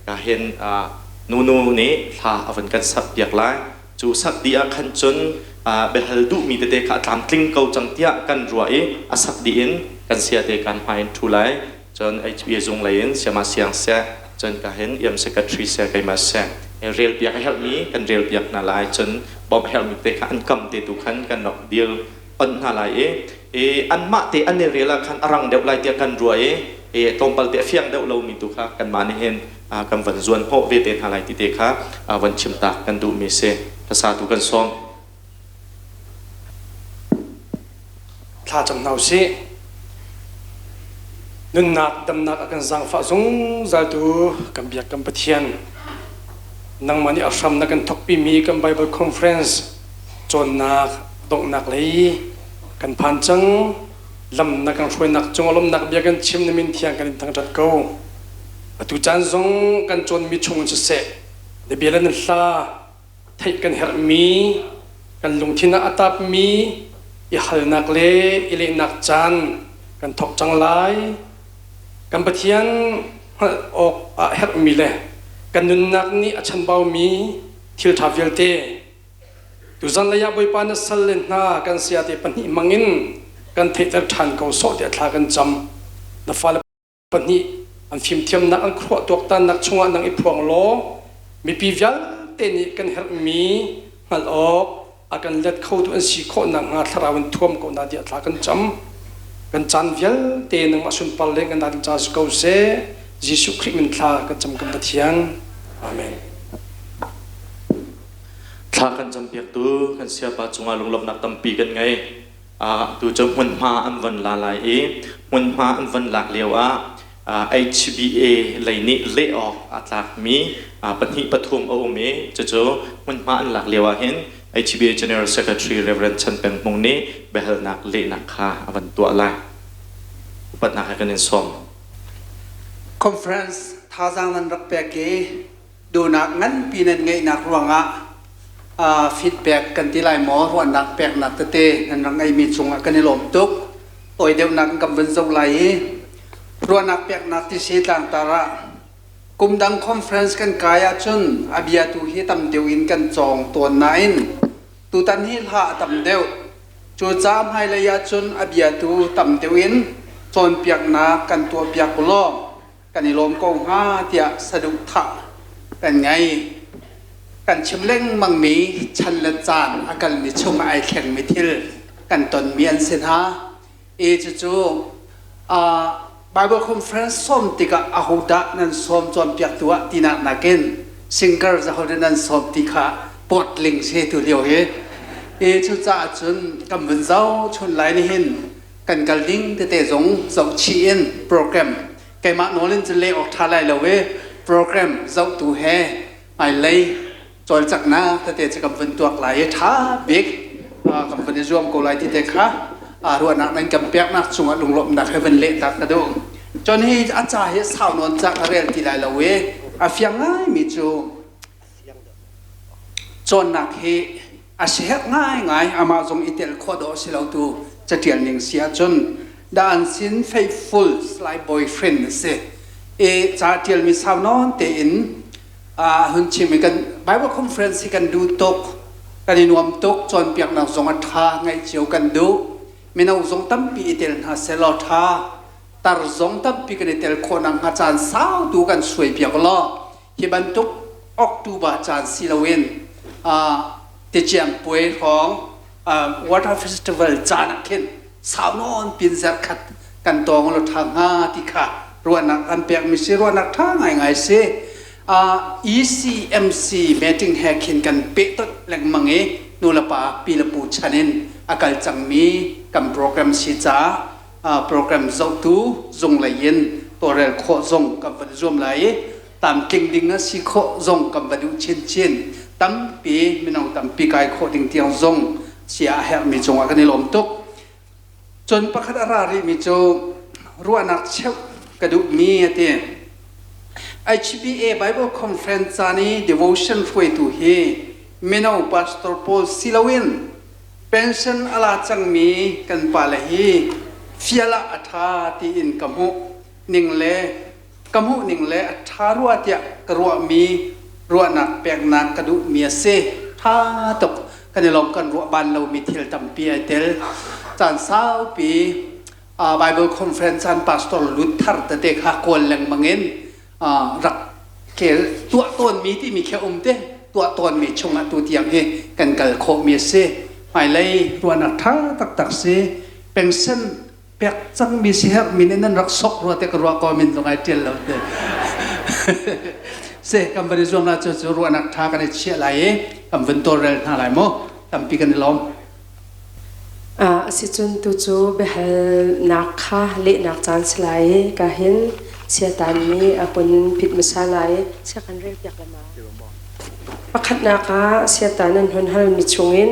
[SPEAKER 8] ก็เห็นนูนี้ลาวันกันสับอยากไล่จูสักดีอาคันจนเบลดูมีแต่ขาตามกลิ้งเกาจังเตียกันรัวสักดีอินกันเสียแต่การหายทุไลจนHBA จงไหลเสียมาเสียงเสียจนก็เห็นเsecretary เสียกันมาเสียเรียลเปียกhelp me กันเรียลเปียกนาลายจนบอมhelp me แต่ขันกำเตตุขันกันนอกเดียวอันนาลายอันมาเตอันเนเรียลขันอรังเดวไลเตียกันรวยตรงปลเตเฟียงเดวเรามีตุค่ะกันมาในเห็นกันวันส่วนโฮเวเตนนาลายติเตค่ะวันชิมตากันดูมีเสภาษาตุกันซ้อม
[SPEAKER 9] ถ้าจำเนาสินุนนักดำนักกันสังฟ้าสงจัลตูกันเบียกกันปะเทียนนังมันนี่อัศมนักกันทกปีมีกัน Bible Conference จนนักดงนักเลยกันพันจังลำนักกันช่วยนักจงอารมณ์นักเบียกันชิมนมินเทียงกันทั้งจัดเก้าตุจันทรงกันจนมีชงจะเสะเดเบียลันลาไทยกันเฮรมีกันลงที่นักอัตบมีอีฮัลนักเล่อีเลนักจันกันทกจังไลกันปะเทียนออกเฮรมีเล่กันนุนนักนี้ฉันเบามีทิลทาวิลเตดูจันระยะบอยปานสัลเลนนากันเสียเตปันหิมังอินกันเทตทันเขาโซเดียทากันจำนับฟัลปันหิอันฟิมเทียมนักอันครัวตัวตันนักชงนักอิพวงโลมีปีวิลเตนี่กันเฮรมีฮัลออกอากันเล็ดเข้าตัวอันสีโคนังหาทราวันท่วมก็นาเดียทากันจำกันจันวิลเตนังมาสุนปัลเลกันนาดิจาสเกาเซยิสุคริมินทากันจำกันปะเทียนอาเมน
[SPEAKER 8] ถ้ากันจำเปียกตัวกันเสียปะจงอาลงลบนักตั้มปีกันไงตัวจะมันมาอันวันลาลายมันมาอันวันหลักเลี้ยวHBA เลยนี่เละออกอัตลักมีปฏิปฐุมโอเมจะมันมาอันหลักเลี้ยวเห็น HBA General Secretary Reverend ชันเป็นมงนี้เบลนักเละนักค่ะวันตัวอะไรปัญหากันในสม
[SPEAKER 10] Conference ท่าจางนั้นรักเปียกดูนักงั้นปีนั้นไงนักรวงfeedback กันที่ไลน์หมอหัวนักแปลกนักเตะนั่นรังไอมีชงกันในลมตุกโอยเดียวนักกับวันเสาร์ไหลรัวนักแปลกนักที่เสียต่างตาระกุมดังคอนเฟรนซ์กันกายจนอาบิยาตุฮีตำเดียวอินกันจองตัวนัยตุตันฮิลหาตำเดียวจูจามให้เลยจนอาบิยาตุตำเดียวอินจนเปียกนักกันตัวเปียกล้อกันในลมกงห้าเดียสะดุกถะกันไงกันชิมเล่งมังมีชันละจานอาการมีชมไอแข็งไม่ทิลกันตนมีอันเสนาจู่Bible Conference ส้มติกะอาหุดะนั่นส้มจอมเปียกตัวตีนักนักเก็นซิงเกิลจะเขาเดินนั่นส้มติกะปวดลิงเสียตัวเดียวจู่จ้าจนกำวันเจ้าชนไหลนี่เห็นกันกันลิงเตะจงจงชีนโปรแกรมแกมาโนลินจะเลี้ยออกท่าไรเลวโปรแกรมเจ้าตัวแห่ไอเลยจอยจากน้าแต่เตจะกำวันตัวไหลท้าบิ๊กกำวันรวมกูไหลที่เตะค่ะรัวนักนั่งกำเปียกนักชงลุงลบนักให้เป็นเละตักกระดูจนให้อาจารย์สาวนวลจากเรียนที่ไหลละเวอาฟียงง่ายมีจูจนนักให้อาเสียง่ายอามาจงอิเตลโคดอสิเราตูจะเทียนหนึ่งเสียจนด้านสิน faithful like boyfriend เสียจะเทียนมีสาวนอนเตอินหุ่นชิมกัน Bible Conference กันดูตกกันนวมตกจนเปียกนักจงอัฐาไงเจียวกันดูไม่น่าจงตั้มปีเตลหาเซลล์ท่าตารจงตั้มปีกันเตลคนนังอาจารย์สาวดูกันสวยเปียกล้อที่บรรทุกออกตูบาจารย์ศิลวินที่เจียมป่วยของ Water Festival จานักเข็นสาวนอนปีนเสขัดกันตองเราทางที่ขารัวนักอันเปียกมีสิรัวนักท่าไงเสECMC meeting แหกเห็นกันเป๊ะต้นแหล่งมังนูลปาปีละปูชนินอากาศจังมีกับโปรแกรมชีจ้าโปรแกรมเจ้าตูจงไหลยิน ตัวเรลโคซงกับบัดรวมไหลตามกิ่งดิ่งนะสิโคซงกับบัดชินตั้มปีไม่น้องตั้มปีกายโคดิ่งเตียงซงเสียแหกมีจงอากันในลมตุกจนประคัดอาราริมีโจรัวนักเชวกระดูมีเตีย HBA Bible Conference นี้ devotion ช่วยตัวเฮไม่น้อง Pastor Paul Silawin pension อาลาจังมีกันปาละฮีฟิยละอัฐาที่อินกมุนิ่งเล่กมุนิ่งเล่อัฐารัวเตียกรัวมีรัวนักแปลงนักกระดูมีเสท่าตกกันในลมกันรัวบันเรามีเทลตัมปีไอเทลจานสาวปีBible Conference อัน Pastor Luther แต่เด็กฮักคนแรงมังเงินรักเกลตัวตนมีที่มีแค่เต้ตัวตนมีชงตัวเตียงเฮกันกัลโคมีเสหมายเลยรัวนักท่าตักเสเป็นเส้นเปียกจังมีเสียมีนั่นรักซกรัวแต่กรัวก็มีตรงไอเจลเราเด้เสกำบริจงน่าจะรัวนักท่ากันเชี่ยไหลกำเป็นตัวเรลอะไรโมทำปีกันล้อม
[SPEAKER 1] สิจุนตุจูเบหนักค่ะเละนักจานสไลกะเห็นเสียตันมีคนผิดมิสาไลเสียกันเรียกอยากละมาประคัดนักเสียตันนั้นหันหันมิชงอิน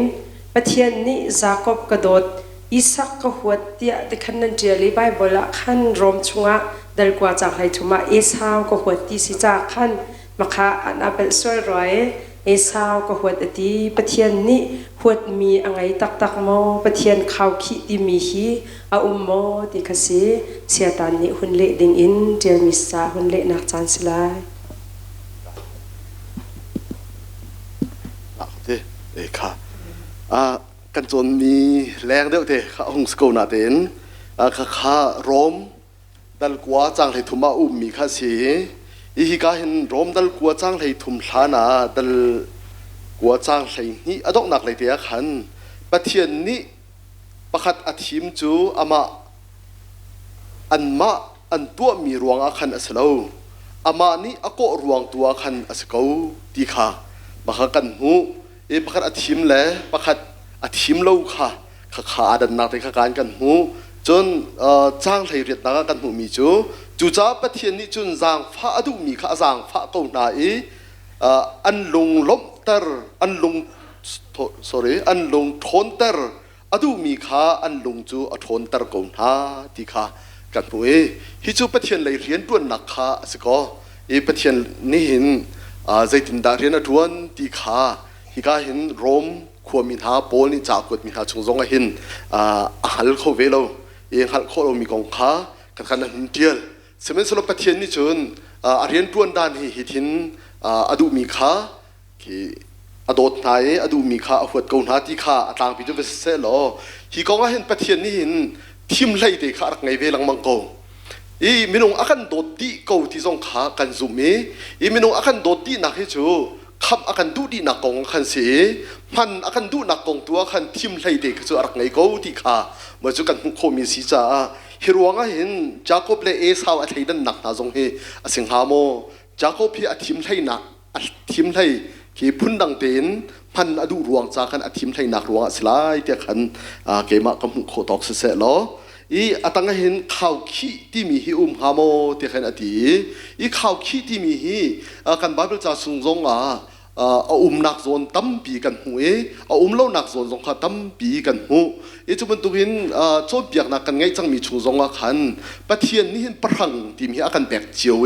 [SPEAKER 1] ประเทศนี้จากบกระโดดอิสักก็หัวเตียแต่ขันนั้นเจียรีไบเบิลขันรวมชงะเดลกว่าจากไหทุมาเอสาวก็หัวตีสิจากขันมาค่ะอันอาเบลสวยร้อยเอสาวก็หัวตีประเทศนี้หัวมีอะไรตักโมประเทศข่าวขี้ที่มีฮีอาโมที่คสีเสียตันนี้หุ่นเละดิ่งอินเจียมิสาหุ่นเละนักจานสลาย
[SPEAKER 5] เอ้ค่ะกันจนมีแรงเดียวเถอะข้าองค์สกุลนาเดนข้าร้มดัลกัวจังให้ทุ่มมามีข้าสีอีกาเห็นร้มดัลกัวจังให้ทุ่มฐานะดัลกัวจังให้นี่อดอกหนักเลยเดียขันประเทศนี้ประคัดอาทิมจูอามาอันตัวมีรวงอาคันอสโลอามานี้อโกรวงตัวคันอสกูดีค่ะมาขักันหูประคัดอาทิมแล้วประคัดอาทิมเล่าค่ะขาดันนักแต่การกันหูจนจ้างให้เรียนนักกันหูมีจูจ้าประเทศนี้จนจางฟ้าอดุมีข้าจางฟ้าเกาหนาอันลงล้มเตอร์อันลงทนเตอร์อดุมีข้าอันลงจูทนเตอร์เกาหนาที่ข้ากันหูฮิจูประเทศเลยเรียนตัวนักข้าสก็ประเทศนี้เห็นใจตินดาเรียนอดวนที่ข้าฮิกาเห็นโรมควมินหาโปนี่จากกดมินหาชงซงเห็นฮัลโคเวโลฮัลโคเรามีกองข้ากันกันนั่นเดียลสมัยสลบประเทศนี้จนเรียนตัวด้านหิทินอดูมีข้าที่อดนายอดูมีข้าหัวเกาหนาที่ข้าต่างพิจารณาเสร็จแล้วฮิกองเห็นประเทศนี้เห็นทีมไล่เด็กข้าไงเวลังมังโกมินงอากันโดดที่เกาที่ทรงข้ากันซุมีมินงอากันโดดที่นักให้จูขับอากันดูดีนักกองขันเสียมันอากันดูนักกองตัวขันทีมไล่เด็กจูอะไรไงเกาที่ข้าเมื่อจูกันโคมิสิจ้าฮิรวงเห็นจากบเลเอสาวอะไรนั่นหนักนะทรงเฮสิงหาโมจากบพี่ทีมไล่หนักทีมไล่ที่พุ่นดังเต็นมันอดูรวงจากขันทีมไล่หนักรวงสลายเดียขันเกมากำโคตอกเสร็จแล้วตั้งเห็นข่าวขี้ที่มีฮิฮาโมเดียขันอดีข่าวขี้ที่มีฮิกันบาเบิลจะส่งซงนักโซนตั้มปีกันหูเล่านักโซนสงขาตั้มปีกันหูจุบันตัวเห็นโจบเบียกนักกันไงจังมีชูซงอาคันประเทศนี้เห็นพรังที่มีอาการแบกเจียว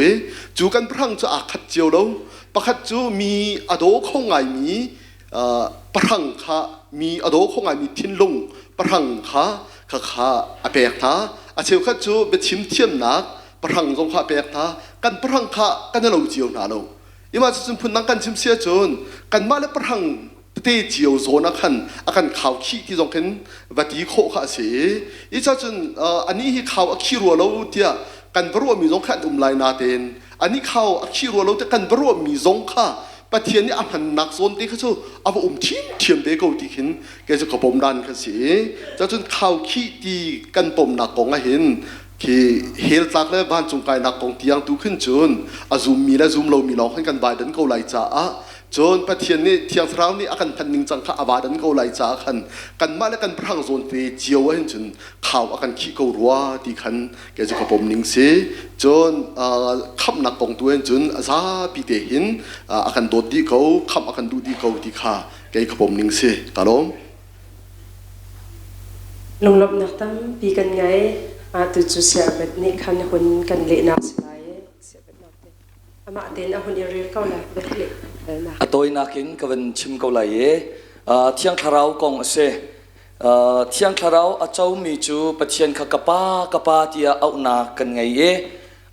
[SPEAKER 5] จูกันพรังจะอาคัดเจียวแล้วประคัดจูมีอโดคงไงมีพรังค่ะมีอโดคงไงมีทิ้นลงพรังค่ะข้าอาเปียกท่าอาเชียวข้าจูเป็นชิมเทียมนักพรังสงขาเปียกท่ากันพรังค่ะกันเราเจียวหนาเรามาจนพูดนักการชิมเสียจนกันมาแล้วประหังเตะเจียวโซนักขันอาการข่าวขี้ที่ตรงกันวัดที่โคข้าเสียจนอันนี้ที่ข่าวขี้รัวเราเดียกันบรัวมีสงขันลายนาเตนอันนี้ข่าวขี้รัวเราจะกันบรัวมีสงข้าประเทศนี้อันนักโซนที่เขาจะเอาทีมเทียมเด็กเขาที่ขินแกจะกระผมดันกันเสียจนข่าวขี้ที่กันปมนักกองเห็นที่เฮลจากแล้วบ้านจงกายนักกองเตียงตู้ขึ้นจนอาซูมมีและซูมเรามีน้องให้กันบายดันเขาไหลจ้า จนประเทศนี้เที่ยงคราวนี้อาการพันนิงจังข้าอาบาดันเขาไล่จากกันมาแล้วกันพรังโซนเฟเจียวเห็นจนข่าวอาการขี้เขารัวที่ขันแกจะขบผมนิงเสียจนขับนักกองตัวเห็นจนซาปีเตหินอาการโดดดีเขาขับอาการดูดีเขาที่ข้าแกขบผมนิงเสียตลอด
[SPEAKER 1] ลงลบนักตั้มปีกันไงตุจุเสียแบบนี้คันคนกันเละนักสลายเสียแบบนักเต็มมาเต็นคนเรียกเขาเลยแบบเละนัก
[SPEAKER 4] ตัวนักินก็เป็นชิมเกาหลีเที่ยงคาราวกองเสเที่ยงคาราวอาเจ้ามีจูปะเทียนขกป้ากป้าที่เอาหนักกันไง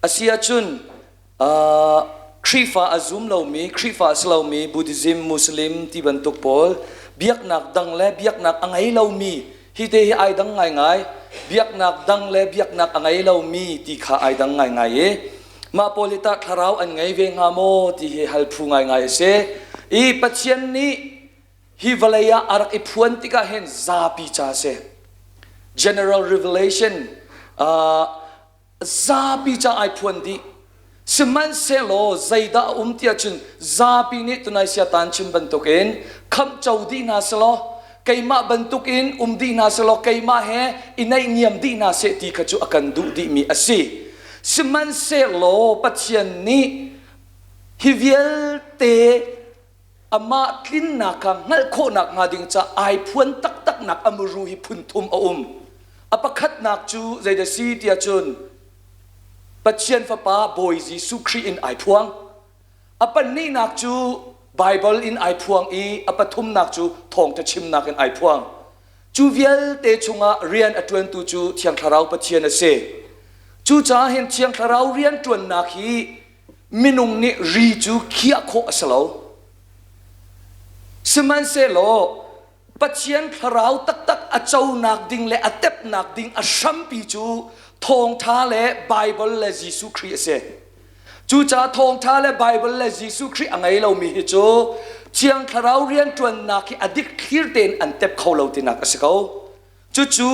[SPEAKER 4] อาเซียจุนคริฟ้าอาซุมเรามีคริฟ้าสเรามีบุติซิมมุสลิมที่บรรทุกพอลเบียกนักดังและเบียกนักอังไงเรามีฮิเตฮิไอดังไงเบียกนักดังและเบียกนักอังไงเรามีที่ข้าไอดังไงมาโพลิตาคาราวอันไงเวงฮามโมที่ฮัลพูไงเสอีปัจเจียนนี้ฮิวลายาอารักอิพวนติกาเห็นซาปิจาเส general revelation ซาปิจาไอพวนดีสมันเซโลใจดาเตียจุนซาปินิตุนายเสียตันชิมบันตุกินคำเจ้าดีนาสโลไกมาบันตุกินดีนาสโลไกมาเฮอินัยเงียมดีนาเสติขจุอากันดูดีมีอาศัยสมันเซโลปัจเจียนนี้ฮิเวลเตอามาคลินนักงัลโคนักงาดิงจะไอพวนตักนักอมรูฮิพุนทุมอปคัดนักจูใจเดซีเตียจุนปัจเจียนฟ้าบอยจีสุครีอินไอพวงอปันนี่นักจูไบเบิลอินไอพวงอปทุมนักจูทองจะชิมนักอินไอพวงจูเวลเตชงะเรียนอตวนตูจูเทียงคาราวปัจเจียนเสจูจ้าเห็นเทียงคาราวเรียนจวนนักฮีมินุงนี่รีจูเขียโคอสโลสมันเซโลปัจเจียนคาราวตักอาเจ้านักดิ่งและอาเต็บนักดิ่งอาชัมปีจูทองท้าและไบเบิลและยิสุคริสเซจูจ้าทองท้าและไบเบิลและยิสุคริสอังไงเรามีจูเทียงคาราวเรียนจวนนักฮีอดิกคิร์เตนอันเต็บเขาเราตินักสิเขาจู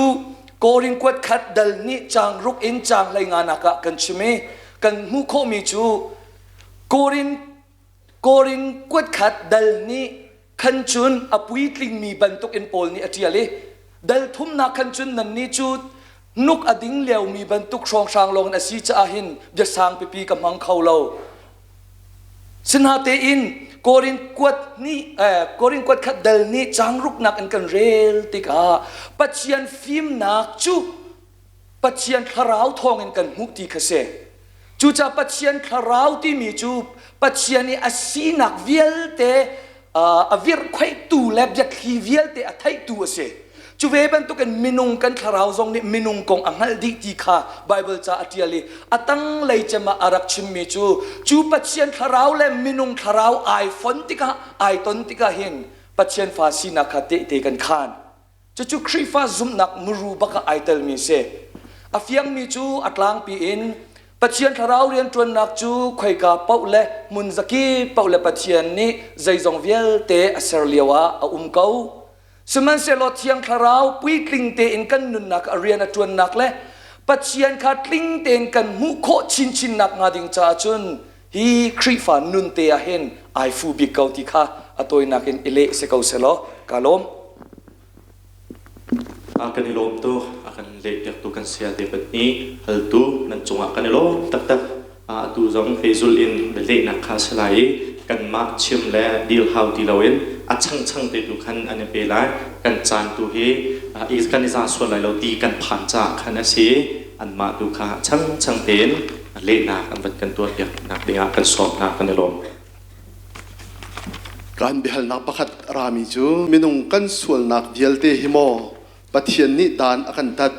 [SPEAKER 4] โกรินกวดขัดดัลนี้จางรุกอินจางไรงานักกันชิมีกันมุโคมีจูโกรินกวดขัดดัลนี้ขันจุนอปุยตลิงมีบรรทุกอินโพลนี้อธิยาลีดัลทุ่มนักขันจุนนันนี้จูนุกอดิ้งเลี้ยวมีบรรทุกช่องช่างลงอาศิจะอาหินจะสร้างปีกับมังเขาเราสินหาเตอินโกรินกวดขัดดัลนี้จางรุกนักอันกันเรลติกาปัจเจียนฟิมนักจูปัจเจียนคาราวทองอันกันมุกตีคเสจูจะปัจเจียนคาราวที่มีจูปัจเจียนนี้อาศินักเวลเตอวิร์ควายตูเล็บยักฮีเวลเตอไทยตูเสจูเวบันตุกันมินุงกันคาราวซองนี่มินุงกงอังฮัลดิติคาไบเบิลจะอธิยาลีอตั้งเลยจะมาอารักชิมมีจูปัจเจียนคาราวและมินุงคาราวไอฟอนติกาไอตอนติกาเห็นปัจเจียนฟาซีนักเตกันขานจูครีฟาซุมนักมรูบักไอเตลมีเสอฟยังมีจูอัตลางปีอินปัจเจียนคาราวเรียนจวนนักจูคอยกาเป้าเล่มุนซักีเป้าเล่ปัจเจียนนี้ใจจงเวลเตอเซรเลียวะเกาสมันเซลอเทียงคาราวปุยกลิงเตอินกันนุนนักเรียนจวนนักเล่ปัจเจียนขาดกลิงเตอินกันมุโคชินนักงาดิงจ้าจุนฮีครีฟานุนเตอเห็นไอฟูบิเกาติคาอตัวนักอินเอเลเซเกาเซลอกาลม
[SPEAKER 8] akan ilom tu akan leyak tu kan sia de patni hal tu nan chunga kan ilom tak tu zong fezul in bele nak khaslai kan ma chim le deal how ti lawin a chang te tu khan ane pe lai kan chan tu he is kan isa so lai lo ti kan phan cha khan ase an ma tu kha chang ten le na kan vat kan tu yak nak dinga kan sop na kan ilom
[SPEAKER 5] kan bihal nak pakhat rami chu minung kan sul nak dialte himoปัจเจียนนี้ดานอากันตัด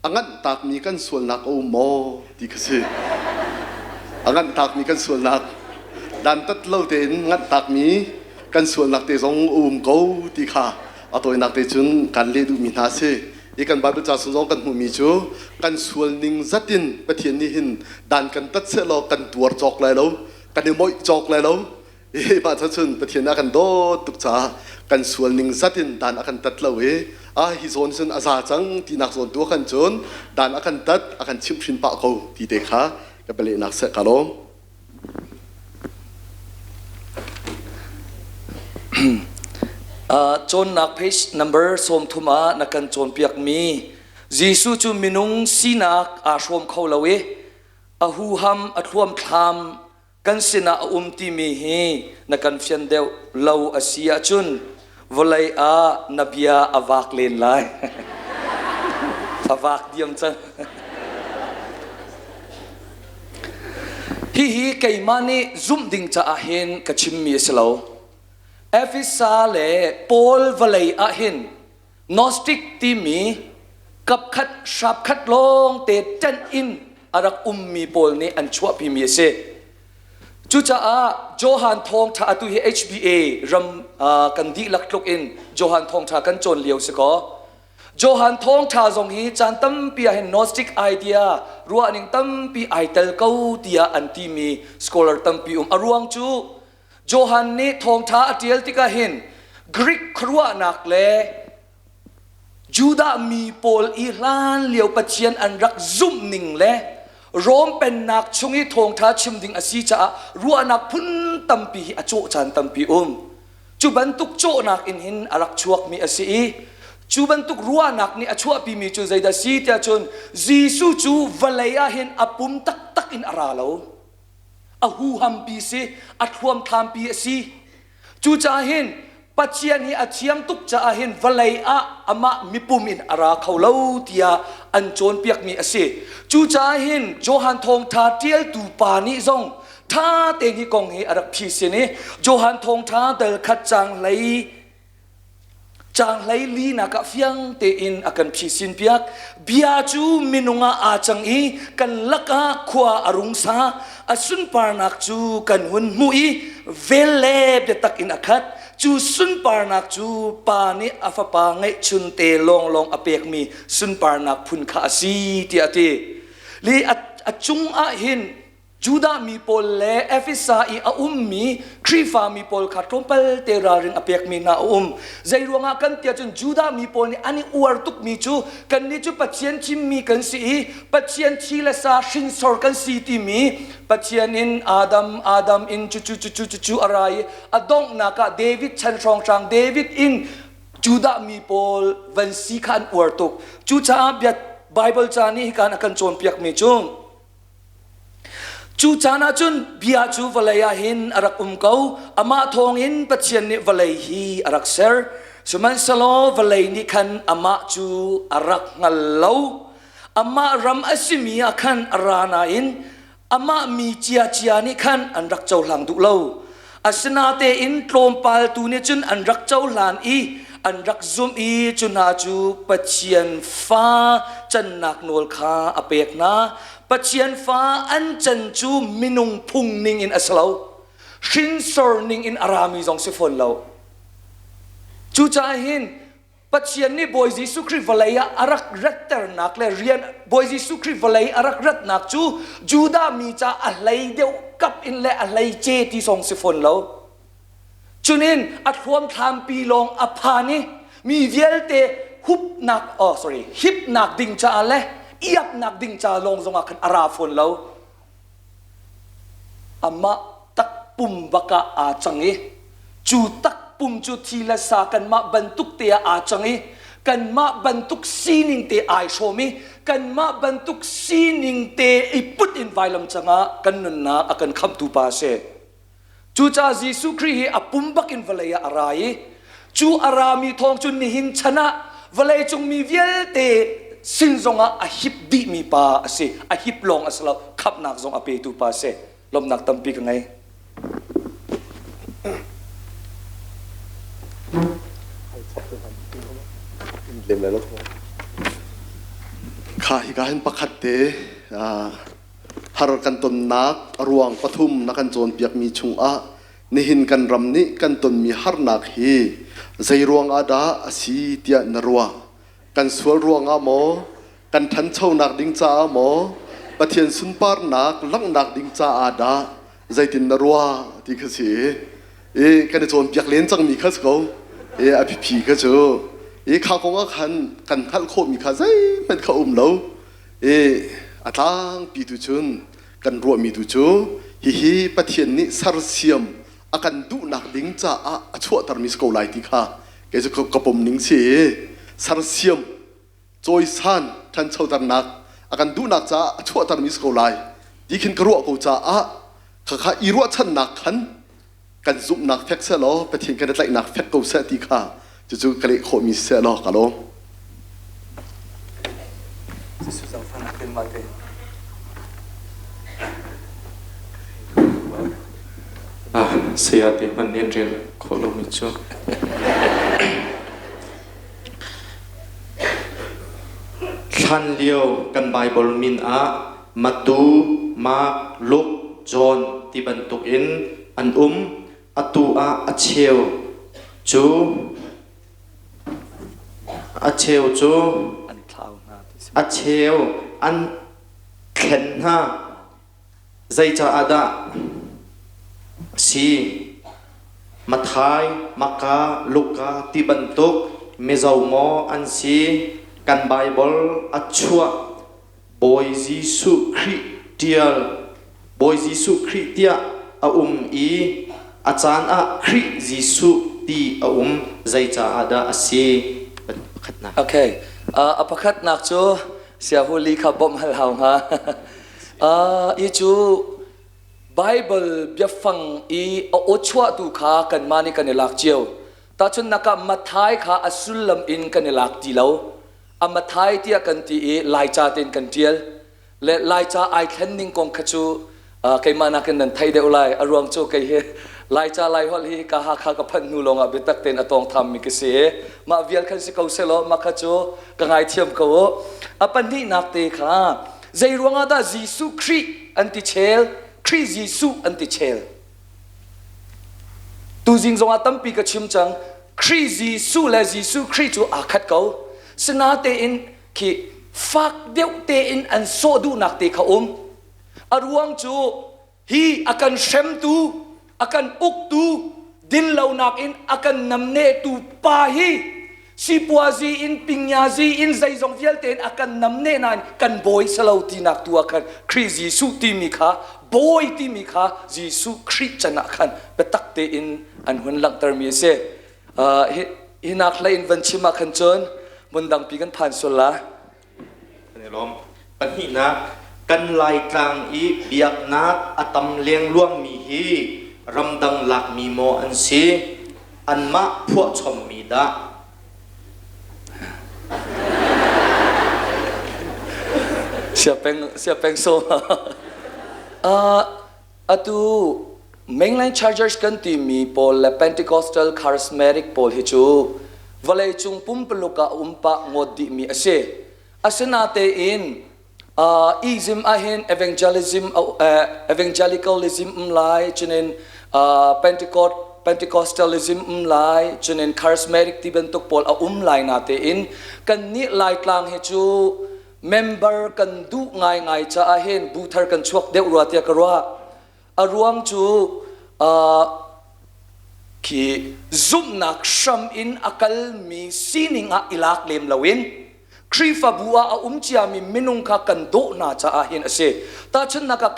[SPEAKER 5] อันตักมีกันส่วนนักโอโมดีกสิอันตักมีกันส่วนนักดานตัดเล่าเต็นอันตักมีกันส่วนนักเตะสองเกาดีค่ะเอาตัวนักเตะจุนกันเลี้ยดูมีนาเสอีกันบาบุจ่าสุนทรกันหูมีจูกันส่วนนิ่งจัดดินปัจเจียนนี้หินดานกันตัดเสลอกันตัวจอกเลยแล้วกันเดมอยจอกเลยแล้วมาทัศนปัจเจียนอากันโดตุกจ่ากันส่วนนิ่งจัดดินดานอากันตัดเล่าฮิโซนซึ่งอาซาจังที่นักส่วนตัวขันจนดานอากันตัดอากันชิมชินปะเขาที่เด็กค่ะก็เป็นนักเสกกะลม
[SPEAKER 4] จนนักเพจ number สมทุมานักกันจนเปียกมีจีสุจูมินุงสีนักอาชวมเขาเลวอาหูฮัมอัตรวมทามกันสินะติมีฮีนักกันเฟียนเดวเลวอาเซียจุนวลัยนบียาอาวากเลนไลอาวากเดียมจังฮีไกมานีซุ่มดิ่งจะอาเห็นกับชิมมีสโลเอฟิซาเลปอลวลัยอาเห็นนอสติกทีมีกับขัดชับขัดลงเตะจันอินอารักมีปอลนี้อันชัวพิมีเสจูจ้าโจฮันทองท่าตุฮี HBA รำกันดีลักลุกอินโจฮันทองท่ากันจนเลียวสกอโจฮันทองท่าทรงฮีจันตั้มปีเห็นนอสติกไอเดียรัวนิงตั้มปีไอเตลเก้าเดียอันที่มีสกอลาร์ตั้มปีอรวงจูโจฮันนี่ทองท่าเดียลติกาเห็นกรีกครัวนักเลจูดามีปอลอีลานเลียวปัจเจียนอันรักซุ่มนิงเลโรมเป็นนักชงอีทองท่าชิมดิ่งอาศีจ้ารัวนักพุ่นตั้มปีอโจจันตั้มปีจูบันตุกโจนักอินหินอารักชวกมีอาศีจูบันตุกรัวนักนี่อชัวปีมีจูใจดาซีเตียจนจีสุจูวลัยเห็นอปุ่มตักตักอินอาราโลอหูฮัมปีซีอัทวมทามปีซีจูจ้าเห็นปัจเจียนฮีอาเชียงตุกจ้าเห็นวลัยอามามีปุ่มอินอาราเขาเล่าเตียอันโจนเปียกมีอาศีจูจ้าเห็นโจฮันทองท่าเทียลตูปานิซงท่าเตงีกงฮีอารักพีเสนีโจฮันทองท่าเดลขัดจังเลยจางไลลีนักฟิยังเตอินอากันพิสินเปียกบิอาจูมินุงอาจังอีกันลักอาขวาอรุงสาอสุนปานักจูกันหุนมุอีเวเลบเดตักอินอาคัดจูสุนปานักจูปานิอาฟปาไงชุนเตลองลองอเปียกมีสุนปานักพุนขาซีเตียเตลีอจุงอาหินจูดามีปอลเลเอฟิซาอีมีครีฟามีปอลขัดลมเปลเตราริงอเปียกมีนาใจรวงอากันเตียจนจูดามีปอลนี่อันนี้อวดตุกมีจูกันนี่จูปัจเจียนชิมมีกันสีปัจเจียนชีเลสาชินสอร์กันสีที่มีปัจเจียนอินอาดัมอินจูอะไรอดงนักเดวิดชันชองจางเดวิดอินจูดามีปอลวันสีขันอวดตุกจูจ้าเบียดไบเบิลจานี่กันอากันโจนเปียกมีจูจูจานาจุนบิอาจูวลัยหินอารักเขาอามาทองหินปัจเจียนนิวลัยฮีอารักเซอร์สมัยสโลวลัยนิคันอามาจูอารักงัลเลวอามารัมอสิมีอาคันอารานาอินอามามีเจียนิคันอันรักเจ้าหลังดุเลวอาสนาเตอินโตรมปาลตูนิจุนอันรักเจ้าหลานอีอันรักซุมอีจุนอาจูปัจเจียนฟ้าจันนักโนลคาอเปียกนาปัจเจียนฟ้าอันจันจูมินุงพุงนิงอินอัสลาวชินสอร์นิงอินอารามีจงสิฟอนเลวจูจ้าหินปัจเจียนนี่บอยจิสุคริวลัยอารักรัตเตอร์นักเลเรียนบอยจิสุคริวลัยอารักรัตนักจูดามีจ้าอะไรเดียวกับอินเลอะไรเจที่จงสิฟอนเลวจุนินอัดรวมทำปีลงอภานีมีเวลเตฮิปนักดิ่งจ้าเลอียบนักดิ่งจ้าลงจงอาคันอาราฟอนเลวอามาตักปุ่มบักอาจังอีจูตักปุ่มจูทีละสากันมาบรรทุกเตียอาจังอีกันมาบรรทุกซีนิงเตไอโชมีกันมาบรรทุกซีนิงเตอีพุดอินไวลัมจังอากันนุนนาอากันคำตูปาเซจูจ้าจีสุครีอปุ่มบักอินวลัยอะไรจูอารามีทองจุนนิหินชนะวลัยจงมีเวลเตสินจงอาฮิบดีมีปาเสอาฮิบลงอาสลาวขับนักจงอาเปตูปาเสลมนักตั้มปีกันไง
[SPEAKER 5] ข้าฮิกาเห็นประคัดเตฮาร์กันตนนักรวงปฐุมนักกันโจนเปียกมีชุงอานิหินกันรำนี้กันตนมีฮาร์นักฮีใจรวงอาดาอาศีเตียนรัวกันสวลรวงอาโมกันทันเช่านักดิ่งจ้าอาโมปะเทียนสุนปาร์นักลังนักดิ่งจ้าอาดาใจตินนรัวที่เขาสิกันโจนเปียกเลี้ยนจังมีเขาสกอภิพีเขาจูข้าคงว่ากันขัดโคมีข้าใจมันเขาเราอาตังปีตุจุนกันรัวมีตุจูฮิปะเทียนนี้สารเสียมอากันดูนักดิ่งจ้าชัวตรมิสโกไลติค่ะ cái chỗ có bom nín xì sar xiêm trôi san thân châu tan nạc akan du nạc cha chua tan mis câu lại đi kinh cái ruộng câu cha khá ý ruộng chân nạc khăn kan giúp nạc phép xe lo bê thiên cái lại nạc phép câu xe tí khá chú cái khổ mis xe lo cả lo
[SPEAKER 8] Saya ti man nen rel kholo mi chu Than liu kan Bible min Matu Mark Luke John ti ban tuk in an atu acheu chu acheu an khen ha zai cha ada si Mathai Maka Luka ti ban tuk mezau mo an si kan Bible achua boy Jesu Christia i achan Christ Jesu ti zai cha ada asi khatna
[SPEAKER 4] okay apakhat nak chu sia huli kha bom hal haw ha i chu Bible bia phang i o chua tu kha kan mani kan lak chiu ta chun naka Mathai kha asulam in kan lak ti lo a Mathai tia kan ti e lai cha ten kan tiel le lai cha ai khenning kong khachu kai mana kan nan thai de ulai arwang chu kai he lai cha lai hol hi ka ha kha ka phan nu longa betak ten atong tham mi ke se ma vial khan se kau se lo ma khachu ka ngai thiam ko apan ni nak te kha zai ruanga da Jesu Christ anti chel Christ Jesu anti chel tu jing zonga tampi ka chim chang Christ Jesu la Jesu Christ chu akhat ko sna te in ki fak deu te in an so du nak te kha arwang chu hi akan shem tu akan uk tu din lau nak in akan namne tu pa hi si puazi in pingyazi in zai zong vial ten akan namne nan kan boy salau ti nak tu akan Christ Jesu ti mi kha boy ti mi kha Jesu Christ chana khan betak te in an hun lang tar mi se hinak la in van chima khan chon mundang pi kan phan sola
[SPEAKER 8] ne lom pan hi na kan lai tlang i biak nak atam leng luang mi hi ramdang lak mi mo an si an ma phua chom mi da
[SPEAKER 4] siapeng so atu mainline chargers kan ti mi pol la Pentecostal charismatic pol hi chu valai chung pum peluka umpa ngodi mi ase asenate in ism ahin evangelicalism umlai chunin Pentecostalism umlai chunin charismatic ti bentuk pol umlai nate in kan ni lai tlang he chu member kan du ngai cha ahin buthar kan chuak deu ruatia karwa arwang chu ki zum nak sham in akal mi sining a ilak lem lawin Krifa bua chia mi minung kha kan do na cha ahin ase ta chun naka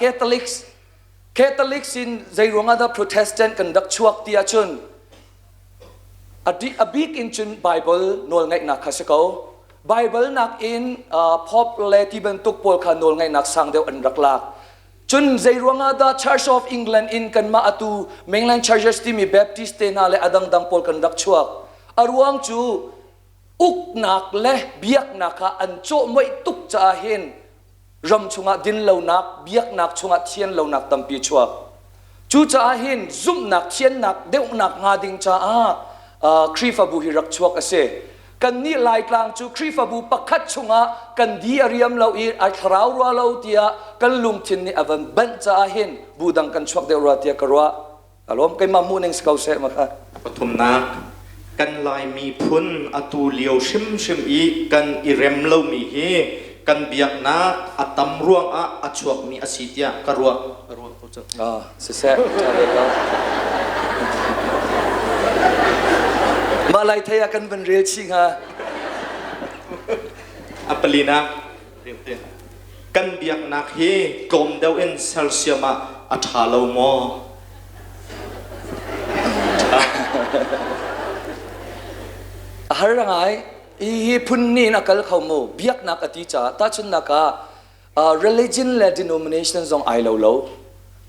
[SPEAKER 4] Catholics in zaironga da Protestant kan dak chuak tia chun a big in chun Bible nol ngai na khasako Bible nak in popularity ben tuk pol kha nol ngai nak sang deu an raklak chun zaironga da Church of England in kan ma atu mainline churches ti mi Baptist te na le adang dang pol kan dak chuak arwang chu uk nak le biak naka an cho moi tuk cha hin ram chunga din lo nak biak nak chunga thien lo nak tampi chuak chu cha hin zum nak thien nak deu nak nga ding cha krifa bu hi rak chuak ase kan ni lai tlang chu krifa bu pakhat chunga kan di ariam lo I a thrau ro lo tia kan lung thin ni avan ban cha hin budang kan chuak deu ra tia karwa alom kai ma mu ning skau se ma kha
[SPEAKER 8] pathum na kan lai mi phun atu liu shim I kan irem lo mi hi kan biak na atam ruang achuak mi asitia karwa ko cha
[SPEAKER 4] se malai thaya kan ban rel ching ha
[SPEAKER 8] apalina kan biak nak hi kom deu in celsium athalo mo
[SPEAKER 4] har rangai hi phunni na kal khawmo biak nak ati cha ta chun naka religion le denomination zong ai lo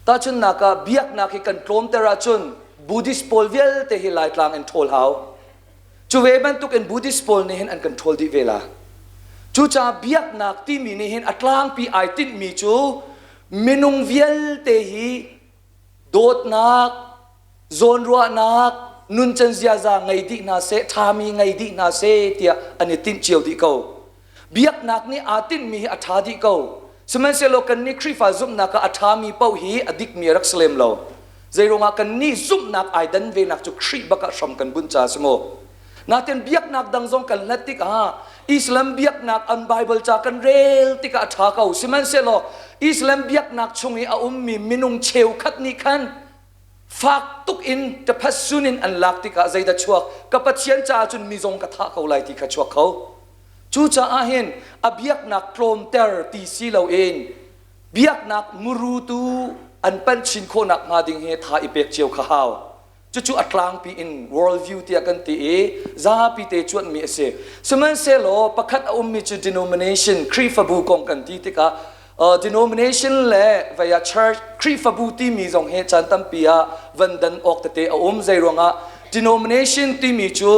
[SPEAKER 4] ta chun naka biak nak hi kan klom tera chun buddhist polvel te hi lai tlang en thol hau chu ve ban tuk en buddhist pol ne hen an control di vela chu cha biak nak ti mi ne hen atlang pi ai tin mi chu minung viel te hi dot nak zon ruwa nak nun chen zia za ngai di na se thami ngai di na se tia ani tin chiu di ko biak nak ni atin mi atha di ko semen se lo kan ni khrifa zum na ka athami pau hi adik mi rak slem lo zaironga kan ni zum nak ai dan ve nak chu khri baka sham kan bun cha smo naten biak nak dang zong kan latik islam biak nak an bible cha kan rel tika atha ko semen se lo islam biak nak chungi a ummi minung cheu khat ni khan fak tuk in te phasunin an lak tika zaida chuak kapathian cha chun mi zong ka tha ko lai ti kha chuak ko chu cha a hen abiak nak klom ter ti si lo in biak nak muru tu an pan chin kho nak nga ding he tha ipek chiu kha haw chu chu atlang pi in world view ti akan ti za pi te chuan mi ase seman se lo pakhat a ummi chu denomination khri fabu kong kan ti tika denomination le via church khri fabu ti mi zong he chan tam pia vandan ok te zai ronga denomination ti mi chu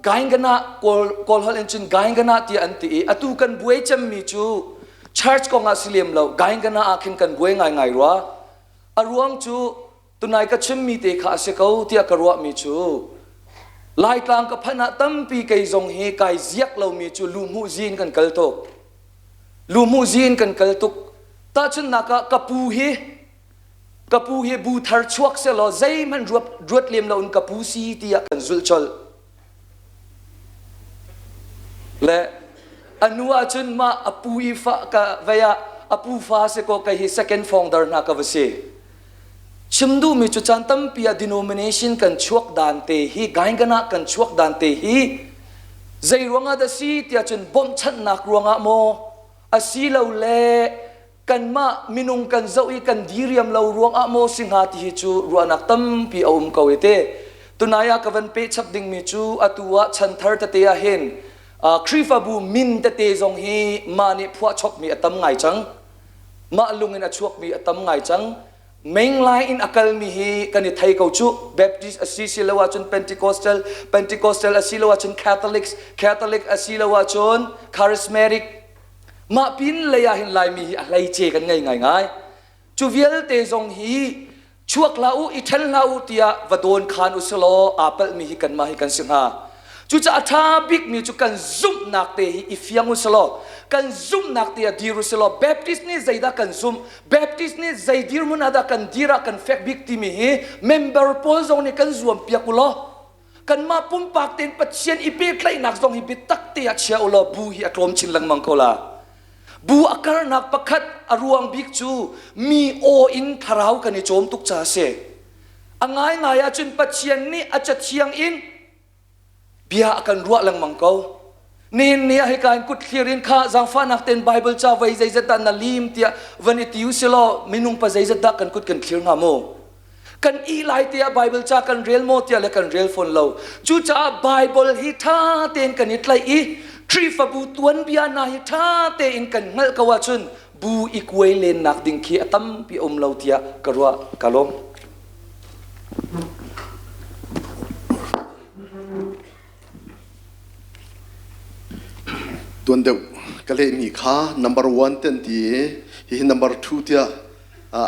[SPEAKER 4] gaingana kol hol en chin gaingana ti an ti atu kan buai cham mi chu church ko nga silem lo gaingana akhin kan buai ngai ruwa aruang chu tunai ka chinmi te kha se ko ti akarwa mi chu lai tlang ka phana tam pi kai zong he kai ziak lo mi chu lu mu zin kan kal tok lu mu zin kan kal tuk ta chun naka kapu he bu thar chuak se lo zai man ruat lem lo un kapu si ti kan zul chol le anua chun ma apu ifa ka vaya apu fa se ko kai hi second founder na ka vase chimdu mi chu chan tam pia denomination kan chuak dan te hi gaingana kan chuak dan te hi zai ruanga da si tia chun bom chan nak ruanga mo asilo le kan ma minung kan zoi kan diriam lo ruang amo singha ti hi chu ruanak tam pi om ko ite tunaya kavan pe chap ding mi chu atua chan thar ta te a hen khrifa bu min ta te zong hi mani phwa chok mi atam ngai chang ma lungin a chuak mi atam ngai chang main line in akal mi hi kan thai ko chu baptist asilawa chun pentecostal asilawa chun catholic asilawa chun charismatic ma pin leya hin lai mi lai che kan ngai chu vial te zong hi chuak lau i thel lau tia vadon khan uslo apal mi hi kan ma hi kan singha chu cha atha big mi chu kan zum nak te hi ifyang uslo kan zum nak te dir uslo baptist ni zaida kan zum baptist ni zaidir mun ada kan dira kan fek big ti mi hi member pol zong ni kan zuam piakulo kan ma pum pak ten pathian ipe klai nak zong hi bitak te achia ulo bu hi atlom chin lang mangkola bu akar nak pakhat aruang bik chu mi o in tharau kan ni chom tuk cha se angai ngaya chun pathian ni acha chiang in bia akan ruwa lang mangko nin nia he kan kut clearin kha jang fa nak ten bible cha vai zai zata na lim tia vani tiu selo minung pa zai zata kan kut kan clear nga mo kan i lai tia bible cha kan real mo tia le kan real phone lo chu cha bible hi tha ten kan it lai i tri fa bu tuan bia na hi tha te in kan ngal ka wa chun bu ikwai len nak ding khi atam pi lo tia karwa kalom
[SPEAKER 5] tuan deu kale mi kha number 1 ten ti hi number 2 tia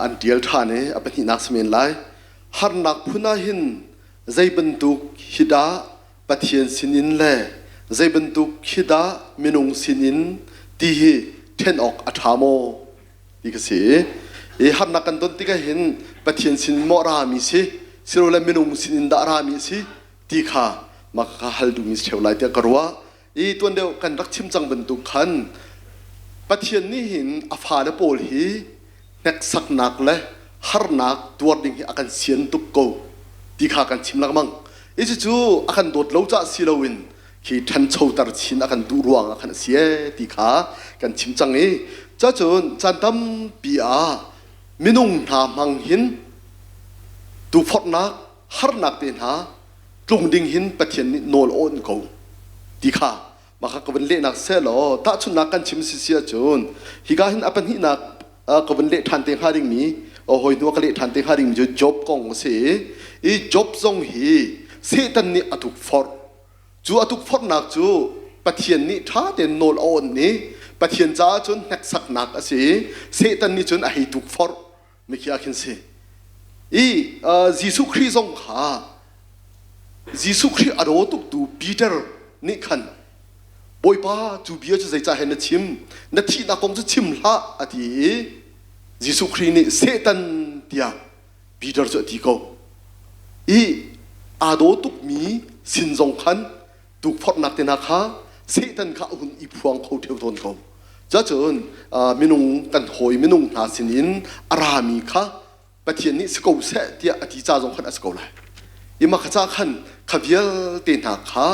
[SPEAKER 5] an dial thane apani nak smen lai har nak phuna hin zai bantuk hida pathian sinin le zai bantuk hida minung sinin ti hi ten ok athamo dikase e har nak kan don ti ka hin pathian sin mo ra mi si siro le minung sinin da ra mi si ti kha makha hal du mi chheulai tia karwa i tuan deu kan rak chim chang bantuk khan pathian ni hin afa le pol hi nek sak nak le har nak tuar ding hi akan sian tuk ko ti kha kan chim lak mang i chu akan dot lo cha silowin khi than chho tar chin akan du ruang akan sia ti kha kan chim chang e cha chun chan tam pi a minung na mang hin tu phot nak har nak ten ha ตรงดิ่งหินปะเทียนนี่โนลโอนเขาดีค่ะมาขักวันเล่นักเสลอถ้าชุนนักกันชิมเสียจนฮิกาหินอปันหินักกวันเล่ทันเตงฮาริงมีโอ้โหนัวกเล่ทันเตงฮาริงมีจะจบกองเสียอีจบทรงฮีเสตันนี่อตุกฟอร์จูอตุกฟอร์นักจูปะเทียนนี่ท้าเดนโนลโอนนี่ปะเทียนจ้าจนนักสักนักเสียเสตันนี่จนอหิตุกฟอร์ไม่คิดอะไรเสียอียิสุคริสต์ทรงข้ายิสุคริสต์อารมณ์ตุกดูปีเตอร์นี่ขันบอยป้าจูเบียจะใส่ใจให้นัดชิมนัดที่นักคงจะชิมละอดียิสุคริสต์นี่เซตันเดียปีเตอร์จะดีเขาอีอารมณ์ตุกมีสินทรงขันตุกพอดนักเตนักข้าเซตันข้าอุ่นอีพวงเขาเที่ยวทนเขาจะเจอมินุงกันหอยมินุงนาสินินอารามีข้าปะเทียนนี่สกูเสเดียอธิจาจงขันสกูเลยอีมาขจ้าขันขวิลเตนักข้า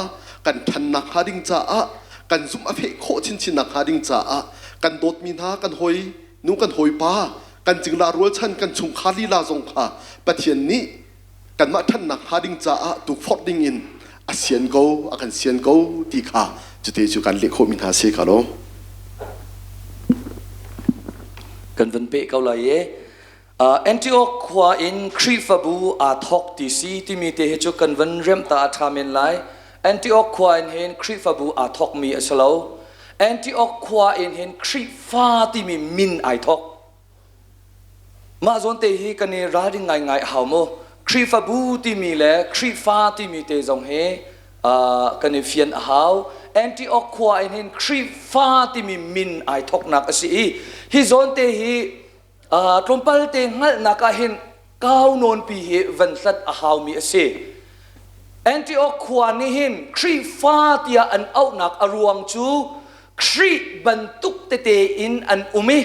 [SPEAKER 5] กันทันนักฮาดิงจ้ากันซุ่มอภิโคชินชินนักฮาดิงจ้ากันโดดมีนากันหอยนูกันหอยป้ากันจึงลารัวชันกันชุงคาลีลาจงข้าปะเทียนนี่กันมาทันนักฮาดิงจ้าตุกฟอดดิงอินอาเซียนโกอากันเซียนโกตีข้าจะเตจูกันเล็กโคมินาเซคาโล
[SPEAKER 4] กันวันเปเกาเลยแอนติโอคว้าอินครีฟบูอาทอกตีซีที่มีเตหจุกันวันเริ่มตาทามินไลแอนติโอคว้าอินเห็นครีฟบูอาทอกมีอสโลแอนติโอคว้าอินเห็นครีฟ้าที่มีมินไอทอกมาจนเตหีกันนี่ราดิงไงไงหาวโมครีฟบูที่มีและครีฟ้าที่มีเตจงเฮกันนี่เฟียนหาวแอนติโอคว้าอินเห็นครีฟ้าที่มีมินไอทอกนักสิฮิจนเตหีตรงพัลเตงัลนักเห็นก้าวนนปีเหวันสัตอาหาวมีเสแอนติโอคว้านี่เห็นครีฟ้าที่อันเอานักอรวงจูครีบรรทุกเตอินอันอุมิ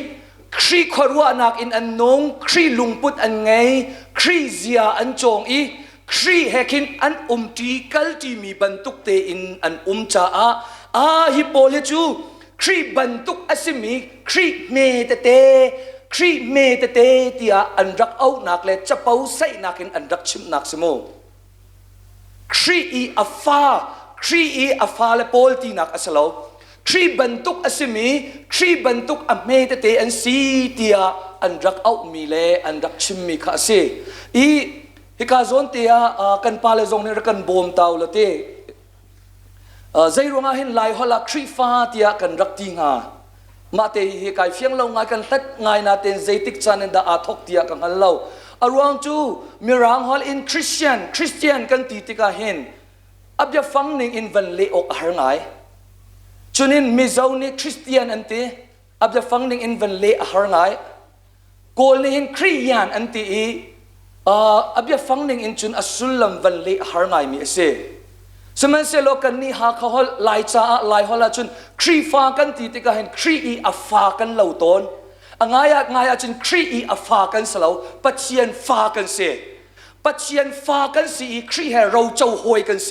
[SPEAKER 4] ครีขรัวนักอินอันนงครีลุงพุดอันไงครีเซียอันจงอีครีเฮกินอันตีกัลที่มีบรรทุกเตอินอันจ้าฮิโปเลจูครีบรรทุกอสิมีครีเมเตครีเมเตเตียอันรักเอานักเลยจะเป้าใส่นักอันรักชิมนักสมุครีอัฟาเลโพลตีนักอสโลครีบรรทุกอสิมีครีบรรทุกอเมเตเตอันซีเตียอันรักเอามีเลอันรักชิมมีข้าเสอีฮิกาโซนเตียกันพาเลซงเนี่ยกันบอมเตาละเตใจรงอาเห็นลายฮอลครีฟ้าเตียกันรักตีงามาเตะกายเฟียงเราไงกันตัดไงนาเตนใจติกชันนดาอาทกเตียกันเราอารวงจูมีรางฮอลอินคริสเตียนกันตีติกาเห็นอับยาฟังนิ่งอินวันเลอกหาไงจุนินมิเจ้านี่คริสเตียนอันตีอับยาฟังนิ่งอินวันเลหาไงโกลนี่อินคริยานอันตีอับยาฟังนิ่งอินจุนอสุลลัมวันเลหาไงมีเสสมัยเซโลกันนี่หาเขาไล่จ้าไล่ฮอลจุนครีฟ้ากันตีติกาเห็นครีอัฟฟ้ากันเหล่าตนง่ายจุนครีอัฟฟ้ากันสลาวปัจเจียนฟ้ากันเสปัจเจียนฟ้ากันสีครีให้เราเจ้าหอยกันเส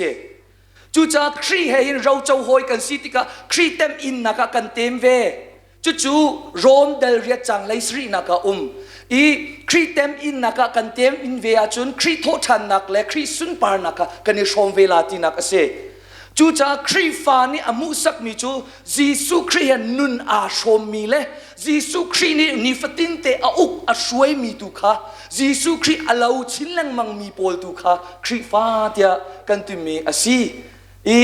[SPEAKER 4] จูจ้าครีให้เราเจ้าหอยกันสีติกาครีเต็มอินนักกันเต็มเวจู่โรมเดลเรียจังไลสรีนักอีครีเต็มอินนักกันเต็มอินเวียจุนครีโทชันนักและครีสุนปาร์นักกันนิชมเวลาที่นักเสจูจ้าครีฟานี่อมุสักมีจูจีสุครีนุนอาชมมีเลจีสุครีนี่นิฟตินเตออุกอช่วยมีตุค่ะจีสุครีอลาวชินลังมังมีโพลตุค่ะครีฟาเตียกันตุมีอาศีอี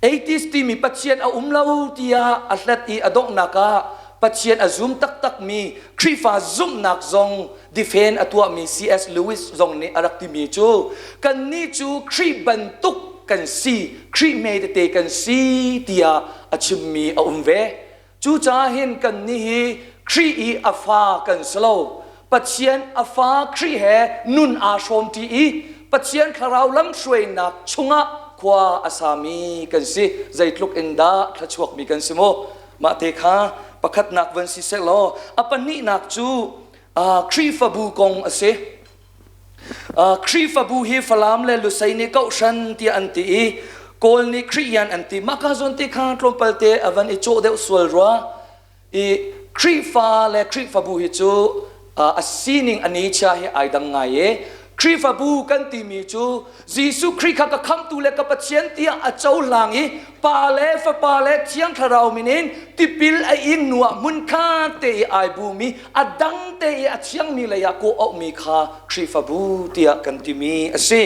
[SPEAKER 4] 80s ที่มีปัจเจียนเอาเล่าที่อัลเลตีอดอกนักปัจเจียนซุ่มตักมีครีฟ้าซุ่มนักซองดิเฟนอตัวมี C.S. Lewis ซองนี้อารักที่มีจูกันนี่จูครีบรรทุกกันซีครีเมดเตกันซีที่อาชิมมีเอาเวจูจ้าเห็นกันนี่ครีอัฟากันสโลปัจเจียนอัฟาครีเฮนุนอาชมที่ปัจเจียนคาราวล้ำช่วยนักชงะขวาอาสามีกันสิใจลุกอินดาขชวกมีกันสิโมมาเทคาประคัดนักวันสิเสลออปันนี่นักจูครีฟบูกงอเสครีฟบูฮีฟลามเลลุไซเนก้าชันที่อันตีโกลนี่ครียันอันตีมาคาซอนติคาตรมเปลเตอวันอิโจเดอสวลรัวครีฟาและครีฟบูฮิจู sining ani cha he ai dang ngai e Krifabu kan ti mi chu Jisu Krikha ka kham tu le ka pathian tia a chau langi pa le chiang tharau minin tipil a ing nuwa mun kha te ai bu mi adang te a chiang mi le ya ko ok mi kha Krifabu tia kan ti mi ase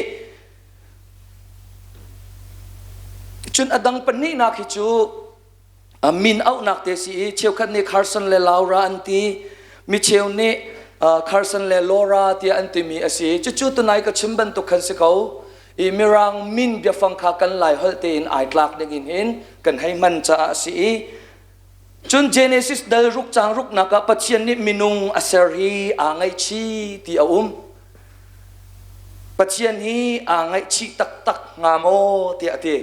[SPEAKER 4] chun adang pani na khi chu min au nak te si cheu khat ne Carson le Laura anti mi cheu ne Carson le Laura tia antimi asi chu tunai ka chimban to khan se ko I mirang min bia fang kha kan lai holte in ai tlak ding in kan hai man cha asi chun Genesis dal ruk chang ruk na ka pathian ni minung aserhi angai chi ti pathian hi angai chi tak ngamo ti ati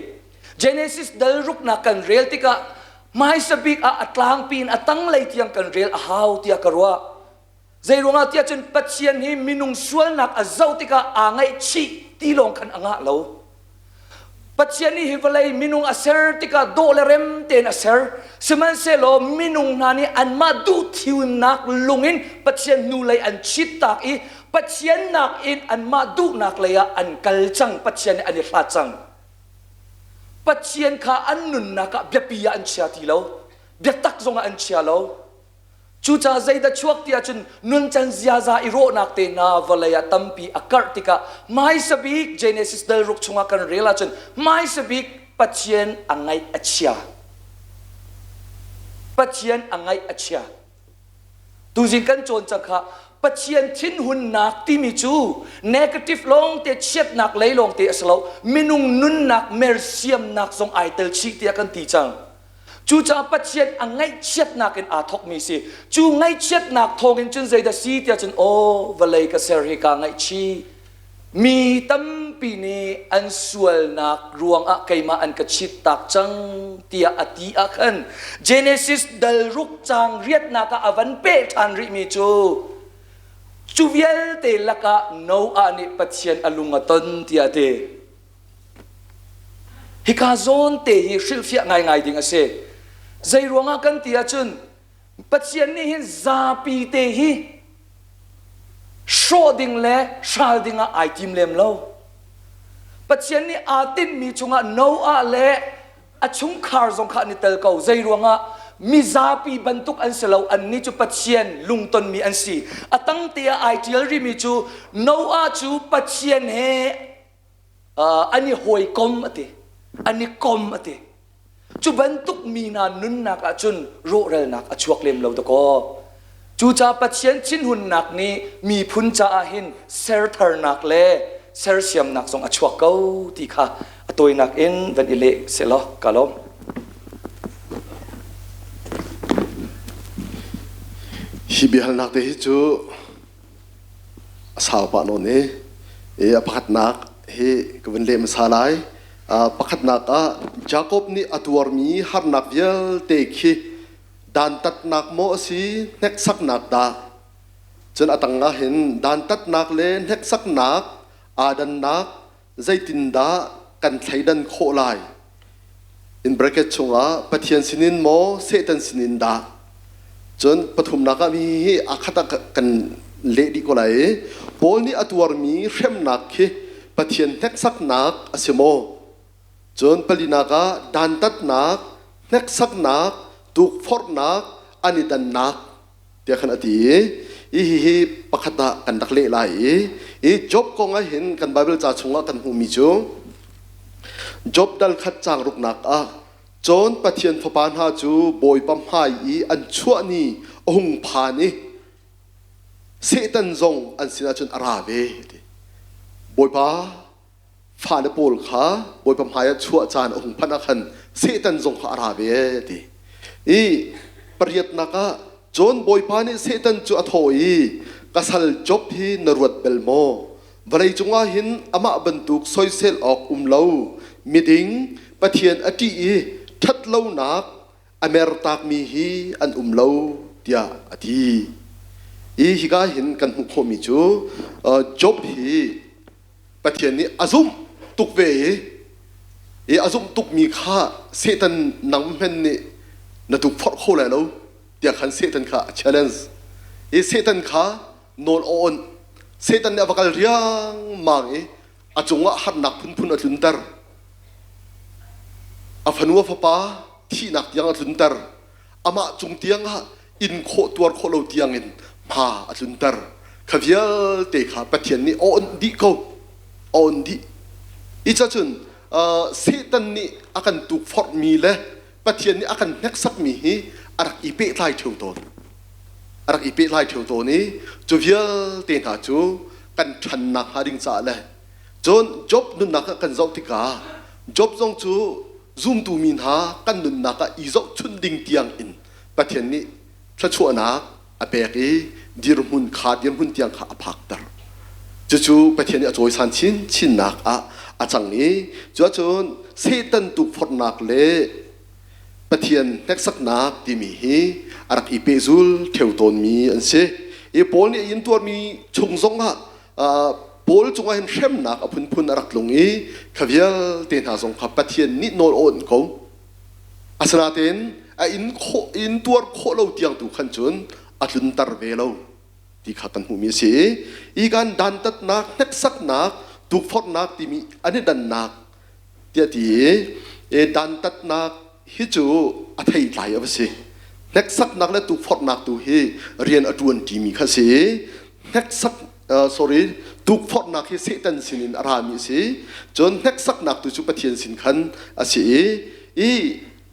[SPEAKER 4] Genesis dal ruk na kan real tika mai sabik a atlang pin atang lai tiang kan real a how tia karwa zai ronga tia chun pathian hi minung sual nak a zautika angai chi ti long khan anga lo pathian hi hivalai minung aser tika dolarem ten aser seman se lo minung nani an ma du thiwim nak lungin pathian nu lai an chit tak I pathian nak in an ma du nak laya an kalchang pathian ani hlatchang pathian kha an nun naka byapiya an chia ti lo byatak zonga an chia lo chu cha zai da chuak tia chun nun chan zia za iro nak te na valaya tampi akartika mai sabik Genesis dal ruk chunga kan rela chun mai sabik pathian angai achia tu jin kan chon chakha pathian thin hun nak ti mi chu negative long te chet nak leilong te aslo minung nun nak mersiam nak song ai tel chi tia kan ti chang chu cha pathian angai chet nak in a thok mi si chu ngai chet nak thong in chun zai da si tia chun o valai ka ser hi ka ngai chi mi tam pi ni an sual nak ruang a kaima an ka chit tak chang tia ati a khan Genesis dal ruk chang riat na ka avan pe than ri mi chu chuvial te laka no ani pathian alunga ton tia te hikazon te hi shilfia ngai ding ase zai ruanga kan tia chun pathian ni hin zapi te hi shoding le shalding a item lem lo pathian ni atin mi chunga no a le achung khar zong kha ni tel ko zai ruanga mizapi bantuk an selo an ni chu pathian lungton mi an si atang tia ideal ri mi chu no a chu pathian he ani hoi kom ate ani kom ate chu bantuk mi na nun nak a chun ro rel nak a chuak lem lo to ko chu cha pathian chin hun nak ni mi phun cha a hin ser thar nak le ser siam nak song a chuak ko ti kha atoi nak in van ile selo kalom
[SPEAKER 5] hibihal nak te hi chu sao pa no ne pakhat nak he kwen le masalai pakhat nak a Jacob ni atuar mi har nak vial te khi dan tat nak mo si nek sak nak da chen atanga hin dan tat nak le nek sak nak adan nak zaitin da kan thaidan kho lai in bracket chunga pathian sinin mo setan sinin da chon pathum naka mi akhata kan le di ko lai pol ni atuar mi rem nak khi pathian nek sak nak asimo chon palinaka dan tat nak nek sak nak tuk for nak ani dan nak te khan ati hi pakhata kan dak le lai job ko nga hin kan bible cha chunga kan hu mi chu job dal khat chang ruk nak a chon pathian phapan ha chu boy pam hai an chua ni ong pha ni setan zong an sina chun arabe boy pa pha le pol kha boy pam hai chua chan ong phana khan setan zong kha arabe ti pariyat naka chon boy pa ni setan chu athoi kasal job hi narwat belmo valai chunga hin ama bantuk soisel ok umlo miding pathian ati that lo nak amer tak mi hi an umlo tia ati higa hin kan hu khomi chu job hi pathian ni azum tukve azum tuk mi kha setan nang men ni na tuk phor kho la lo tia khan setan kha challenge setan kha นอนอ่อนเซตันเนี่ยวักเรียงมังอาจงว่าหัดนักพุ่นอัตุนเตอร์อาฟันว่าฟ้าที่นักยังอัตุนเตอร์อามาจงเตียงฮะอินโคตัวโคเราเตียงอินมาอัตุนเตอร์ขวิลเตะขาปะเทียนนี่อ่อนดีเขาอ่อนดีอีจ้าจุนเซตันนี่อาการถูกฟอร์มีเลยปะเทียนนี่อาการนักสักมีฮีอารักอีเปะไล่เที่ยวตัวอารักอีเปะไล่เที่ยวตัวนี้จูวิลเตะขาจูกันชันนักหาดิ่งจ่าเลยจนจบนุนนักกันเจ้าติกาจบจงจูซูมตูมินหากันนุนนักอีเจ้าชุนดิ่งเตียงอินปะเทียนนี่พระชั่วนักอาเปกีดีรมุนขาดยันมุนเตียงขาพักตร์จู่ๆปะเทียนนี่จอยสันชินนักอาจังนี้จนเซตันถูกฟอร์นักเล่ปะเทียนนักสักนักที่มีฮีอารักอีเปซูลเทวตนมีอันเสอีโพลนี่ยินตัวมีชงซงฮะโพลจงให้เชื่อมนักพุนอารักลงอีขวิลเตนหาซงขับปะเทียนนี่นอนอ่อนเขาอาสนาเตนอินตัวโคเราเตียงตุขันจนอัตุนตร์เวลาที่ขักันหูมีเสียอีการดันตัดนักนักสักนักตุกฟอร์นักที่มีอันนี้ดันนักเดียดีดันตัดนักฮิจูอัฐิไหลเอาไปสินักสักนักและตุกฟอร์นักตุฮีเรียนอดวนที่มีข้าศึกนักสักsorry ตุกฟอร์นักที่เสตันสินินอารามีสิจนนักสักนักตุจุปเทียนสินขันอาศัยอี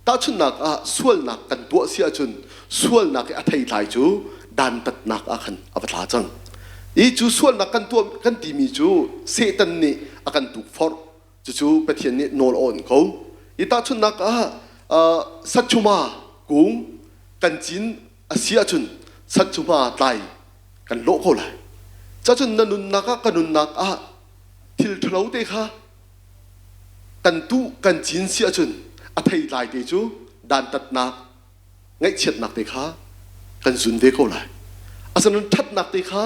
[SPEAKER 5] ตาชุนนักส่วนนักกันตัวเสียจนส่วนนักอัฐิไหลจูดันตัดนักขันอัปตาจังอีจูส่วนนักกันตัวกันที่มีจูเสตันนี่อากันตุกฟอร์จูปเทียนนี่นอนอ่อนเขาอีตาชุนนักสัจจุมากุ้งกันจินอาเซียจุนสัจจุมาไตกันโลกเขาเลยจ้าจุนนุนนักกันนุนนักทิลทลาวเตค่ะกันตุกันจินเสียจุนอาไทยไลเตจูดันตัดนักไงเฉียดนักเตค่ะกันซุนเวเขาเลยอาสนันทัดนักเตค่ะ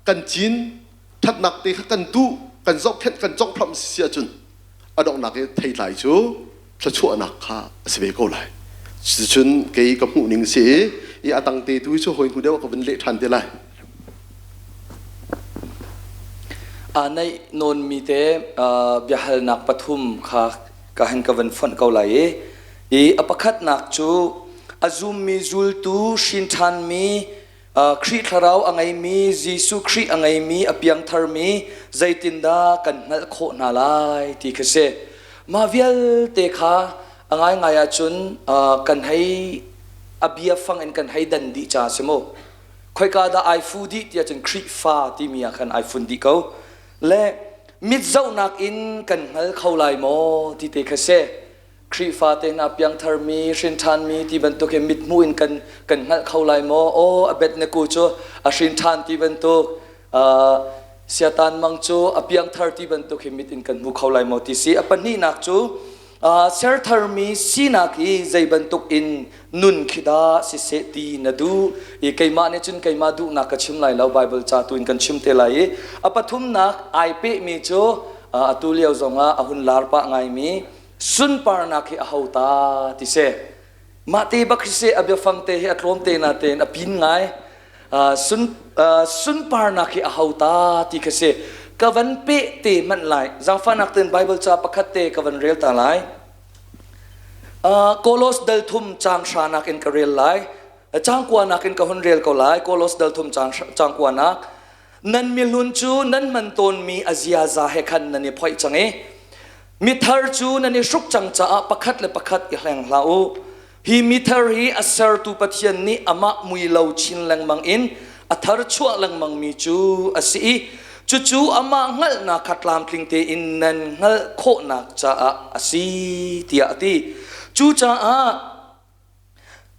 [SPEAKER 5] กันจินทัดนักเตค่ะกันตุกันจอกแค่กันจอกพรำเสียจุนอดอกนักไทยไลจูพระชั่วนักข้าสเวก็เลยชุนเกี่ยกับหูนิ่งเสียอีอาตังเตตุยช่วยคนเดียวก็เป็นเละทันเดลัย
[SPEAKER 4] ในนนมีเตบิฮัลนักปฐุมข้ากะเห็นกับวันฝนเกาไหลอีอปคัดนักจูอาซุมมีจุลตูชินทันมีคริสต์เราอังไงมียิสุคริสต์อังไงมีอเปียงทาร์มีใจตินดากันนัลโคนาลายที่คือเสมาเวลเตค่ะง่ายจุนกันให้อเบียฟังกันให้ดันดีจ้าสมอคอยกาดาไอฟูดีที่จะคริฟ้าที่มีกันไอฟูดีเขาและมิดเจ้านักอินกันให้เขาไล่โมที่เตค่ะเสคริฟ้าเตนับยังทาร์มีชินทันมีที่บรรทุกมิดมูอินกันให้เขาไล่โมโออเบ็ดเนกูโจชินทันที่บรรทุกเสียตันมังจูอเปียงทาร์ที่บรรทุกมิดอินกันมุเขาไล่โมที่สีอปันนี่นักจูเซอร์ทาร์มีสีนักอีใจบรรทุกอินนุนขิดาสิเสตีนดูอีกไก่มาเนี่ยจุนไก่มาดูนักกชิมไล่แล้วไบเบิลจ่าตุนกันชิมเทไลอปทุมนักไอเปมีจูตุเลียวจงอาหุนลาร์ปะไงมีสุนปาร์นักฮิอาหูตาที่เสมาตีบักเสอเบียฟังเตฮิอัตรมเตนาเตนอภินไงสุนปาร์นักฮิอาหูตาที่เสกวันเปเตมันไลจังฟันนักเตนไบเบิลจ่าปะคัตเตกวันเรียลตาไลโคลอสเดลทุมจางชานักอินกเรียลไลจางกวานักอินกหุนเรียลก็ไลโคลอสเดลทุมจางกวานักนันมิลุนจูนันมันตนมีอาเซียซาเฮคันนันนี่พอยจังมิทาร์จูนันนี่ชุกจังจ้าปักขัดเลปักขัดอีแรงลาวฮีมิทาร์ฮีอัสเซอร์ตูปัทยันนี่อามามุยลาวชินแรงมังอินอัทาร์ชัวแรงมังมีจูอาศัยจู่ๆอามางัลนักขัดลามคลิงเตอินนันงัลโคนักจ้าอาศัยที่อาทิจู่จ้า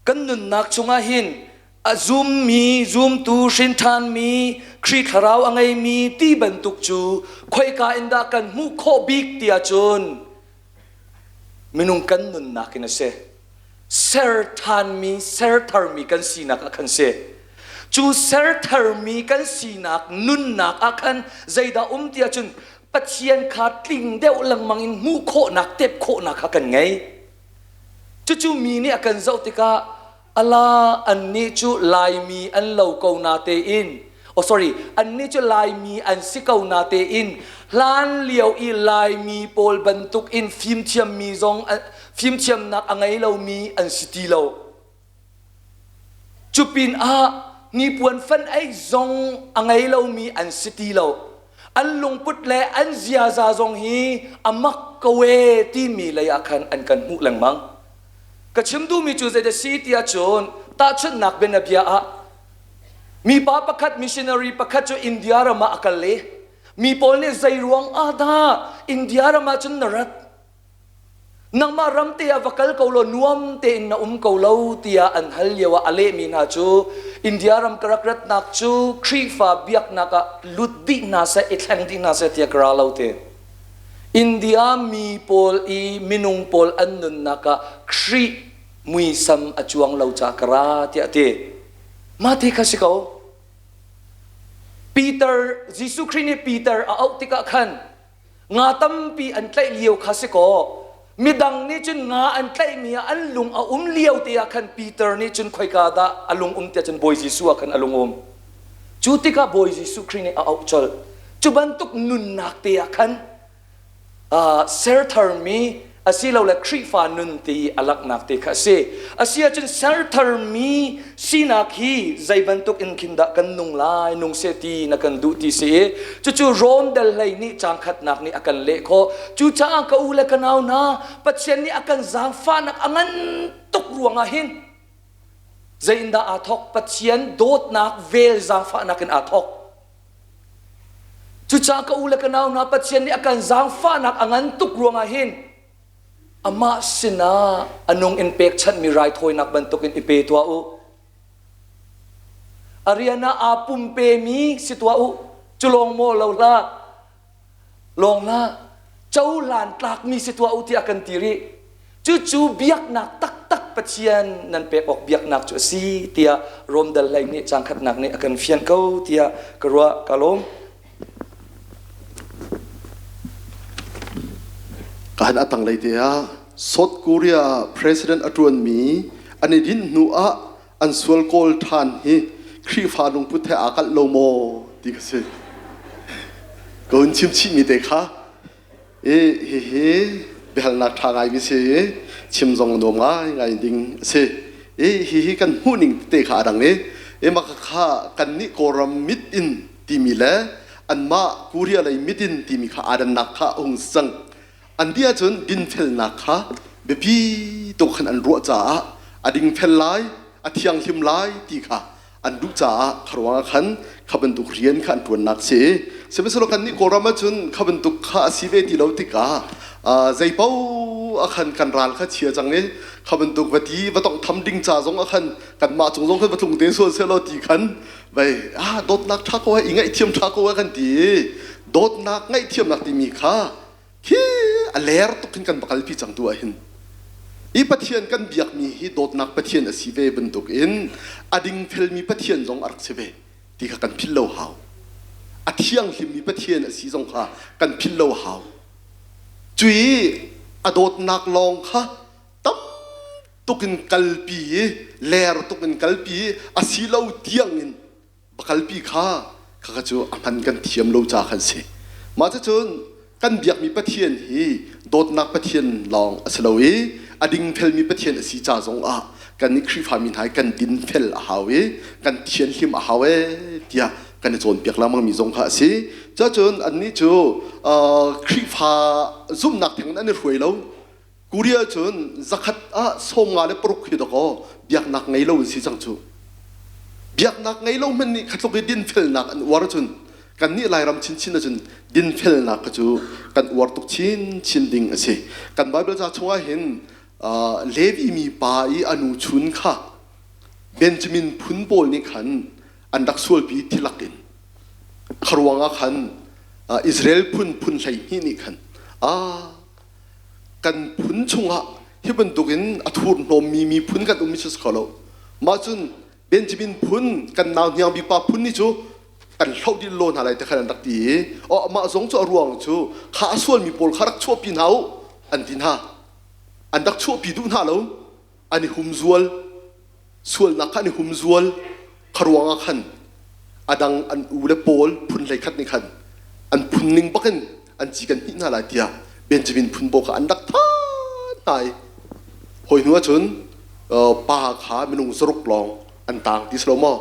[SPEAKER 4] กันนุนนักจงอาหินซุมมีซุมตูชินทานมีคริสต์เราอังไงมีที่บรรทุกจูคอยกาอินดากันมุขบิกที่อาจุนมินุงกันนุนนักนะเสเซอร์ทานมีเซอร์ทาร์มีกันสีนักอาคันเสจูเซอร์ทาร์มีกันสีนักนุนนักอาคันใจดาที่อาจุนปัจเจียนขาดลิงเดวลังมังอินมุขนักเต็บโคนักอาคันไงจู่ๆมีนี่อาการเจ้าติกาอัลลาอันนี้จู่ลายมีอันเหล่าเกานาเตอิน sorry อันนี้จะลายมีอันสิเกานาเตอินล้านเลียวอีลายมีโปลบรรทุกอินฟิล์มเทียมมีซองฟิล์มเทียมนักอังไงเรามีอันสิตีเราจุปินนี่ปวนฟันไอซองอังไงเรามีอันสิตีเราอันลงพุทธและอันเสียซาซองฮีอามักกเวที่มีเลยอาคันอันกันมุหลังมังกระชิมดูมีจูเซเดซีที่อาจนตาชุดนักเป็นนบีอามีป้าประคัดมิชชันนารีประคัดจูอินเดียรามาอักเลมีโพลเนี่ยใจรวงอาดาอินเดียรามาจุนนรัตนังมารำเตียวักลเกาโลนวมเตอินนาเกาโลเตียอันฮัลเยวะอเลมีนาจูอินเดียรำกรักรัตนักจูครีฟาเบียกนักลุดดินาเซอิทังดินาเซเตียกราลาวเตอินเดียมีโพลอีมินุงโพลอันนุนนักครีมุยซัมอจวงลาวจากราเตียเตมาเทคสิเขาปีเตอร์ยิสุครินีปีเตอร์เอาติกะขันงาตั้มปีอันใกล้เลี้ยวคาสิโกมีดังนี้จนงาอันใกล้มีอันลุงเอาเลี้ยวเตียขันปีเตอร์นี่จนคอยกาดาอลุงเตียจนบอยยิสุขันอลุงจูติกะบอยยิสุครินีเอาจลจุบันตุกนุนนักเตียขันเซอร์ทาร์มีอาศัยเราเล็กครีฟานุนตีอลักนักเตะเสอาศัยจนเซอร์ทาร์มีสีนักฮีใจบรรทุกอินคินดากันนุ่งลายนุ่งเสตีนักกันดูตีเสจู่ๆโรนเดลไลนี่จางขัดนักนี่อากันเละโคจู่จ้างกูเล็กกันเอานะปัจเจนี่อากันจางฟ้านักอังันตุกรวงอาหินใจอินดาอาทอกปัจเจนโดดนักเวลจางฟ้านักกันอาทอกจู่จ้างกูเล็กกันเอานะปัจเจนี่อากันจางฟ้านักอังันตุกรวงอาหินอามาสินะอันนงอินเปกชันมีไรทอยนักบรรทุกอินอิเปตัวอารียนาอาปุ่มเปมีสิตัวจุลงโมลาวลาลงละเจ้าหลานตากมีสิตัวที่อากันตีรีจู่ๆเบียกนักตักปัจเจียนนั่นเปกออกเบียกนักจู่ซีเตียรวมเดลไลนี่จังขัดนักนี่อากันเฟียนเขาเตียกรัวกะลง
[SPEAKER 5] การอัตังเลยเดียสดกูเรีย President อตรวนมีอันนี้ดินนัวอันสวลโกลทานฮีครีฟานุงพุทธอากัลโลโมดีกสิก็อุ่นชิมมีเด็กค่ะเฮ้เบลนักทางไอวิเศษชิมจงโนมไงดิ่งเสเฮ้กันหูนิ่งเด็กค่ะดังนี้มาค่ะกันนี่โกรมมิดอินที่มีแล้วอันมากูเรียอะไรมิดอินที่มีค่ะอาดันนักค่ะองสังอันเดียจนดินเฟลนักฮะเบบีตัวขันอันรัวจ้าอดิงเฟลไลอเทียงหิมไลตีค่ะอันดูจ้าขรวงขันขับตุกเรียนขันตัวนักเสเสโลกันนี่โกรามาจนขับตุกข้าสิเวติเลาติกาใจเป้าขันกันรัลข้าเชียจังเนี่ยขับตุกวัดที่ว่าต้องทำดิ่งจ้าจงขันกันมาจงขันมาตุงเตส่วนเสโลตีขันไปโดดนักทักว่าอีไงเทียมทักว่ากันดีโดดนักไงเทียมนักที่มีค่ะฮีอเลร์ตุกินกันบักลพิจังตัวหินอีปะเทียนกันเบียกมีฮีโดดนักปะเทียนอสิเวบนตุกอินอดิงเฟลมีปะเทียนจงอักเสเวที่กันพิลโลหาวอเทียงหิมมีปะเทียนอสิจงค่ะกันพิลโลหาวจุยอโดดนักลองค่ะตั้มตุกินกัลปีเลร์ตุกินกัลปีอสิเลาเทียงอินบักลปีค่ะข้าก็จะอมันกันเทียมโลจากขันเสมาจะจนกันเบียกมีปะเทียนฮีโดดนักปะเทียนลองอสลาวีอดิงเฟลมีปะเทียนอสีจ่าจงกันนี่ครีฟามินหายกันดินเฟลหาเวกันเทียนหิมหาเวเดียกันโจนเบียกแล้วมันมีจงค่ะสิจะจนอันนี้จูครีฟาซุ่มนักแทงนั้นรวยแล้วกูเรียจนสักขัดส่งงานเลยปลุกขึ้นตะก็เบียกนักไงแล้วสิจังจูเบียกนักไงแล้วมันนี่ขัดลงไปดินเฟลนักวาระจนกันนี่ลายรำชินจนดินเฟลนักก็จูกันวอร์ตุกชินดิ่งสิกันไบเบิลจะช่วยเห็นเลวีมีป่าอีอนุชุนค่ะเบนจามินพุนโบลนี่ขันอันดักสวลปีที่ลักอินครวงขันอิสราเอลพุนไหลนี่ขันกันพุนชงะที่เป็นตุกินอัฐูรนมมีพุนกันอุมิชสกอลมาจนเบนจามินพุนกันนาวเนียมีป่าพุนนี่จูกันเล่าดินโลนอะไรแต่ขนาดนักตีมาสงจะรวงจูข้าส่วนมีโพลข้ารักชั่วปีนเอาอันดินฮะอันดักชั่วปีดูน่าแล้วอันนี้หุ่มจวลส่วนนักอันนี้หุ่มจวลครวงขัน ดังอันอูเลโปลพุนเลยขัดนี่ขันอันพุนนิ่งบักันอันจีกันหินาลายเดียเบนจามินพุนโบกอันดักท่านายหอยหัวชนป่าขาเมนุงสรุกลองอันต่างที่สโลมอ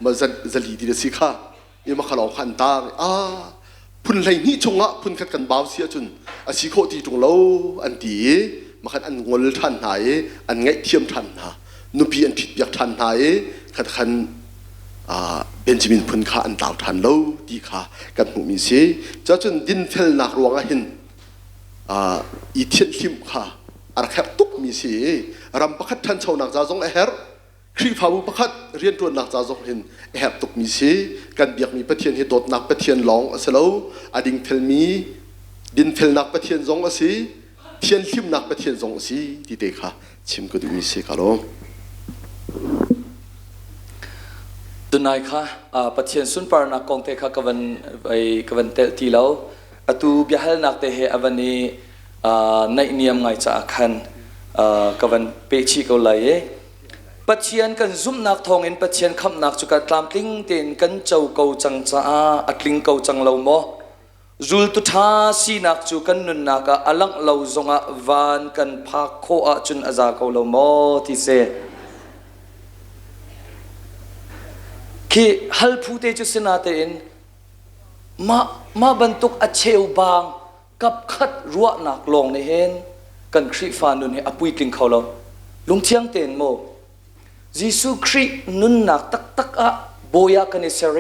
[SPEAKER 5] มาจะลีดีเดสิค่ะยังมาขลองขันต่างพุนเลยนี่ชงพุนขัดกันบ่าวเสียจนสิโคตีจงเล่าอันดีมาขันอันงอลทันหายอันไงเทียมทันฮะนุปีอันผิดอยากทันหายขันเบนจามินพุนข้าอันดาวทันเล่าดีค่ะกันหูมีเสียจะจนดินเทลนักรวงหินอีเทียนลิมค่ะอาร์แคบตุกมีเสียรำประคัดทันชาวนักจ่าจงเอร์ครีฟาบุประคัดเรียนตัวนักจ่าจงหินเอร์ตุกมีเสียกันเบียกมีประเทียนให้โดดนักประเทียนลองเสลาอดิ่งเทลมีดินเทลนักประเทียนจงสิเทียนลิมนักประเทียนจงสิดีเด็กค่ะชิมก็ดูมีเสียกันล้อ
[SPEAKER 4] ตุนายค่ะปัจเจียนสุนปาร์นักกองเตะค่ะกวันเตะที่เราตูเบียร์นักเตะเฮอวันนี้ในเนียมไงจะคันกวันเปชิกเอาเลยปัจเจียนกันซุ่มนักทองเอ็นปัจเจียนคำนักจุกัดตามติ้งเต็นกันเจ้าเกาจังจ้าอัดลิงเกาจังเราโมจุลตุท่าสีนักจุกันนุนนักอลังเราจงวานกันพักโคอาจุนอาซาเกาเราโมที่เสที่ฮัลพูเตจุสนาเตนมาบรรทุกอัจเชวบางกับขัดรัวหนักลงในเห็นกันคริฟานุนให้อปุยกลิ่งเขาเราลุงเชียงเตนโมยิสุครินุนหนักตักโบยากันเอเซเร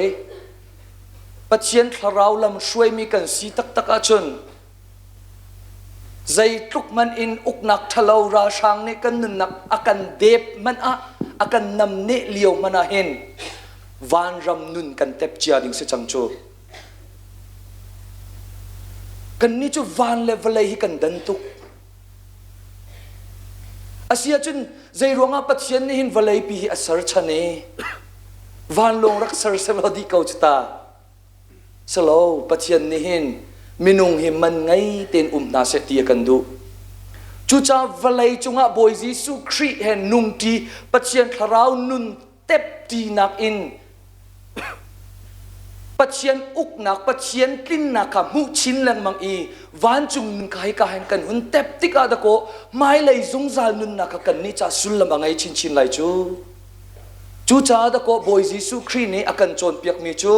[SPEAKER 4] ปัจเจียนคลาวลำช่วยมีกันสีตักจนใจทุกมันอินอุกหนักทะเลาราช่างในกันนุนหนักอากันเดบมันอากันนำเนเลียวมันเห็นวานรำนุนกันเต็บเจียดิงเสจังโจกันนี่จูวานเลเวลให้กันดันตุกอาเซียจุนใจรวงอาปัจเจียนนี่หินเวลปีอาสารชนวานลงรักษาเสลดีเกาจตาสโลปัจเจียนนี่หินมินุงหิมันไงเต็นนาเสตีกันดูจูจ้าเวลจุงอาบอยจิสุครีเห็นนุ่งทีปัจเจียนคราวนุนเต็บตีนักอินปัจเจียนอุกนักปัจเจียนกลิ่นนักมุชินแรงมังอีวันจุงนุนกายกาเห็นกันหุ่นเต็บติกาตะโกไม่เลยจงจานุนนักกันนี่จะสุลมังไอชินเลยจูจ้าตะโกบอยจิสุครีนี่อากันโจนเปียกมีจู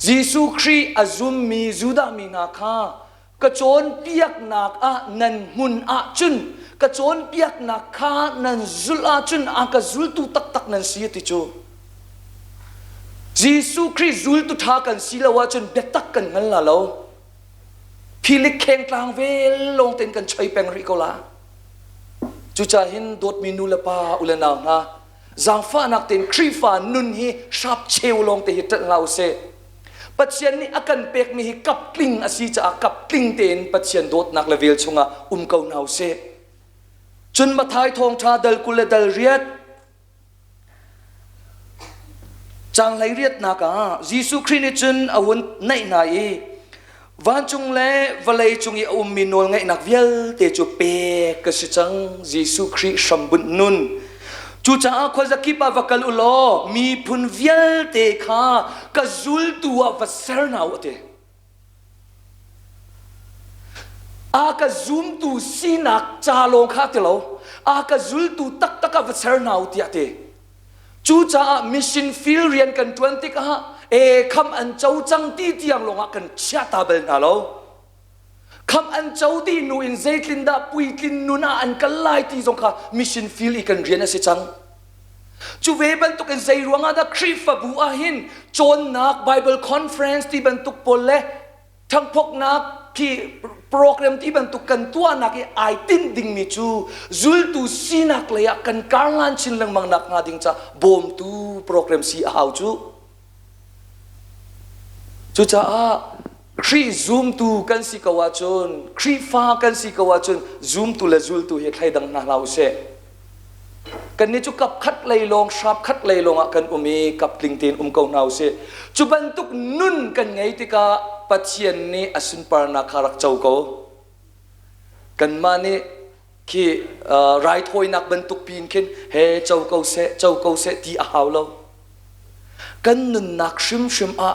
[SPEAKER 4] จิสุครีอาซุมมีจูดามีนักกระโจนเปียกนักนันมุนจุนกระโจนเปียกนักนันจุลจุนกระจุลตุตักนันเสียติจูยิสุคริสต์จุลตุท่ากันสิลาวจนเบ็ดตักกันงั้นละเราพิลิกแข่งกลางเวลลงเต็นกันใช้แปงริโกลาจุจ่าเห็นโดดมินูละปาอุลนาวนะจางฟ้านักเต็นครีฟ้านุนฮีชับเชวลงเตหิตเราเสปัจเจียนนี้อากันเปกมีฮิกับกลิ้งอาศิจะกับกลิ้งเต็นปัจเจียนโดดนักเลเวลชงเกานาวเสจนมาทายทองชาเดลกุเลเดลเรียดจังไรเรียดนักยิสุคริสต์จนอาวุธในไหนวันจงเล่วลัยจงยมินวลไงนักเวลเตจูเปกสิจังยิสุคริสต์สมบุญนุนจูจ้าคนจะคิดว่ากัลอุโลมีพุนเวลเตข้ากะจุลตัววัสเซอร์นาวเตกะจุมตูสีนักจาลงข้าเตลกะจุลตูตักวัสเซอร์นาวเตเตจูจ้ามิชชันฟิลเรียนกัน20คำอันเจ้าจังตีที่ยังลงกันเชื่อตาเบลนาโลคำอันเจ้าที่นูอินเซตินดาปุยกินนูน่าอันกันไล่ที่สงค่ะมิชชันฟิลอีกันเรียนสิจังจูเวบันตุกันใจรวงอาดาคริฟบัวหินโจนนักไบเบิลคอนเฟรนซ์ที่บันตุกปนเล่ทั้งพวกนักที่โปรแกรมที่บันตุกกันตัวนักไอตินดิ่งมิจูจุลตูซีนักเลยกันการงานชินลังมังนักงาดิ่งจ้าบอมตูโปรแกรมซีเอาจูจ้าครีซูมตูกันสิกวาจนครีฟ้ากันสิกวาจนซูมตูและจุลตูเหตุให้ดังนาลาวเสกันนี้จูกับคัดเลยลงชับคัดเลยลงกันมีกับลิงเทนเกานาวเสจูบันตุกนุนกันไงที่กาปัจเจียนนี้อสุนปานาคารักเจ้าเขากันมานี่ที่ไรทอยนักบันตุกปีนขึ้นเฮเจ้าเขาเสที่อาหาวเรา กันนุนนักชิมชิมอะ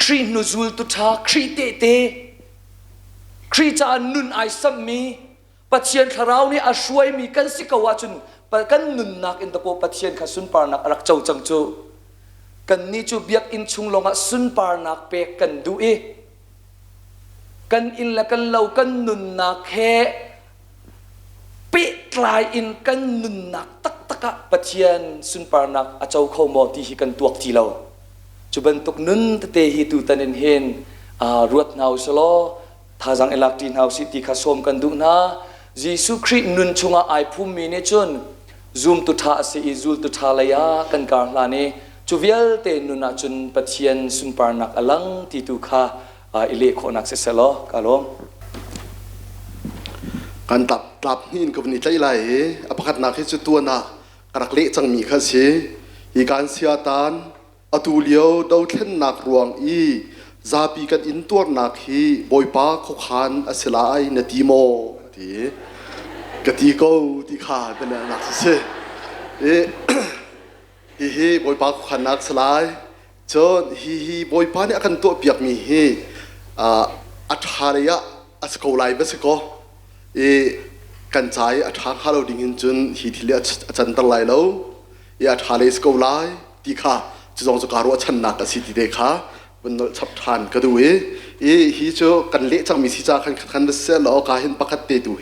[SPEAKER 4] ครีนุซูลตุชาครีเตเตครีจานุนไอซัมมีปัจเจียนขราวนี่อาช่วยมีกันสิกว่าจุนปกันนุนนักอินตะโปปัจเจียนขสุนปานักรักเจ้าจังจูกันนี่จูเบียกอินชุงลงอะสุนปานักเปกันดูเอกันอินละกันเล่ากันนุนนักแค่ปิดลายอินกันนุนนักตักตะกะปัจเจียนสุนปานักอาเจ้าเข้ามอที่กันตัวที่เราจุบันตุกนุนเตหิตุตันเห็นรวดนาวสโลท่าจังเอลักตินเฮาสิติข้าสมกันดูนะยิสุคริสต์นุนชงอาไอภูมิเนจนซูมตุท่าเสียซูลตุท่าเลยากันการลานีจูเวลเตนุนอาจุนปัจเจียนสุนปานักอลังติตุข้าอิเลโคนักเสสโลกาลง
[SPEAKER 5] การตับนี่ก็เป็นใจไหลอภักนักให้จุดตัวน่ะกระเละจังมีข้าศึกอีการเสียตานอตูเลียวดาวเท่นนักรวงอีซาปีกันอินตัวนักฮีบอยป้าขคานอสลายนติโมที่กติโกที่ขาเป็นนักเสียฮีบอยป้าขคานนักสลายจนฮีบอยป้าเนี่ยกันตัวเปียกมีฮีอัฐาระยะอัสโกไลเบสโกกันใจอัฐาข้าเราดิ่งจนฮีที่เลี้ยจันตไลแล้วอัฐาเลสโกไลที่ขาจะต้องจะการว่าฉันนักสิทธิเดชะบนชับทานก็ดูฮีโจกันเละจังมีสิจ้าคันเสร็จแล้วก็เห็นปกติดู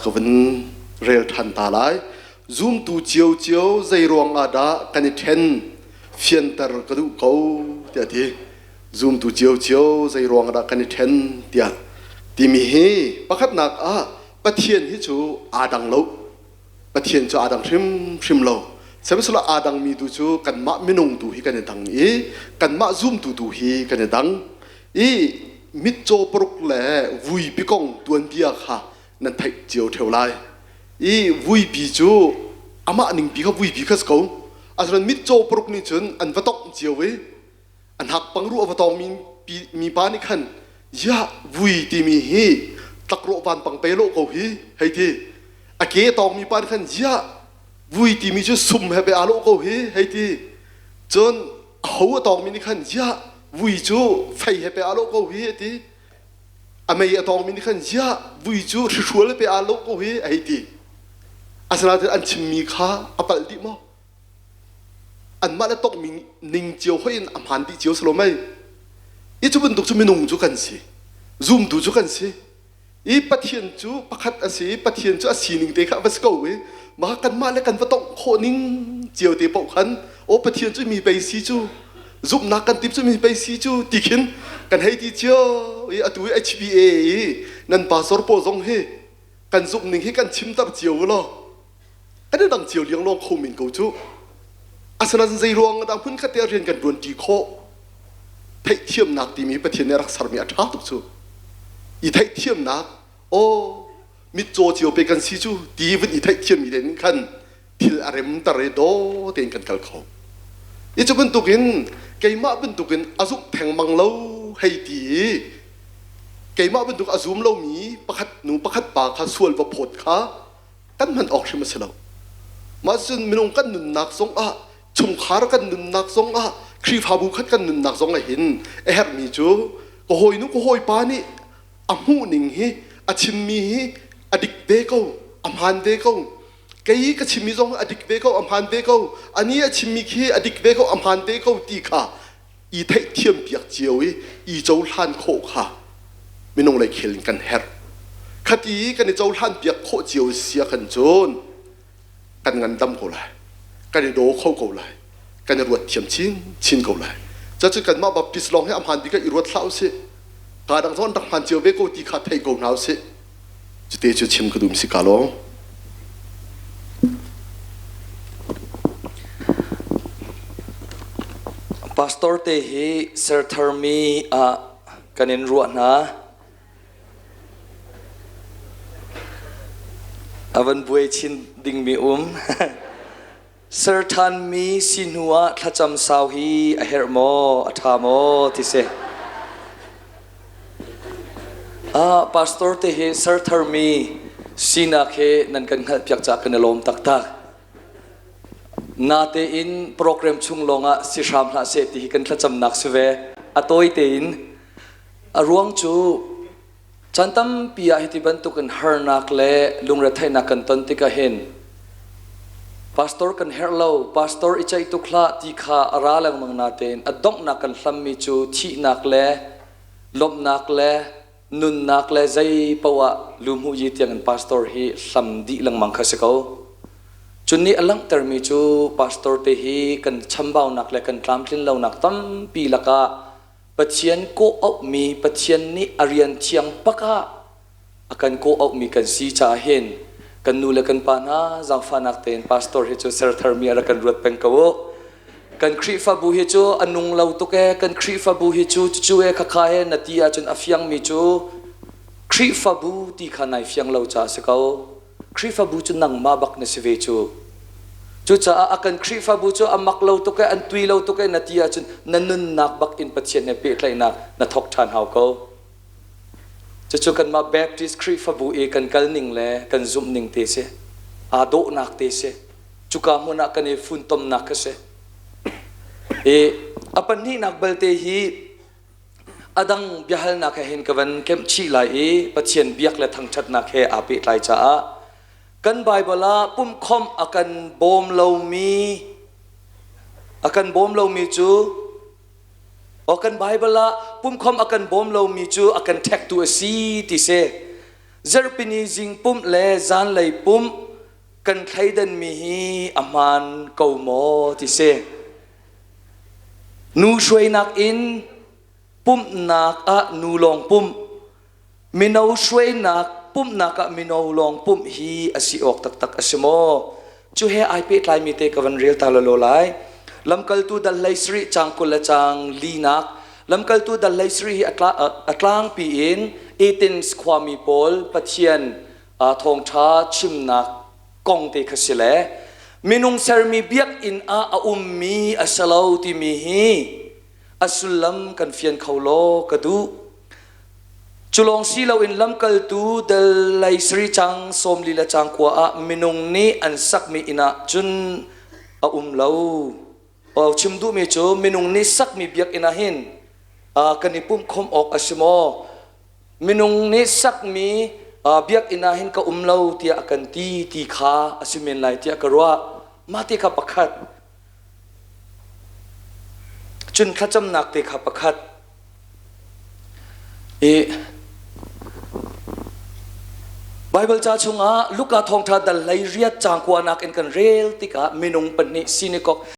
[SPEAKER 5] ก็เป็นเรียลทันตาไลซูมตูเจียวใจรวงอาดากันเทนเฟียนเตอร์ก็ดูเขาเดี๋ยวที่ซูมตูเจียวใจรวงอาดากันเทนเดี๋ยวที่มีปกตินักปะเทียนฮีโจอาดังโลปะเทียนโจอาดังชิมโลสมัยสุดอาดังมีดูจูกันมะไม่นงดูฮีกันดังกันมะซูมดูฮีกันดังมิโจปรุกแหล่วุยปีกงตัวเดียค่ะนั่นไทยเจียวเทวไลวุยปีจูอามาหนึ่งปีเขาวุยปีเขาสกูอาจารย์มิโจปรุกนี่จนอันวัตกเจียวอันหักปังรู้วัตกมีปานิคันยะวุยที่มีฮีตะกรบานปังเปโลเขาฮีให้ที่อาเกตองมีปานิคันยะวุยที่มีจุดสุ่มให้ไปอาโลก็เฮ้ให้ที่จนเขาตองมีนี่ขันยะวุยจูไฟให้ไปอาโลก็เฮ้ที่อเมริกาตองมีนี่ขันยะวุยจูชัวร์เลยไปอาโลก็เฮ้ให้ที่อาสนะที่อันชิมมีข้าอัปดิมั้งอันมาแล้วตกมีนิ่งเจียวเขาอินอัมพันธ์ที่เจียวสโลไม่อีจุบันตุกจุไม่นุ่งจุกันสิซูมดูจุกันสิอีปะเทียนจูปะคัดอันสิปะเทียนจูอันสีหนึ่งเด็กครับวัสกุมากันมาแล้วกันว่าต้องโคนิ่งเจียวเตปขันโอปะเทียนจูมีไปซีจูซุปนักกันติบจูมีไปซีจูติขินกันให้ที่เจียวอตัว HBA นั่นปาสอร์โปซงเฮกันซุปหนึ่งให้กันชิมตับเจียวล้อกันดังเจียวเลี้ยงลองโคมินกูจูอาสนะใจรวงดังพุ่นขัดเตียเรียนกันดวนตีโคไทยเทียมนักที่มีปะเทียนในรักษามีอัตราตุกจูอีไทยเทียมนักโอมิโจเจียวไปกันสิจูดีวันอีไทยเทียมมีเด่นขันทิลอาริมตะเรโดเด่นกันกัลเขาอีจะเป็นตุกินเกี่ยมาเป็นตุกินอาซุกแทงมังเล่าให้ดีเกี่ยมาเป็นตุกอาซุมเล่ามีประคัดหนูประคัดปากข้าส่วนว่าผดข้ากันมันออกใช่ไหมเสลามาจนมินงกันหนุนนักสงชมขากันหนุนนักสงครีฟาบุคัดกันหนุนนักสงเห็นเฮร์มีจูก็หอยนุก็หอยปานี่อามูนิงฮีอาชิมมีฮีอดิกเบโกอัมฮันเบโกเกย์ก็ชิมมีซงอดิกเบโกอัมฮันเบโกอันนี้ชิมมีฮีอดิกเบโกอัมฮันเบโกตีค่ะอีไทยเทียมเปียกเจียวอีเจ้าล้านโคค่ะไม่น้องเลยเขียนกันเฮร์คดีกันในเจ้าล้านเปียกโคเจียวเสียกันจนกันเงินดำกูเลยกันในโดเข้ากูเลยกันในรวดเทียมชินกูเลยจะจะกันมาแบบพิสลองให้อัมฮันดีก็อีรวดเท้าสิการดังท้อนดังพันเจียวเบโกตีขาไทยกูหนาวสิจะเตะจะชิมกระดุมสิกาลง
[SPEAKER 4] พาสตอร์เตฮีเซอร์ทร์มีกันอินรัวนะวันบุยชินดิ่งมีเซอร์ทันมีสินหัวขจำสาวฮีเฮร์โมอัฐามโมที่เสพาสตอร์เตฮีเซอร์ทร์มีสินาเคนั่นกันขัดเปียกจากกันลมตัก นาเตอินโปรแกรมชุงลงอ่ะสิรามหาเสติกันขจำนักสุเวอตัวเตอินรวงจูจันตัมปียหิติบันตุกันฮาร์นักเล่ลุงระไทนักกันตันติกาเห็นพาสตอร์กันเฮร์โลพาสตอร์อิจัยตุคลาติขาอาราลังมังนาเตนอดงนักกันสัมมิจูที่นักเล่ลมนักเล่นุนนักเล่ใจปวะลุมหูยิตยังพาสตอร์ฮีสัมดีลังมังคสเขาจุนนี้อลังเตอร์มิจูพาสตอร์เตฮีกันชัมบ่าวนักเล่กันตามทิ้งเหล่านักตั้มปีละกาปัจเจียนโกออกมีปัจเจียนนี้อริยันเชียงปะกะอากันโกออกมีกันซีจ่าเห็นกันนูเลกันปานาจังฟานักเตนพาสตอร์เฮจูเซอร์เทอร์มีอะไรกันรวดเป็นกาวกันครีฟาบูเฮจูอันนุงเลาตุกเอกันครีฟาบูเฮจูจูเอขคาเฮนัตีอาจนอฟยังมีจูครีฟาบูตีขานายฟยังเลาจ่าสกาวครีฟาบูจูนังมาบักนสิเวจูจูจ่าอากันครีฟาบูจูอามักเลาตุกเออันตุยเลาตุกเอนัตีอาจนนันนุนนักบักอินปัจเจนเนเปิดเลยนักนัทอกทานเฮาเขาจะจูกันมาแบปติสครีฟาบูเอกันกัลนิงเล่กันซุ่มนิงเตเซอาโดนักเตเซจูกามุนักกันเอฟุนตอมนักเซอปันนี้นักเบลเตฮีอดังบิฮัลนักเห็นกันเข้มชีไลปัจเจียนเบียกและทั้งชัดนักเฮอาเปิดไลจ้ากันไบเบิลาปุ่มคอมอากันบอมเลามีอากันบอมเลามีจูakan Bible la pum khom akan bom lo mi chu akan tek tu si ti se zerpini jing pum le zan lei pum kan thaidan mi hi aman ko mo ti se nu shwai nak in pum nak a nu long pum minau shwai nak pum nak a minau long pum hi asi ok tak tak asimo chu he ai pe tlai mi te kavan real ta lo lai lam kal tu dal lai sri chang kul la chang li nak lam kal tu dal lai sri atlang pi in 18 squami pol pathian thong tha chim nak kong te khasile minung ser mi biak in a ummi asalau ti mi hi asulam kan fian khaulo kadu chulong si lo in lam kal tu dal lai sri chang som li la chang kwa a minung ni an sak mi ina chun a lo chimdu me cho minung ni sak mi biak inahin kanipum khom ok asimo minung ni sak mi biak inahin ka umlo tia akan ti kha asimin lai tia karwa mati kha pakhat chun khacham nak te kha pakhat Bible cha chunga luka thong tha dal lai riat chang kwa nak en kan rel tika minung panni sinikok